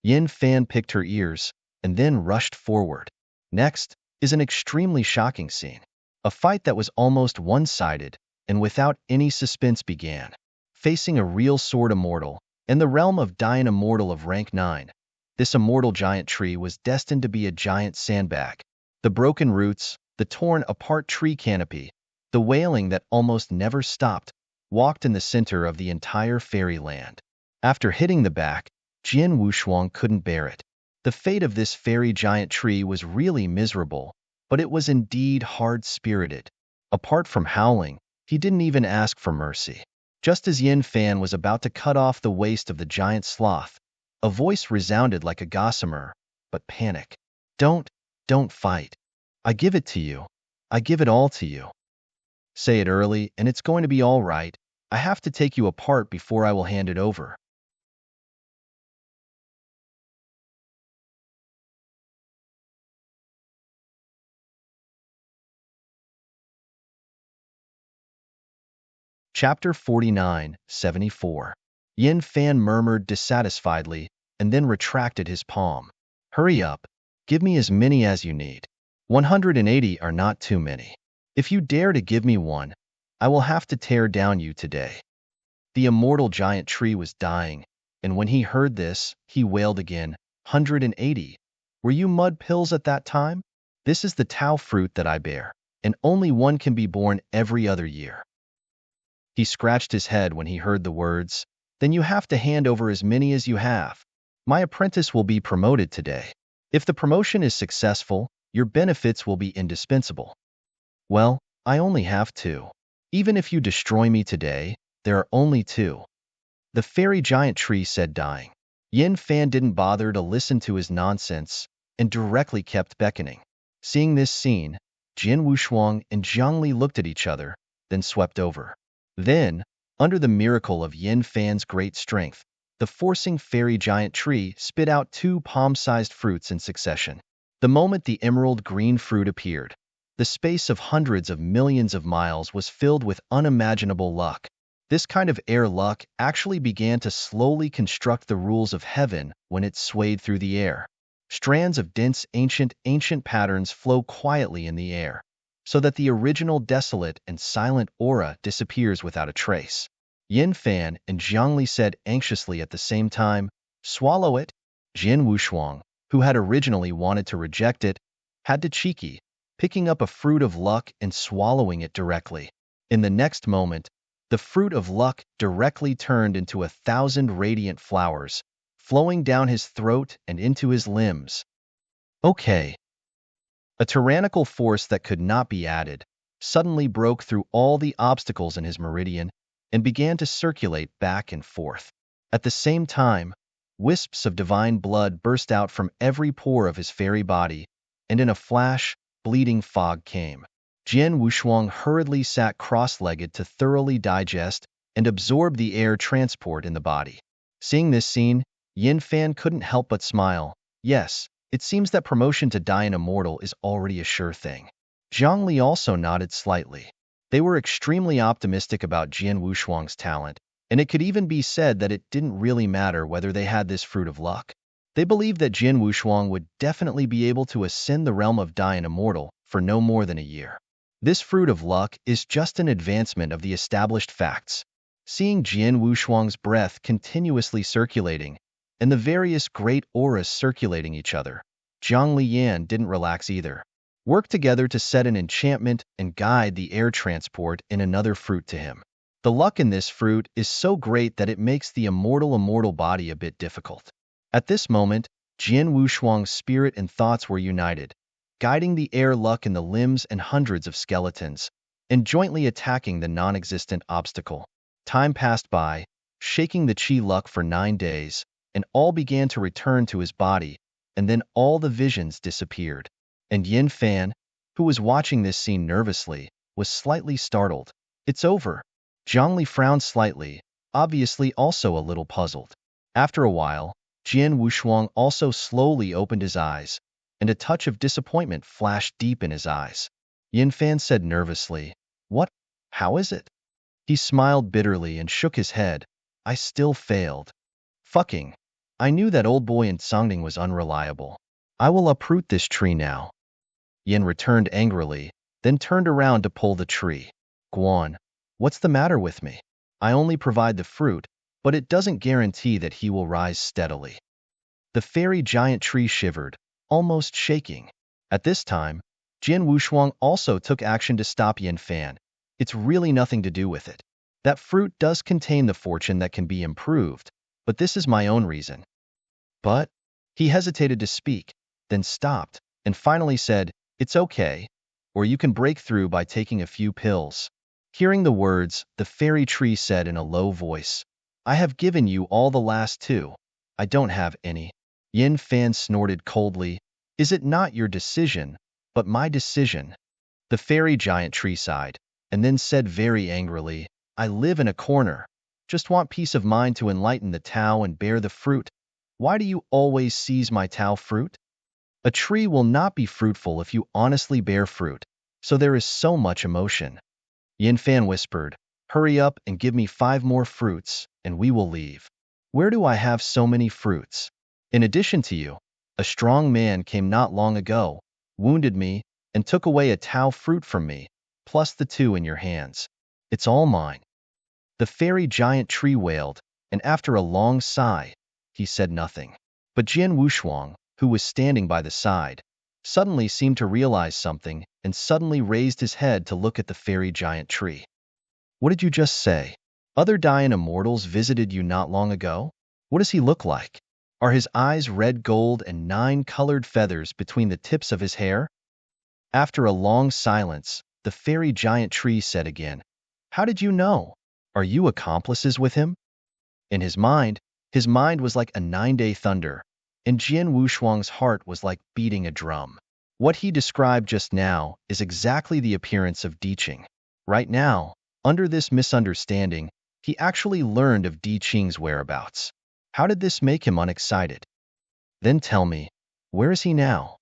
Yin Fan picked her ears, and then rushed forward. Next is an extremely shocking scene. A fight that was almost one-sided, and without any suspense began. Facing a real sword immortal, in the realm of Dian immortal of rank 9, this immortal giant tree was destined to be a giant sandbag. The broken roots, the torn-apart tree canopy, the wailing that almost never stopped, walked in the center of the entire fairyland. After hitting the back, Jian Wushuang couldn't bear it. The fate of this fairy giant tree was really miserable, but it was indeed hard-spirited. Apart from howling, he didn't even ask for mercy. Just as Yin Fan was about to cut off the waist of the giant sloth, a voice resounded like a gossamer, but panic. Don't fight. I give it to you. I give it all to you. Say it early, and it's going to be all right. I have to take you apart before I will hand it over. Chapter 49:74. Yin Fan murmured dissatisfiedly, and then retracted his palm. Hurry up. Give me as many as you need. 180 are not too many. If you dare to give me one, I will have to tear down you today. The immortal giant tree was dying, and when he heard this, he wailed again. 180. Were you mud pills at that time? This is the Tao fruit that I bear, and only one can be born every other year. He scratched his head when he heard the words. Then you have to hand over as many as you have. My apprentice will be promoted today. If the promotion is successful, your benefits will be indispensable. Well, I only have 2. Even if you destroy me today, there are only 2. The fairy giant tree said, dying. Yin Fan didn't bother to listen to his nonsense and directly kept beckoning. Seeing this scene, Jian Wushuang and Zhongli looked at each other, then swept over. Then, under the miracle of Yin Fan's great strength, the forcing fairy giant tree spit out 2 palm-sized fruits in succession. The moment the emerald green fruit appeared, the space of hundreds of millions of miles was filled with unimaginable luck. This kind of air luck actually began to slowly construct the rules of heaven when it swayed through the air. Strands of dense ancient patterns flow quietly in the air, so that the original desolate and silent aura disappears without a trace. Yin Fan and Zhongli said anxiously at the same time, swallow it. Jian Wushuang, who had originally wanted to reject it, had to cheeky, picking up a fruit of luck and swallowing it directly. In the next moment, the fruit of luck directly turned into 1,000 radiant flowers, flowing down his throat and into his limbs. Okay. A tyrannical force that could not be added suddenly broke through all the obstacles in his meridian and began to circulate back and forth. At the same time, wisps of divine blood burst out from every pore of his fairy body, and in a flash, bleeding fog came. Jian Wushuang hurriedly sat cross-legged to thoroughly digest and absorb the air transport in the body. Seeing this scene, Yin Fan couldn't help but smile. Yes, it seems that promotion to Dian Immortal is already a sure thing. Zhongli also nodded slightly. They were extremely optimistic about Jian Wushuang's talent, and it could even be said that it didn't really matter whether they had this fruit of luck. They believed that Jin Wushuang would definitely be able to ascend the realm of Dai and Immortal for no more than a year. This fruit of luck is just an advancement of the established facts. Seeing Jin Wushuang's breath continuously circulating and the various great auras circulating each other, Zhang Liyan didn't relax either. Work together to set an enchantment and guide the air transport in another fruit to him. The luck in this fruit is so great that it makes the immortal body a bit difficult. At this moment, Jin Wushuang's spirit and thoughts were united, guiding the air luck in the limbs and hundreds of skeletons, and jointly attacking the non-existent obstacle. Time passed by, shaking the chi luck for 9 days, and all began to return to his body, and then all the visions disappeared. And Yin Fan, who was watching this scene nervously, was slightly startled. It's over. Zhongli frowned slightly, obviously also a little puzzled. After a while, Jin Wushuang also slowly opened his eyes, and a touch of disappointment flashed deep in his eyes. Yin Fan said nervously, "What? How is it?" He smiled bitterly and shook his head. "I still failed. Fucking. I knew that old boy in Songding was unreliable. I will uproot this tree now." Yin returned angrily, then turned around to pull the tree. "Guan, what's the matter with me? I only provide the fruit, but it doesn't guarantee that he will rise steadily." The fairy giant tree shivered, almost shaking. At this time, Jin Wushuang also took action to stop Yin Fan. "It's really nothing to do with it. That fruit does contain the fortune that can be improved, but this is my own reason." But he hesitated to speak, then stopped, and finally said, "It's okay, or you can break through by taking a few pills." Hearing the words, the fairy tree said in a low voice, "I have given you all the last 2. I don't have any." Yin Fan snorted coldly, "Is it not your decision, but my decision?" The fairy giant tree sighed, and then said very angrily, "I live in a corner. Just want peace of mind to enlighten the Tao and bear the fruit. Why do you always seize my Tao fruit? A tree will not be fruitful if you honestly bear fruit, so there is so much emotion." Yin Fan whispered, "Hurry up and give me 5 more fruits, and we will leave." "Where do I have so many fruits? In addition to you, a strong man came not long ago, wounded me, and took away a Tao fruit from me, plus the 2 in your hands. It's all mine." The fairy giant tree wailed, and after a long sigh, he said nothing. But Jin Wushuang, who was standing by the side, suddenly seemed to realize something and suddenly raised his head to look at the fairy giant tree. "What did you just say? Other Dayan immortals visited you not long ago? What does he look like? Are his eyes red gold and 9 colored feathers between the tips of his hair?" After a long silence, the fairy giant tree said again, "How did you know? Are you accomplices with him?" In his mind was like a 9-day thunder, and Jin Wushuang's heart was like beating a drum. What he described just now is exactly the appearance of Di Qing. Right now, under this misunderstanding, he actually learned of Di Qing's whereabouts. How did this make him unexcited? "Then tell me, where is he now?"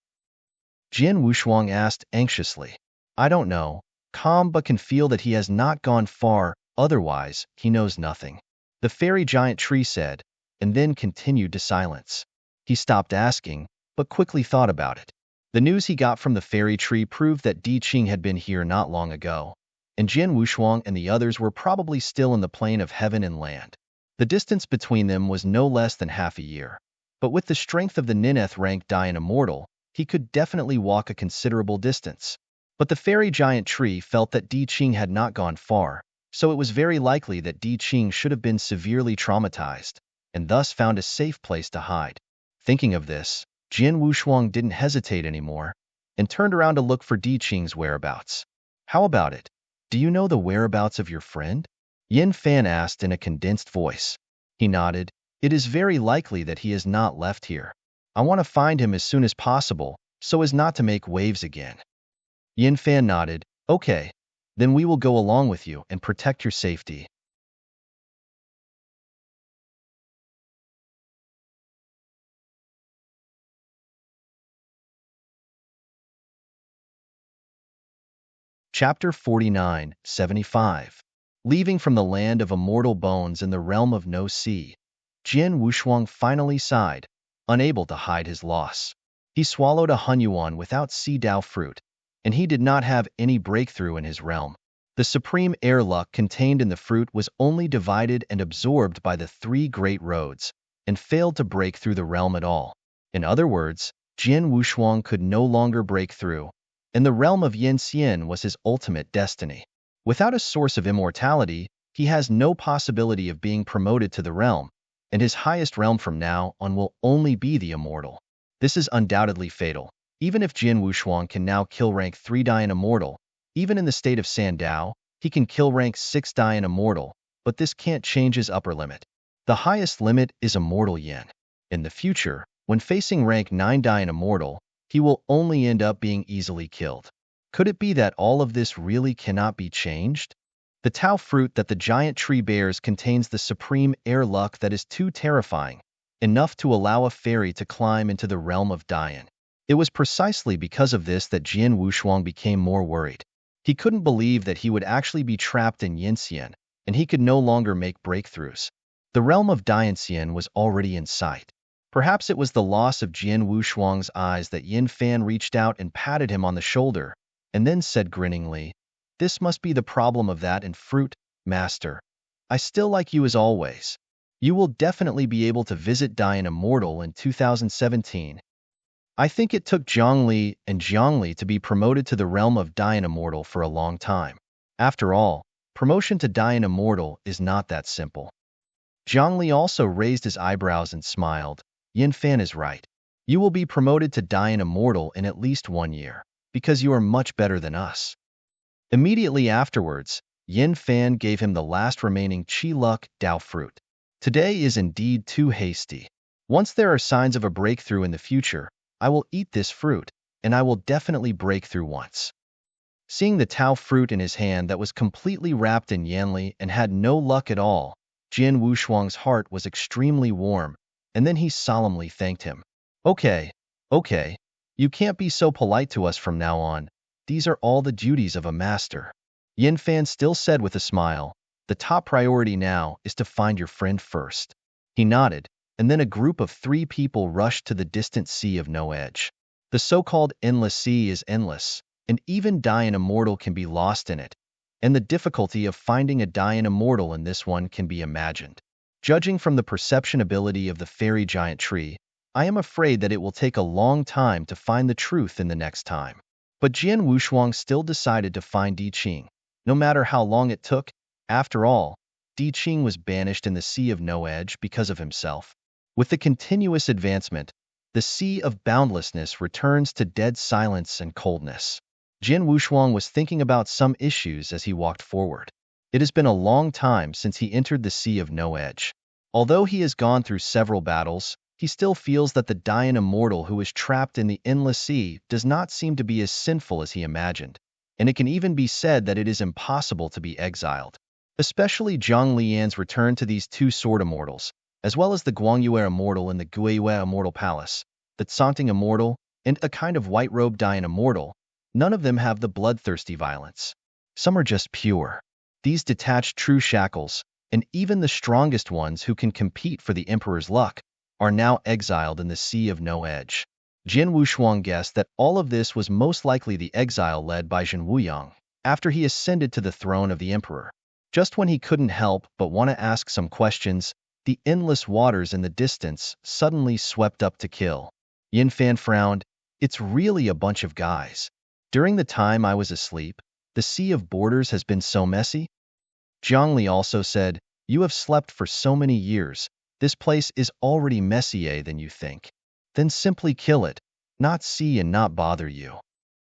Jin Wushuang asked anxiously. "I don't know, calm but can feel that he has not gone far, otherwise he knows nothing," the fairy giant tree said, and then continued to silence. He stopped asking, but quickly thought about it. The news he got from the fairy tree proved that Di Qing had been here not long ago, and Jin Wushuang and the others were probably still in the plane of heaven and land. The distance between them was no less than half a year. But with the strength of the Nineth rank Dayan immortal, he could definitely walk a considerable distance. But the fairy giant tree felt that Di Qing had not gone far, so it was very likely that Di Qing should have been severely traumatized, and thus found a safe place to hide. Thinking of this, Jin Wushuang didn't hesitate anymore, and turned around to look for Di Qing's whereabouts. "How about it? Do you know the whereabouts of your friend?" Yin Fan asked in a condensed voice. He nodded. "It is very likely that he has not left here. I want to find him as soon as possible, so as not to make waves again." Yin Fan nodded. "Okay, then we will go along with you and protect your safety." Chapter 49-75. Leaving from the land of immortal bones in the realm of no sea, Jin Wushuang finally sighed. unable to hide his loss. He swallowed a Hunyuan without sea Dao fruit, and he did not have any breakthrough in his realm. The supreme air luck contained in the fruit was only divided and absorbed by the three great roads, and failed to break through the realm at all. In other words, Jian Wushuang could no longer break through, and the realm of Yin Xian was his ultimate destiny. Without a source of immortality, he has no possibility of being promoted to the realm, and his highest realm from now on will only be the immortal. This is undoubtedly fatal. Even if Jian Wushuang can now kill rank 3 Dian Immortal, even in the state of Sandao, he can kill rank 6 Dian Immortal, but this can't change his upper limit. The highest limit is Immortal Yin. In the future, when facing rank 9 Dian Immortal, he will only end up being easily killed. Could it be that all of this really cannot be changed? The Tao fruit that the giant tree bears contains the supreme air luck that is too terrifying, enough to allow a fairy to climb into the realm of Dian. It was precisely because of this that Jian Wushuang became more worried. He couldn't believe that he would actually be trapped in Yinxian, and he could no longer make breakthroughs. The realm of Dianxian was already in sight. Perhaps it was the loss of Jian Wushuang's eyes that Yin Fan reached out and patted him on the shoulder, and then said grinningly, "This must be the problem of that and fruit, master. I still like you as always. You will definitely be able to visit Dian Immortal in 2017. I think it took Zhongli and Zhongli to be promoted to the realm of Dian Immortal for a long time. After all, promotion to Dian Immortal is not that simple." Zhongli also raised his eyebrows and smiled. Yin Fan is right. You will be promoted to Dian Immortal in at least 1 year, because you are much better than us. Immediately afterwards, Yin Fan gave him the last remaining Qi Luck Dao fruit. Today is indeed too hasty. Once there are signs of a breakthrough in the future, I will eat this fruit, and I will definitely break through once. Seeing the Tao fruit in his hand that was completely wrapped in Yanli and had no luck at all, Jian Wushuang's heart was extremely warm, and then he solemnly thanked him. Okay, you can't be so polite to us from now on. These are all the duties of a master. Yin Fan still said with a smile, the top priority now is to find your friend first. He nodded, and then a group of 3 people rushed to the distant sea of no edge. The so-called endless sea is endless, and even Dian Immortal can be lost in it, and the difficulty of finding a Dian Immortal in this one can be imagined. Judging from the perception ability of the fairy giant tree, I am afraid that it will take a long time to find the truth in the next time. But Jian Wushuang still decided to find Di Qing. No matter how long it took, after all, Di Qing was banished in the Sea of No Edge because of himself. With the continuous advancement, the Sea of Boundlessness returns to dead silence and coldness. Jian Wushuang was thinking about some issues as he walked forward. It has been a long time since he entered the Sea of No Edge. Although he has gone through several battles, he still feels that the Dian Immortal who is trapped in the endless sea does not seem to be as sinful as he imagined, and it can even be said that it is impossible to be exiled. Especially Zhang Lian's return to these 2 sword immortals, as well as the Guangyue Immortal in the Guiyue Immortal Palace, the Tsangting Immortal, and a kind of white-robed Dian Immortal, none of them have the bloodthirsty violence. Some are just pure. These detached true shackles, and even the strongest ones who can compete for the Emperor's luck, are now exiled in the Sea of No Edge. Jian Wushuang guessed that all of this was most likely the exile led by Zhen Wuyang, after he ascended to the throne of the Emperor. Just when he couldn't help but want to ask some questions, the endless waters in the distance suddenly swept up to kill. Yin Fan frowned. It's really a bunch of guys. During the time I was asleep, the Sea of Borders has been so messy. Zhongli also said, you have slept for so many years. This place is already messier than you think. Then simply kill it, not see and not bother you,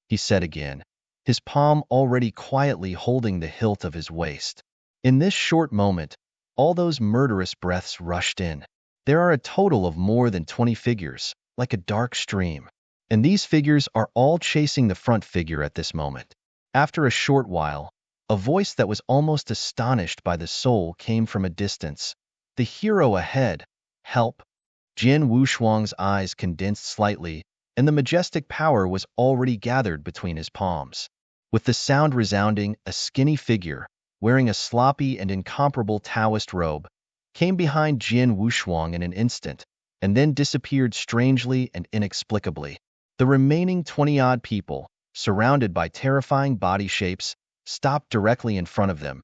he said again, his palm already quietly holding the hilt of his waist. In this short moment, all those murderous breaths rushed in. There are a total of more than 20 figures, like a dark stream, and these figures are all chasing the front figure at this moment. After a short while, a voice that was almost astonished by the soul came from a distance. The hero ahead, help! Jian Wushuang's eyes condensed slightly, and the majestic power was already gathered between his palms. With the sound resounding, a skinny figure, wearing a sloppy and incomparable Taoist robe, came behind Jian Wushuang in an instant, and then disappeared strangely and inexplicably. The remaining 20-odd people, surrounded by terrifying body shapes, stopped directly in front of them.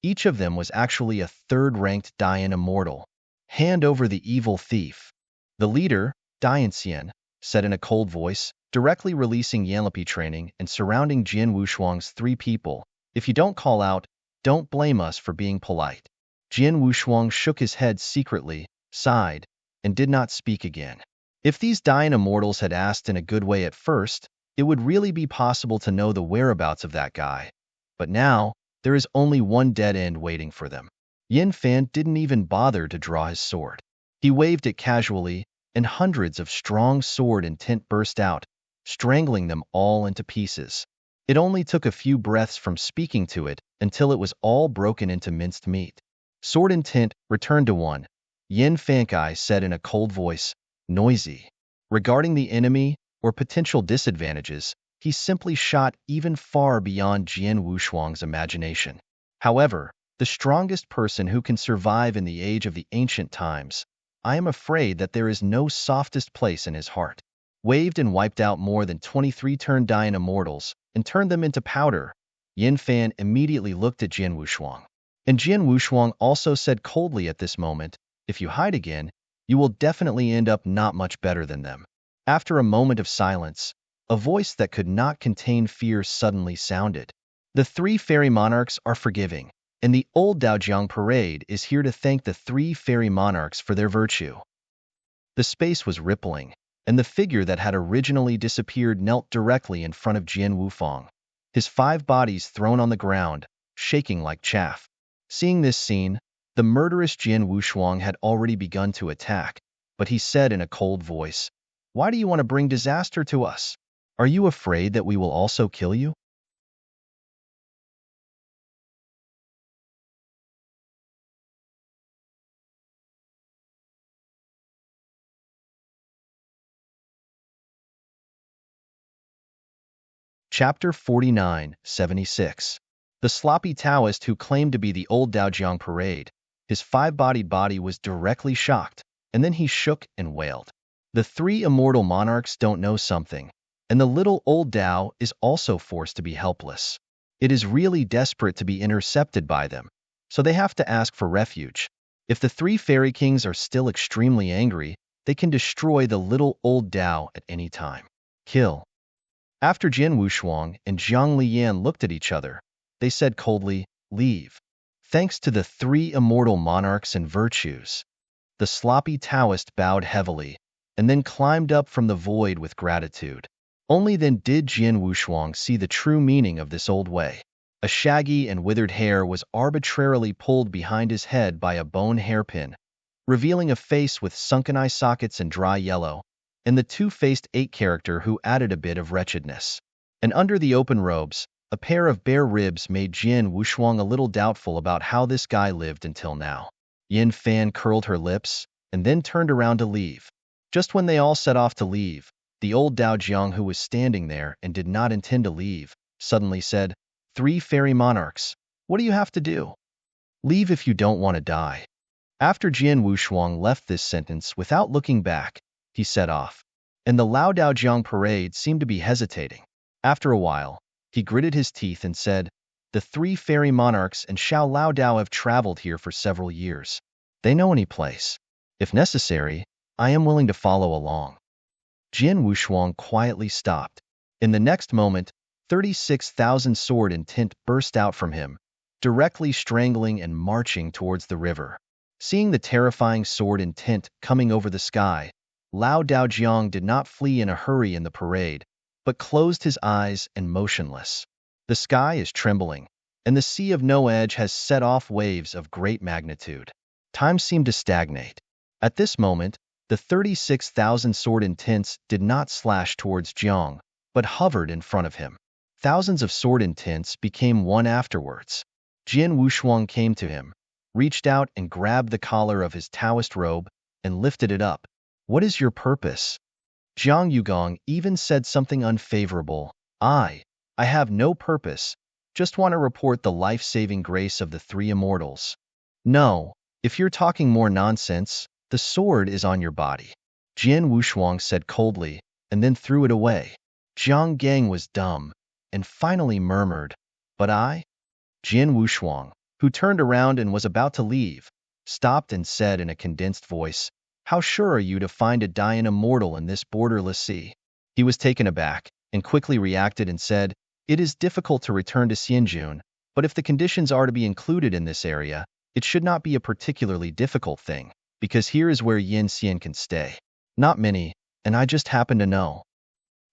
Each of them was actually a third-ranked Dayan immortal. Hand over the evil thief. The leader, Dianxian, said in a cold voice, directly releasing Yanlipi training and surrounding Jian Wushuang's 3 people. If you don't call out, don't blame us for being polite. Jian Wushuang shook his head secretly, sighed, and did not speak again. If these Dayan immortals had asked in a good way at first, it would really be possible to know the whereabouts of that guy. But now, there is only one dead end waiting for them. Yin Fan didn't even bother to draw his sword. He waved it casually, and hundreds of strong sword intent burst out, strangling them all into pieces. It only took a few breaths from speaking to it until it was all broken into minced meat. Sword intent returned to 1. Yin Fankai said in a cold voice, noisy. Regarding the enemy or potential disadvantages, he simply shot even far beyond Jian Wushuang's imagination. However, the strongest person who can survive in the age of the ancient times, I am afraid that there is no softest place in his heart. Waved and wiped out more than 23 turned Dayan immortals and turned them into powder. Yin Fan immediately looked at Jian Wushuang. And Jian Wushuang also said coldly at this moment, if you hide again, you will definitely end up not much better than them. After a moment of silence, a voice that could not contain fear suddenly sounded. The 3 fairy monarchs are forgiving, and the old Daojiang parade is here to thank the 3 fairy monarchs for their virtue. The space was rippling, and the figure that had originally disappeared knelt directly in front of Jian Wufang, his 5 bodies thrown on the ground, shaking like chaff. Seeing this scene, the murderous Jian Wushuang had already begun to attack, but he said in a cold voice, why do you want to bring disaster to us? Are you afraid that we will also kill you? Chapter 49-76. The sloppy Taoist who claimed to be the old Daojiang parade, his 5-bodied body was directly shocked, and then he shook and wailed. The 3 immortal monarchs don't know something, and the little old Dao is also forced to be helpless. It is really desperate to be intercepted by them, so they have to ask for refuge. If the 3 fairy kings are still extremely angry, they can destroy the little old Dao at any time. Kill. After Jian Wushuang and Zhang Liyan looked at each other, they said coldly, leave. Thanks to the 3 immortal monarchs and virtues. The sloppy Taoist bowed heavily, and then climbed up from the void with gratitude. Only then did Jian Wushuang see the true meaning of this old way. A shaggy and withered hair was arbitrarily pulled behind his head by a bone hairpin, revealing a face with sunken eye sockets and dry yellow, and the 2-faced 8 character who added a bit of wretchedness. And under the open robes, a pair of bare ribs made Jian Wushuang a little doubtful about how this guy lived until now. Yin Fan curled her lips, and then turned around to leave. Just when they all set off to leave, the old Daojiang who was standing there and did not intend to leave, suddenly said, 3 fairy monarchs, what do you have to do? Leave if you don't want to die. After Jian Wushuang left this sentence without looking back, he set off, and the Lao Daojiang parade seemed to be hesitating. After a while, he gritted his teeth and said, the 3 fairy monarchs and Xiao Lao Dao have traveled here for several years. They know any place. If necessary, I am willing to follow along. Jian Wushuang quietly stopped. In the next moment, 36,000 sword intent burst out from him, directly strangling and marching towards the river. Seeing the terrifying sword intent coming over the sky, Lao Daojiang did not flee in a hurry in the parade, but closed his eyes and motionless. The sky is trembling, and the sea of no edge has set off waves of great magnitude. Time seemed to stagnate. At this moment, the 36,000 sword intents did not slash towards Jiang, but hovered in front of him. Thousands of sword intents became one afterwards. Jian Wushuang came to him, reached out and grabbed the collar of his Taoist robe, and lifted it up. What is your purpose? Zhang Yugong even said something unfavorable. I have no purpose, just want to report the life-saving grace of the 3 immortals. No, if you're talking more nonsense, the sword is on your body. Jian Wushuang said coldly, and then threw it away. Jiang Gang was dumb, and finally murmured, "But I?" Jian Wushuang, who turned around and was about to leave, stopped and said in a condensed voice, "How sure are you to find a Dian immortal in this borderless sea?" He was taken aback, and quickly reacted and said, "It is difficult to return to Xianjun, but if the conditions are to be included in this area, it should not be a particularly difficult thing, because here is where Yin Xian can stay. Not many, and I just happen to know."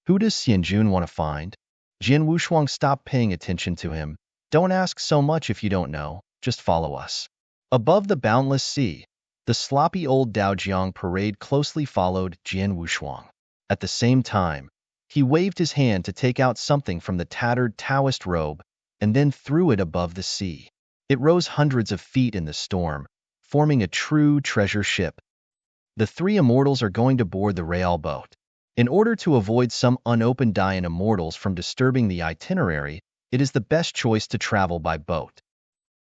Who does Xianjun want to find? Jian Wushuang stopped paying attention to him. "Don't ask so much if you don't know, just follow us." Above the boundless sea, the sloppy old Daojiang parade closely followed Jian Wushuang. At the same time, he waved his hand to take out something from the tattered Taoist robe and then threw it above the sea. It rose hundreds of feet in the storm, forming a true treasure ship. The three immortals are going to board the Real boat. In order to avoid some unopened Dian immortals from disturbing the itinerary, it is the best choice to travel by boat.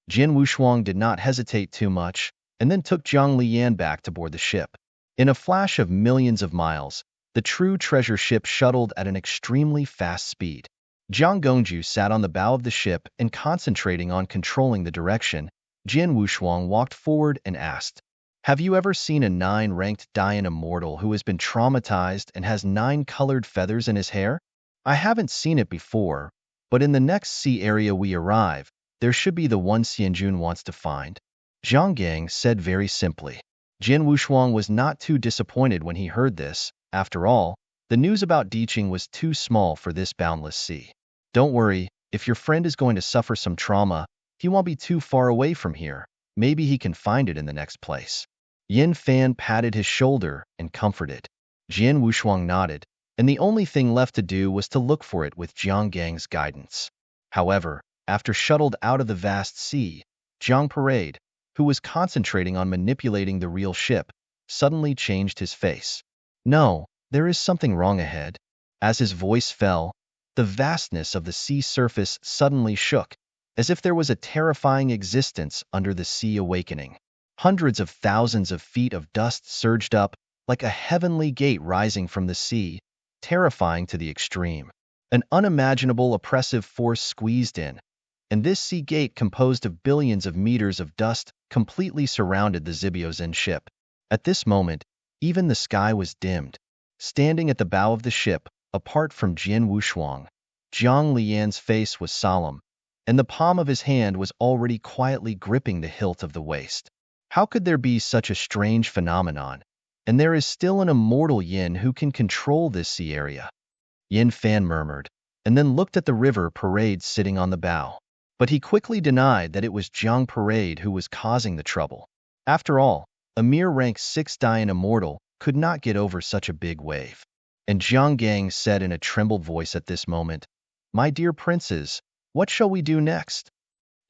Jian Wushuang did not hesitate too much, and then took Zhang Liyan back to board the ship. In a flash of millions of miles, the true treasure ship shuttled at an extremely fast speed. Jiang Gongju sat on the bow of the ship and concentrating on controlling the direction. Jian Wushuang walked forward and asked, "Have you ever seen a 9-ranked Dian immortal who has been traumatized and has 9 colored feathers in his hair?" "I haven't seen it before, but in the next sea area we arrive, there should be the one Xianjun wants to find," Zhang Gang said very simply. Jian Wushuang was not too disappointed when he heard this. After all, the news about Diqing was too small for this boundless sea. "Don't worry, if your friend is going to suffer some trauma, he won't be too far away from here. Maybe he can find it in the next place." Yin Fan patted his shoulder and comforted. Jian Wushuang nodded, and the only thing left to do was to look for it with Jiang Gang's guidance. However, after shuttled out of the vast sea, Jiang Parade, who was concentrating on manipulating the real ship, suddenly changed his face. "No, there is something wrong ahead." As his voice fell, the vastness of the sea surface suddenly shook, as if there was a terrifying existence under the sea awakening. Hundreds of thousands of feet of dust surged up, like a heavenly gate rising from the sea, terrifying to the extreme. An unimaginable oppressive force squeezed in, and this sea gate composed of billions of meters of dust completely surrounded the Zibiozen ship. At this moment, even the sky was dimmed. Standing at the bow of the ship, apart from Jian Wushuang, Zhang Liyan's face was solemn, and the palm of his hand was already quietly gripping the hilt of the waist. How could there be such a strange phenomenon? And there is still an immortal Yin who can control this sea area. Yin Fan murmured, and then looked at the river Parade sitting on the bow. But he quickly denied that it was Jiang Parade who was causing the trouble. After all, a mere rank 6 Dian immortal could not get over such a big wave. And Jiang Gang said in a trembled voice at this moment, "My dear princes, what shall we do next?"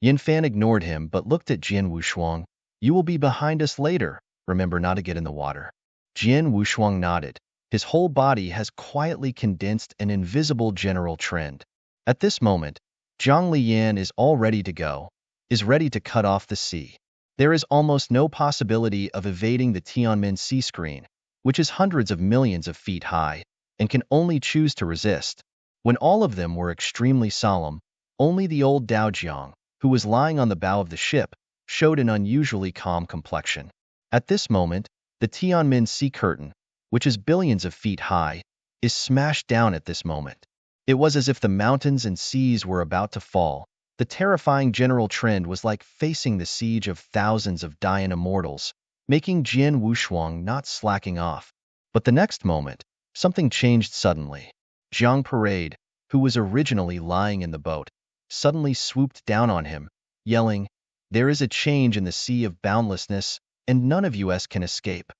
Yin Fan ignored him but looked at Jian Wushuang. "You will be behind us later. Remember not to get in the water." Jian Wushuang nodded. His whole body has quietly condensed an invisible general trend. At this moment, Zhang Liyan is all ready to go, is ready to cut off the sea. There is almost no possibility of evading the Tianmen sea screen, which is hundreds of millions of feet high, and can only choose to resist. When all of them were extremely solemn, only the old Daojiang, who was lying on the bow of the ship, showed an unusually calm complexion. At this moment, the Tianmen sea curtain, which is billions of feet high, is smashed down at this moment. It was as if the mountains and seas were about to fall. The terrifying general trend was like facing the siege of thousands of Dian immortals, making Jian Wushuang not slacking off. But the next moment, something changed suddenly. Jiang Parade, who was originally lying in the boat, suddenly swooped down on him, yelling, "There is a change in the sea of boundlessness, and none of us can escape."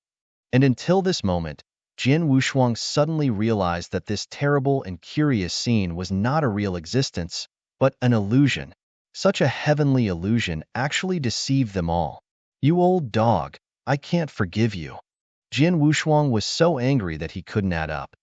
And until this moment, Jian Wushuang suddenly realized that this terrible and curious scene was not a real existence, but an illusion. Such a heavenly illusion actually deceived them all. "You old dog, I can't forgive you." Jian Wushuang was so angry that he couldn't add up.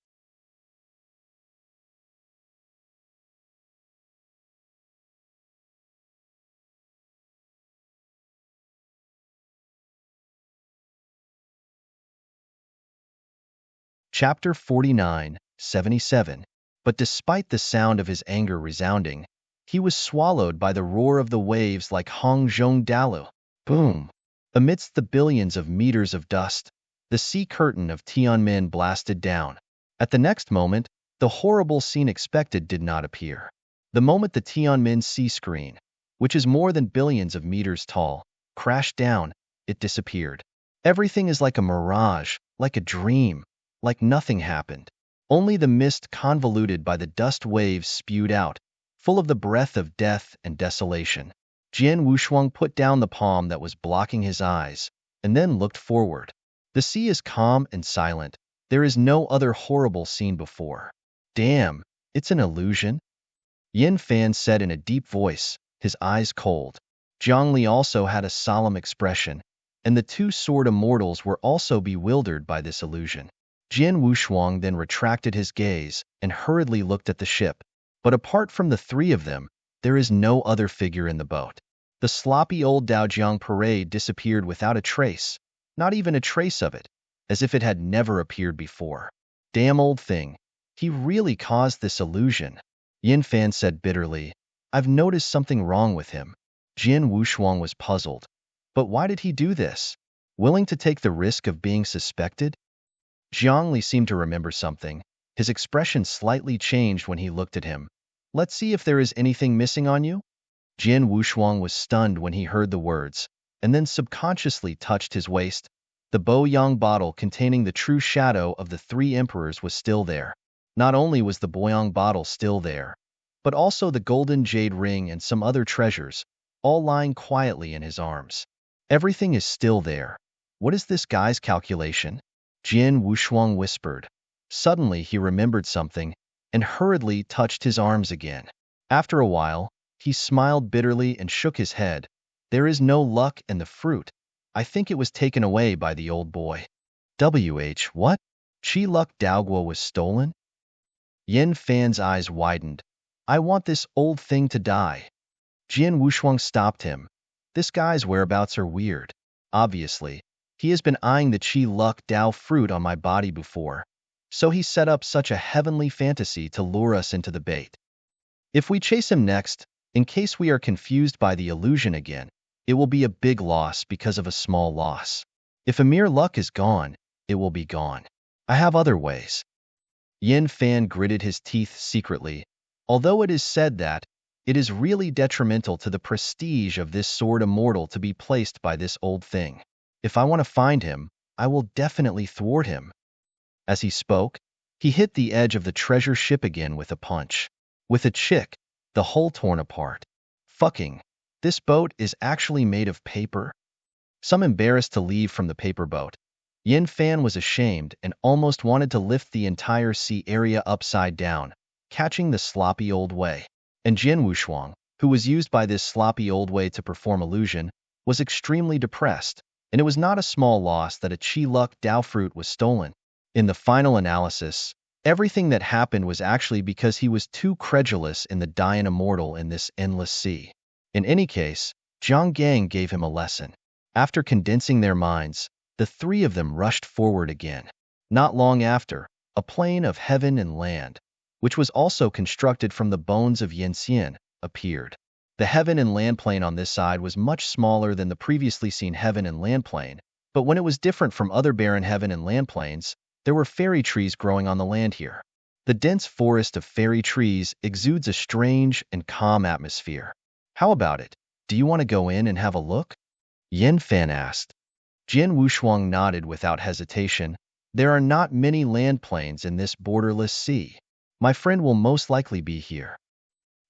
Chapter 49, 77. But despite the sound of his anger resounding, he was swallowed by the roar of the waves like Hong Zhong Dalu. Boom! Amidst the billions of meters of dust, the sea curtain of Tianmen blasted down. At the next moment, the horrible scene expected did not appear. The moment the Tianmen sea screen, which is more than billions of meters tall, crashed down, it disappeared. Everything is like a mirage, like a dream, like nothing happened. Only the mist convoluted by the dust waves spewed out, full of the breath of death and desolation. Jian Wushuang put down the palm that was blocking his eyes, and then looked forward. The sea is calm and silent. There is no other horrible scene before. Damn, it's an illusion? Yin Fan said in a deep voice, his eyes cold. Zhang Li also had a solemn expression, and the two sword immortals were also bewildered by this illusion. Jian Wushuang then retracted his gaze and hurriedly looked at the ship. But apart from the three of them, there is no other figure in the boat. The sloppy old Daojiang parade disappeared without a trace, not even a trace of it, as if it had never appeared before. Damn old thing, he really caused this illusion. Yin Fan said bitterly, I've noticed something wrong with him. Jian Wushuang was puzzled. But why did he do this? Willing to take the risk of being suspected? Zhang Li seemed to remember something. His expression slightly changed when he looked at him. Let's see if there is anything missing on you? Jian Wushuang was stunned when he heard the words, and then subconsciously touched his waist. The Bo Yang bottle containing the true shadow of the three emperors was still there. Not only was the Boyang bottle still there, but also the golden jade ring and some other treasures, all lying quietly in his arms. Everything is still there. What is this guy's calculation? Jian Wushuang whispered. Suddenly he remembered something and hurriedly touched his arms again. After a while, he smiled bitterly and shook his head. There is no luck in the fruit. I think it was taken away by the old boy. What? Chi Luck Daoguo was stolen? Yin Fan's eyes widened. I want this old thing to die. Jian Wushuang stopped him. This guy's whereabouts are weird. Obviously, he has been eyeing the Chi Luck Dao fruit on my body before, so he set up such a heavenly fantasy to lure us into the bait. If we chase him next, in case we are confused by the illusion again, it will be a big loss because of a small loss. If a mere luck is gone, it will be gone. I have other ways. Yin Fan gritted his teeth secretly, although it is said that it is really detrimental to the prestige of this sword immortal to be placed by this old thing. If I want to find him, I will definitely thwart him. As he spoke, he hit the edge of the treasure ship again with a punch. With a chick, the hull torn apart. Fucking, this boat is actually made of paper? Some embarrassed to leave from the paper boat. Yin Fan was ashamed and almost wanted to lift the entire sea area upside down, catching the sloppy old way. And Jian Wushuang, who was used by this sloppy old way to perform illusion, was extremely depressed, and it was not a small loss that a Chi Luck Dao fruit was stolen. In the final analysis, everything that happened was actually because he was too credulous in the Dian Immortal in this endless sea. In any case, Zhang Gang gave him a lesson. After condensing their minds, the three of them rushed forward again. Not long after, a plane of heaven and land, which was also constructed from the bones of Yanxian, appeared. The heaven and land plane on this side was much smaller than the previously seen heaven and land plane, but when it was different from other barren heaven and land planes, there were fairy trees growing on the land here. The dense forest of fairy trees exudes a strange and calm atmosphere. How about it? Do you want to go in and have a look? Yin Fan asked. Jian Wushuang nodded without hesitation. There are not many land planes in this borderless sea. My friend will most likely be here.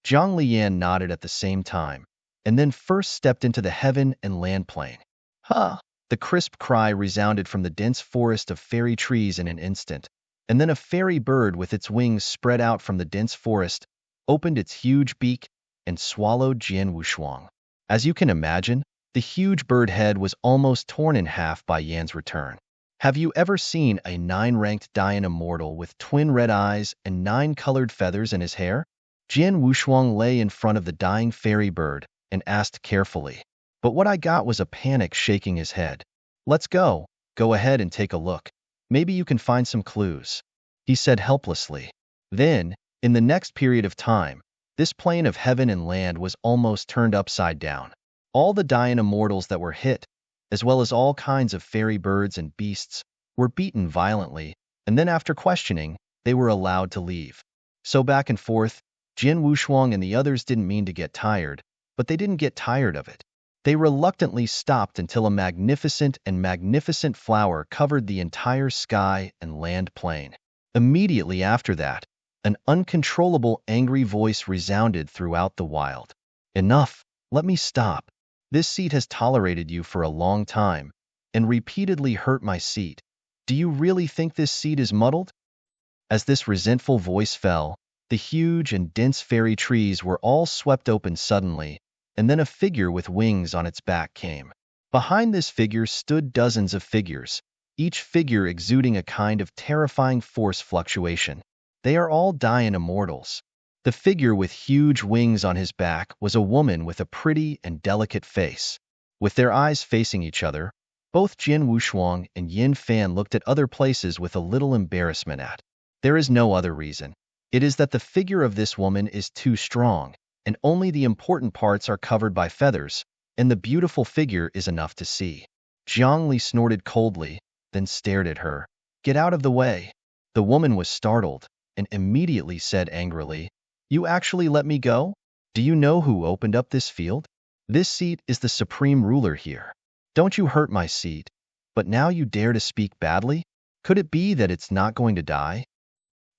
Zhang Liyan nodded at the same time, and then first stepped into the heaven and land plane. Huh! The crisp cry resounded from the dense forest of fairy trees in an instant, and then a fairy bird with its wings spread out from the dense forest opened its huge beak and swallowed Jian Wushuang. As you can imagine, the huge bird head was almost torn in half by Yan's return. Have you ever seen a 9-ranked Dian Immortal with twin red eyes and 9 colored feathers in his hair? Jian Wushuang lay in front of the dying fairy bird and asked carefully. But what I got was a panic shaking his head. Let's go. Go ahead and take a look. Maybe you can find some clues, he said helplessly. Then, in the next period of time, this plane of heaven and land was almost turned upside down. All the Dian immortals that were hit, as well as all kinds of fairy birds and beasts, were beaten violently, and then after questioning, they were allowed to leave. So back and forth, Jin Wushuang and the others didn't mean to get tired, but they didn't get tired of it. They reluctantly stopped until a magnificent flower covered the entire sky and land plain. Immediately after that, an uncontrollable angry voice resounded throughout the wild. Enough, let me stop. This seat has tolerated you for a long time, and repeatedly hurt my seat. Do you really think this seat is muddled? As this resentful voice fell, the huge and dense fairy trees were all swept open suddenly, and then a figure with wings on its back came. Behind this figure stood dozens of figures, each figure exuding a kind of terrifying force fluctuation. They are all Dian immortals. The figure with huge wings on his back was a woman with a pretty and delicate face. With their eyes facing each other, both Jin Wushuang and Yin Fan looked at other places with a little embarrassment at. There is no other reason. It is that the figure of this woman is too strong, and only the important parts are covered by feathers, and the beautiful figure is enough to see. Jiang Li snorted coldly, then stared at her. Get out of the way. The woman was startled, and immediately said angrily, You actually let me go? Do you know who opened up this field? This seat is the supreme ruler here. Don't you hurt my seat, but now you dare to speak badly? Could it be that it's not going to die?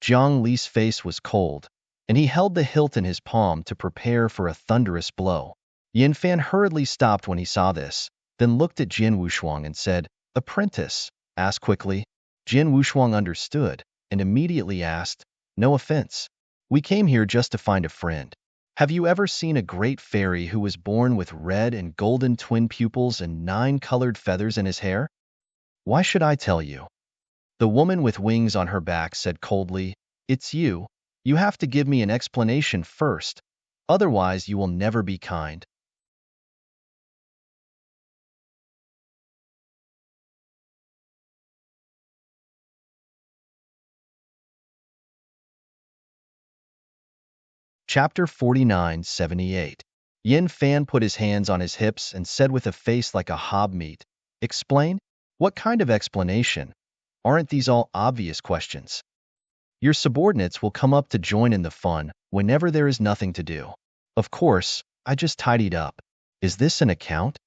Jiang Li's face was cold, and he held the hilt in his palm to prepare for a thunderous blow. Yin Fan hurriedly stopped when he saw this, then looked at Jin Wushuang and said, Apprentice, ask quickly. Jin Wushuang understood, and immediately asked, No offense. We came here just to find a friend. Have you ever seen a great fairy who was born with red and golden twin pupils and 9 colored feathers in his hair? Why should I tell you? The woman with wings on her back said coldly, It's you. You have to give me an explanation first. Otherwise, you will never be kind. Chapter 4978. Yin Fan put his hands on his hips and said with a face like a hobmeat, Explain? What kind of explanation? Aren't these all obvious questions? Your subordinates will come up to join in the fun whenever there is nothing to do. Of course, I just tidied up. Is this an account?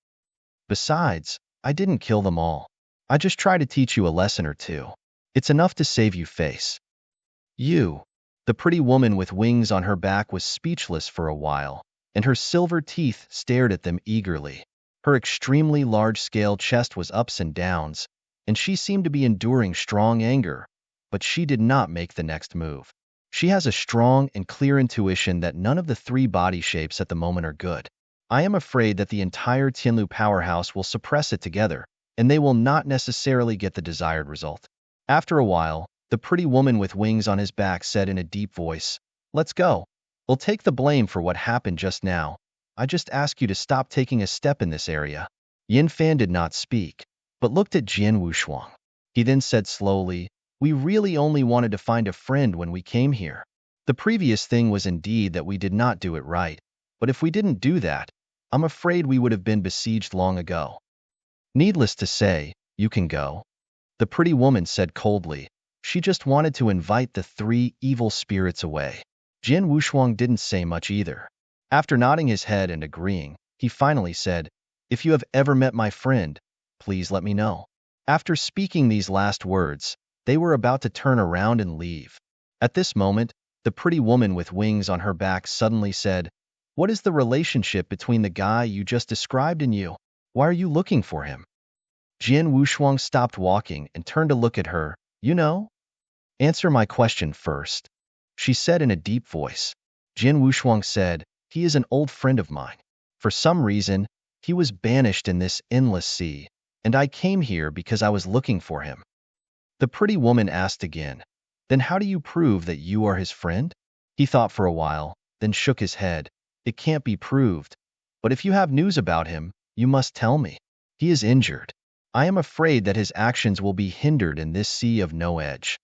Besides, I didn't kill them all. I just try to teach you a lesson or two. It's enough to save you face. You. The pretty woman with wings on her back was speechless for a while, and her silver teeth stared at them eagerly. Her extremely large-scale chest was ups and downs, and she seemed to be enduring strong anger, but she did not make the next move. She has a strong and clear intuition that none of the 3 body shapes at the moment are good. I am afraid that the entire Tianlu powerhouse will suppress it together, and they will not necessarily get the desired result. After a while, the pretty woman with wings on his back said in a deep voice, Let's go. We'll take the blame for what happened just now. I just ask you to stop taking a step in this area. Yin Fan did not speak, but looked at Jin Wushuang. He then said slowly, We really only wanted to find a friend when we came here. The previous thing was indeed that we did not do it right, but if we didn't do that, I'm afraid we would have been besieged long ago. Needless to say, you can go. The pretty woman said coldly. She just wanted to invite the 3 evil spirits away. Jin Wushuang didn't say much either. After nodding his head and agreeing, he finally said, If you have ever met my friend, please let me know. After speaking these last words, they were about to turn around and leave. At this moment, the pretty woman with wings on her back suddenly said, What is the relationship between the guy you just described and you? Why are you looking for him? Jin Wushuang stopped walking and turned to look at her. You know? Answer my question first, she said in a deep voice. Jin Wushuang said, He is an old friend of mine. For some reason, he was banished in this endless sea, and I came here because I was looking for him. The pretty woman asked again, Then how do you prove that you are his friend? He thought for a while, then shook his head. It can't be proved, but if you have news about him, you must tell me. He is injured. I am afraid that his actions will be hindered in this sea of no edge.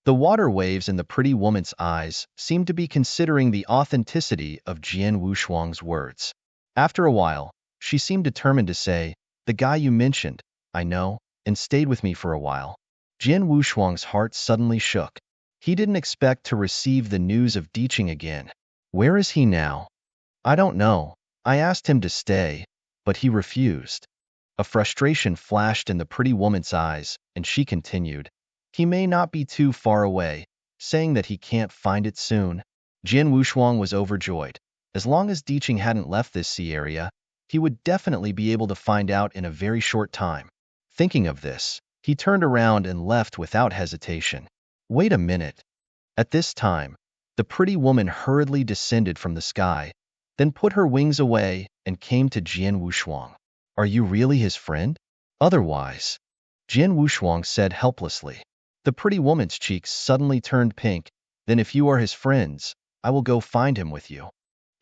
The water waves in the pretty woman's eyes seemed to be considering the authenticity of Jian Wushuang's words. After a while, she seemed determined to say, "The guy you mentioned, I know, and stayed with me for a while." Jian Wushuang's heart suddenly shook. He didn't expect to receive the news of Diqing again. Where is he now? I don't know. I asked him to stay, but he refused. A frustration flashed in the pretty woman's eyes, and she continued, "He may not be too far away," saying that he can't find it soon. Jian Wushuang was overjoyed. As long as Diqing hadn't left this sea area, he would definitely be able to find out in a very short time. Thinking of this, he turned around and left without hesitation. Wait a minute. At this time, the pretty woman hurriedly descended from the sky, then put her wings away and came to Jian Wushuang. Are you really his friend? Otherwise, Jian Wushuang said helplessly. The pretty woman's cheeks suddenly turned pink. Then if you are his friends, I will go find him with you.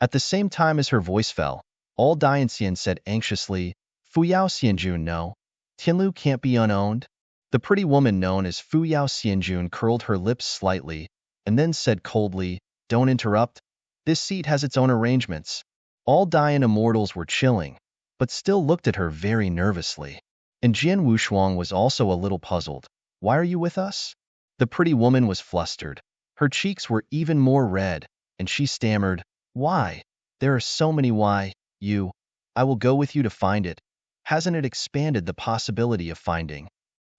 At the same time as her voice fell, all Dianxian said anxiously, Fuyao Xianjun no. Tianlu can't be unowned. The pretty woman known as Fuyao Xianjun curled her lips slightly, and then said coldly, Don't interrupt. This seat has its own arrangements. All Dian immortals were chilling, but still looked at her very nervously. And Jian Wushuang was also a little puzzled. Why are you with us? The pretty woman was flustered. Her cheeks were even more red, and she stammered, Why? There are so many why, you. I will go with you to find it. Hasn't it expanded the possibility of finding?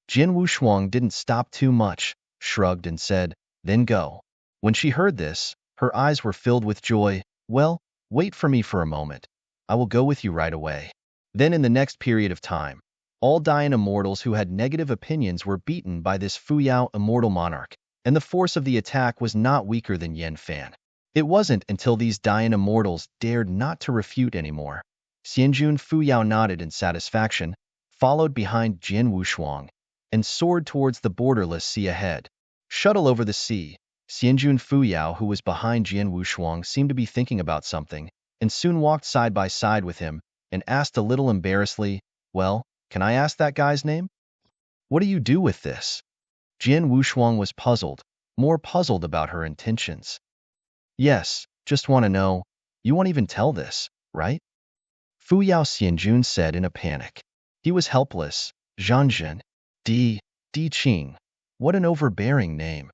Jian Wushuang didn't stop too much, shrugged and said, Then go. When she heard this, her eyes were filled with joy. Well, wait for me for a moment. I will go with you right away. Then in the next period of time, all Dian immortals who had negative opinions were beaten by this Fuyao immortal monarch, and the force of the attack was not weaker than Yan Fan. It wasn't until these Dian immortals dared not to refute anymore. Xianjun Fuyao nodded in satisfaction, followed behind Jian Wushuang, and soared towards the borderless sea ahead. Shuttle over the sea, Xianjun Fuyao, who was behind Jian Wushuang, seemed to be thinking about something, and soon walked side by side with him, and asked a little embarrassedly, Well, can I ask that guy's name? What do you do with this? Jian Wushuang was puzzled, more puzzled about her intentions. Yes, just want to know, you won't even tell this, right? Fuyao Xianjun said in a panic. He was helpless. Zhanzhen. Diqing. What an overbearing name.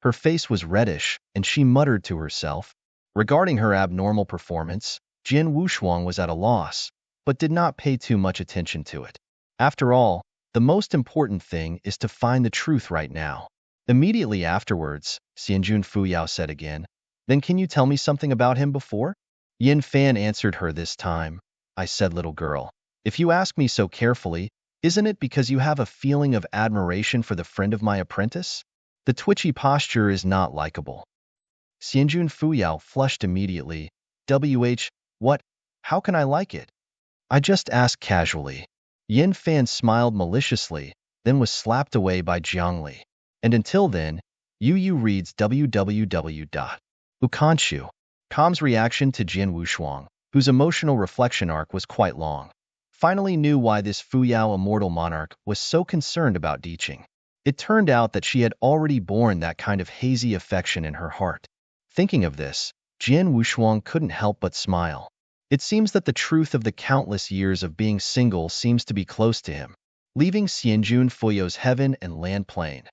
Her face was reddish, and she muttered to herself. Regarding her abnormal performance, Jian Wushuang was at a loss, but did not pay too much attention to it. After all, the most important thing is to find the truth right now. Immediately afterwards, Xianjun Fuyao said again, Then can you tell me something about him before? Yin Fan answered her this time. I said, little girl, if you ask me so carefully, isn't it because you have a feeling of admiration for the friend of my apprentice? The twitchy posture is not likable. Xianjun Fuyao flushed immediately. What? How can I like it? I just asked casually. Yin Fan smiled maliciously, then was slapped away by Jiangli. And until then, Yu reads www.ukanshu.com's reaction to Jian Wushuang, whose emotional reflection arc was quite long, finally knew why this Fuyao immortal monarch was so concerned about Diqing. It turned out that she had already borne that kind of hazy affection in her heart. Thinking of this, Jian Wushuang couldn't help but smile. It seems that the truth of the countless years of being single seems to be close to him. Leaving Xianjun Fuyao's heaven and land plane,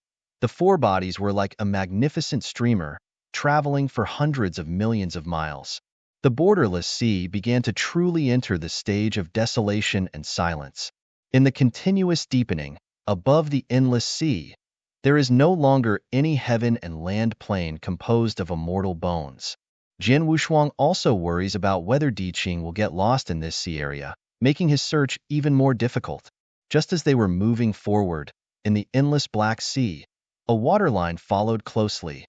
the four bodies were like a magnificent streamer, traveling for hundreds of millions of miles. The borderless sea began to truly enter the stage of desolation and silence. In the continuous deepening, above the endless sea, there is no longer any heaven and land plane composed of immortal bones. Jian Wushuang also worries about whether Diqing will get lost in this sea area, making his search even more difficult. Just as they were moving forward, in the endless Black Sea, a waterline followed closely.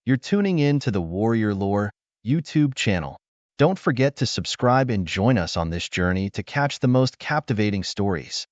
You're tuning in to the Warrior Lore YouTube channel. Don't forget to subscribe and join us on this journey to catch the most captivating stories.